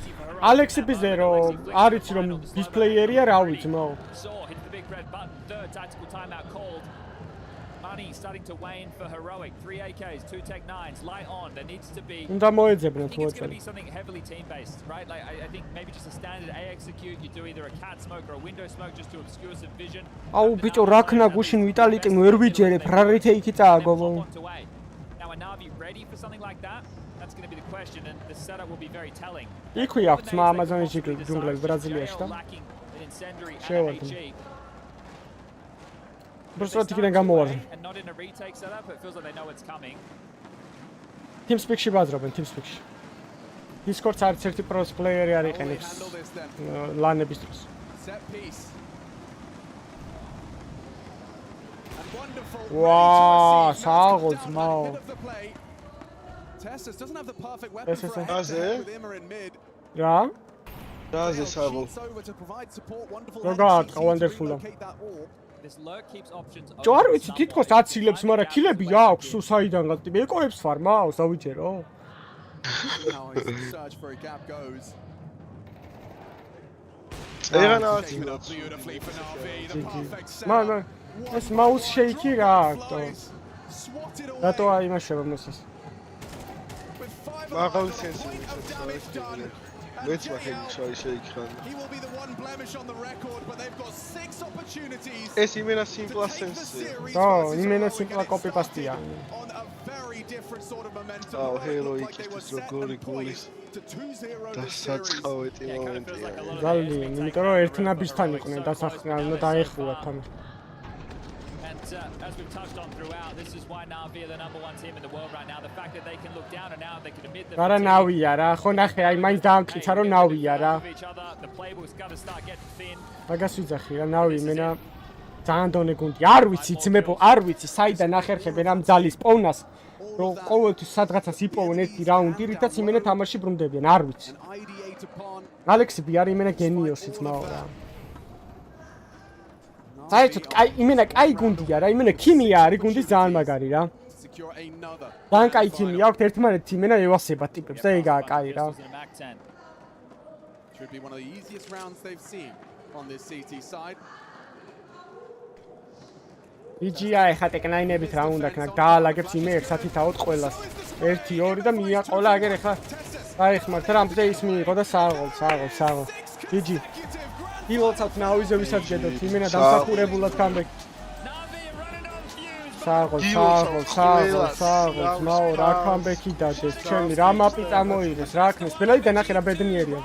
ალექსი ბიზე რომ არიცი რომ დისპლეიერია რა ვიცი მო. Hit the big red button. Third tactical timeout called. Money starting to wane for Heroic. 3 AKs, 2 Tech 9s, light on. There needs to be. უნდა მოეძებნათ I think it's going to be something heavily team-based, right? Like I think maybe just a standard A execute. You do either a cat smoke or a window smoke just to obscure some vision. აუ ბიჭო რა ქნა გუშინ ვიტალიტი ვერ ვიჯერებ რა რითეიქი წააგობო. Now are Na'Vi ready for something like that? That's going to be the question and the setup will be very telling. იქვე აქვს ამაზონის ჯუნგლები ბრაზილიაში და შევარდნი. Просто იქიდან გამოვარდნი. And not in a retake setup, it feels like they know it's coming. TeamSpeak-ში ბაზრობენ, TeamSpeak-ში. Discord-ს არც ერთი პროს პლეიერი არ იყენებს ლანების დროს. Wow, საღოლს მაო. Tessus doesn't have the perfect weapon for with Emma in mid. რა? რაზე საღოლ? როგორ wonderful. This lurk keeps options open. ჯო არ ვიცი თითქოს აცილებს, მაგრამ კილები აქვს სულ საიდან გაკეთე. ეკოებს ხარ მაოს, დავიჯერო. Search for a gap goes. მან ეს მაუს შეიკი რა აქტო. რატო აიმაშება მოსის? მაღალი სენსორი. Let's make him try shake hand. He will be the one blemish on the record, but they've got 6 opportunities. Es imena simpla sense. Oh, imena simpla copy pastia. On a very different sort of momentum. Oh, hello, ikistis როგორი გულის. და საწყავეთი მომენტია. ზალი, იმიტომ რომ ერთ ნაბისთან იყვნენ დასახსნელი, უნდა დაეხურათ ამ. As we've touched on throughout, this is why Navi are the #1 team in the world right now. The fact that they can look down and now they can admit that არა ნავია რა, ხო ნახე, აი მაინც დაამტკიცა რომ ნავია რა. the playbook's got to start getting thin. მაგას ვიძახი რა, ნავი მენა ძალიან დონე გუნდი. არ ვიცი, ძმებო, არ ვიცი, საიდან ახერხებენ ამ ძალის პოვნას, რომ ყოველთვის სადღაცას იპოვონ ერთი რაუნდი, რითაც იმენა თამაში ბრუნდებიან, არ ვიცი. ალექსი არის იმენა გენიოსი ძმაო რა. საერთოდ იმენა კაი გუნდია რა, იმენა ქიმია არის გუნდის ძალიან მაგარი რა. ძალიან კაი ქიმია აქვს ერთმანეთს იმენა ევასება ტიპებს და ეგაა კაი რა. Should be one of the easiest rounds they've seen on this CT side. იგია ეხა ტეკნაინებით რა უნდა ქნა დაალაგებს იმე ერთსათი თავოთ ყველას. 1 2 და მიაყოლა აგერ ეხა დაიხმართ რამზე ის მიიღო და საღოლ. იგი ილოცავთ ნავიზე ვისაც გედოთ იმენა დამსახურებულად კამბეკ. საღოლ. მაო რა კამბეკი დადეს. ჩემი რა მაპი წამოიღეს, რა ქნეს. ბელაი დანახე რა ბედნიერია.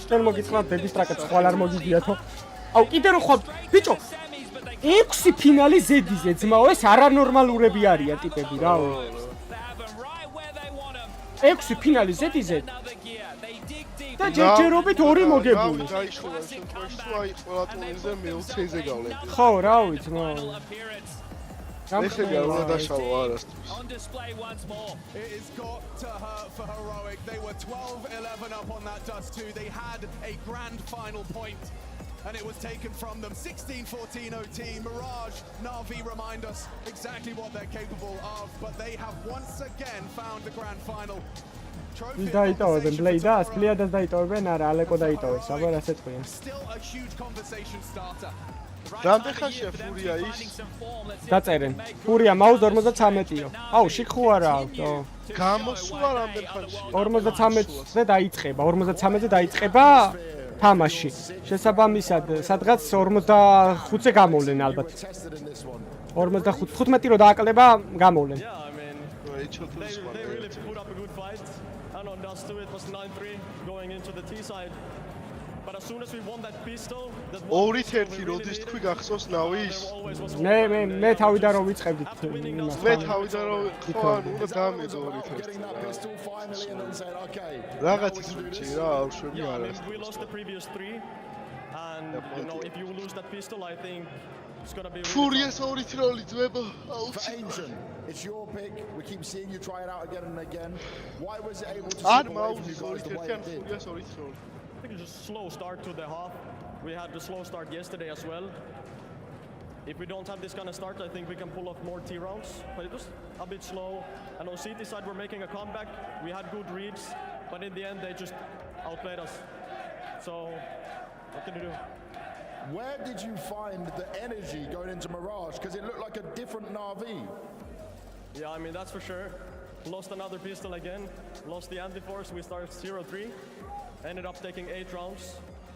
შენ მოგიწყლავთ ბების ტრაკეტს, ხვალ არ მოგიგიათო. აუ კიდე რო ხო ბიჭო 6 ფინალი ზედიზე ძმაო ეს არანორმალურები არიან ტიპები რა. 6 ფინალი ზედიზე. და ჯერჯერობით 2 მოგებული. დაიშხულა შემთხვევაში თუ აი ყველა ტურნირზე მე-20-ზე გავლენდი. ხო, რა ვიცი, мо. ესე უნდა დაშალო არასდროს. On display once more. It has got to hurt for Heroic. They were 12-11 up on that Dust 2. They had a grand final point. And it was taken from them. 16-14 OT. Mirage, Na'Vi remind us exactly what they're capable of. But they have once again found the grand final. დაიტოვებენ ბლეიდას, ბლეიდას დაიტოვებენ, არა, ალეკო დაიტოვეს, აბა ასე თქვენ. Still a huge conversation starter. რამდენ ხანია ფურია ის? დაწერენ. ფურია MOUZ 53-იო. აუ, შიქ არა აქვს. გამოსულა რამდენ ხანში? 53-ზე დაიწყება, 53-ზე დაიწყება თამაში. შესაბამისად, სადღაც 45-ზე გამოვლენ ალბათ. 45 რო დააკლება, გამოვლენ. And on Dust 2 it was 9-3 going into the T side. But as soon as we won that pistol, that 2-1 როდის თქვი გახსოვს ნავის? მე თავიდან რო ვიწყებდით იმას. მე თავიდან რო ხო უნდა დამედო 2-1. რაღაც ის რუჩი რა, აუშვები არა. We lost the previous 3 and you know if you lose that pistol I think it's going to be Furious 2 როლი ძმებო. Ancient. It's your pick. We keep seeing you try it out again and again. Why was it able to არ slip away from MOUZ you guys the way it did? Furious 2 როლი. I think it's just a slow start to the half. We had the slow start yesterday as well. If we don't have this kind of start, I think we can pull off more T rounds. But it was a bit slow. And on CT side, we're making a comeback. We had good reads, but in the end, they just outplayed us. So, what can you do? Where did you find the energy going into Mirage? Because it looked like a different Na'Vi. Yeah, I mean, that's for sure. Lost another pistol again. Lost the anti-force. We started 0-3. Ended up taking 8 rounds.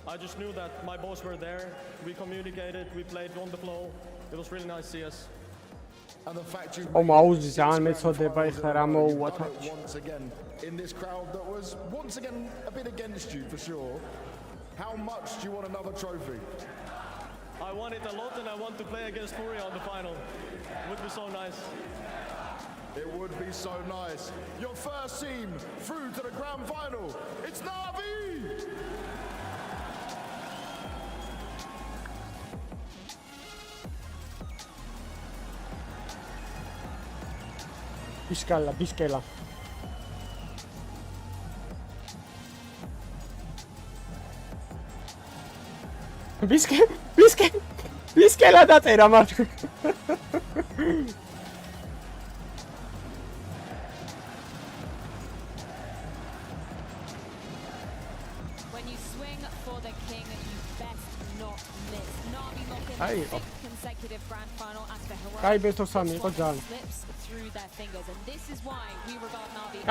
I just knew that my boys were there. We communicated. We played on the flow. It was really nice to see us. And the fact you MOUZ ძალიან მეწოდება ეხლა რა მოუვათა. once again in this crowd that was once again a bit against you for sure. How much do you want another trophy? I want it a lot and I want to play against FURIA on the final. It would be so nice. It would be so nice. Your first team through to the grand final. It's Na'Vi! Biskela. Biskela დაწერა მართლა. When you swing for the king, you best აი იყო. კაი ბესტ 3 იყო ძალიან.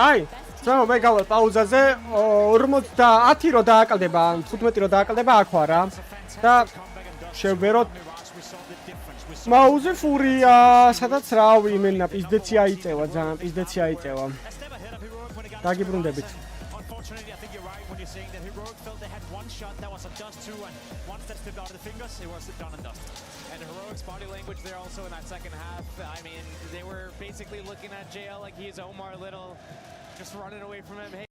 აი, ზამო მე გავალ პაუზაზე 50 რო დააკლდება, 15 რო დააკლდება აქ ვარ რა. და შევბეროთ MOUZ FURIA, სადაც რავი, იმენა პიზდეცი აიწევა, ძალიან პიზდეცი აიწევა. დაგიბრუნდებით. Unfortunately, I think you're right when you're saying that Heroic felt they had one shot that was a dust too, and once that slipped out of the fingers, it was done and dusted. And Heroic's body language there also in that second half. I mean, they were basically looking at JL like he's Omar Little, just running away from him. Hey,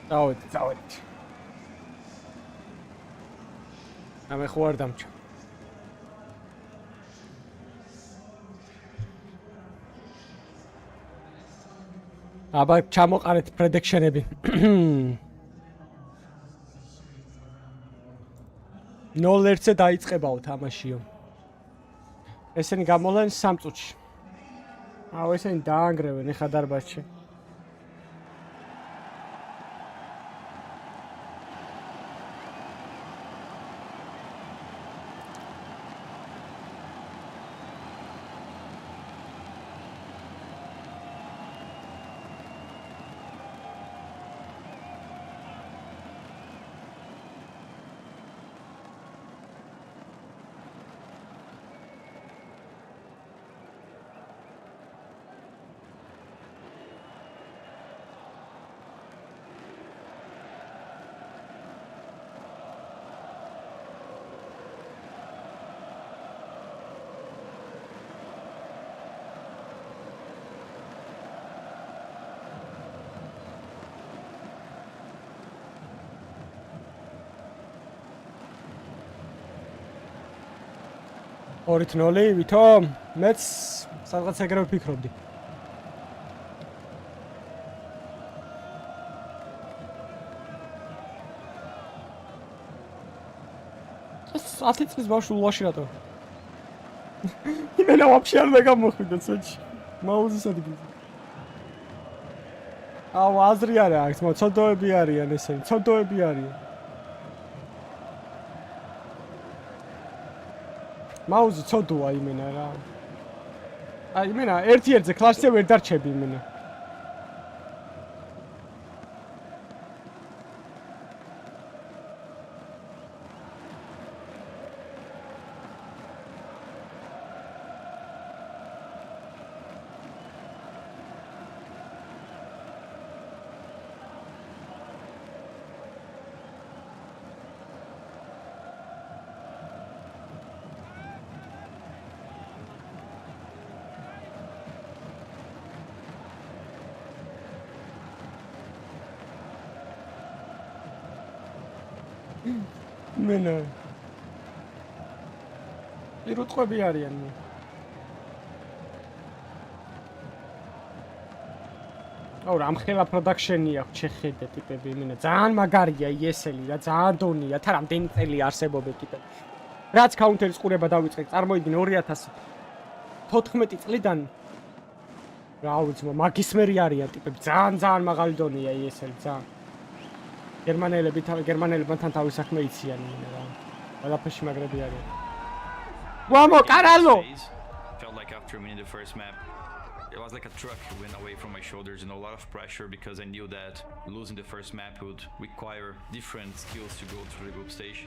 დავით. ამე ხო არ დამჭა. აბა ჩამოყარეთ პრედიქშენები. 0-1-ზე დაიწყებაო თამაშიო. ესენი გამოლენ 3 წუთში. ესენი დაანგრევენ ეხა დარბაზში. ორით 0 ვითომ მეც სადღაც ეგრევე ვფიქრობდი. ეს 10 წლის ბავშვი ულაში რატო? იმენა ვაფშე არ მეგამოხვიდა ცოტში. მაუზის ადგილზე. აზრი არა აქვს, ცოდოები არიან ესენი, ცოდოები არიან. მაუზი ცოდოა იმენა რა. იმენა ერთ-ერთზე კლასზე ვერ დარჩები იმენა. მენა ირუტყვები არიან მე რამხელა პროდაქშენი აქვს შეხედე ტიპები მენა ძალიან მაგარია იესელი რა ძალიან დონია თა რამდენი წელი არსებობენ ტიპები რაც კაუნტერის ყურება დავიწყე წარმოიდგინე 2014 წლიდან რა ვიცი მაგისმერი არიან ტიპები ძალიან მაღალი დონია იესელი ძალიან გერმანელებთან თავის საქმე იციან რა. ყველაფერში მაგრები არიან. ვამო, კარალო! Felt like after winning the first map, it was like a truck went away from my shoulders and a lot of pressure because I knew that losing the first map would require different skills to go through the group stage.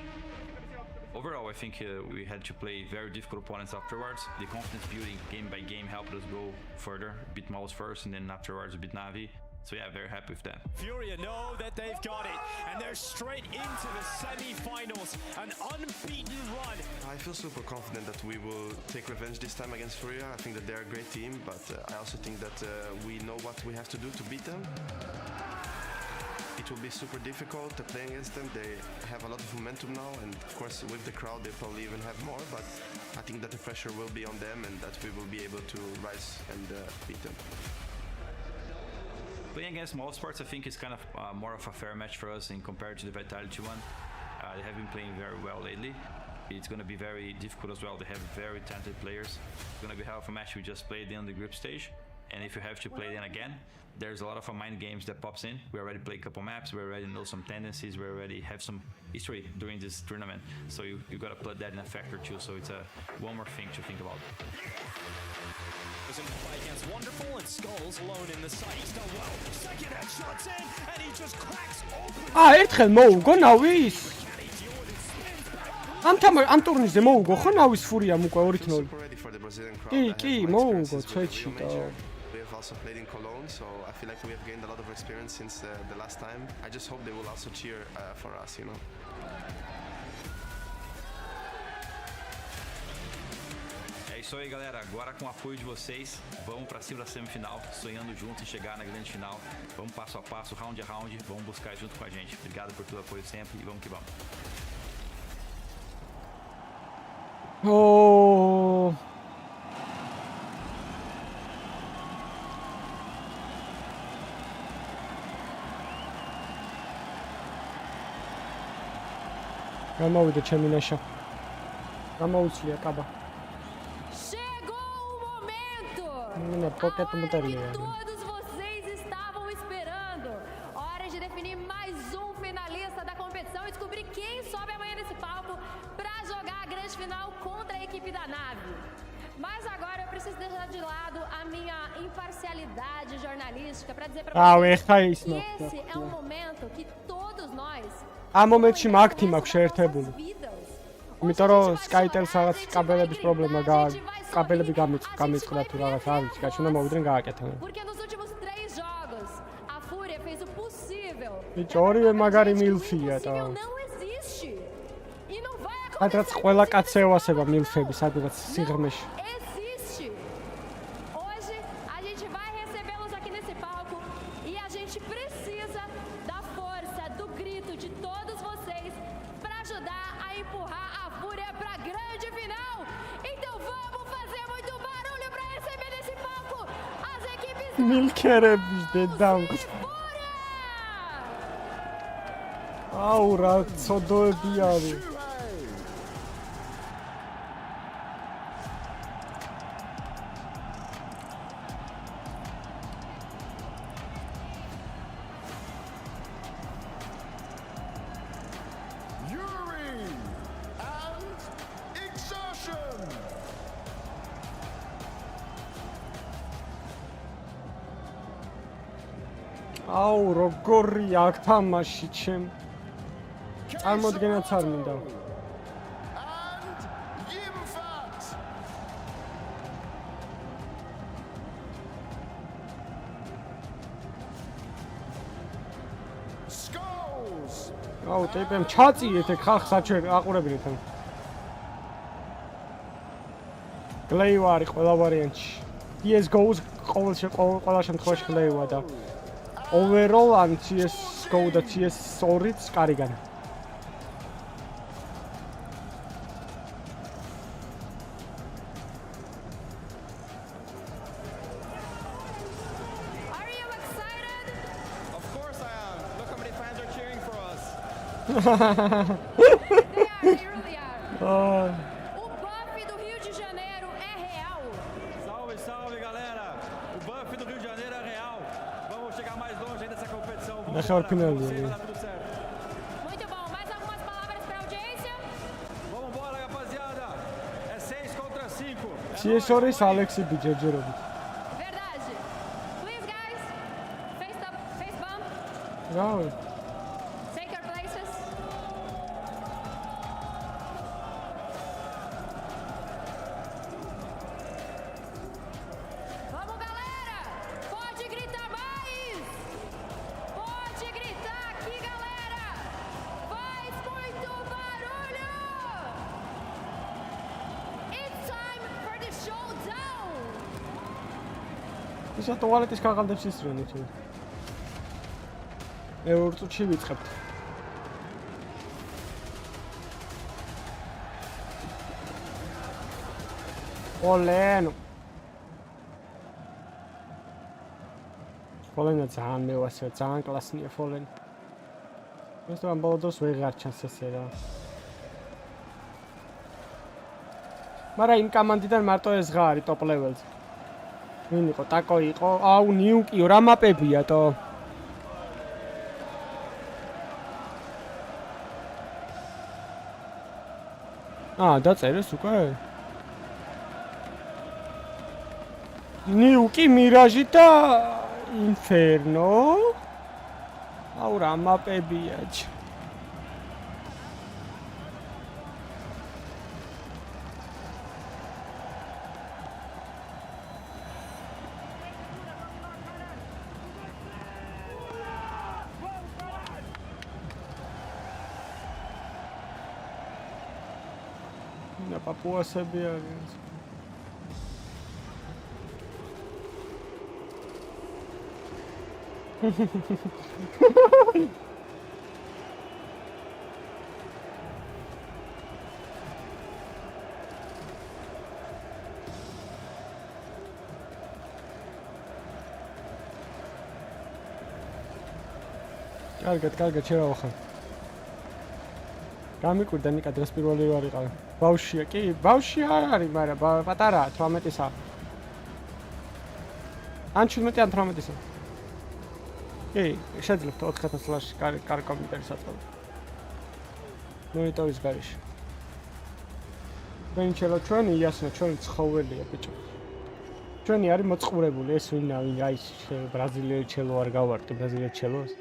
Overall, I think we had to play very difficult opponents afterwards. The confidence building game by game helped us go further, beat MOUZ first and then afterwards beat Navi. So yeah, very happy with that. FURIA know that they've got it, and they're straight into the semi-finals, an unbeaten run. I feel super confident that we will take revenge this time against FURIA. I think that they're a great team, but I also think that we know what we have to do to beat them. It will be super difficult to play against them. They have a lot of momentum now, and of course with the crowd they probably even have more, but I think that the pressure will be on them and that we will be able to rise and beat them. Playing against MOUZ Sports, I think is kind of more of a fair match for us in compared to the Vitality one. They have been playing very well lately. It's going to be very difficult as well. They have very talented players. It's going to be hell of a match. We just played in the group stage, and if you have to play them again, there's a lot of mind games that pops in. We already played a couple maps. We already know some tendencies. We already have some history during this tournament. So you got to put that in a factor too. So it's one more thing to think about. In the play against Wonderful and Skulls alone in the site. He's done well. Second headshot's in, and he just cracks open. ერთხელ მოუგო ნავის. ამ ტურნირზე მოუგო ხო ნავის ფურიამ უკვე 2-0. კი, მოუგო ცეჩი და We have also played in Cologne, so I feel like we have gained a lot of experience since the last time. I just hope they will also cheer for us, you know. isso aí, galera. Agora com o apoio de vocês, vamos pra cima da semifinal, sonhando junto em chegar na grande final. Vamos passo a passo, round a round, vamos buscar junto com a gente. Obrigado por todo o apoio sempre e vamos que vamos. Oh. Gamოვიდა ჩემი ნაშა. Გამოუცლია კაბა. Menina, pocket mutaria. Todos vocês estavam esperando. Hora de definir mais um finalista da competição e descobrir quem sobe amanhã nesse palco para jogar a grande final contra a equipe da nave. Mas agora eu preciso deixar de lado a minha imparcialidade jornalística para dizer para vocês que esse é um momento que todos nós ამ მომენტში მაგთი მაქვს შეერთებული. იმიტომ რომ Skytel-ს რაღაც კაბელების პრობლემა კაბელები გამიწყდა თუ რაღაც არ ვიცი, გაჩვენა მოვიდნენ გააკეთებენ. Porque nos últimos 3 jogos a FURIA fez o possível. ბიჭო, ორივე მაგარი milfია და. Não existe. E não vai სადღაც ყველა კაცს ევასება milfები სადღაც სიღრმეში. Existe. Hoje a gente vai recebê-los aqui nesse palco e a gente precisa da força, do grito de todos vocês para ajudar a empurrar a FURIA para a grande final. Então vamos fazer muito barulho para receber nesse palco as equipes Milkerების დედამ. აუ რა ცოდოები არის. აუ როგორი აქ თამაში ჩემ წარმოდგენაც არ მინდა აუ ტიპემ ჩაწიეთ ეგ ხალხს აყურებინეთ ამ გლეივა არის ყველა ვარიანტში CS:GO-ს ყველა შემთხვევაში გლეივა და overall and CS:GO და CS2-იც კარიგან. Are you excited? Of course I am. Look how many fans are cheering for us. They really are. O buff do Rio de Janeiro é real. Salve, salve, galera. O buff do Rio de Janeiro é real. Vamos chegar mais longe ainda dessa competição. Vamos chegar final. Muito bom. Mais algumas palavras para a audiência? Vamos embora, rapaziada. É 6 contra 5. CS2-ის ალექსი ბიჯერჯერობით. Verdade. Please, guys. Face bump. რავი. Take your places. Vamos, galera. Pode gritar mais. Pode gritar aqui, galera. Faz muito barulho. It's time for the showdown. ისა ტუალეტის კაღალდებს ისრვენით. მე ორ წუთში ვიწყებთ. ოლენო. ფოლენა ძალიან მევასება, ძალიან კლასია ფოლენი. ეს ამ ბოლოს ვეღარ ჩანს ესე რა. მაგრამ იმ კომანდიდან მარტო ეს ღა არის ტოპ ლეველზე. ვინ იყო? ტაკო იყო. აუ ნიუკიო რა მაპებია თო. დაწერეს უკვე? ნიუკი, მირაჟი და ინფერნო. აუ რა მაპებია. პაპუასები არის. კარგად შერავახან. გამიკვირდა ნიკა დღეს პირველი ვარ იყავ. ბავშვია, კი, ბავშვი არ არის, მაგრამ პატარაა, 18-ისა. ან 17 ან 18-ისა. კი, შეძლებთ 4000 ლარში კარი კომპიუტერი საწყობი. მონიტორის გარეშე. ბენჩელო ჩვენი იასნა, ჩვენი ცხოველია, ბიჭო. ჩვენი არის მოწყურებული, ეს ვინა, აი ბრაზილიელი ჩელო არ გავარტი, ბრაზილიელი ჩელოს.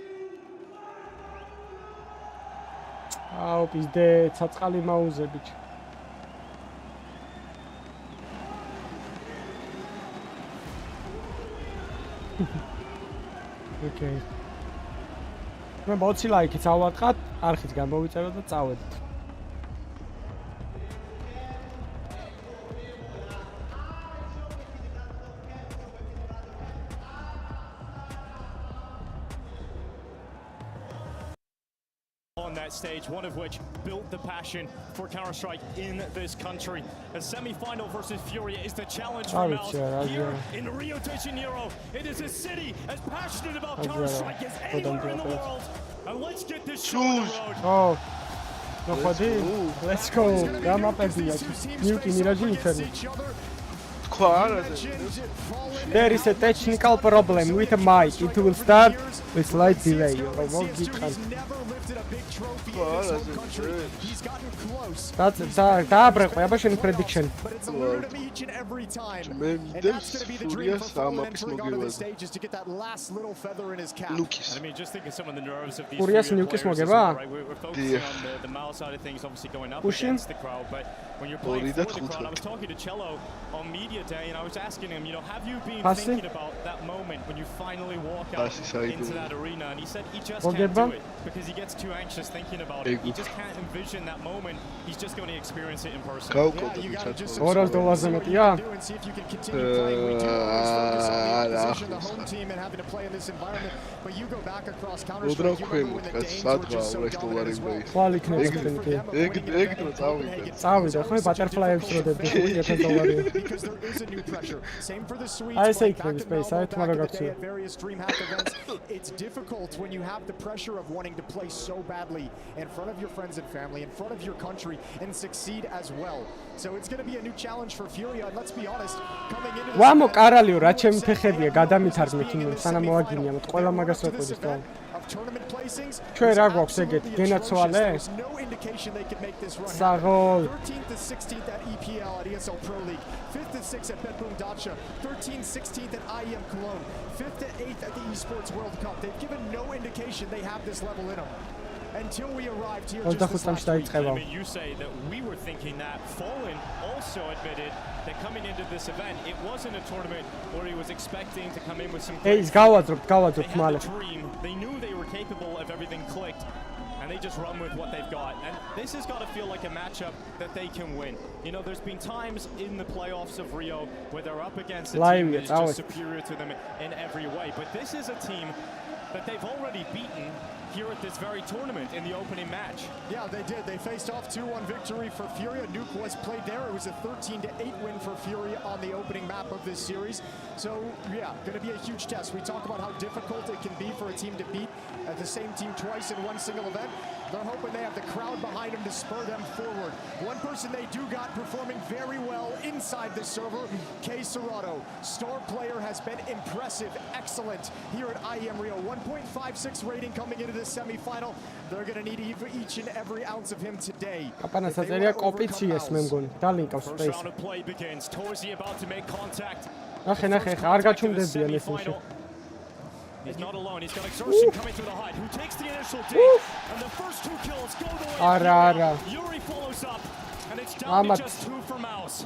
აუ პიზდე, ცაწყალი მაუზე, ბიჭო. Okay. მე 20 ლაიქით ავატყათ, არხით გამოვიწერო და წავედით. On that stage, one of which built the passion for Counter-Strike in this country. A semi-final versus FURIA is the challenge for MOUZ here in Rio de Janeiro. It is a city as passionate about Counter-Strike as anywhere in the world. And let's get this show on the road. Oh, no khodi. Let's go. Gamapebia. Nuki Miraji inferno. There is a technical problem with the mic. It will start with slight delay. That's a prediction. Furious Nukis Mogeva. The MOUZ side of things obviously going up Pushing. against the crowd, but when you're playing for the crowd, I was talking to Cello on media day and I was asking him, you know, have you been thinking about that moment when you finally walk out into that arena? And he said he just can't do it because he gets too anxious thinking about it. He just can't envision that moment. He's just going to experience it in person. Yeah, you gotta just do and see if you can continue playing. We do always focus on the position, the home team, and having to play in this environment. But you go back across Counter-Strike, you remember when the Danes were just so dominant as well. Because there is a new pressure. Same for the Swedes. Back to normal, they at various DreamHack events. It's difficult when you have the pressure of wanting to play so badly in front of your friends and family, in front of your country, and succeed as well. So it's going to be a new challenge for FURIA, and let's be honest, coming into this Vamo კარალიო, რა ჩემი ფეხებია, გადამითარგმნით იმ სანამ მოაგინია, მოთ ყველა მაგას ვეყოდი თქო. ჩვენ რა გვაქვს ეგეთ, გენაცვალე? საღოლ. 13th to 16th at EPL at ESL Pro League, 5th to 6th at BenQ Dacha, 13th, 16th at IEM Cologne, 5th to 8th at the Esports World Cup. They've given no indication they have this level in them. Until we arrived here just this last week. I mean, you say that we were thinking that. Fallen also admitted that coming into this event, it wasn't a tournament where he was expecting to come in with some Hey, გავაძრობთ male. They knew they were capable of everything clicked, and they just run with what they've got. And this has got to feel like a matchup that they can win. You know, there's been times in the playoffs of Rio where they're up against a team that's just superior to them in every way. But this is a team that they've already beaten here at this very tournament in the opening match. Yeah, they did. They faced off 2-1 victory for FURIA. Nuke was played there. It was a 13-8 win for FURIA on the opening map of this series. So, yeah, going to be a huge test. We talk about how difficult it can be for a team to beat the same team twice in one single event. They're hoping they have the crowd behind them to spur them forward. One person they do got performing very well inside the server, K. Serrato. Star player has been impressive, excellent here at IEM Rio. 1.56 rating coming into the semi-final. They're going to need each and every ounce of him today. Აპანასაწერია კოპიციეს მე მგონი. დალინკავს space. Round of play begins. Torzi about to make contact. ნახე, არ გაჩუმდებიან ეს ისე. He's not alone. He's got exertion coming through the height. Who takes the initial dig? And the first two kills go the way. Ara. Yuri follows up, and it's down to just 2 for MOUZ.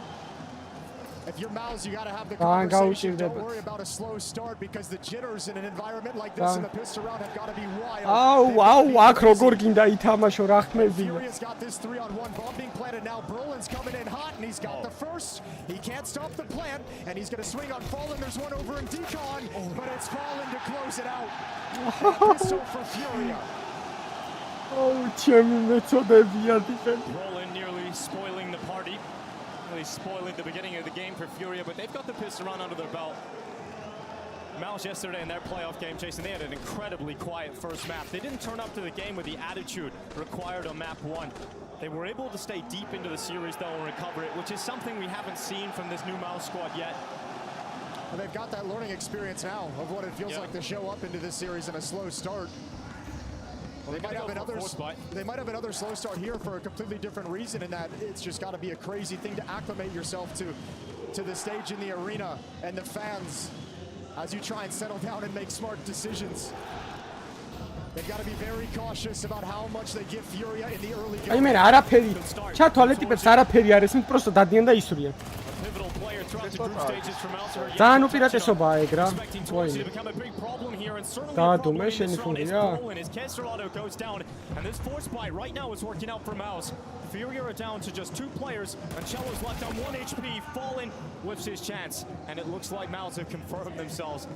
If you're MOUZ, you got to have the conversation. Don't worry about a slow start because the jitters in an environment like this in the pistol round have got to be wild. Wow, როგორ გინდა ითამაშო რა ხმებია. Furia's got this 3-on-1 bomb being planted now. Brolin's coming in hot and he's got the first. He can't stop the plant and he's going to swing on Fallen. There's one over in Decon, but it's Fallen to close it out. Pistol for Furia. Brolin nearly spoiling the party. Really spoiling the beginning of the game for Furia, but they've got the pistol round under their belt. MOUZ yesterday in their playoff game, Jason, they had an incredibly quiet first map. They didn't turn up to the game with the attitude required on map 1. They were able to stay deep into the series, though, and recover it, which is something we haven't seen from this new MOUZ squad yet. Well, they've got that learning experience now of what it feels like to show up into this series in a slow start. Well, they might have another slow start here for a completely different reason, in that it's just got to be a crazy thing to acclimate yourself to the stage in the arena and the fans as you try and settle down and make smart decisions. They've got to be very cautious about how much they give Furia in the early game. I mean, არაფერი. ჩათვალე ტიპებს არაფერი არის, მით просто დადიან და ისვრიან. ძალიან უპირატესობაა ეგ რა. დაადუმე შენი ფურია. And this force buy right now is working out for MOUZ. Furia are down to just 2 players, and Cello's left on 1 HP. Fallen whips his chance, and it looks like MOUZ have confirmed themselves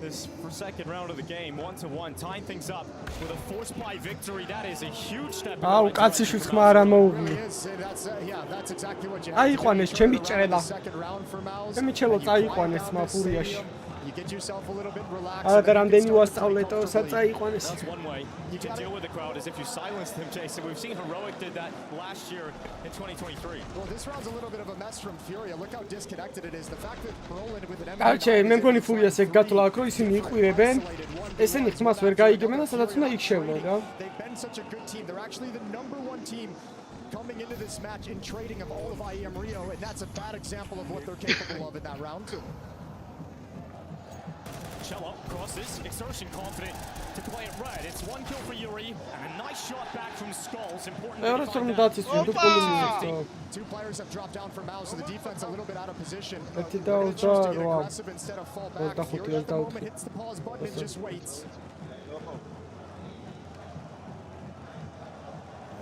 this second round of the game, 1-1, tying things up with a force buy victory. That is a huge step. აუ, კაციშვილს ხმა არ ამოუღია. აიყვანეს ჩემი ჭრელა. ჩემი ჩელო წაიყვანეს მაფურიაში. You get yourself a little bit relaxed. და რამდენი ვასწავლეთო, საწაიყვანეს. That's one way you can deal with the crowd, is if you silence them, Jason. We've seen Heroic did that last year in 2023. Well, this round's a little bit of a mess from Furia. Look how disconnected it is. The fact that Brolin with an კაჩე, მე მგონი ფურიას ეგ გათვლა აქვს, რომ ისინი იყვირებენ. ესენი ხმას ვერ გაიგებენ და სადაც უნდა იქ შევლენ რა. They've been such a good team. They're actually the #1 team coming into this match in trading of all of IEM Rio, and that's a bad example of what they're capable of in that round. Cello crosses, exertion confident to play it right. It's 1 kill for Yuri, and a nice shot back from Skulls. Important to find that. 2 players have dropped down for MOUZ, so the defense a little bit out of position. Wow. To get aggressive instead of fall back. Fury at the moment hits the pause button and just waits.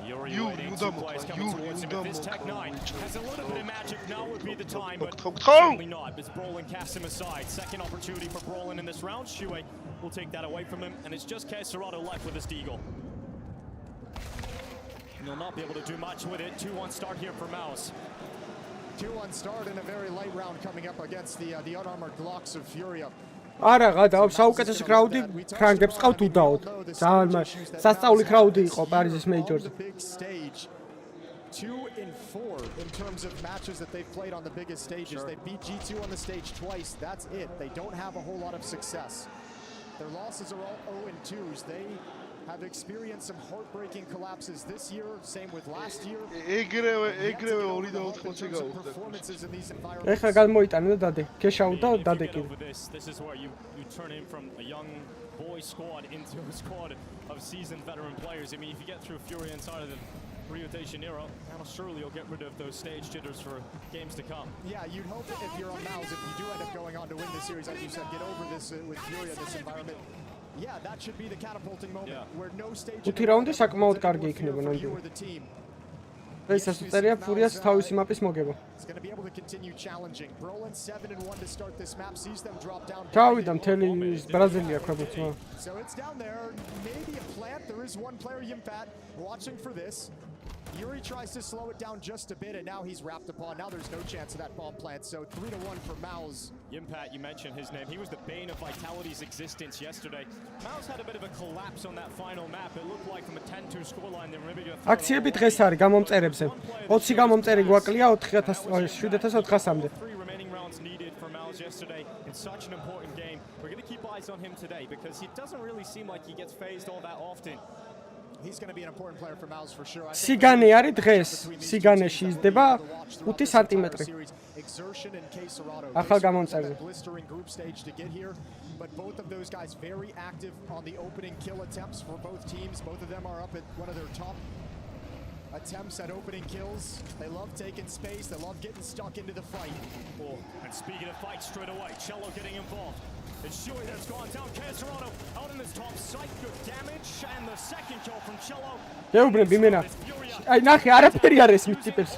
Yuri waiting, 2 players coming towards him. If this Tech 9 has a little bit of magic, now would be the time, but certainly not, as Brolin casts him aside. Second opportunity for Brolin in this round. Shuei will take that away from him, and it's just Kesserado left with his Deagle. He'll not be able to do much with it. 2-1 start here for MOUZ. 2-1 start in a very light round coming up against the unarmored Glocks of Furia. არა, გადავა საუკეთესო კრაუდი ფრანგებს ყავთ უდაოდ. ძალიან სასწაული კრაუდი იყო პარიზის მეიჯორზე. 2-4 in terms of matches that they've played on the biggest stages. They beat G2 on the stage twice. That's it. They don't have a whole lot of success. Their losses are all 0-2s. They have experienced some heartbreaking collapses this year, same with last year. ეგრევე 2-4-ში გავუხდა. ეხლა გადმოიტანე და დადე. ქეშაუ და დადე კიდე. This is where you turn him from a young boy squad into a squad of seasoned veteran players. I mean, if you get through Furia inside of the Rio de Janeiro, now surely you'll get rid of those stage jitters for games to come. Yeah, you'd hope that if you're on MOUZ, if you do end up going on to win this series, as you said, get over this with Furia, this environment. Yeah, that should be the catapulting moment where no stage. 5 რაუნდი საკმაოდ კარგი იქნება ნამდვილად. ეს ასოწერია ფურიას თავისი მაპის მოგება. It's going to be able to continue challenging. Brolin 7-1 to start this map, sees them drop down. ჩავიდა მთელი ბრაზილია ქვაბუცმა. So it's down there, maybe a plant. There is one player Yimpat watching for this. Yuri tries to slow it down just a bit, and now he's wrapped upon. Now there's no chance of that bomb plant, so 3-1 for MOUZ. Yimpat, you mentioned his name. He was the bane of Vitality's existence yesterday. MOUZ had a bit of a collapse on that final map. It looked like from a 10-2 scoreline, they were maybe going to... აქციები დღეს არის გამომწერებზე. 20 გამომწერი გვაკლია 7400-მდე. 3 remaining rounds needed for MOUZ yesterday in such an important game. We're going to keep eyes on him today because he doesn't really seem like he gets phased all that often. He's going to be an important player for MOUZ for sure. სიგანე არის დღეს. სიგანეში იზრდება 5 სანტიმეტრი. ახალ გამომწერზე. But both of those guys very active on the opening kill attempts for both teams. Both of them are up at one of their top attempts at opening kills. They love taking space. They love getting stuck into the fight. Oh, and speaking of fight straight away, Cello getting involved. It's Shui that's gone down. Caserano out in this top site. Good damage. And the second kill from Cello. Geubnები მენა. აი ნახე, არაფერი არ ეს ტიპებს.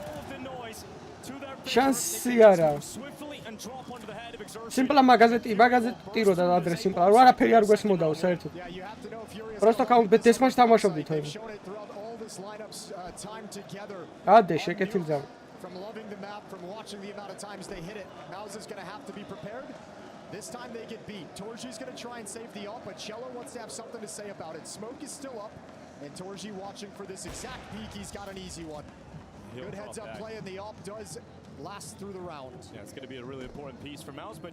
შანსი არა. Simpla magazine ტირო და ადრე Simpla. არაფერი არ გვესმოდაო საერთოდ. Просто count bet this match თამაშობდით აი. Ade შეკეთილ ძამ. From loving the map, from watching the amount of times they hit it, MOUZ is going to have to be prepared. This time they get beat. Torji's going to try and save the op, but Cello wants to have something to say about it. Smoke is still up, and Torji watching for this exact peak. He's got an easy one. Good heads-up play, and the op does last through the round. Yeah, it's going to be a really important piece for MOUZ, but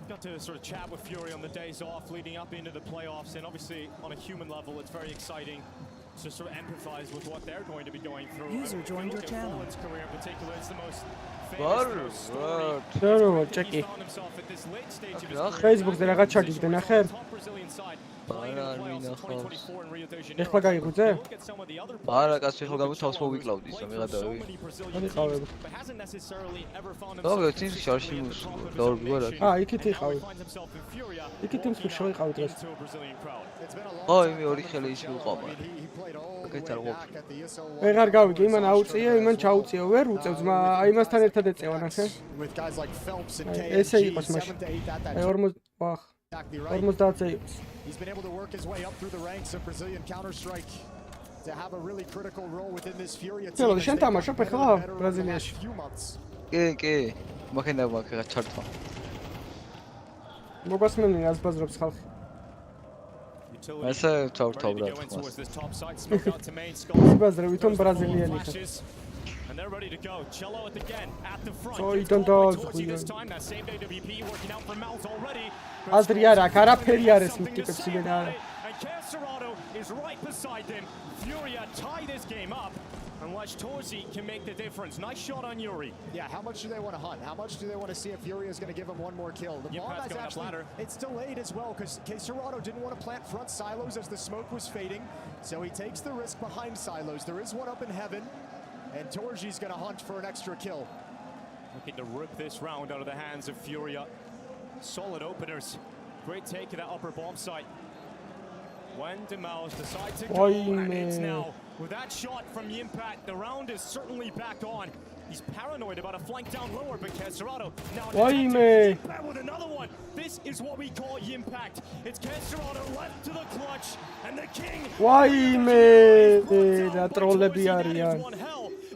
got to sort of chat with FURIA on the days off leading up into the playoffs, and obviously on a human level, it's very exciting to sort of empathize with what they're going to be going through. User joined your channel. Fallen's career in particular, it's the most famous story. He found himself at this late stage of his career. Facebook-ზე რაღაც ჩაგიგდე ნახე. ეხლა გაიგუძე? არა, კაცი ხო გამო თავს მოვიკლავდი ისა მეღადავი. აი ყავები. დავე წინ შარში დავგვარა. იქით იყავი. იქით იმ სულ შევიყავი დღეს. იმე ორი ხელი ის ვიყავ. აკეთ არ ყოფ. ვეღარ გავიგე, იმან აუწია, იმან ჩაუწია, ვერ უწევს, აი იმასთან ერთად ეწევა ნახე. ესე იყოს მაშინ. აი 40 ვახ. 40-ზე იყოს. He's been able to work his way up through the ranks of Brazilian Counter-Strike to have a really critical role within this FURIA team. Cello, შენ თამაშობ ახლა ბრაზილიაში? კი. მაგენა მაგა ჩართვა. მოგასმენია რას ბაზრობს ხალხი. ესე ჩავთავ რა. ბაზრე ვითომ ბრაზილიელი ხარ. And they're ready to go. Cello at the again at the front. So don't Torji this time. That same AWP working out for MOUZ already. Აზრი არ აქვს, არაფერი არ ეს ტიპებს იმენ არა. And Caserano is right beside them. FURIA tie this game up. Unless Torji can make the difference. Nice shot on Yuri. Yeah, how much do they want to hunt? How much do they want to see if FURIA is going to give him one more kill? The bomb is actually, it's delayed as well because Caserano didn't want to plant front silos as the smoke was fading. So he takes the risk behind silos. There is one up in heaven. And Torji's going to hunt for an extra kill. Looking to rip this round out of the hands of FURIA. Solid openers. Great take of that upper bomb site. When MOUZ decides to go, and it's now. With that shot from Yimpat, the round is certainly back on. He's paranoid about a flank down lower, but Caserano now with another one. This is what we call Yimpact. It's Caserano left to the clutch, and the king. რა ტროლები არიან.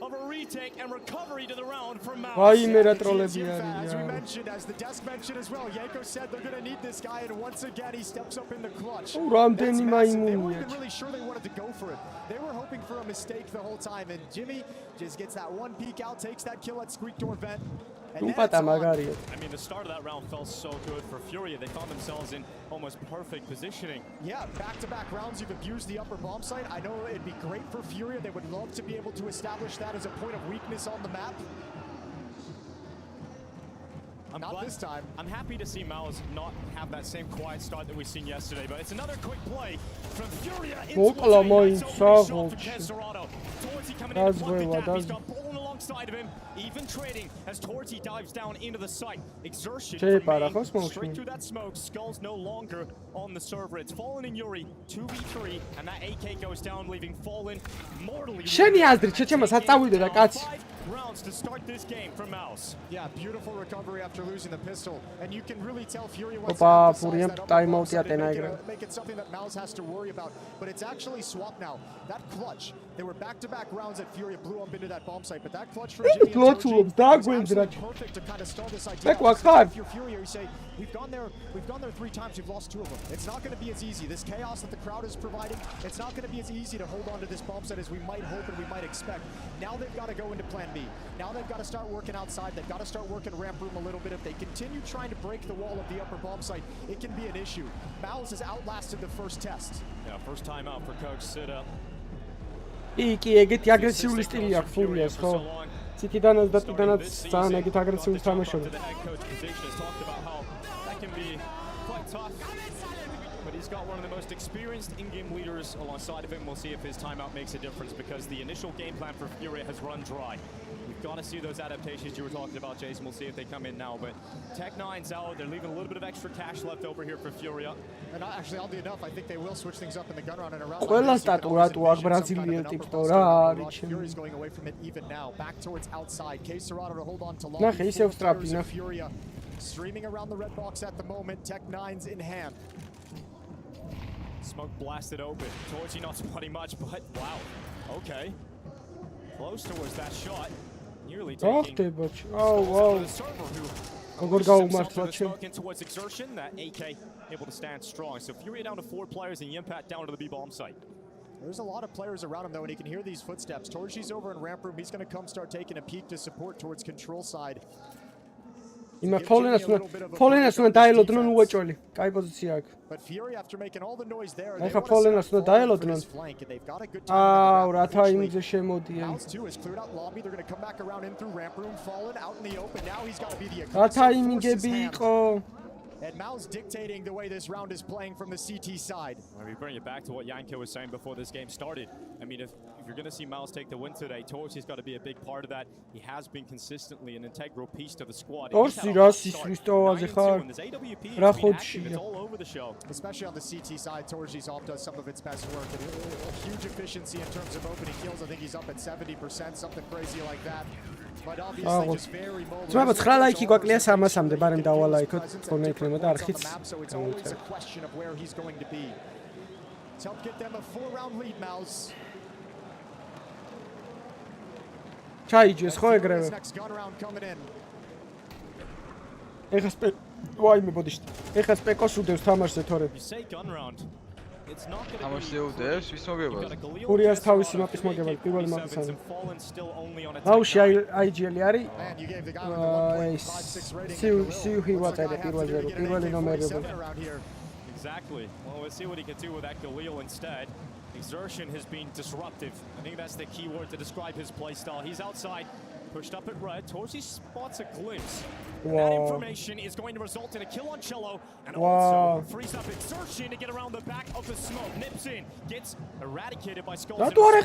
Of a retake and recovery to the round from MOUZ. რა ტროლები არიან. As we mentioned, as the desk mentioned as well, Yanko said they're going to need this guy, and once again he steps up in the clutch. რამდენი მაიმუნია. They weren't even really sure they wanted to go for it. They were hoping for a mistake the whole time, and Jimmy just gets that one peek out, takes that kill at Squeak Door Vent. I mean, the start of that round felt so good for FURIA. They found themselves in almost perfect positioning. Yeah, back-to-back rounds, you've abused the upper bomb site. I know it'd be great for FURIA. They would love to be able to establish that as a point of weakness on the map. Not this time. I'm happy to see MOUZ not have that same quiet start that we've seen yesterday, but it's another quick play from FURIA into Caserano. Torji coming in to plug the gap. He's got Bolin alongside of him, even trading as Torji dives down into the site. Exertion from straight through that smoke. Skull's no longer on the server. It's Fallen and Yuri, 2v3, and that AK goes down, leaving Fallen mortally. Rounds to start this game from MOUZ. Yeah, beautiful recovery after losing the pistol, and you can really tell FURIA wants to make it something that MOUZ has to worry about. But it's actually swapped now. That clutch, they were back-to-back rounds that FURIA blew up into that bomb site, but that clutch from Jimmy and Torji is absolutely perfect to kind of start this idea. If you're FURIA, you say, we've gone there 3 times, we've lost 2 of them. It's not going to be as easy. This chaos that the crowd is providing, it's not going to be as easy to hold on to this bomb site as we might hope and we might expect. Now they've got to go into plan B. Now they've got to start working outside. They've got to start working ramp room a little bit. If they continue trying to break the wall of the upper bomb site, it can be an issue. MOUZ has outlasted the first test. Yeah, first time out for Coach Sida. კი, ეგეთი აგრესიული სტილი აქვს FURIA-ს, ხო? ციტიდანაც და ტიდანაც ძალიან ეგეთ აგრესიული თამაშობენ. That can be quite tough. But He's got one of the most experienced in-game leaders alongside of him. We'll see if his timeout makes a difference because the initial game plan for FURIA has run dry. We've got to see those adaptations you were talking about, Jason. We'll see if they come in now. But Tech9's out. They're leaving a little bit of extra cash left over here for FURIA. And actually, oddly enough, I think they will switch things up in the gun run and around. Fury's going away from it even now. Back towards outside. K-Serrano to hold on to long. FURIA streaming around the red box at the moment. Tech9's in hand. Smoke blasted open. Torchy not spotting much, but wow. Okay. Close towards that shot. Nearly taking. Oh, wow. Smoke in towards exertion. That AK able to stand strong. So FURIA down to 4 players and Yimpat down to the B-bomb site. There's a lot of players around him though, and he can hear these footsteps. Torchy's over in ramp room. He's going to come start taking a peek to support towards control side. But FURIA after making all the noise there, they want to his flank, and they've got a good time. MOUZ 2 has cleared out lobby. They're going to come back around in through ramp room. Fallen out in the open. Now he's got to be the aggressor. And MOUZ dictating the way this round is playing from the CT side. Well, we bring it back to what Yanko was saying before this game started. I mean, if you're going to see MOUZ take the win today, Torchy's got to be a big part of that. He has been consistently an integral piece to the squad. And this AWP has been active. It's all over the show. Especially on the CT side, Torchy's off does some of its best work. And a huge efficiency in terms of opening kills. I think he's up at 70%, something crazy like that. But obviously just very mobile. So it's always a question of where he's going to be. Let's help get them a 4-round lead, MOUZ. Next gun round coming in. You say gun round. It's not going to be FURIA's თავისი მაპის მოგება პირველი მაპისაზე. Rouge IGL არის. სიუჰი ვაწერე პირველი ნომერი. Exactly. Well, we'll see what he can do with that Galil instead. Exertion has been disruptive. I think that's the key word to describe his play style. He's outside, pushed up at red. Torchy spots a glimpse. That information is going to result in a kill on Cello and also frees up Exertion to get around the back of the smoke. Nips in, gets eradicated by Skulls. Fallen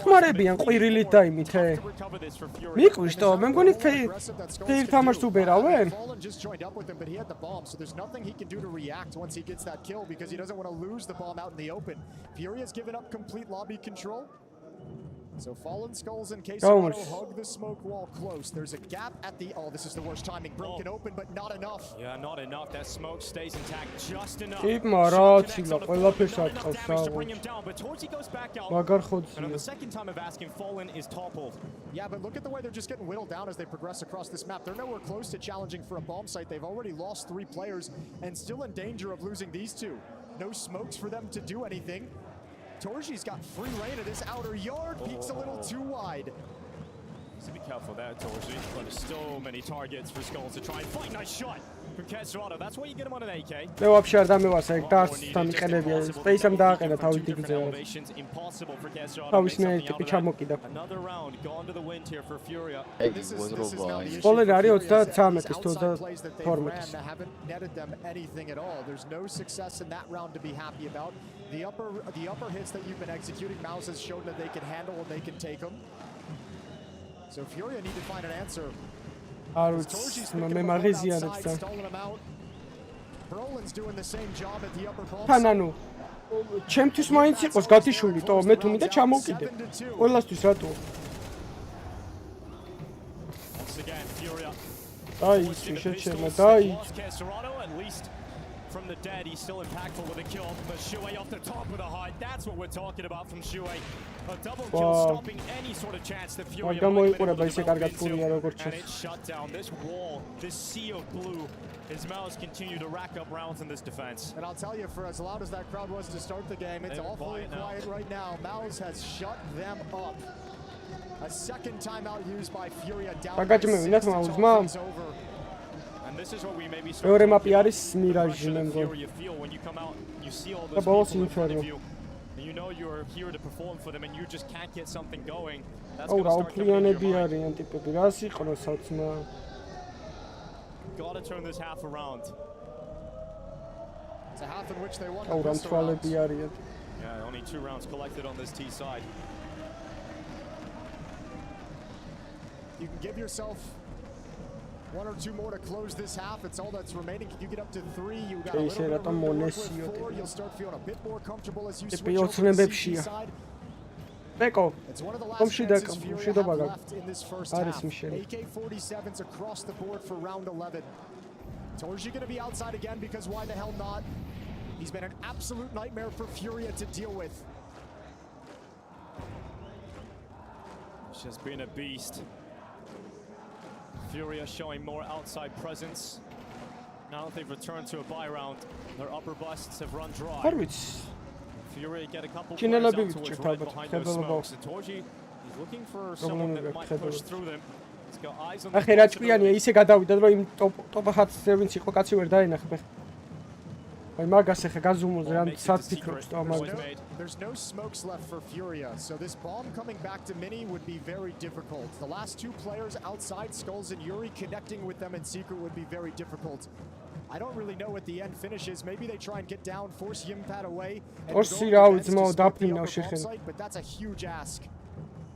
just joined up with him, but he had the bomb, so there's nothing he can do to react once he gets that kill because he doesn't want to lose the bomb out in the open. FURIA's given up complete lobby control. So Fallen Skulls and K-Serrano hug the smoke wall close. There's a gap at the... Oh, this is the worst timing. Broken open, but not enough. Yeah, not enough. That smoke stays intact just enough. To bring him down, but Torchy goes back out. And on the second time of asking, Fallen is toppled. Yeah, but look at the way they're just getting whittled down as they progress across this map. They're nowhere close to challenging for a bomb site. They've already lost 3 players and still in danger of losing these 2. No smokes for them to do anything. Torchy's got free reign of this outer yard, peeks a little too wide. So be careful there, Torchy. But there's so many targets for Skulls to try and fight. Nice shot from K-Serrano. That's why you get him on an AK. Impossible for K-Serrano. Another round gone to the wind here for FURIA. This is now the issue. Plays that they've ran that haven't netted them anything at all. There's no success in that round to be happy about. The upper hits that you've been executing, MOUZ has shown that they can handle and they can take them. So FURIA need to find an answer. Torchy's stalling them out. Brolin's doing the same job at the upper bomb. ჩემთვის მაინც იყოს გათიშული, თო მე თუ მინდა ჩამოვკიდე. ყველასთვის რატო? Once again, FURIA. From the dead, he's still impactful with a kill, but Shuei off the top of the hut. That's what we're talking about from Shuei. A double kill stopping any sort of chance that FURIA might and it's shut down. This wall, this sea of blue, as MOUZ continue to rack up rounds in this defense. And I'll tell you, for as loud as that crowd was to start the game, it's awfully quiet right now. MOUZ has shut them up. A second timeout used by FURIA down. And this is what we maybe მეორე მაპი არის მირაჟი მე მგონი. და ბოლოს ინფერნო. You know you're here to perform for them and you just can't get something going. That's going to start raupλიანები არიან ტიპები. რას იყნოს საცმა? Got to turn this half around. It's a half in which they won Oh, the pistol rounds. Yeah, only 2 rounds collected on this T side. You can give yourself 1 or 2 more to close this half. It's all that's remaining. Can you get up to 3? You got a little bit of room to work with 4. You'll start feeling a bit more comfortable as you switch over to the CT side. It's one of the last chances Furia have left in this first half. AK-47s across the board for round 11. Torji going to be outside again because why the hell not? He's been an absolute nightmare for Furia to deal with. It's just been a beast. Furia showing more outside presence. Now that they've returned to a buy round, their upper busts have run dry. Furia get a couple players out towards red behind those smokes. And Torji is looking for someone that might push through them. He's got eyes on the ახლა რა ჭკვიანია ისე გადავიდა რომ იმ ტოპ 10-ზე ვინც იყო კაცი ვერ დაენახე. აი მაგას ახლა გაზუმულზე რამ სად ფიქრობს და ამაზე. There's no smokes left for Furia, so this bomb coming back to Mini would be very difficult. The last 2 players outside Skulls and Yuri connecting with them in secret would be very difficult. I don't really know what the end finish is. Maybe they try and get down, force Yimpad away, and go site, but that's a huge ask.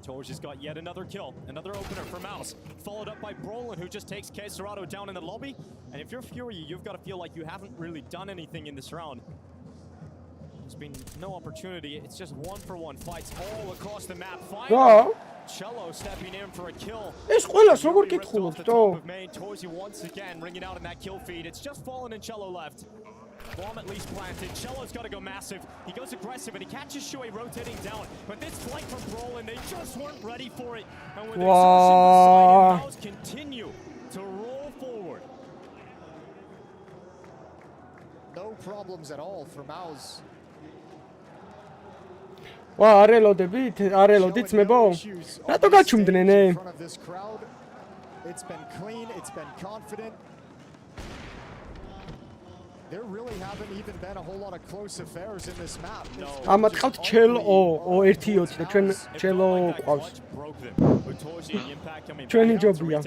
Torji's got yet another kill, another opener for MOUZ, followed up by Brolin, who just takes Cerrado down in the lobby. And if you're Furia, you've got to feel like you haven't really done anything in this round. There's been no opportunity. It's just 1-for-1 fights all across the map. Finally, Cello stepping in for a kill. Torji once again ringing out in that kill feed. It's just Fallen and Cello left. Bomb at least planted. Cello's got to go massive. He goes aggressive and he catches Shui rotating down. But this flank from Brolin, they just weren't ready for it. And with exertion beside him, MOUZ continue to roll forward. No problems at all for MOUZ. ვა არელოდით ძმებო რატო გაჩუმდნენ It's been clean, it's been confident. There really haven't even been a whole lot of close affairs in this map. ამათ ყავთ ჩელო 1-20 და ჩვენ ჩელო ყავს ჩვენი ჯობია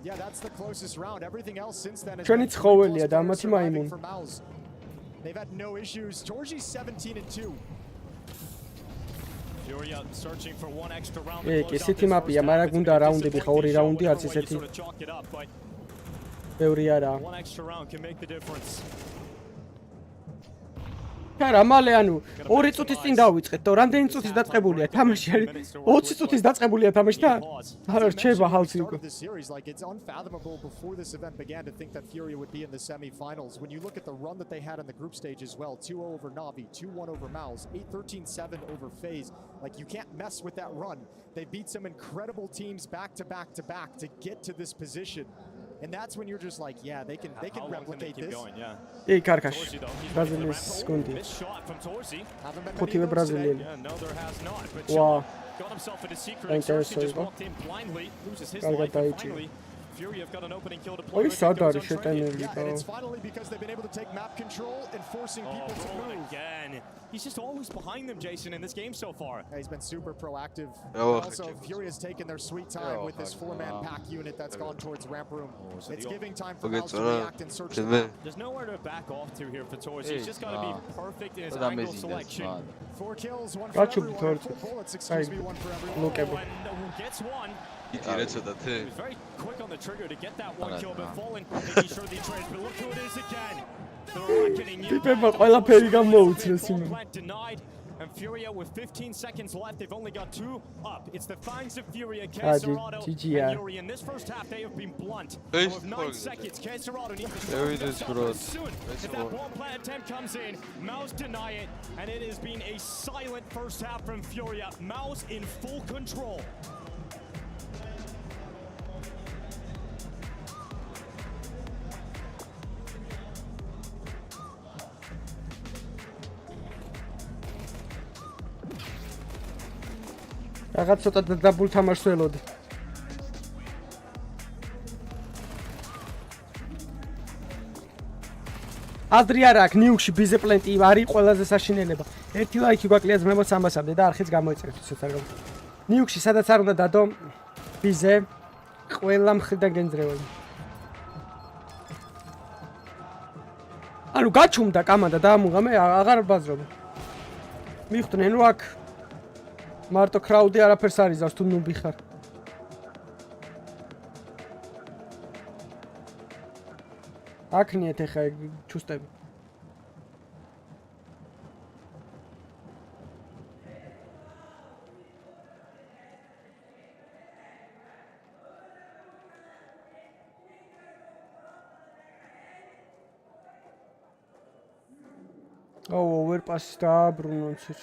Yeah, that's the closest round. Everything else since then is ჩვენი ცხოველია და ამათი მაიმუნი They've had no issues. Torji's 17-2. Furia searching for 1 extra round. ესეთი მაპია, მაგრამ გუნდა რაუნდები ხა 2 რაუნდი არც ესეთი. ბევრი არა. 1 extra round can make the difference. არა, მალე ანუ 2 წუთის წინ დავიწყეთ და რამდენი წუთის დაწყებულია თამაში არის? 20 წუთის დაწყებულია თამაში და არა რჩება ჰალცი უკვე. It's unfathomable before this event began to think that Furia would be in the semi-finals. When you look at the run that they had in the group stage as well, 2-0 over Navi, 2-1 over MOUZ, 8-13-7 over FaZe. Like you can't mess with that run. They beat some incredible teams back to back to back to get to this position. And that's when you're just like, yeah, they can replicate this. Ei, Karkash. Brazilians skundi. Khutiwe Brazilian. Wow. Got himself into secret. Just walked in blindly, loses his life. And finally, Furia have got an opening kill to play with. And it's finally because they've been able to take map control and forcing people to move. Again. He's just always behind them, Jason, in this game so far. Yeah, he's been super proactive. Also, Furia's taken their sweet time with this 4-man pack unit that's gone towards ramp room. It's giving time for MOUZ to react and search the map. There's nowhere to back off to here for Torji. He's just got to be perfect in his angle selection. 4 kills, 1 for everyone. 4 bullets, excuse me, 1 for everyone. And who gets 1? He was very quick on the trigger to get that 1 kill, but Fallen making sure the trade. But look who it is again. Denied, and Furia with 15 seconds left, they've only got 2 up. It's the Fangs of Furia, Cerrado and Yuri. In this first half, they have been blunt. With 9 seconds, Cerrado needs to start soon. If that bomb plant attempt comes in, MOUZ deny it, and it has been a silent first half from Furia. MOUZ in full control. რაღაც ცოტა დაბულ თამაშს ველოდი. ადრე არ აქვს ნიუქში ბიზე პლენტი არის ყველაზე საშინელება. 1 ლაიქი გვაკლია ძმებო 300-მდე და არხიც გამოიწერეთ ისეთ არ გაქვს. ნიუქში სადაც არ უნდა დადო ბიზე ყველა მხრიდან გენძრეველი. ანუ გაჩუმდა კამანდა დაამუღა მე აღარ ბაზრობ. მიხვდნენ რომ აქ მარტო კრაუდი არაფერს არ იზავს თუ ნუბი ხარ. აქნიეთ ეხა ეგ ჩუსტები. overpass დააბრუნო ცუჩ.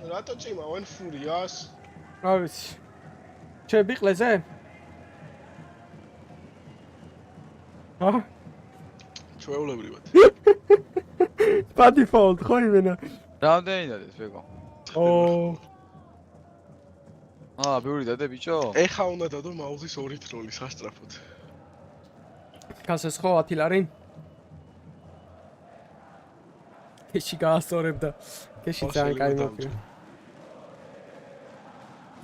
რატო წიმავენ ფურიას? რა ვიცი. შევიყლეზე? ჰა? ჩვეულებრივად. By default, ხო იმენა. რამდენია ეს ბეგო? ბევრი დადე ბიჭო? ეხა უნდა დადო მაუზის ორი ტროლი სასწრაფოდ. კასეს ხო 10 ლარი? კეში გაასწორებდა. კეში ძალიან კაი მოკრა.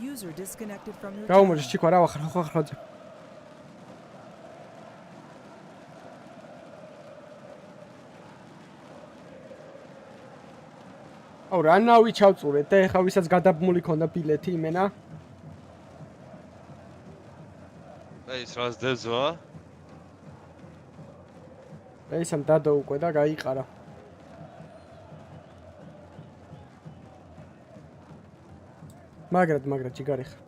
User disconnected from your გაუმოჟე ჩიქვა რა ვახარ ხო ხაროძე. აუ რა ნავი ჩავწურეთ და ეხა ვისაც გადაბმული ქონდა ბილეთი იმენა. ეს რას დეზვა? ესამ დადო უკვე და გაიყარა. მაგრად ჯიგარი ხარ.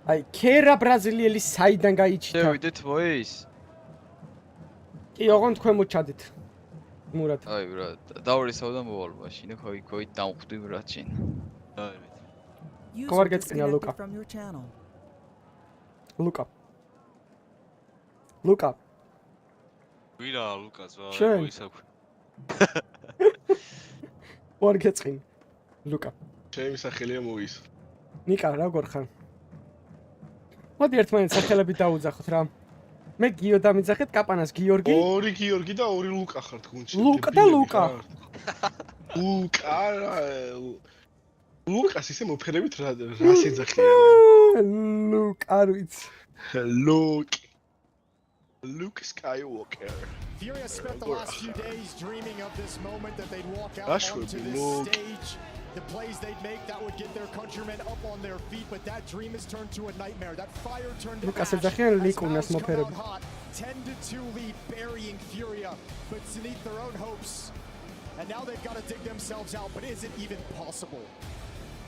აი ქერა ბრაზილიელი საიდან გაიჩიტა? შევიდეთ მოის. კი ოღონდ თქვენ მოჩადით. მურად. აი ბრა, დავრისავდა მოვალ მაშინ, ხოი დამხვდი ბრა ჩინ. აი. კოვარ გეწინა ლუკა. ლუკა. ვირა ლუკა ზვა, მოისაქვ. ვარ გეწინ. ლუკა. ჩემი სახელია მოის. ნიკა, როგორ ხარ? მოდი ერთმანეთს სახელები დაუძახოთ რა. მე გიო დამიძახეთ კაპანას გიორგი. ორი გიორგი და ორი ლუკა ხართ გუნდში. ლუკა და ლუკა. ლუკას ისე მოფერებით რას ეძახიან? ლუკა არ ვიცი. Luke Skywalker. FURIA spent the last few days dreaming of this moment that they'd walk out onto this stage. The plays they'd make that would get their countrymen up on their feet, but that dream has turned to a nightmare. That fire turned to ash. Has come out hot. 10-2 lead, burying FURIA, but it's beneath their own hopes. And now they've got to dig themselves out, but is it even possible?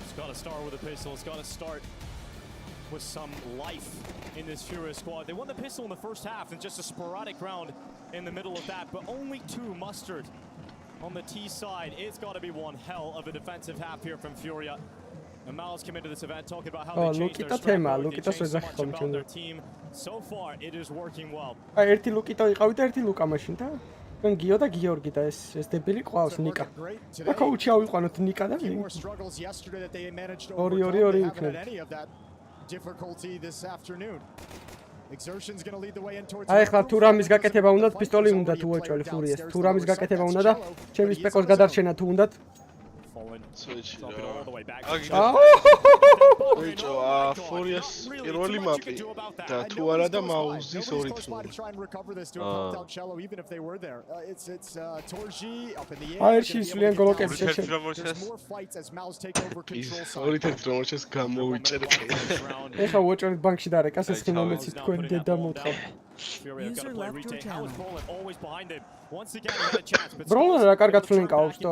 It's got to start with a pistol. It's got to start with some life in this FURIA squad. They won the pistol in the first half and just a sporadic round in the middle of that, but only 2 mustered on the T side. It's got to be one hell of a defensive half here from FURIA. And MOUZ came into this event talking about how they changed their strategy, they changed so much about their team. So far, it is working well. აი ერთი ლუკიტო იყავი და ერთი ლუკა მაშინ და თქვენ გიო და გიორგი და ეს დებილი ყავს ნიკა. და კოუჩი ავიყვანოთ ნიკა და ორი იქნება. Difficulty this afternoon. Exertion's going to lead the way in towards. აი ხლა თუ რამის გაკეთება უნდათ პისტოლი უნდა თუ უეჭველი ფურიას. თუ რამის გაკეთება უნდა და ჩემი სპეკოს გადარჩენა თუ უნდათ. ვიჭო, ფურიას პირველი მაპი და თუ არა და მაუზის ორი ტროლი. აი შეიძლება გოლოკები შეჩერდა. ორი თეთრომოჩეს გამოვიჭერე. ეხა უეჭველი ბანკში დარეკას ეს ხინომეცი თქვენ დედა მოთხოვ. ბროლენ რა კარგად ფლინკავს და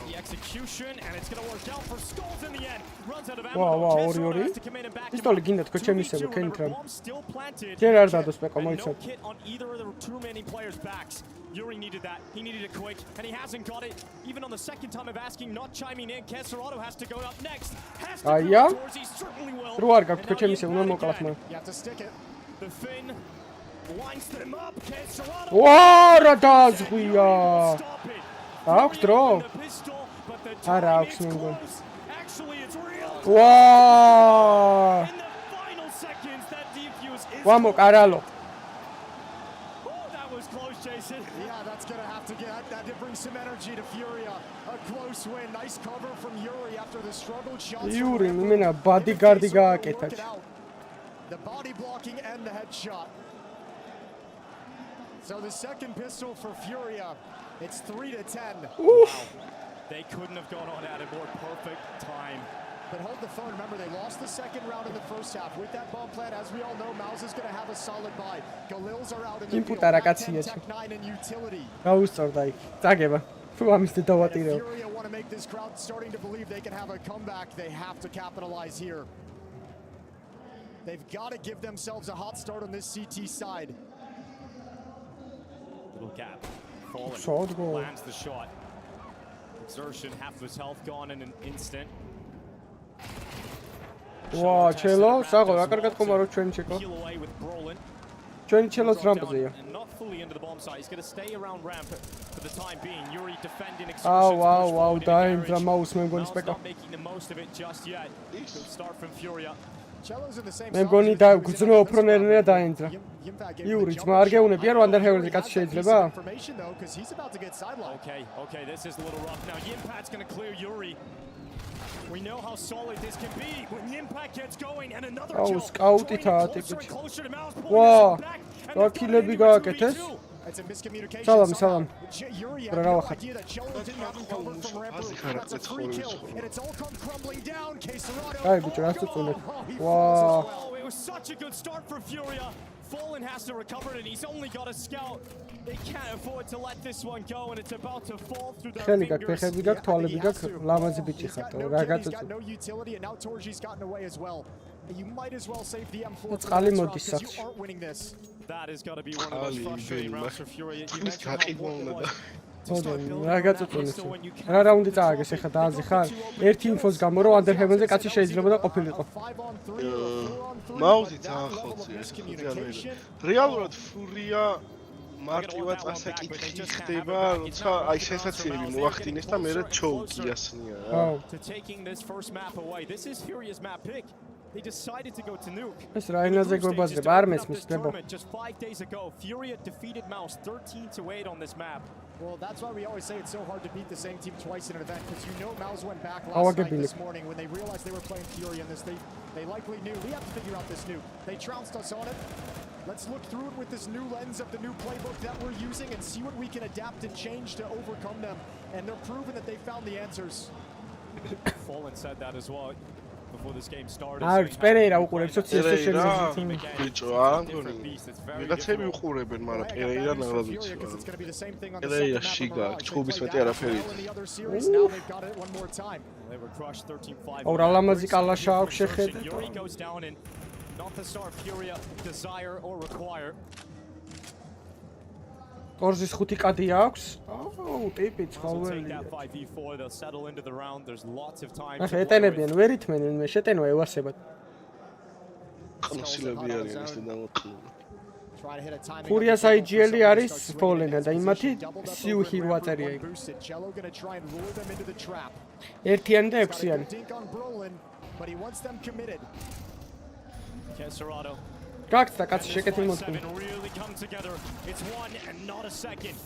the execution and it's going to work out for Skulls in the end. Runs out of ammo. Wow, ორი. პისტოლი გინდა თქო ჩემი ისევ კენტრა. ჯერ არ დადოს პეკო მოიცავ. No kit on either of the two remaining players' backs. Yuri needed that. He needed it quick and he hasn't got it. Even on the second time of asking, not chiming in. Kesserado has to go up next. Has to go towards, he certainly will. რო არ გაქვს თქო ჩემი ისევ უნდა მოკლათ მე. You have to stick it. The Finn lines them up. Kesserado. ვა რა დაზღვია. აქვს დრო? არა აქვს მინდა. Wow! One more, Caralo. That was close, Jason. Yeah, that's gonna have to get that to bring some energy to FURIA. A close win, nice cover from Yuri after the struggle shots. Yuri, mina bodyguard gaaketach. The body blocking and the headshot. So the second pistol for FURIA, it's 3-10. Wow. They couldn't have gone on at a more perfect time. But hold the phone. Remember, they lost the second round in the first half. With that bomb plant, as we all know, MOUZ is going to have a solid buy. Galils are out in the field. Tech 9 and utility. Furia want to make this crowd starting to believe they can have a comeback. They have to capitalize here. They've got to give themselves a hot start on this CT side. Little gap. Falling. Lands the shot. Exertion, half of his health gone in an instant. Wow, Chelo, sago, რა კარგად ხომარო ჩვენი ჩეკო. ჩვენი Chelo's ramp-ზეა. Not fully into the bomb site. He's going to stay around ramp for the time being. Yuri defending wow, დაინძრა MOUZ მე მგონი სპეკა. Not making the most of it just yet. Good start from FURIA. Chelo's in the same მე მგონი და გძნო უფრო ნერნერა დაინძრა. Yuri, ძმა არ გეუნებია რომ ანდერჰეველზე კაცი შეიძლება? Okay, this is a little rough. Now Yimpad's going to clear Yuri. We know how solid this can be when Impact gets going and another kill. Scout-ita closer to MOUZ. Wow. Რა კილები გააკეთეს? It's a miscommunication. Salam. Yuri had no idea that Chelo didn't have the cover from ramp. That's a free kill, and it's all come crumbling down. Wow. It was such a good start for FURIA. Fallen has to recover it, and he's only got a scout. They can't afford to let this one go, and it's about to fall through their fingers. He's got no utility, and now Torji's gotten away as well. You might as well save the M4 because you aren't winning this. That is got to be one of the most frustrating rounds for FURIA. You mentioned how important it was. რა გაწუწუნეს? რა რაუნდი წააგეს ახლა დააზე ხარ? ერთი ინფოს გამო რომ ანდერჰეველზე კაცი შეიძლება და ყოფილიყო. MOUZ-ი ძახოწი. რეალურად FURIA მარტივად ასაკითხი ხდება, როცა აი სენსაციები მოახდინეს და მერე ჩოუგიასნია. To taking this first map away. This is FURIA's map pick. They decided to go to Nuke. ეს რაინაზე გვებაზრება არ მესმის დებო. Just 5 days ago, FURIA defeated MOUZ 13-8 on this map. Well, that's why we always say it's so hard to beat the same team twice in an event, because you know MOUZ went back last night this morning when they realized they were playing FURIA in this. They likely knew we have to figure out this Nuke. They trounced us on it. Let's look through it with this new lens of the new playbook that we're using and see what we can adapt and change to overcome them. And they're proving that they found the answers. Fallen said that as well. Before this game started. Pereira უყურებს სოციალურ თიმი. ბიჭო, ანგონი. ვიღაცები უყურებენ, მაგრამ Pereira ნაღად ვიცი. Pereira შიგა, ჩხუბის მეტი არაფერი. აუ რა ლამაზი კალაშა აქვს შეხედე. Not the star FURIA desire or require. Corsis 5 კადი აქვს. აუ, ტიპი ცხოველი. ახლა ეტენებიან, ვერ ითმენენ, მე შეტენვა ევარსებად. ყნოსილები არიან ეს დამოწმული. FURIA-ს IGL-ი არის Fallen და იმათი SUHI 8 წერია იქ. ერთიანი და 6-იანი. But he wants them committed. Kesserado. გაკეთდა კაცი შეკეთილი მოწყობი. It's one and not a second.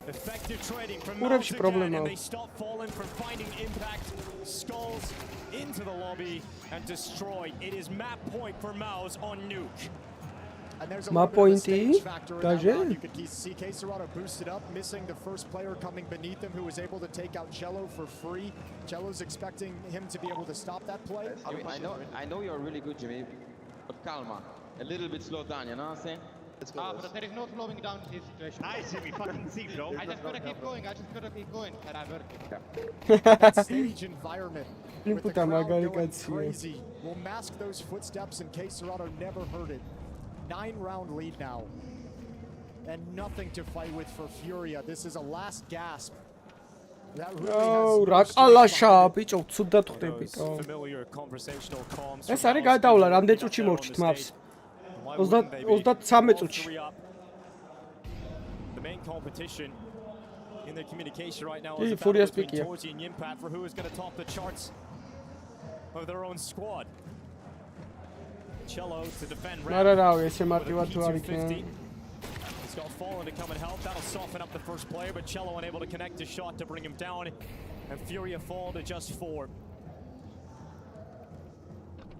Effective trading from MOUZ again, and they stop Fallen from finding impact. Skulls into the lobby and destroyed. It is map point for MOUZ on Nuke. And there's a little bit of a stage factor in that one. You could see Kesserado boosted up, missing the first player coming beneath him who was able to take out Cello for free. Cello's expecting him to be able to stop that play. I know you're really good, Jimmy, but calma. A little bit slowed down, you know what I'm saying? But there is no slowing down in this situation. Nice, Jimmy, fucking see, bro. I just gotta keep going, Can I work it? That stage environment with the crowd going crazy will mask those footsteps in case Serrato never heard it. 9-round lead now. And nothing to fight with for FURIA. This is a last gasp. Oh, რა კალაშა, ბიჭო, ცუდად ხდები. ეს არის გადავლა, რამდენ წუთში მორჩით MOUZ? 23 წუთში. The main competition in the communication right now is FURIA's picking Torji and Impact for who is going to top the charts. of their own squad. Cello to defend P250. He's got Fallen to come and help. That'll soften up the first player, but Cello unable to connect his shot to bring him down. And FURIA fall to just 4.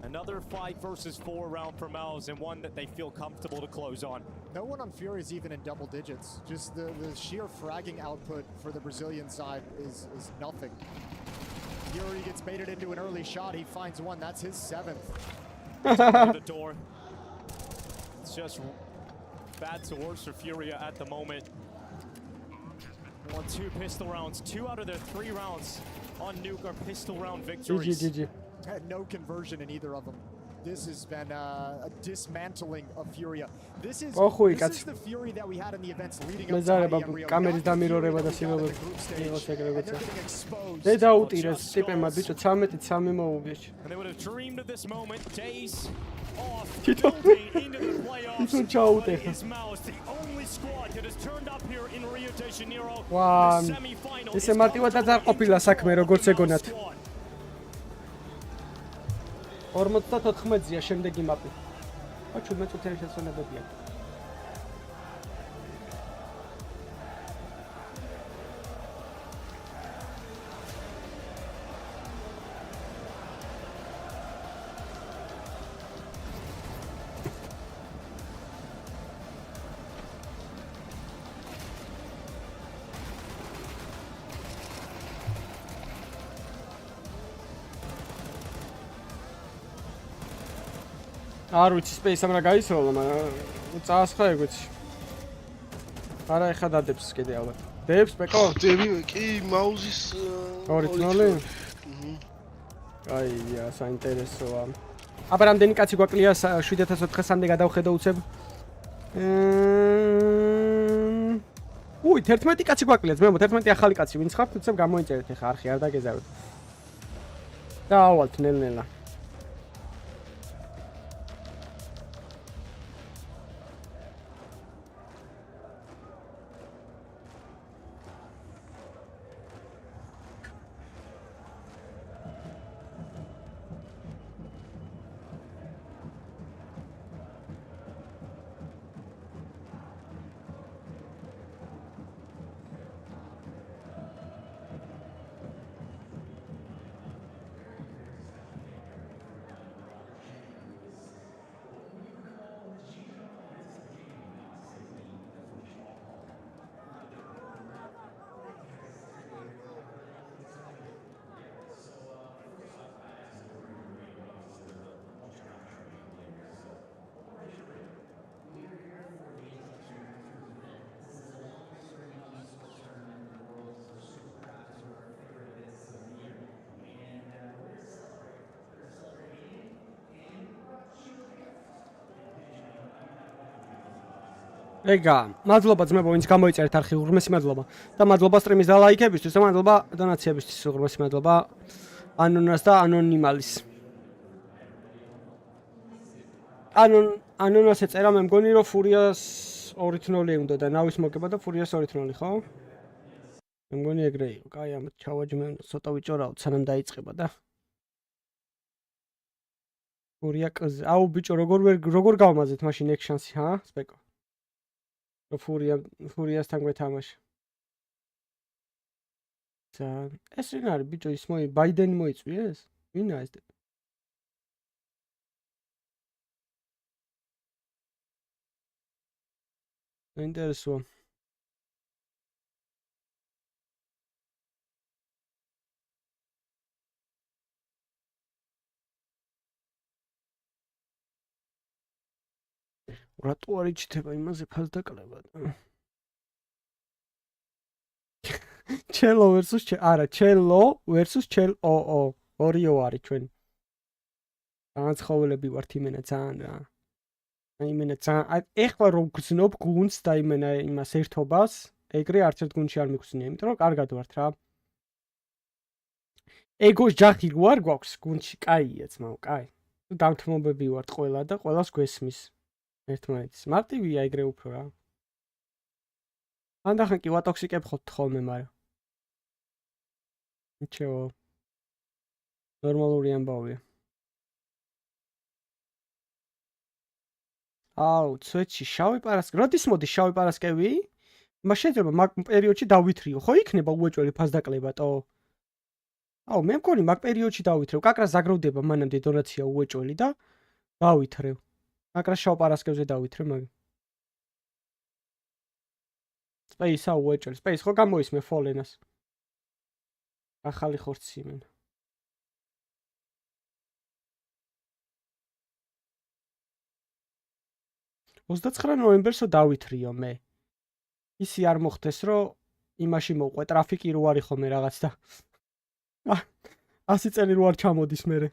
Another 5 versus 4 round for MOUZ, and one that they feel comfortable to close on. No one on FURIA is even in double digits. Just the sheer fragging output for the Brazilian side is nothing. Fury gets baited into an early shot. He finds one. That's his 7th. The door. It's just bad to worse for FURIA at the moment. 2 pistol rounds. 2 out of their 3 rounds on Nuke are pistol round victories. GG. Had no conversion in either of them. This has been a dismantling of FURIA. This is the Fury that we had in the events leading up to IEM Rio. კამერის დამირორება და სიმბოლური იყოს ეგრევე. დედაუტირეს ტიპებმა ბიჭო 13 მოუგეს. And they would have dreamed of this moment days off. Tito. Into the playoffs. Is MOUZ the only squad that has turned up here in Rio de Janeiro? Wow. ესე მარტივად არ ყოფილა საქმე როგორც ეგონათ. 54-ზეა შემდეგი მაპი. 17 წუთიანი შესვენებებია. არ ვიცი სპეის ამრა გაისროლა, მაგრამ წაასხა ეგ ვიცი. არა ეხა დადებს კიდე ალბათ. დებს ბეკო? დები კი მაუზის 2-0. აია, საინტერესოა. აბა რამდენი კაცი გვაკლია 7400-მდე გადავხედო უცებ? უი, 11 კაცი გვაკლია, ძმებო, 11 ახალი კაცი ვინც ხართ, უცებ გამოიწერეთ ეხა არხი არ დაგეზაროთ. და ავალთ ნელ-ნელა. ეგა, მადლობა ძმებო, ვინც გამოიწერეთ არხი, უღრმესი მადლობა. და მადლობა სტრიმის და ლაიქებისთვის, და მადლობა დონაციებისთვის, უღრმესი მადლობა ანონას და ანონიმალის. ანონას ეწერა, მე მგონი რომ ფურიას 2-0 უნდა და ნავის მოგება და ფურიას 2-0, ხო? მე მგონი ეგრე იყო. კაი, ამათ ჩავაჯმე, ცოტა ვიჭორავთ, სანამ დაიწყება და ფურია კზ. აუ ბიჭო, როგორ გავმაზეთ მაშინ ეგ შანსი, ჰა? სპეკო. ფურიასთან გვეთამაშა. ეს რინ არის ბიჭო, ის ბაიდენი მოიწვიეს? ვინა ეს? ინტერესოა. რატო არ იჩითება იმაზე ფას დაკლება? Cello versus არა, Cello versus Cello. 2-2 არის ჩვენ. განცხოველები ვართ იმენა ძალიან რა. იმენა ძალიან ეხლა რო გძნობ გუნდს და იმენა იმას ერთობას, ეგრე არც ერთ გუნდში არ მიგხსნია, იმიტომ რომ კარგად ვართ რა. ეგოს ჯახი რო არ გვაქვს გუნდში, კაია ძმაო, კაი. დამთმობები ვართ ყველა და ყველას გვესმის. ერთმანეთის. მარტივია ეგრე უფრო რა. ანდახან კი ვატოქსიკებ ხოლმე, მაგრამ ნიჩეო. ნორმალური ამბავია. აუ, ცვეთში შავი პარასკევი. როდის მოდის შავი პარასკევი? მას შეიძლება მაგ პერიოდში დავითრიო. ხო იქნება უეჭველი ფასდაკლებატო? აუ, მე მგონი მაგ პერიოდში დავითრევ. კაკრა ზაგროვდება მანამდე დონაცია უეჭველი და დავითრევ. კაკრა შავ პარასკევზე დავითრევ მაგ. Space უეჭველი. Space ხო გამოისმე ფოლენას. ახალი ხორცი მენ. $29 ნოემბერსო დავითრიო მე. ისი არ მოხდეს რომ იმაში მოყვე ტრაფიკი რო არის ხოლმე რაღაც და 100 წელი რო არ ჩამოდის მერე.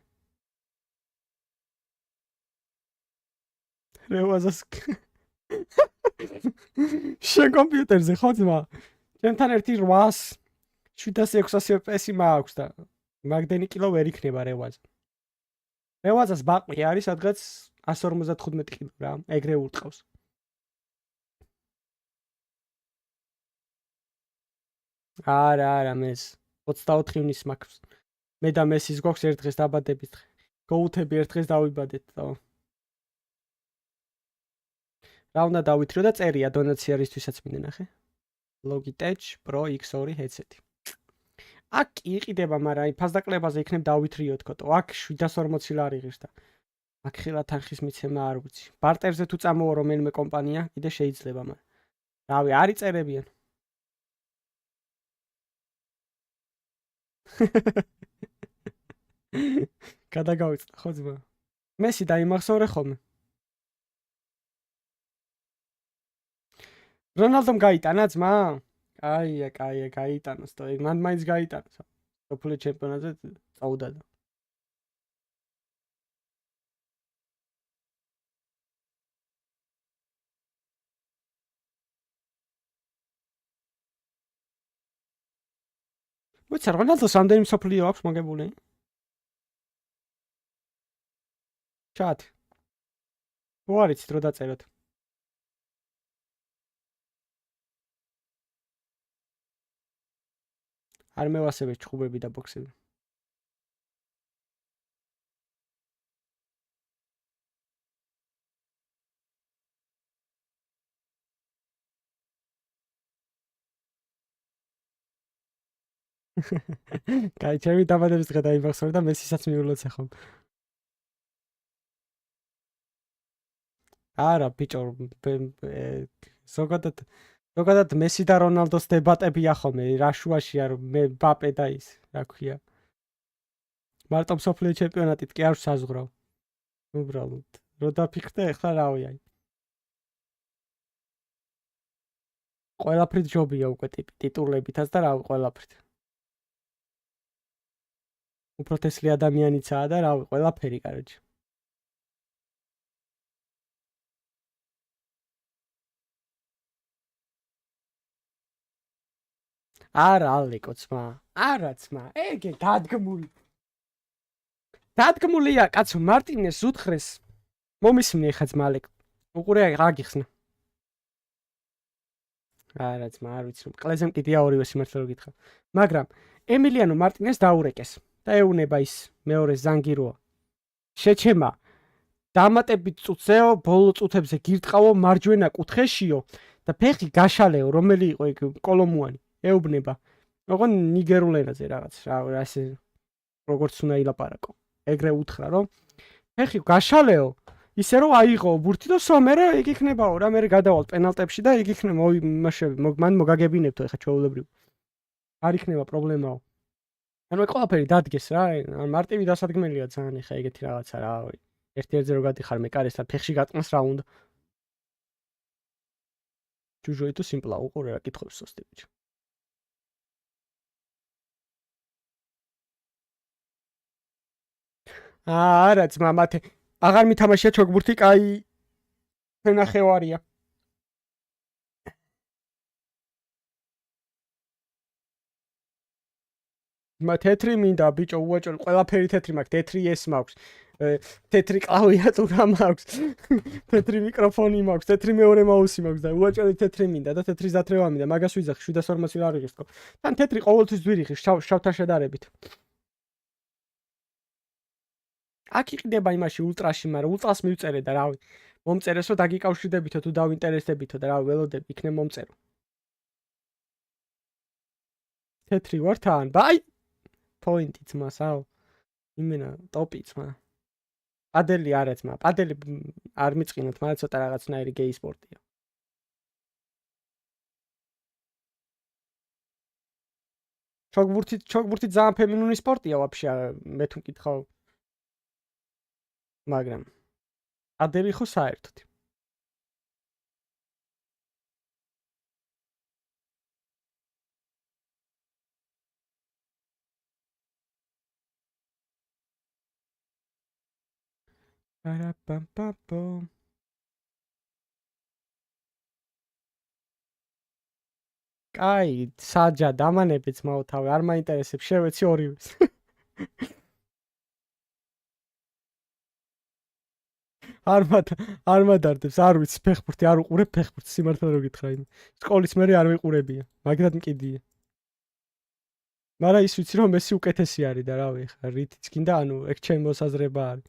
რევაზას შენ კომპიუტერზე ხო ძმა? ჩემთან ერთი 800 700-600 FPS-ი მაქვს და მაგდენი კილო ვერ იქნება რევაზა. რევაზას ბაყვი არის სადღაც 155 კილო რა, ეგრე ურტყავს. არა, მეს 24 ივნის მაქვს. მე და მესის გვაქვს ერთ დღეს დაბადების დღე. გოუთები ერთ დღეს დავიბადეთ და რა უნდა დავითრიო და წერია დონაცია რისთვისაც მინდა ნახე. Logitech Pro X2 headset. აქ იყიდება, მაგრამ ფასდაკლებაზე იქნებ დავითრიო თქო. აქ 740 ლარი ღირს და აქ ხელა თანხის მიცემა არ ვიცი. ბარტერზე თუ წამოვა რომელიმე კომპანია, კიდე შეიძლება, მაგრამ რავი, არ იწერებიან. გადაგავიწყდა ხო ძმა? მესი დაიმახსოვრე ხოლმე. რონალდომ გაიტანა ძმა? კაია, გაიტანოს და მან მაინც გაიტანოს. სოფლიო ჩემპიონატზე წავიდა და ვიცი რონალდოს ამდენი სოფლიო აქვს მოგებული? ჩატ. უარიც დრო დაწეროთ. არ მევასებთ ჩხუბები და ბოქსები. კაი, ჩემი დაბადების დღე დაიმახსოვრე და მესისაც მიულოცე ხომ. არა, ბიჭო, ზოგადად მესი და რონალდოს დებატებია ხოლმე, რა შუაში არ მე ბაპე და ის, რა ქვია. მარტო მსოფლიო ჩემპიონატით კი არ საზღვრავ. უბრალოდ, რო დაფიქრდე, ეხლა რავი აი. ყველაფრით ჯობია უკვე ტიტულებითაც და რავი, ყველაფრით. უფრო თესლი ადამიანიცაა და რავი, ყველაფერი, კაროჩე. არა, ალეკო ძმა, არა ძმა, ეგე დადგმული. დადგმულია, კაცო, მარტინეს უთხრეს. მომისმნე ხა ძმა ალეკო. უყურე რა გიხსნა. არა ძმა, არ ვიცი, ყველაზე მკიდია ორივე სიმართლე რო გითხრა. მაგრამ ემილიანო მარტინეს დაურეკეს და ეუნება ის მეორე ზანგიროა. შეჩემა დამატებით წუთზეო, ბოლო წუთებზე გირტყავო მარჯვენა კუთხეშიო და ფეხი გაშალეო, რომელი იყო ეგ კოლომუანი. ეუბნება. ოღონ ნიგერულ ენაზე რაღაც, რა ასე როგორც უნდა ილაპარაკო. ეგრე უთხრა, რომ ფეხი გაშალეო, ისე რომ აიღო ბურთი და სომერე ეგ იქნებაო, რა მე გადავალ პენალტებში და ეგ იქნება მან მოგაგებინებთო ეხა ჩვეულებრივ. არ იქნება პრობლემაო. ანუ ეს ყველაფერი დადგეს რა, მარტივი დასადგმელია ძალიან ეხა ეგეთი რაღაცა რა. ერთ-ერთზე რო გადიხარ მე კარესთან ფეხში გატყმას რა უნდა. ჯუჯოი თუ სიმპლა უყურე რა კითხავს სოსტი ბიჭო. არა ძმა მათე აღარ მითამაშია ჩოგბურთი, კაი ფენახევარია. მა თეთრი მინდა ბიჭო უაჭველი, ყველაფერი თეთრი მაქვს, თეთრი ეს მაქვს, თეთრი კლავიატურა მაქვს, თეთრი მიკროფონი მაქვს, თეთრი მეორე მაუსი მაქვს და უაჭველი თეთრი მინდა და თეთრი ზათრევა მინდა, მაგას ვიძახი 740 ლარი ღირს თქო. თან თეთრი ყოველთვის ძვირი ღირს შავთან შედარებით. აქ იყიდება იმაში ულტრაში, მაგრამ ულტრას მივწერე და რავი. მომწერეს რომ დაგიკავშირდებითო თუ დავინტერესდებითო და რა ველოდები იქნებ მომწერო. თეთრი ვარ თან. ბაი. პოინტიც მასაო. იმენა ტოპიც მა. პადელი არაც მა. პადელი არ მიწყინოთ, მაგრამ ცოტა რაღაცნაირი გეი სპორტია. ჩოგბურთი ძალიან ფემინური სპორტია ვაფშე მე თუ მკითხავ. მაგრამ პადელი ხო საერთოდ. Ba-da-bum-bum-bum. Კაი, საჯა დამანებიც მოვთავე, არ მაინტერესებს, შევეცი ორივეს. არ მადარდებს, არ ვიცი ფეხბურთი, არ უყურებ ფეხბურთს, სიმართლე რომ გითხრა იმ. სკოლის მერე არ ვიყურებია, მაგრამ მკიდია. მაგრამ ის ვიცი რომ მესი უკეთესი არის და რავი, ხა რითიც გინდა, ანუ ეგ ჩემი მოსაზრება არის.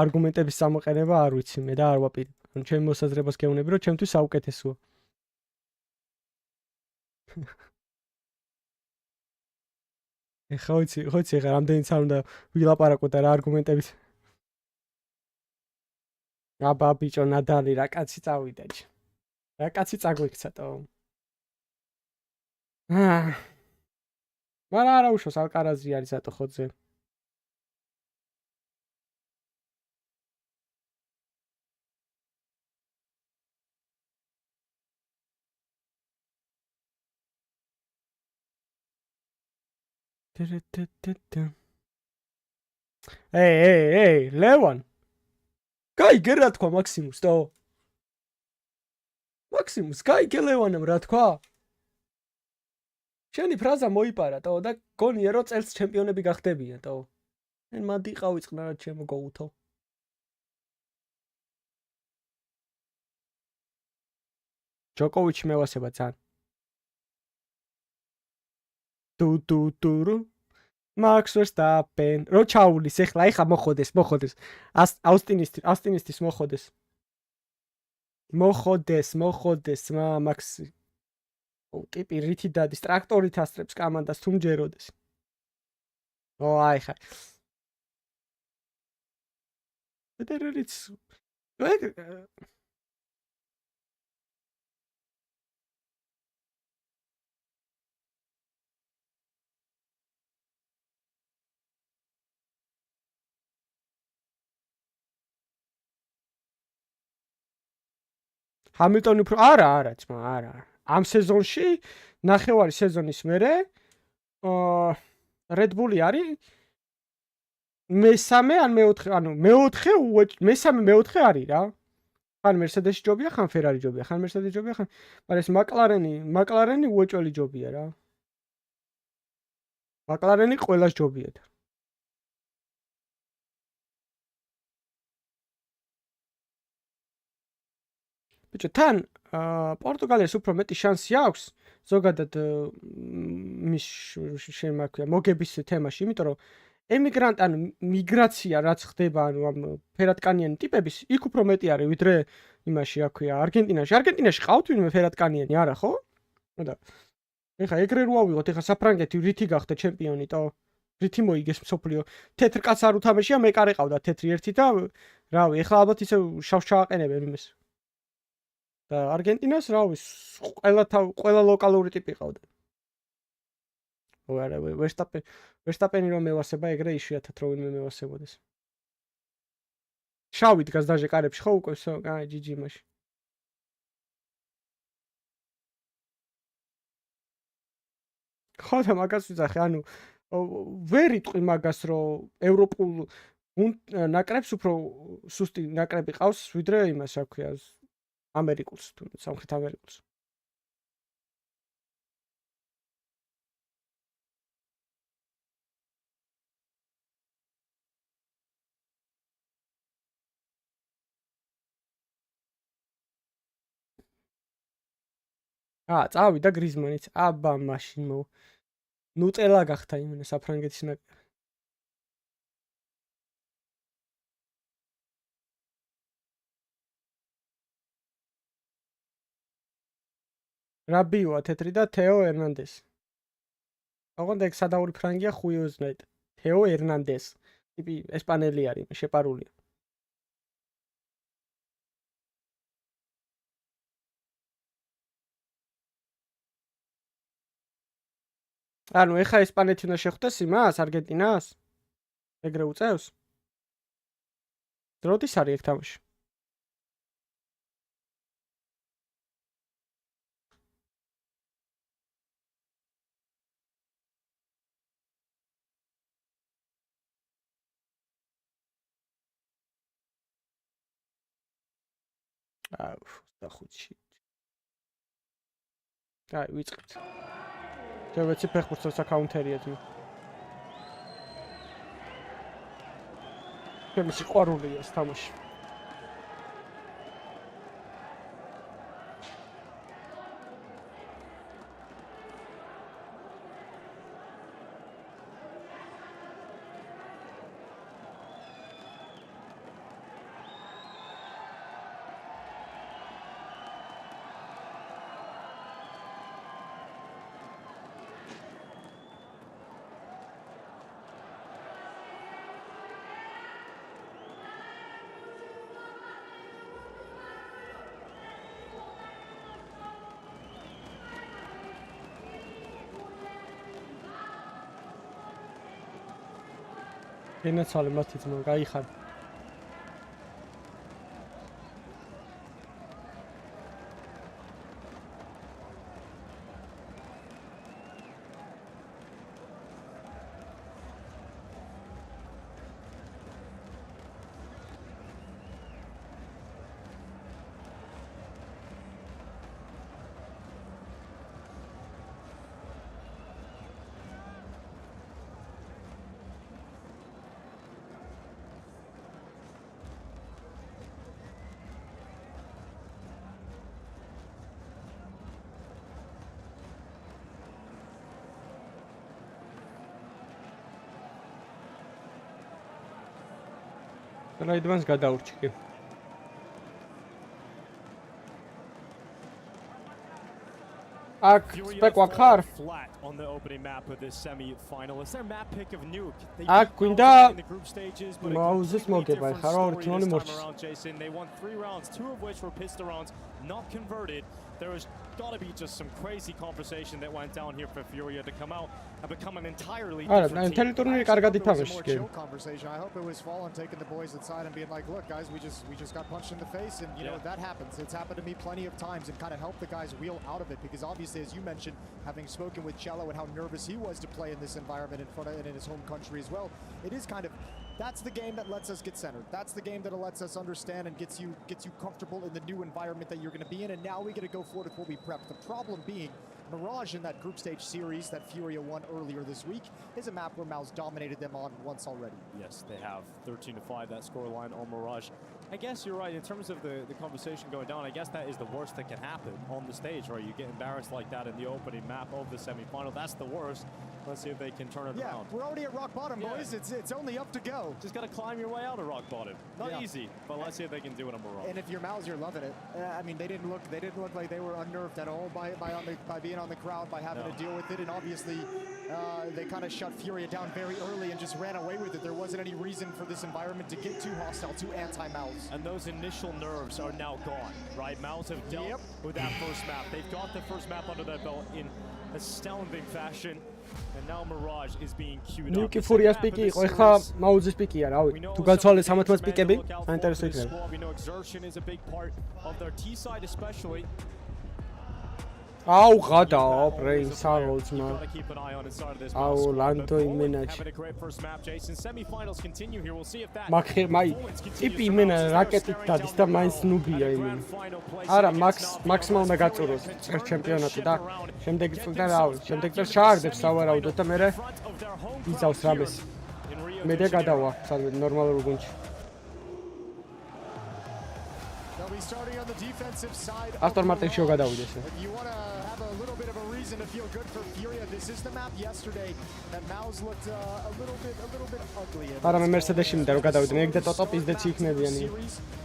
არგუმენტების გამოყენება არ ვიცი მე და არ ვაპირებ. ანუ ჩემი მოსაზრებას გეუბნები რომ ჩემთვის საუკეთესოა. ეხა ვიცი ეხა რამდენიც არ უნდა ვილაპარაკო და რა არგუმენტებით. აბა ბიჭო ნადალი რა კაცი წავიდა ჯი. რა კაცი წაგვიქცატო. მაგრამ არა უშავს ალკარაზი არის ატო ხოძე. Эй, Леван. Кайგე რა თქვა მაქსიმუს და? მაქსიმუს კაიგე ლევანამ რა თქვა? შენი ფრაზა მოიპარა და და გონია რომ წელს ჩემპიონები გახდებიან და. ენ მანდი ყავი წყნარად ჩემო გოუთო. ჯოკოვიჩი მევასება ძალიან. Του. Max Verstappen. რო ჩაულის ეხლა მოხოდეს. Austin-ის მოხოდეს. მოხოდეს, მაქსი. ტიპი რითი დადის, ტრაქტორით ასწრებს კამანდას თუ მჯეროდეს. აი ხა. ფედერერიც Hamilton უფრო არა ძმა, არა. ამ სეზონში ნახევარი სეზონის მერე Red Bull-ი არის მესამე ან მეოთხე, ანუ მესამე მეოთხე არის რა. ხან Mercedes-ი ჯობია, ხან Ferrari ჯობია, ხან Mercedes ჯობია, ხან მაგრამ ეს McLaren-ი უეჭველი ჯობია რა. McLaren-ი ყველას ჯობია. ბიჭო, თან პორტუგალიას უფრო მეტი შანსი აქვს ზოგადად მის შემაქვია მოგების თემაში, იმიტომ რომ ემიგრანტ ანუ მიგრაცია რაც ხდება ანუ ამ ფერატკანიანი ტიპების იქ უფრო მეტი არის ვიდრე იმაში აქვია არგენტინაში. არგენტინაში ყავთ ვინმე ფერატკანიანი არა ხო? და ეხა ეგრე რო ავიღოთ, ეხა საფრანგეთი რითი გახდა ჩემპიონი და რითი მოიგეს მსოფლიო. თეთრ კაც არ უთამაშია, მე კარი ყავდა თეთრი ერთი და რავი, ეხლა ალბათ ისე შავს ჩააყენებენ იმეს. და არგენტინას რავი, ყველა ლოკალური ტიპი ყავდა. არა, Verstappen-ი რომ მევასება ეგრე იშვიათად რო ვინმე მევასებოდეს. შავი დგას დაჟე კარებში ხო უკვე всё, აი GG მაშინ. ხო და მაგას ვიძახე, ანუ ვერ იტყვი მაგას რომ ევროპულ ნაკრებს უფრო სუსტი ნაკრები ყავს ვიდრე იმას რა ქვია ამერიკულს თუ სამხრეთ ამერიკულს. წავიდა გრიზმანიც. აბა მაშინ ნუტელა გახდა იმენა საფრანგეთის ნაკრები. რაბიოა თეთრი და თეო ერნანდესი. ოღონდ ეგ სადაური ფრანგია ხუი უზნაით. თეო ერნანდესი. ტიპი ესპანელი არის, შეპარულია. ანუ ეხა ესპანეთი უნდა შეხვდეს იმას, არგენტინას? ეგრე უწევს? დროდის არის ეგ თამაში? და ხუთში. აი, ვიწყებთ. შევეცი ფეხბურთელს აკაუნტერიად. ჩემი სიყვარულია ეს თამაში. ენაცვალე მათი ძმა, გაიხარ. რაიდმანს გადაურჩიკე. აქ სპეკვა ხარ? აქ გვინდა მაუზის მოგება ხარ, ორთნონი მორჩის. There was got to be just some crazy conversation that went down here for FURIA to come out and become an entirely different team. მთელი ტურნირი კარგად ითამაშეს. I hope it was Fallen taking the boys inside and being like, look guys, we just got punched in the face, and you know that happens. It's happened to me plenty of times, and kind of help the guys wheel out of it, because obviously, as you mentioned, having spoken with Cello and how nervous he was to play in this environment in front of and in his home country as well, it is kind of, that's the game that lets us get centered. That's the game that lets us understand and gets you comfortable in the new environment that you're going to be in. And now we got to go forward with what we prepped. The problem being, Mirage in that group stage series that FURIA won earlier this week is a map where MOUZ dominated them on once already. Yes, they have 13-5 that scoreline on Mirage. I guess you're right in terms of the conversation going down. I guess that is the worst that can happen on the stage, right? You get embarrassed like that in the opening map of the semi-final. That's the worst. Let's see if they can turn it around. We're already at rock bottom, boys. It's only up to go. Just got to climb your way out of rock bottom. Not easy, but let's see if they can do it on Mirage. And if you're MOUZ, you're loving it. I mean, they didn't look like they were unnerved at all by being on the crowd, by having to deal with it, and obviously they kind of shut FURIA down very early and just ran away with it. There wasn't any reason for this environment to get too hostile, too anti-MOUZ. And those initial nerves are now gone, right? MOUZ have dealt with that first map. They've got the first map under their belt in astounding fashion, and now Mirage is being queued up. ნიკი ფურიას პიკი იყო, ეხლა მაუზის პიკია, რავი. თუ გაცვალეს ამათმაც პიკები, საინტერესო იქნება. We know exertion is a big part of their T side especially. აუ ღადა ბრეინ საღოლცმა. აუ ლანდო იმენაჩი. მაგ ტიპი იმენა რაკეტით დადის და მაინც ნუბია იმენა. არა, მაქსმა უნდა გაწუროს ჩემპიონატი და შემდეგი წელს რავი, შემდეგ წელს ჩააგდებს სავარაუდოდ და მერე იცავს რამეს. მე და გადავა სადღაც ნორმალურ გუნდში. They'll be starting on the defensive side. After Martin Show გადავიდეს. If you want to have a little bit of a reason to feel good for FURIA, this is the map yesterday that MOUZ looked a little bit ugly. არა მე Mercedes-ში მინდა რომ გადავიდნენ, ეგ და ტოტო პიზდეცი იქნებიანი.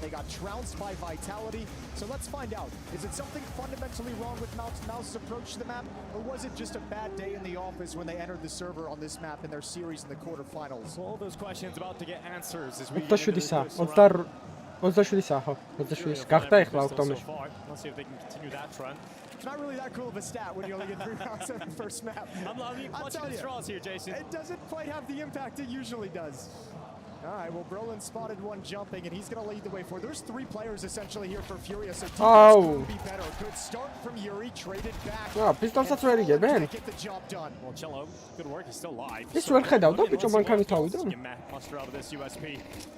They got trounced by Vitality. So let's find out. Is it something fundamentally wrong with MOUZ's approach to the map, or was it just a bad day in the office when they entered the server on this map in their series in the quarterfinals? All those questions about to get answers as we 27-ისა ხო 27-ის გახდა ახლა ოქტომბერში. Let's see if they can continue that trend. It's not really that cool of a stat when you only get 3 rounds every first map. I'm clutching the straws here, Jason. It doesn't quite have the impact it usually does. All right, well, Brolin spotted one jumping, and he's going to lead the way forward. There's 3 players essentially here for FURIA, so defense could be better. Good start from Yuri, traded back. Oh, pistolსაც ვერ იგებენ. Get the job done. Well, Cello, good work. He's still alive. ის ვერ ხედავდა ბიჭო მანქანის თავიდან. Muster out of this USP.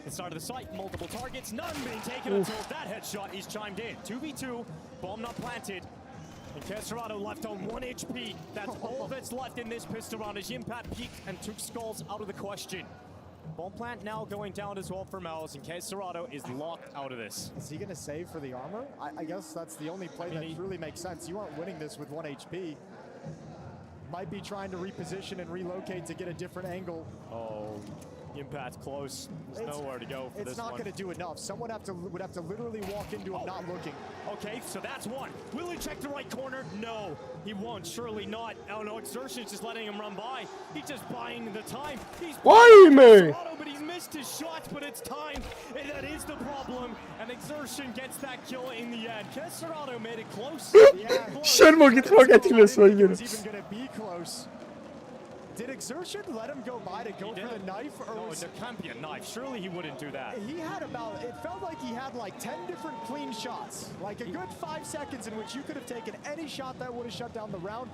Inside of the site, multiple targets, none being taken until that headshot. He's chimed in. 2v2, bomb not planted. And Kesserado left on 1 HP. That's all that's left in this pistol round as Yimpat peeked and took skulls out of the question. Bomb plant now going down as well for MOUZ, and Kesserado is locked out of this. Is he going to save for the armor? I guess that's the only play that really makes sense. You aren't winning this with 1 HP. Might be trying to reposition and relocate to get a different angle. Oh, Impact's close. There's nowhere to go for this one. It's not going to do enough. Someone would have to literally walk into him not looking. Okay, so that's one. Will he check the right corner? No, he won't. Surely not. Oh no, Exertion's just letting him run by. He's just buying the time. Why me? But he's missed his shots, but it's time. And that is the problem. And Exertion gets that kill in the end. Kesserado made it close. Შენ მოგითხრა კეთილეს ვაიგებს. It's even going to be close. Did Exertion let him go by to go for the knife? Or no, there can't be a knife. Surely he wouldn't do that. He had it felt like he had like 10 different clean shots. Like a good 5 seconds in which you could have taken any shot that would have shut down the round,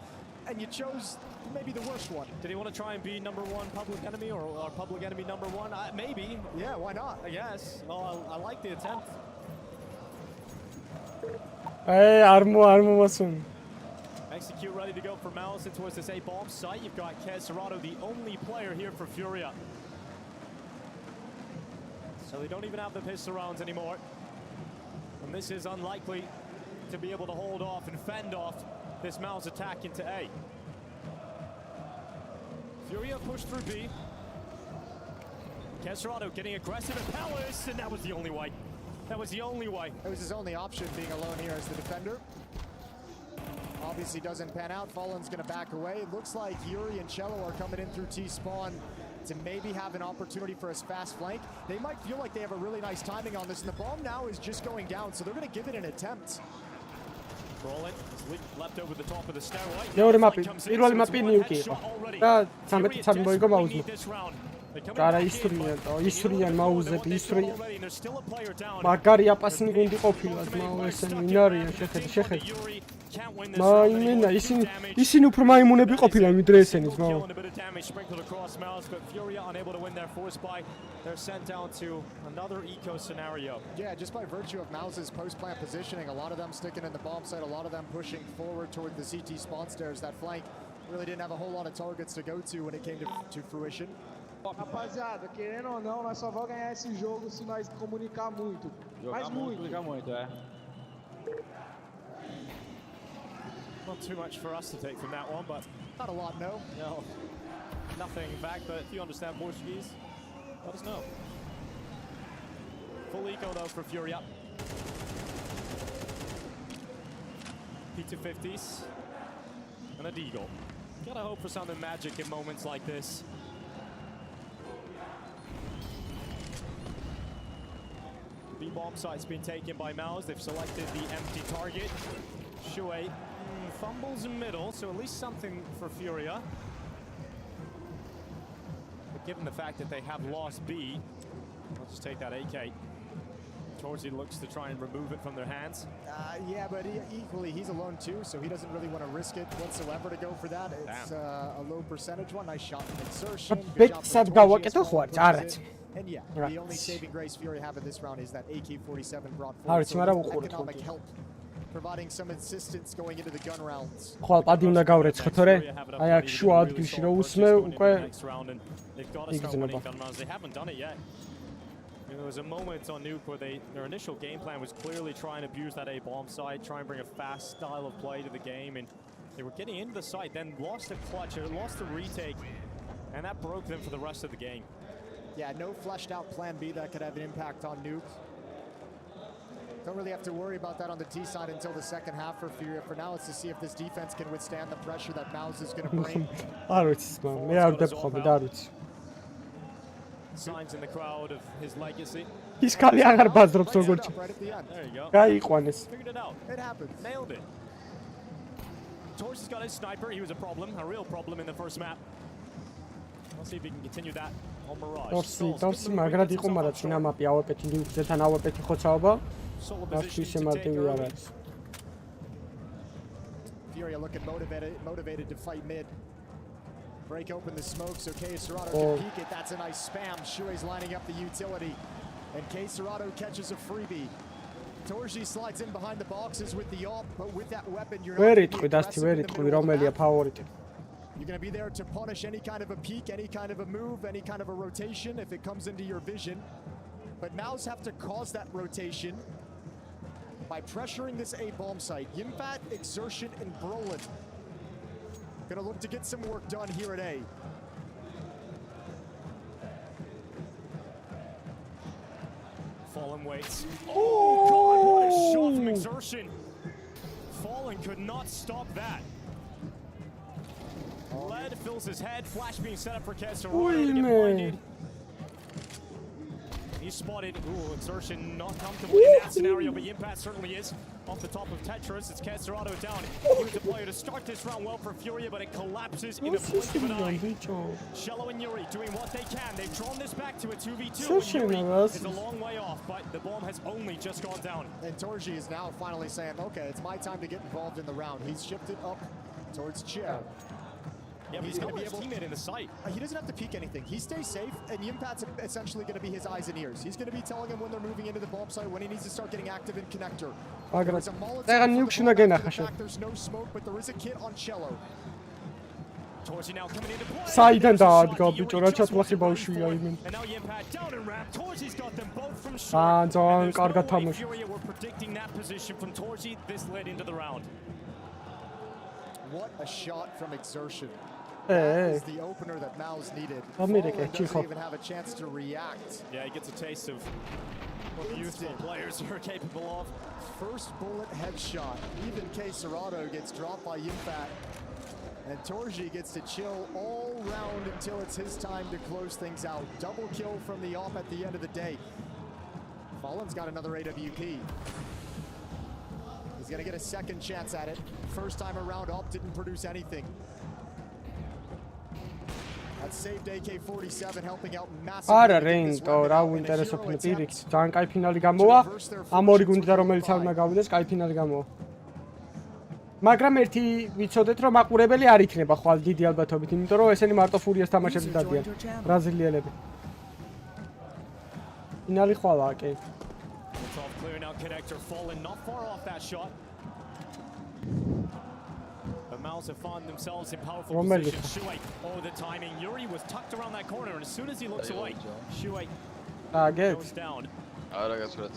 and you chose maybe the worst one. Did he want to try and be number 1 public enemy or public enemy number 1? Maybe. Yeah, why not? I guess. Well, I like the attempt. Hey, armo Execute ready to go for MOUZ towards this A-bomb site. You've got Kesserado, the only player here for FURIA. So they don't even have the pistol rounds anymore. And this is unlikely to be able to hold off and fend off this MOUZ attack into A. FURIA pushed through B. Kesserado getting aggressive at Palace, and that was the only way. That was the only way. It was his only option, being alone here as the defender. Obviously doesn't pan out. Fallen's going to back away. It looks like Yuri and Cello are coming in through T-spawn to maybe have an opportunity for a fast flank. They might feel like they have a really nice timing on this, and the bomb now is just going down, so they're going to give it an attempt. Brolin is left over the top of the stairway. მეორე მაპი, პირველი მაპი ნიუკი იყო. და 13 მოიგო მაუზმა. Gara ისვრიან მაუზები, ისვრიან. მაგარი აპასინი გუნდი ყოფილა, მაუ ესენი ვინ არიან, შეხედე. მაიმენა, ისინი უფრო მაიმუნები ყოფილან ვიდრე ესენი, მაუ. Yeah, just by virtue of MOUZ's post-plant positioning, a lot of them sticking in the bomb site, a lot of them pushing forward toward the CT spawn stairs. That flank really didn't have a whole lot of targets to go to when it came to fruition. Rapaziada, querendo ou não, nós só vamos ganhar esse jogo se nós comunicar muito. Mas muito. Comunicar muito, é. Not too much for us to take from that one, but not a lot, no. No, nothing back. But if you understand Portuguese, let us know. Full eco though for FURIA. P250s and a deagle. Gotta hope for something magic in moments like this. B-bomb site's been taken by MOUZ. They've selected the empty target. Shuei fumbles in middle, so at least something for FURIA. But given the fact that they have lost B, I'll just take that AK. Torzy looks to try and remove it from their hands. Yeah, but equally, he's alone too, so he doesn't really want to risk it whatsoever to go for that. It's a low percentage one. Nice shot from Exertion. Good job from Torzy. And yeah, the only saving grace FURIA have in this round is that AK-47 brought forward economic help, providing some assistance going into the gun rounds. ხვალ პადი უნდა გავრეცხო თორე აი აქ შუა ადგილში რო უსმე უკვე They haven't done it yet. There was a moment on Nuke where their initial game plan was clearly trying to abuse that A bomb side, try and bring a fast style of play to the game, and they were getting into the site, then lost a clutch, or lost the retake, and that broke them for the rest of the game. Yeah, no fleshed out plan B that could have an impact on Nuke. Don't really have to worry about that on the T side until the second half for FURIA. For now, it's to see if this defense can withstand the pressure that MOUZ is going to bring. Signs in the crowd of his legacy. Ის ხალი აღარ ბაზრობს როგორც. There you go. გაიყვანეს. Figured it out. It happened. Nailed it. Torch has got his sniper. He was a problem, a real problem in the first map. Let's see if he can continue that on Mirage. Torsi მაგრად იყო, მაგრამ წინა მაპი ავაპეთი ლინკზეთან ავაპეთი ხოცაობა. Actually, შემარტივი არ არის. FURIA looking motivated to fight mid. Break open the smoke so K Serrato can peek it. That's a nice spam. Shuei's lining up the utility. And K Serrato catches a freebie. Torji slides in behind the boxes with the AWP, but with that weapon, you're not going to be aggressive in the middle of the map. You're going to be there to punish any kind of a peek, any kind of a move, any kind of a rotation if it comes into your vision. But MOUZ have to cause that rotation by pressuring this A bomb site. Yimpat, Exertion, and Brolin gonna look to get some work done here at A. Fallen waits. Oh God, what a shot from Exertion. Fallen could not stop that. Lead fills his head, flash being set up for Kesserado to get blinded. He's spotted. Ooh, Exertion not comfortable in that scenario, but Yimpat certainly is. Off the top of Tetris, it's Kesserado down. He was the player to start this round well for FURIA, but it collapses in a blink of an eye. Shello and Yuri doing what they can. They've drawn this back to a 2v2. Yuri is a long way off, but the bomb has only just gone down. And Torji is now finally saying, okay, it's my time to get involved in the round. He's shifted up towards Chia. Yeah, but he's going to be able to teammate in the site. He doesn't have to peek anything. He stays safe, and Yimpat's essentially going to be his eyes and ears. He's going to be telling him when they're moving into the bomb site, when he needs to start getting active in connector. There's a Molotov. There's no smoke, but there is a kit on Cello. Torji now coming into play. Saიდან დაადგა ბიჭო, რა ჩათვლახი ბავშვია იმენ. And now Yimpat down and ramp. Torji's got them both from short. ძალიან კარგად თამაში. FURIA were predicting that position from Torji. This led into the round. What a shot from Exertion. That is the opener that MOUZ needed. Fallen doesn't even have a chance to react. Yeah, he gets a taste of what youthful players are capable of. First bullet headshot. Even K Serrato gets dropped by Yimpat. And Torji gets to chill all round until it's his time to close things out. Double kill from the AWP at the end of the day. Fallen's got another AWP. He's gonna get a second chance at it. First time around, AWP didn't produce anything. That saved AK-47 helping out massively. არა რეინტო, რა უინტერესოფინე პირიქით. ძალიან კაი ფინალი გამოვა. ამ ორი გუნდიდან რომელიც არ უნდა გავიდეს, კაი ფინალი გამოვა. მაგრამ ერთი ვიცოდეთ რომ მაყურებელი არ იქნება ხვალ დიდი ალბათობით, იმიტომ რომ ესენი მარტო ფურიას თამაშებს დადიან ბრაზილიელები. ფინალი ხვალაა კი. Clearing out connector, Fallen not far off that shot. But MOUZ have found themselves in powerful position. Shuei, oh the timing. Yuri was tucked around that corner, and as soon as he looks away, Shuei goes down. არა გასვლა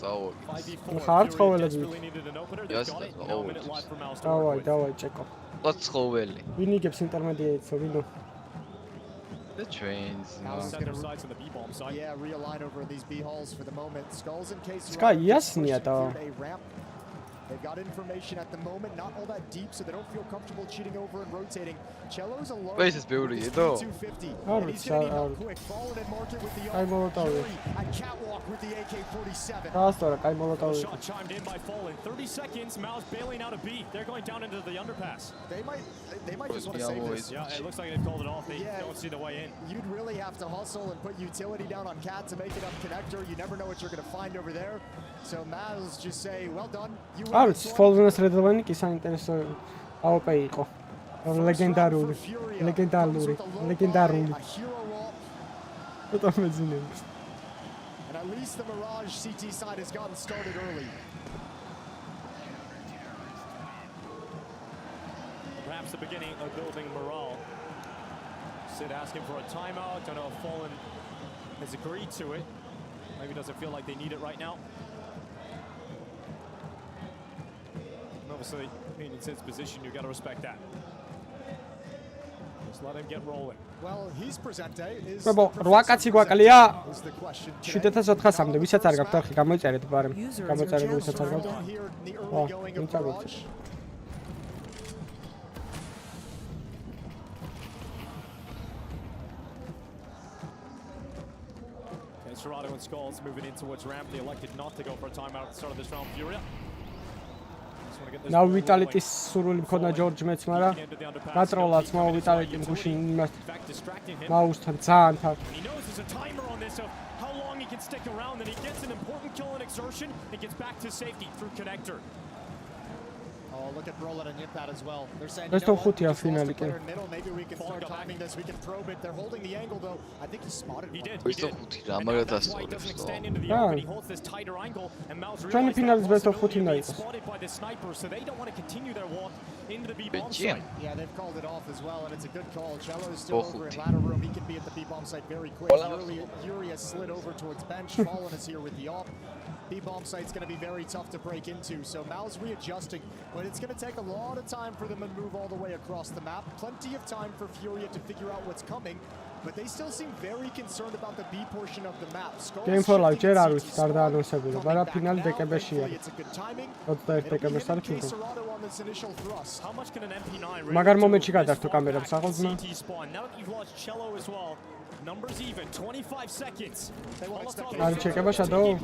5v4. ხარ ცხოველები. Really needed an opener. They've got it. Now a minute left for MOUZ. დავაი, ჩეკო. ყო ცხოველი. ვინ იგებს ინტერმედიეიტსო, ვინო? The trains. Center sides on the B bomb side. Yeah, realign over these B halls for the moment. Skulls in case. Sky, yes, Nieto. They've got information at the moment, not all that deep, so they don't feel comfortable cheating over and rotating. Cello's alone. Where's his building? 250. And he's going to need help quick. Fallen and market with the Yuri and Catwalk with the AK-47. Shot chimed in by Fallen. 30 seconds. MOUZ bailing out of B. They're going down into the underpass. They might just want to save this. Yeah, it looks like they've called it off. They don't see the way in. You'd really have to hustle and put utility down on Cat to make it up connector. You never know what you're going to find over there. So MOUZ just say, well done. You win. Fallen-ს რედოვანი კი საინტერესო AWP იყო. ლეგენდარული. And at least the Mirage CT side has gotten started early. Perhaps the beginning of building morale. Sid asking for a timeout. Don't know if Fallen has agreed to it. Maybe doesn't feel like they need it right now. And obviously, being in Sid's position, you got to respect that. Just let him get rolling. Well, his presente is Bro, 8 კაცი გვაკლია 7400-მდე, ვისაც არ გაქვთ არხი, გამოიწერეთ ბარემ. გამოიწერეთ ვისაც არ გაქვთ. Serrato and Skulls moving in towards ramp. They elected not to go for a timeout at the start of this round. FURIA. Now Vitality's სურვილი მქონდა ჯორჯ მეც, მაგრამ გატროლაც მაუ Vitality მგუშინ იმას მაუსთან ძალიან თარ. He knows there's a timer on this of how long he can stick around, and he gets an important kill in exertion and gets back to safety through connector. Oh, look at Brolin and Yimpat as well. They're saying, Let's you know talk what, about we finale. player in middle. Maybe we can start timing this. We can probe it. They're holding the angle though. I think he spotted one. He did. Best of 5 That's why he doesn't extend into the open. He holds this tighter angle, and MOUZ Trying to realizes best of 5 being spotted by the sniper, so they don't want to continue their walk into the B bomb site. Yeah, they've called it off as well, and it's a good call. Cello is still over in ladder room. He can be at the B bomb site very quick. Yuri has slid over towards bench. Fallen is here with the op. B-bomb site's going to be very tough to break into, so MOUZ readjusting, but it's going to take a lot of time for them to move all the way across the map. Plenty of time for FURIA to figure out what's coming, but they still seem very concerned about the B portion of the map. Game for life, ჯერ არ ვიცი, არ დაანონსებია, მაგრამ ფინალი დეკემბერშია. 21 დეკემბერს არ ჩუქო. მაგარ მომენტში გადართო კამერა საყოძნა. Numbers even, 25 seconds. Are checka shadow.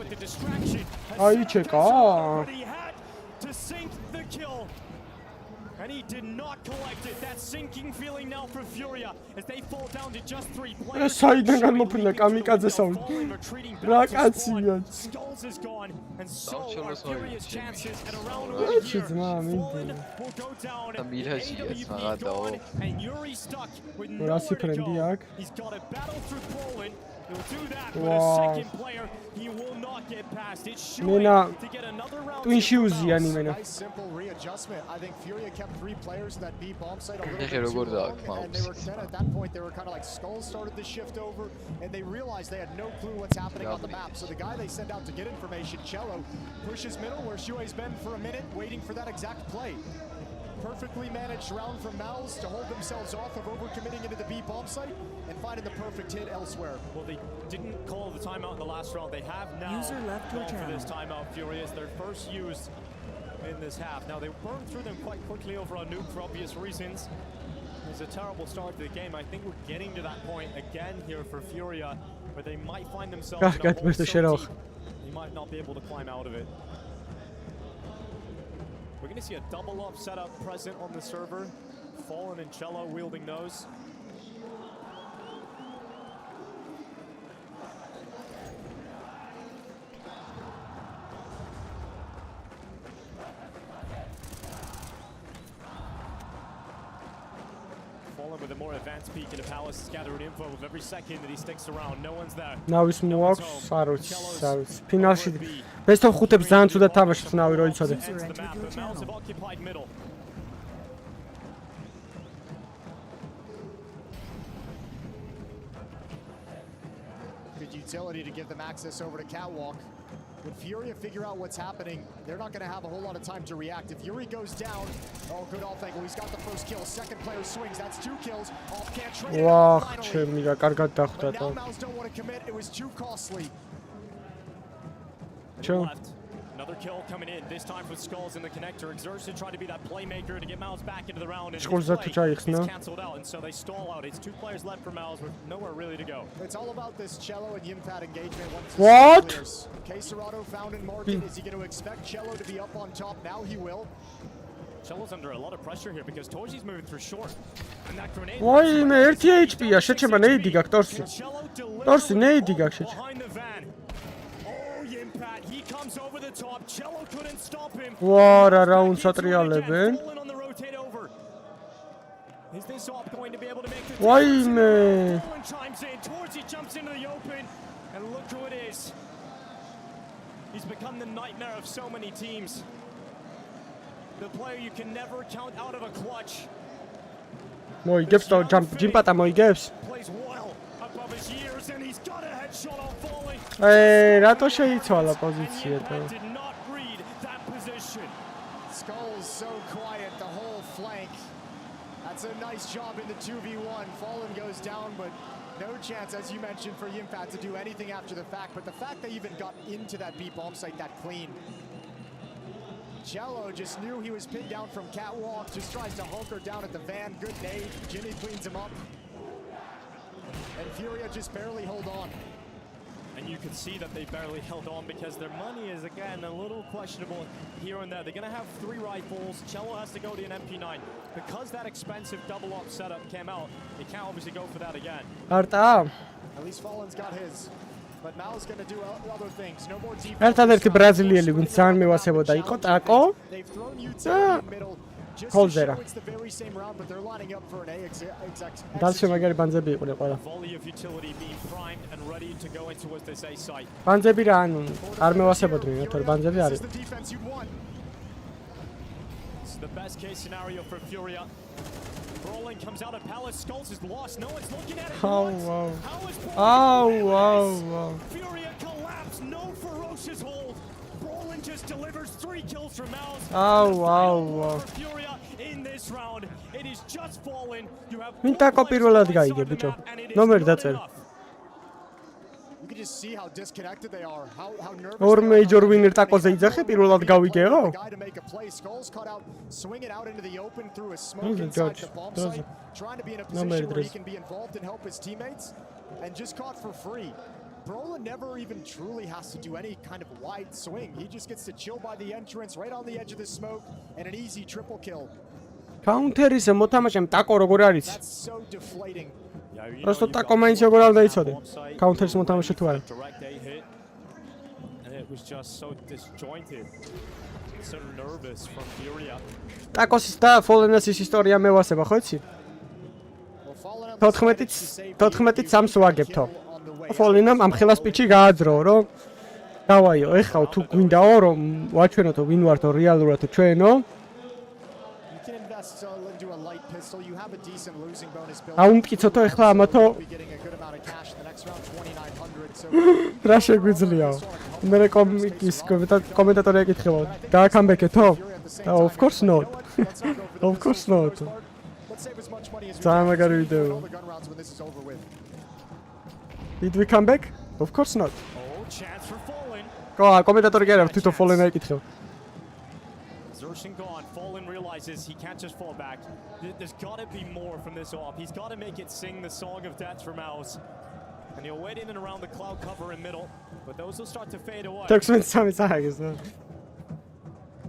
Are checka? But he had to sink the kill. And he did not collect it. That sinking feeling now for FURIA as they fall down to just 3 players. Საიდან გამოფრინდა კამიკაძე საუნდი. რა კაცია. Skulls is gone and so are FURIA's chances at a round will go down. And Yuri stuck with no He's got a battle through Poland. He'll do that, but a second player, he will not get past. It's shooting to get another round. Nice simple readjustment. I think FURIA kept 3 players that B bomb site a little bit too long, and they were then at that point they were kind of like Skulls started to shift over, and they realized they had no clue what's happening on the map. So the guy they send out to get information, Cello, pushes middle where Shuei's been for a minute, waiting for that exact play. Perfectly managed round from MOUZ to hold themselves off of overcommitting into the B bomb site and finding the perfect hit elsewhere. Well, they didn't call the timeout in the last round. They have now gone for this timeout. FURIA is their first use in this half. Now they burned through them quite quickly over a nuke for obvious reasons. It was a terrible start to the game. I think we're getting to that point again here for FURIA, where they might find themselves in a hole so deep, they might not be able to climb out of it. We're going to see a double up setup present on the server. Fallen and Cello wielding those. Fallen with a more advanced peek into Palace, gathering info of every second that he sticks around. No one's there. Now it's more Saros. Finalში best of 5-ებს ძალიან ცუდად თამაშობს ნავი რო იცოდე. MOUZ have occupied middle. Good utility to give them access over to Catwalk. When FURIA figure out what's happening, they're not going to have a whole lot of time to react. If Yuri goes down, oh, good off angle. He's got the first kill. Second player swings. That's 2 kills. Off can't trade it out finally. But now MOUZ don't want to commit. It was too costly. Another kill coming in, this time with Skulls in the connector. Exertion tried to be that playmaker to get MOUZ back into the round, and his play is cancelled out, and so they stall out. It's 2 players left for MOUZ with nowhere really to go. It's all about this Cello and Yimpat engagement. What? K Serrato found in market. Is he going to expect Cello to be up on top? Now he will. Cello's under a lot of pressure here because Torzi's moving through short. And that grenade... Why me 1 HP-ია, შეჩება ნეიდი გაქვს Torsi. Torsi ნეიდი გაქვს შეჩება. Behind the van. Yimpat, he comes over the top. Cello couldn't stop him. What a round სატრიალებენ. Is this op going to be able to make the Why me? Chimes in. Torzi jumps into the open, and look who it is. He's become the nightmare of so many teams. The player you can never count out of a clutch. მოიგებს და ჯიმპატა მოიგებს. Plays well above his years, and he's got a headshot on falling. რატო შეიცვალა პოზიცია და? Did not read that position. Skulls so quiet the whole flank. That's a nice job in the 2v1. Fallen goes down, but no chance, as you mentioned, for Yimpat to do anything after the fact. But the fact they even got into that B bomb site that clean. Cello just knew he was pinned down from catwalk, just tries to hunker down at the van. Good nade. Jimmy cleans him up. And FURIA just barely hold on. And you can see that they barely held on because their money is, again, a little questionable here and there. They're going to have 3 rifles. Cello has to go to an MP9. Because that expensive double-up setup came out, they can't obviously go for that again. Არტა. At least Fallen's got his. But MOUZ going to do other things. No more deep. ერთადერთი ბრაზილიელი, ვინც ძალიან მევასებოდა, იყო ტაკო. They've thrown you to the middle. Just to show it's the very same round, but they're lining up for an A exact. დალში მაგარი ბანძები იყვნენ ყველა. Volley of utility being primed and ready to go into what they say site. ბანძები რა ანუ არ მევასებოდნენ, თორე ბანძები არის. This is the best case scenario for FURIA. Brolin comes out of Palace. Skulls is lost. No one's looking at it. Oh wow. FURIA collapse. No ferocious hold. Brolin just delivers 3 kills from MOUZ. Wow. FURIA in this round. It is just Fallen. You have ვინ ტაკო პირველად გაიგე, ბიჭო? ნომერი დაწერე. You can just see how disconnected they are. How nervous. ორ მეიჯორ ვინერ ტაკოზე იძახე, პირველად გავიგეო? Guy to make a play. Skulls caught out, swing it out into the open through a smoke inside the bomb site, trying to be in a position where he can be involved and help his teammates, and just caught for free. Brolin never even truly has to do any kind of wide swing. He just gets to chill by the entrance, right on the edge of the smoke, and an easy triple kill. Counter-ის მოთამაშემ ტაკო როგორ არის? That's so deflating. Просто ტაკო მაინც როგორ არ დაიცოდე. Counter-ის მოთამაშე თუ არა. And it was just so disjointed. So nervous from FURIA. ტაკოსის და Fallen-ის ისტორია მევასება, ხო იცი? 14-ით 3-ს ვაგებთო. Fallen-ამ ამ ხელას პიჩი გააძრო, რომ დავაიო, ეხლა თუ გვინდაო რომ ვაჩვენოთო ვინ ვართო რეალურად ჩვენო. აუმტკიცოთო ეხლა ამათო რა შეგვიძლიაო? მე კომიკის კომენტატორი ეკითხება, დააკამბეკეთო? Of course not. Of course not. ძალიან მაგარი ვიდეო. Did we come back? Of course not. Chance for Fallen. კომენტატორი კი არა, თვითონ Fallen ეკითხება. Zershin gone. Fallen realizes he can't just fall back. There's got to be more from this off. He's got to make it sing the song of death for MOUZ. And he'll wait in and around the cloud cover in middle, but those will start to fade away.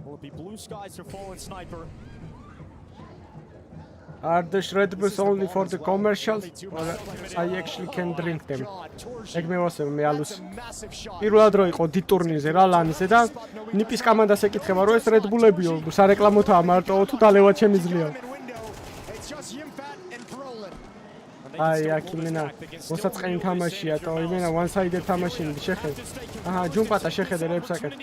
Will it be blue skies for Fallen Sniper? Are the shreddables only for the commercials, or I actually can drink them? ეგ მევასება მე ალუს. პირველად რო იყო დი ტურნირზე რა ლანზე და ნიპის კომანდას ეკითხება რომ ეს Red Bull-ებიო სარეკლამოთაა მარტო თუ დალევა შემიძლია. აი აქ იმენა მოსაწყენი თამაშია თო იმენა one sided თამაშინდი შეხედე. აჰა ჯუმპატა შეხედე რეპსაკეთ.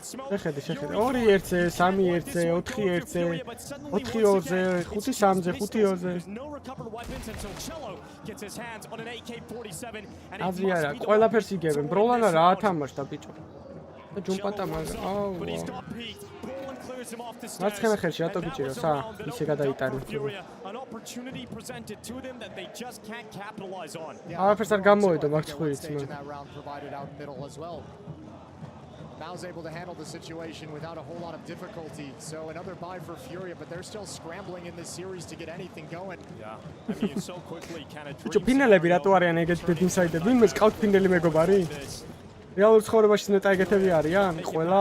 შეხედე 2-1-ზე 3-1-ზე 4-1-ზე 4-2-ზე 5-3-ზე 5-2-ზე აზრი არა ყველაფერს იგებენ ბროლანა რა ათამაშდა ბიჭო და ჯუმპატა მაგრამ აუ მარცხენა ხელში რატო გიჭირო სა ისე გადაიტანე არაფერს არ გამოვიდო მაგ ხვირიც MOUZ able to handle the situation without a whole lot of difficulty. So another buy for FURIA, but they're still scrambling in this series to get anything going. Yeah, I mean, so quickly kind of. ბიჭო ფინალები რატო არიან ეგეთი ინსაიდები? მე სკაუტ ფინელი მეგობარი? რეალურ ცხოვრებაში ნეტა ეგეთები არიან? ყველა?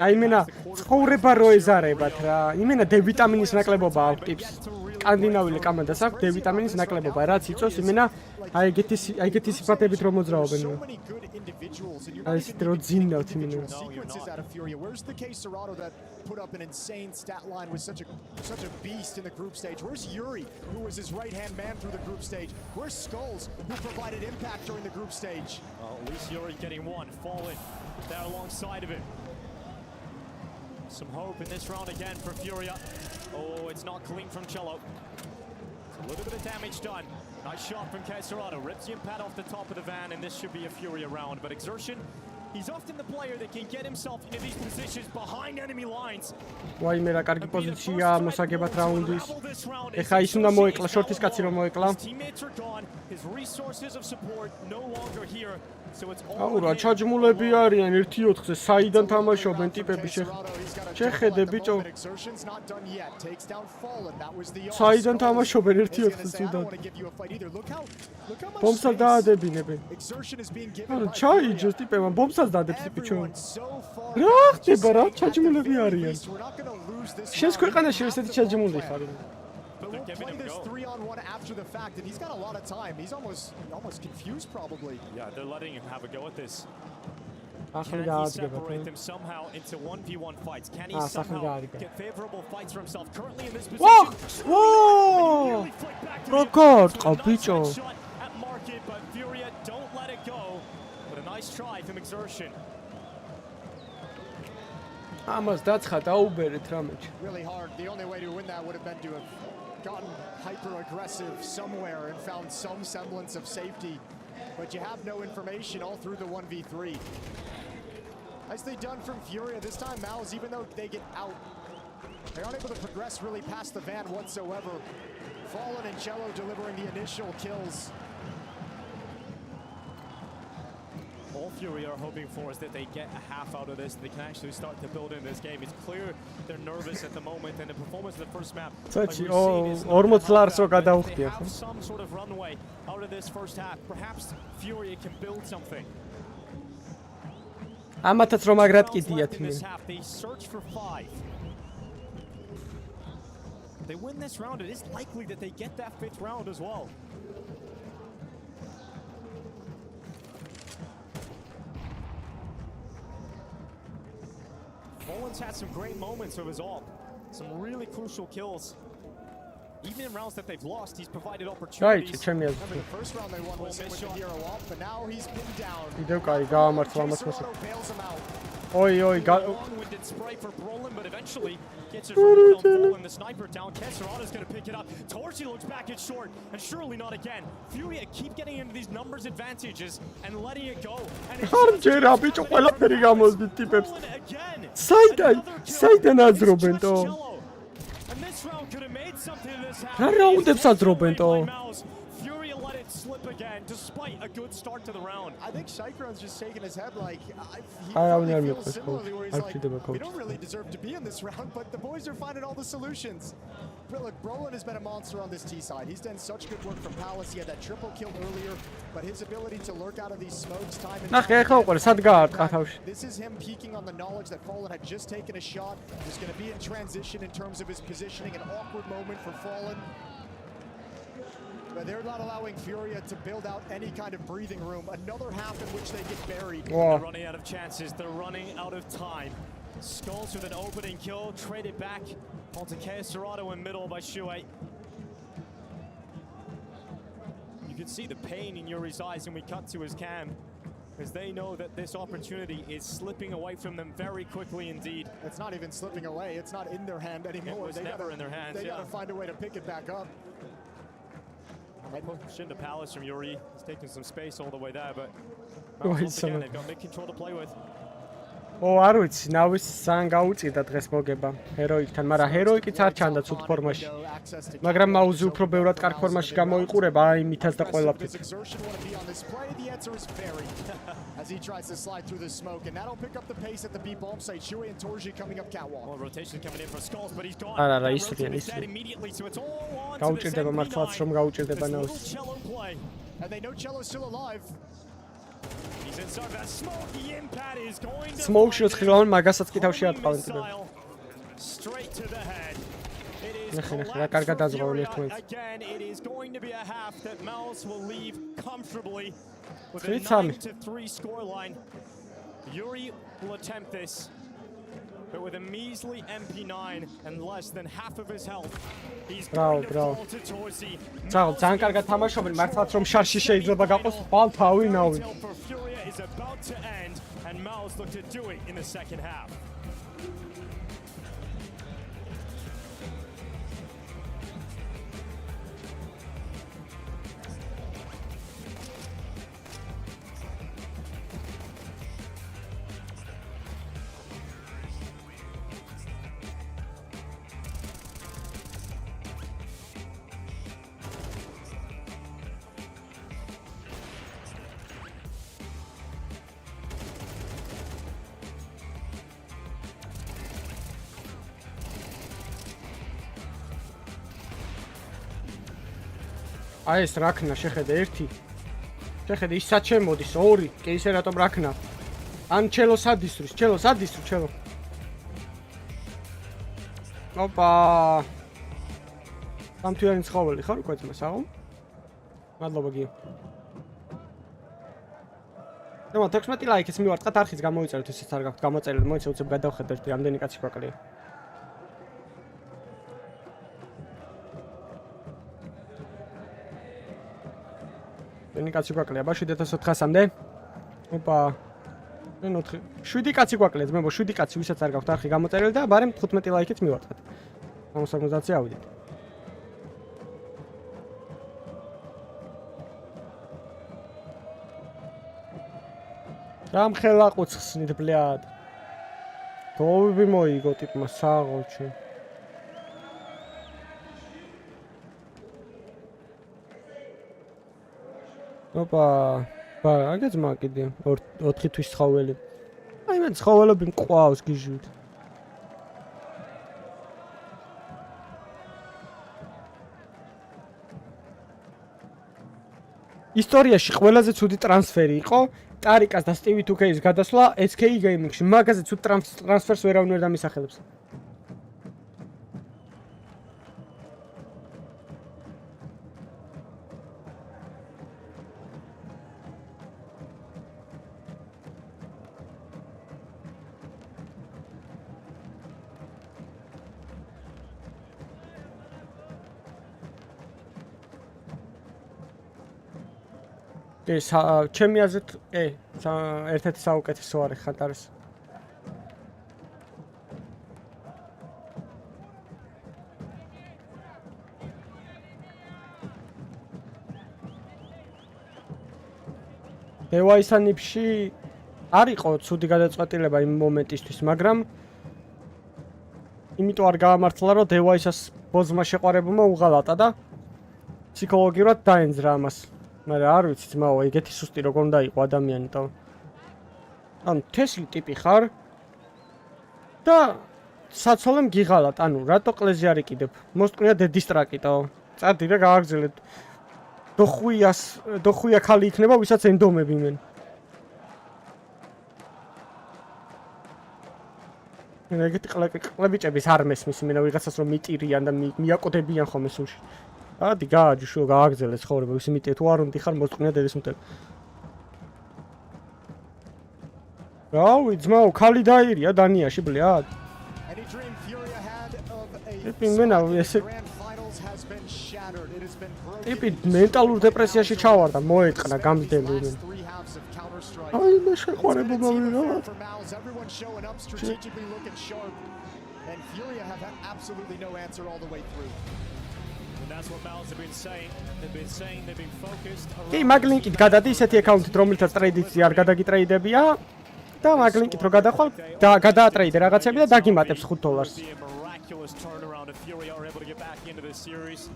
აი მენა ცხოვრება რო ეზარებათ რა. იმენა D ვიტამინის ნაკლებობა აქვს ტიპს. სკანდინავიელი კომანდას აქვს D ვიტამინის ნაკლებობა, რაც იწვევს იმენა აი ეგეთი სიფათებით რომ მოძრაობენ. აი ეს დრო ძინავთ იმენა. Where's the case Serato that put up an insane stat line with such a beast in the group stage? Where's Yuri, who was his right-hand man through the group stage? Where's Skulls, who provided impact during the group stage? Well, at least Yuri getting one, Fallen there alongside of it. Some hope in this round again for FURIA. Oh, it's not clean from Cello. A little bit of damage done. Nice shot from Caserado. Rips the impact off the top of the van, and this should be a FURIA round. But Exertion, he's often the player that can get himself into these positions behind enemy lines. Why me რა კარგი პოზიცია მოსაგებად რაუნდის. ეხა ის უნდა მოეკლა, შორტის კაცი რომ მოეკლა. Teammates are gone. His resources of support no longer here. So it's all აუ რა ჩაჯმულები არიან 1-4-ზე, საიდან თამაშობენ ტიპები შეხედე ბიჭო. საიდან თამაშობენ 1-4-ზე ცუდად. ბომბსაც დაადებინებენ. არა ჩაიჯოს ტიპებმა ბომბსაც დაადებს ბიჭო. რა ხდება რა ჩაჯმულები არიან. შენს ქვეყანაში ესეთი ჩაჯმული ხარ. But we'll play this 3-on-1 after the fact, and he's got a lot of time. He's almost confused, probably. Yeah, they're letting him have a go at this. Can he separate them somehow into 1v1 fights? Can he somehow get favorable fights for himself? Currently in this position. Whoa! Record, bicho. At market, but FURIA don't let it go. But a nice try from Exertion. Amaz datsxat auberet ramechi. Really hard. The only way to win that would have been to have gotten hyper-aggressive somewhere and found some semblance of safety. But you have no information all through the 1v3. Nicely done from FURIA. This time MOUZ, even though they get out, they aren't able to progress really past the van whatsoever. Fallen and Cello delivering the initial kills. All FURIA are hoping for is that they get a half out of this, they can actually start to build in this game. It's clear they're nervous at the moment, and the performance of the first map, like we've seen, is they have some sort of runway out of this first half. Perhaps FURIA can build something. Ამათაც რომ აგრად კიდიათ მე. They search for 5. They win this round, it is likely that they get that 5th round as well. Fallen's had some great moments of his AWP, some really crucial kills. Even in rounds that they've lost, he's provided opportunities. Remember, the first round they won was with the hero AWP, but now he's pinned down. Video კაი გაამართლა ამას მოსა. Bails him out. Oi, long-winded spray for Brolin, but eventually gets his run Fallen, the sniper down. Caserada's going to pick it up. Torsi looks back at short, and surely not again. FURIA keep getting into these numbers advantages and letting it go. არ ჯერა ბიჭო ყველაფერი გამოძდით ტიპებს. საიდან აძრობენ თო? რა რაუნდებს აძრობენ თო? FURIA let it slip again, despite a good start to the round. I think Cyclone's just shaking his head like he probably feels similarly, where he's like, we don't really deserve to be in this round, but the boys are finding all the solutions. But look, Brolin has been a monster on this T side. He's done such good work from Palace. He had that triple kill earlier, but his ability to lurk out of these smokes time and time. This is him peeking on the knowledge that Fallen had just taken a shot. There's going to be in transition in terms of his positioning, an awkward moment for Fallen. But they're not allowing FURIA to build out any kind of breathing room. Another half in which they get buried. They're running out of chances. They're running out of time. Skulls with an opening kill, traded back onto Caserado in middle by Shuei. You can see the pain in Yuri's eyes when we cut to his cam, as they know that this opportunity is slipping away from them very quickly indeed. It's not even slipping away. It's not in their hand anymore. It was never in their hands. They gotta find a way to pick it back up. Push into Palace from Yuri. He's taking some space all the way there, but once again, they've got mid-control to play with. არ ვიცი, ნავის სან გაუწიდა დღეს მოგება ჰეროიკთან, მაგრამ ჰეროიკიც არ ჩანდა ცუდ ფორმაში. მაგრამ მაუზი უფრო ბევრად კარგ ფორმაში გამოიყურება, აი მითაც და ყველაფერს. As he tries to slide through the smoke, and that'll pick up the pace at the B bomb site. Shuei and Torji coming up catwalk. Well, rotation coming in for Skulls, but he's gone. არა, immediately, so it's all on. გაუჭირდება მართლაც რომ გაუჭირდება ნავის. And they know Cello's still alive. He's inside that smoke. The impact is going to Smoke-ში ცხილავენ მაგასაც კი თავში ატყავენ ტიპები. Straight to the head. რა კარგად აზღვევენ ერთმანეთს. Again, it is going to be a half that MOUZ will leave comfortably with a 9-3 scoreline. Yuri will attempt this, but with a measly MP9 and less than half of his health, he's going to fall to Torsi. ძალიან კარგად თამაშობენ, მართლაც რომ შარში შეიძლება გაყოს ბალთავი ნავი. FURIA is about to end, and MOUZ look to do it in the second half. აი ეს რაქნა შეხედე 1 შეხედე ის სად შემოდის 2 კი ისე რატომ რაქნა ან ჩელო სადისტრის ჩელო ოპა სამთვიანი ცხოველი ხარ უკვე ძმა საღო მადლობა გიო ნუ 16 ლაიქს მივარტყათ არხის გამოიწერეთ ისიც არ გაქვთ გამოწერილი მოიცა უცებ გადავხედეთ რამდენი კაცი გვაკლია Beni კაცი გვაკლია, ბა 7400-მდე. ოპა. ნუ 7 კაცი გვაკლია, ძმებო, 7 კაცი, ვისაც არ გაქვთ არხი გამოწერილი და ბარემ 15 ლაიქით მივარტყათ. 60-ზე ავიდეთ. რამ ხელა ყუცხსნით, ბლად. გოვი მოიგო ტიპმა საღოჩი. ოპა, ბა, აგეც მაგიდე 4 თვის ცხოველი. აი მე ცხოველები მყავს გიჟვით. ისტორიაში ყველაზე ცუდი ტრანსფერი იყო ტარიკას და სტივი თუკეის გადასვლა SK Gaming-ში. მაგაზე ცუდ ტრანსფერს ვერავინ ვერ დამისახელებს. ეს ჩემი აზრით, ერთ-ერთი საუკეთესო არის ხატარის. დევაისანიფში არ იყო ცუდი გადაწყვეტილება იმ მომენტისთვის, მაგრამ იმიტომ არ გაამართლა, რომ დევაისას ბოზმა შეყვარებულმა უღალატა და ფსიქოლოგიურად დაენძრა ამას. მაგრამ არ ვიცი ძმაო, ეგეთი სუსტი როგორ უნდა იყო ადამიანი და ანუ თესლი ტიპი ხარ და საცოლემ გიღალატ, ანუ რატო ყლეზე არ იყიდებ? მოსტყნია დედის ტრაკიტო. წადი რა გააგრძელეთ. დოხვია ხალი იქნება, ვისაც ენდომები მენ. ეგეთი ყლებიჭების არ მესმის იმენა ვიღაცას რომ მიტირიან და მიაკოდებიან ხოლმე სულში. ადი გააჯიშო გააგრძელე ცხოვრება ვისი მიტე თუ არ უნდა ხარ მოსწყნია დედის მთელი. რავი ძმაო ხალი დაირია დანიაში ბლად. ტიპი მენა ესე ტიპი მენტალურ დეპრესიაში ჩავარდა მოეწყნა გამძლელი მე. აი მე შეყვარება მოვიდა. And FURIA have had absolutely no answer all the way through. And that's what MOUZ have been saying. They've been focused. კი მაგლინკით გადადი ისეთი აკაუნტით რომელთაც ტრეიდიც არ გადაგიტრეიდებია და მაგლინკით რო გადახვალ და გადაატრეიდე რაღაცები და დაგიმატებს $5. Miraculous turnaround if FURIA are able to get back into this series.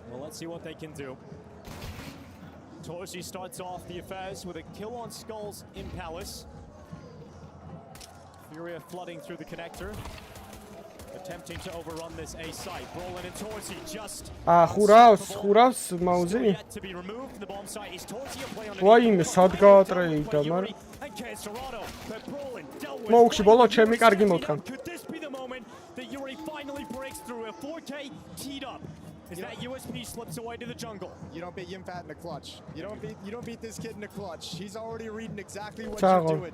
Well, let's see what they can do. Torsi starts off the affairs with a kill on Skulls in Palace. FURIA flooding through the connector. Attempting to overrun this A site. Brolin and Torsi just ხურავს მაუზი. ვაიმე სად გაატრეიდა მაგრამ მოუხში ბოლო ჩემი კარგი მოთხა. Could this be the moment that Yuri finally breaks through a 4K teed up? As that USP slips away to the jungle. You don't beat Yimfat in the clutch. You don't beat this kid in the clutch. He's already reading exactly what you're doing.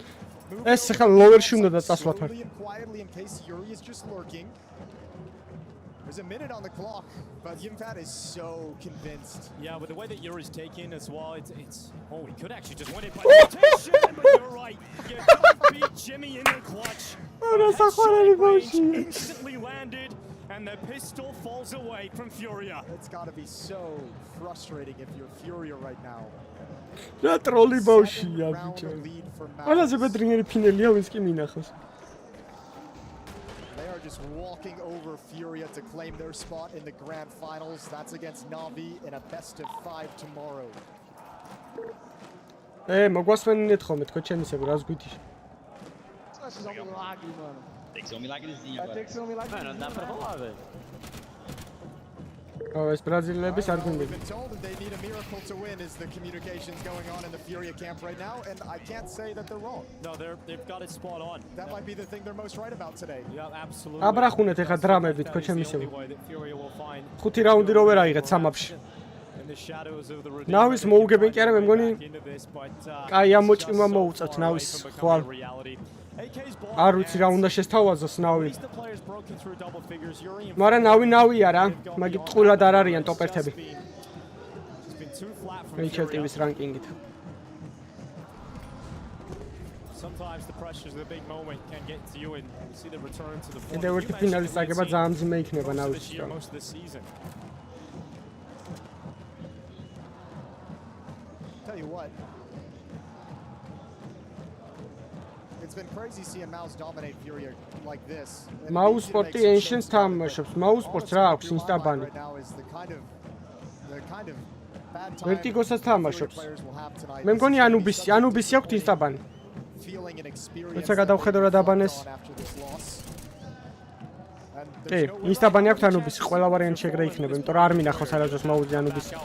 ეს ხა ლოვერში უნდა დაწასვლათ. Quietly in case Yuri is just lurking. There's a minute on the clock, but Yimfat is so convinced. Yeah, with the way that Yuri's taking as well, it's oh, he could actually just win it by rotation, but you're right. You don't beat Jimmy in the clutch. Instantly landed. And the pistol falls away from FURIA. It's got to be so frustrating if you're FURIA right now. რა ტროლი ბავშვია ბიჭო. ყველაზე ბედრინერი ფინელია ვინც კი მინახავს. They are just walking over FURIA to claim their spot in the grand finals. That's against Navi in a best of 5 tomorrow. მოგვასვენინეთ ხოლმე თქო ჩემისები რას გვითიშ. Tem que ser um milagrezinho agora. Tem que ser um milagrezinho. Mano, não dá pra rolar, velho. ეს ბრაზილიელების არ გვინდა. Been told that they need a miracle to win is the communications going on in the FURIA camp right now, and I can't say that they're wrong. No, they've got it spot on. That might be the thing they're most right about today. Yeah, absolutely. აბრახუნეთ ეხა დრამებით ხო ჩემისები. FURIA will find 5 რაუნდი რო ვერ აიღეთ სამაფში. ნავის მოუგებენ კი არა მე მგონი კაი ამოჭიმა მოუწევთ ნავის ხვალ. არ ვიცი რა უნდა შესთავაზოს ნავი. მაგრამ ნავია რა, მაგით ყვილად არ არიან ტოპერთები. HLTV-ის რანკინგით. Sometimes the pressures of the big moment can get to you and you see the return to the form. კიდევ ერთი ფინალის წაგება ძალიან მძიმე იქნება ნავის. Most of the season. Tell you what. It's been crazy seeing MOUZ dominate FURIA like this. MOUZ sport-ი Ancients თამაშობს. MOUZ sport-ს რა აქვს ინსტაბანი. Vertigo-საც თამაშობს. მე მგონი ანუბისი აქვს ინსტაბანი. როცა გადავხედო რა დაბანეს. კი, ინსტაბანი აქვს ანუბისი, ყველა ვარიანტი შეგრე იქნება, იმიტომ რომ არ მინახავს არასდროს MOUZ-ი ანუბისი.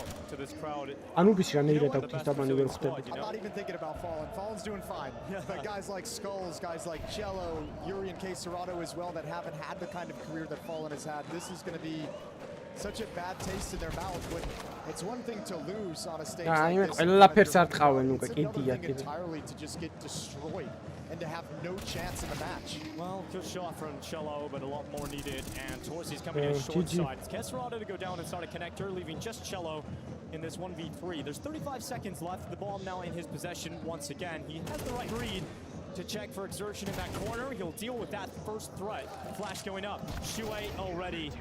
Anubis რა ნეირად აქვს ინსტაბანი ვერ ხვდები. I'm not even thinking about Fallen. Fallen's doing fine. But guys like Skulls, guys like Cello, Yuri and K. Serrato as well that haven't had the kind of career that Fallen has had. This is going to be such a bad taste in their mouth. But it's one thing to lose on a stage like this. ყველაფერს არ ტყავენ უკვე კიდია. Entirely to just get destroyed and to have no chance in the match. Well, good shot from Cello, but a lot more needed. And Torsi's coming in short side. It's Kesserado to go down and start a connector, leaving just Cello in this 1v3. There's 35 seconds left. The ball now in his possession once again. He has the right read to check for exertion in that corner. He'll deal with that first threat. Flash going up. Shuei already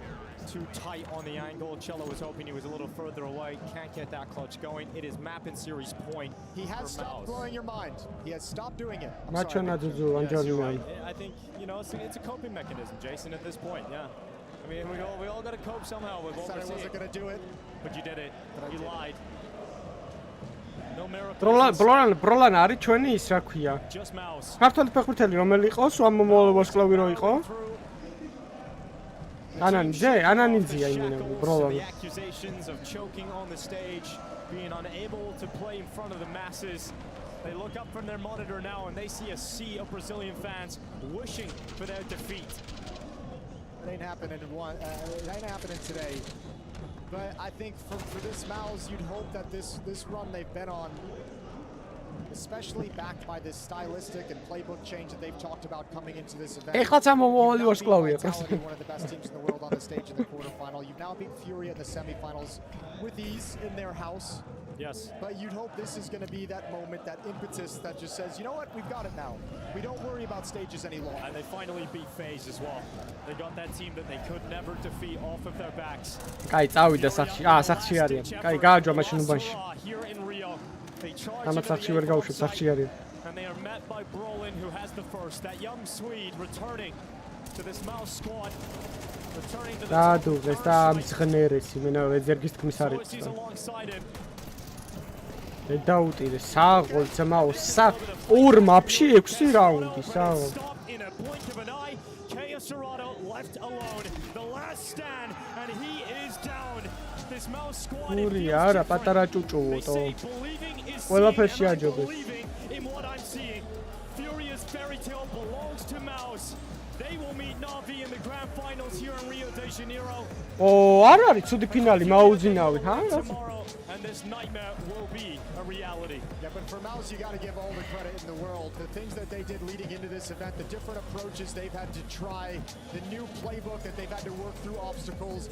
too tight on the angle. Cello was hoping he was a little further away. Can't get that clutch going. It is map and series point. He has stopped blowing your mind. He has stopped doing it. I think, you know, it's a coping mechanism, Jason, at this point. Yeah. I mean, we all got to cope somehow with what we're seeing. I wasn't going to do it. But you did it. You lied. No miracle. ბროლან არის ჩვენი ის რა ქვია. ქართული ფეხბურთელი რომელი იყოს, ამ მოსკლავი რო იყო. ანანიძეა იმენა ბროლან. The accusations of choking on the stage, being unable to play in front of the masses. They look up from their monitor now and they see a sea of Brazilian fans wishing for their defeat. It ain't happening today. But I think for this MOUZ, you'd hope that this run they've been on, especially backed by this stylistic and playbook change that they've talked about coming into this event. One of the best teams in the world on the stage in the quarterfinal. You've now beat FURIA in the semifinals with ease in their house. Yes. But you'd hope this is going to be that moment, that impetus that just says, you know what, we've got it now. We don't worry about stages any longer. And they finally beat FaZe as well. They got that team that they could never defeat off of their backs. კაი, წავიდა სახში. სახში არიან. კაი, გააჯვა მაშინ უბანში. ამათ სახში ვერ გავუშვებ, სახში არიან. And they are met by Brolin, who has the first. That young Swede returning to this MOUZ squad. Returning to the დადუღეს და ამცღნერესი, მენა ვეძერგის თქმის არ იცოდა. დაუტირე საღოლ MOUZ ორ მაპში 6 რაუნდი საღოლ. ფურია არა პატარა ჭუჭუვო. ყველაფერში აჯობეს. Furia's fairy tale belongs to MOUZ. They will meet Navi in the grand finals here in Rio de Janeiro. არ არის ცუდი ფინალი MOUZ-ი ნავი, ჰა? And this nightmare will be a reality. Yeah, but for MOUZ, you got to give all the credit in the world. The things that they did leading into this event, the different approaches they've had to try, the new playbook that they've had to work through obstacles.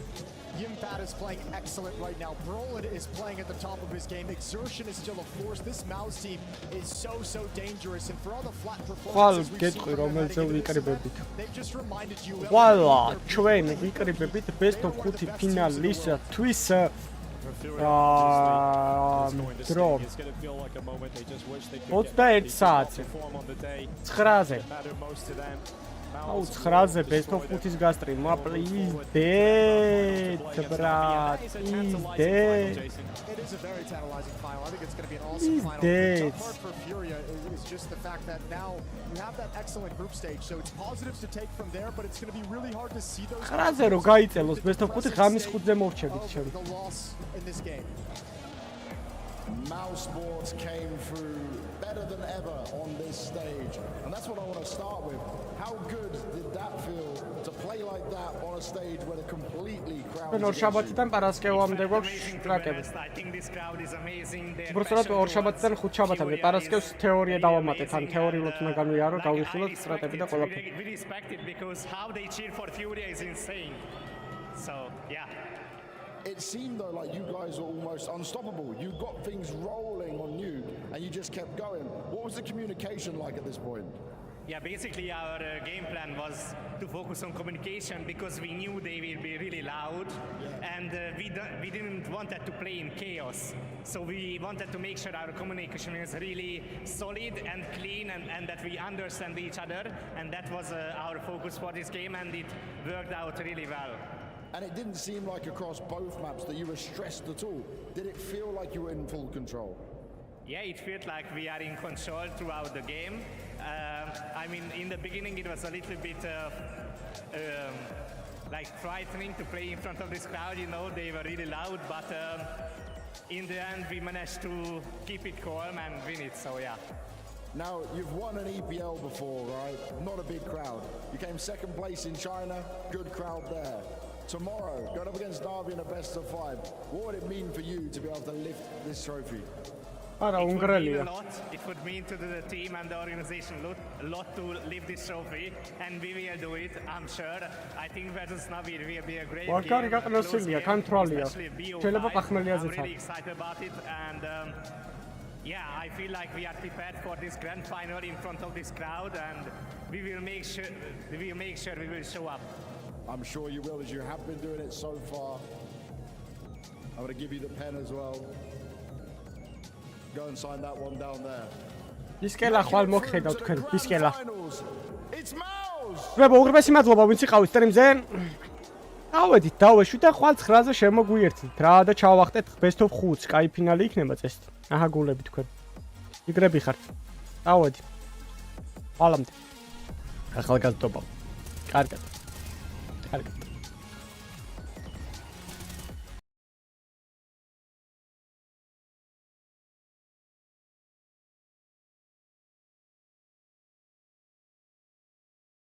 Yimfat is playing excellent right now. Brolin is playing at the top of his game. Exertion is still a force. This MOUZ team is so dangerous. And for all the flat performances we've seen from them, they've just reminded you. Voila, ჩვენ ვიკრიბებით best of 5 ფინალისათვის. Დრო 21 საათზე 9-ზე აუ 9-ზე best of 5-ის გასტრიმა, please dead, brat, please dead. It is a very tantalizing final. I think it's going to be an awesome final. The tough part for FURIA is just the fact that now you have that excellent group stage, so it's positives to take from there, but it's going to be really hard to see those. 9-ზე რო გაიწელოს best of 5 ღამის 5-ზე მოვჩებით ჩემ. The loss in this game. MOUZ sports came through better than ever on this stage, and that's what I want to start with. How good did that feel to play like that on a stage where the completely crowd is? ორშაბათიდან პარასკევამდე გვაქვს ტრაკები. I think this crowd is amazing. უბრალოდ ორშაბათიდან ხუთშაბათამდე პარასკევს თეორია დავამატეთ, ან თეორიულად უნდა განვიარო, გავიხილოთ სტრატები და ყველაფერი. We respect it because how they cheer for FURIA is insane. So, yeah. It seemed though like you guys were almost unstoppable. You got things rolling on you and you just kept going. What was the communication like at this point? Yeah, basically our game plan was to focus on communication because we knew they will be really loud, and we didn't want that to play in chaos. So we wanted to make sure our communication is really solid and clean, and that we understand each other, and that was our focus for this game, and it worked out really well. And it didn't seem like across both maps that you were stressed at all. Did it feel like you were in full control? Yeah, it felt like we are in control throughout the game. I mean, in the beginning it was a little bit like frightening to play in front of this crowd, you know, they were really loud, but in the end we managed to keep it calm and win it, so yeah. Now, you've won an EPL before, right? Not a big crowd. You came second place in China, good crowd there. Tomorrow, going up against Derby in a best of 5, what would it mean for you to be able to lift this trophy? It would mean to the team and the organization a lot to lift this trophy, and we will do it, I'm sure. I think versus Navi will be a great game. Especially BO5. I'm really excited about it, and yeah, I feel like we are prepared for this grand final in front of this crowd, and we will make sure we will show up. I'm sure you will, as you have been doing it so far. I'm going to give you the pen as well. Go and sign that one down there. ისკელა ხვალ მოგხედავ თქვენ, ისკელა. It's MOUZ! ვებო, უღრმესი მადლობა, ვინც იყავით სტრიმზე. დავედით, დავეშვით და ხვალ 9-ზე შემოგვიერთით რა და ჩავახტეთ best of 5-ს, კაი ფინალი იქნება წესით. აჰა, გულები თქვენ. იგრები ხართ. დავედი. ხვალამდე. ახალგაზრდობა. კარგად. Carga.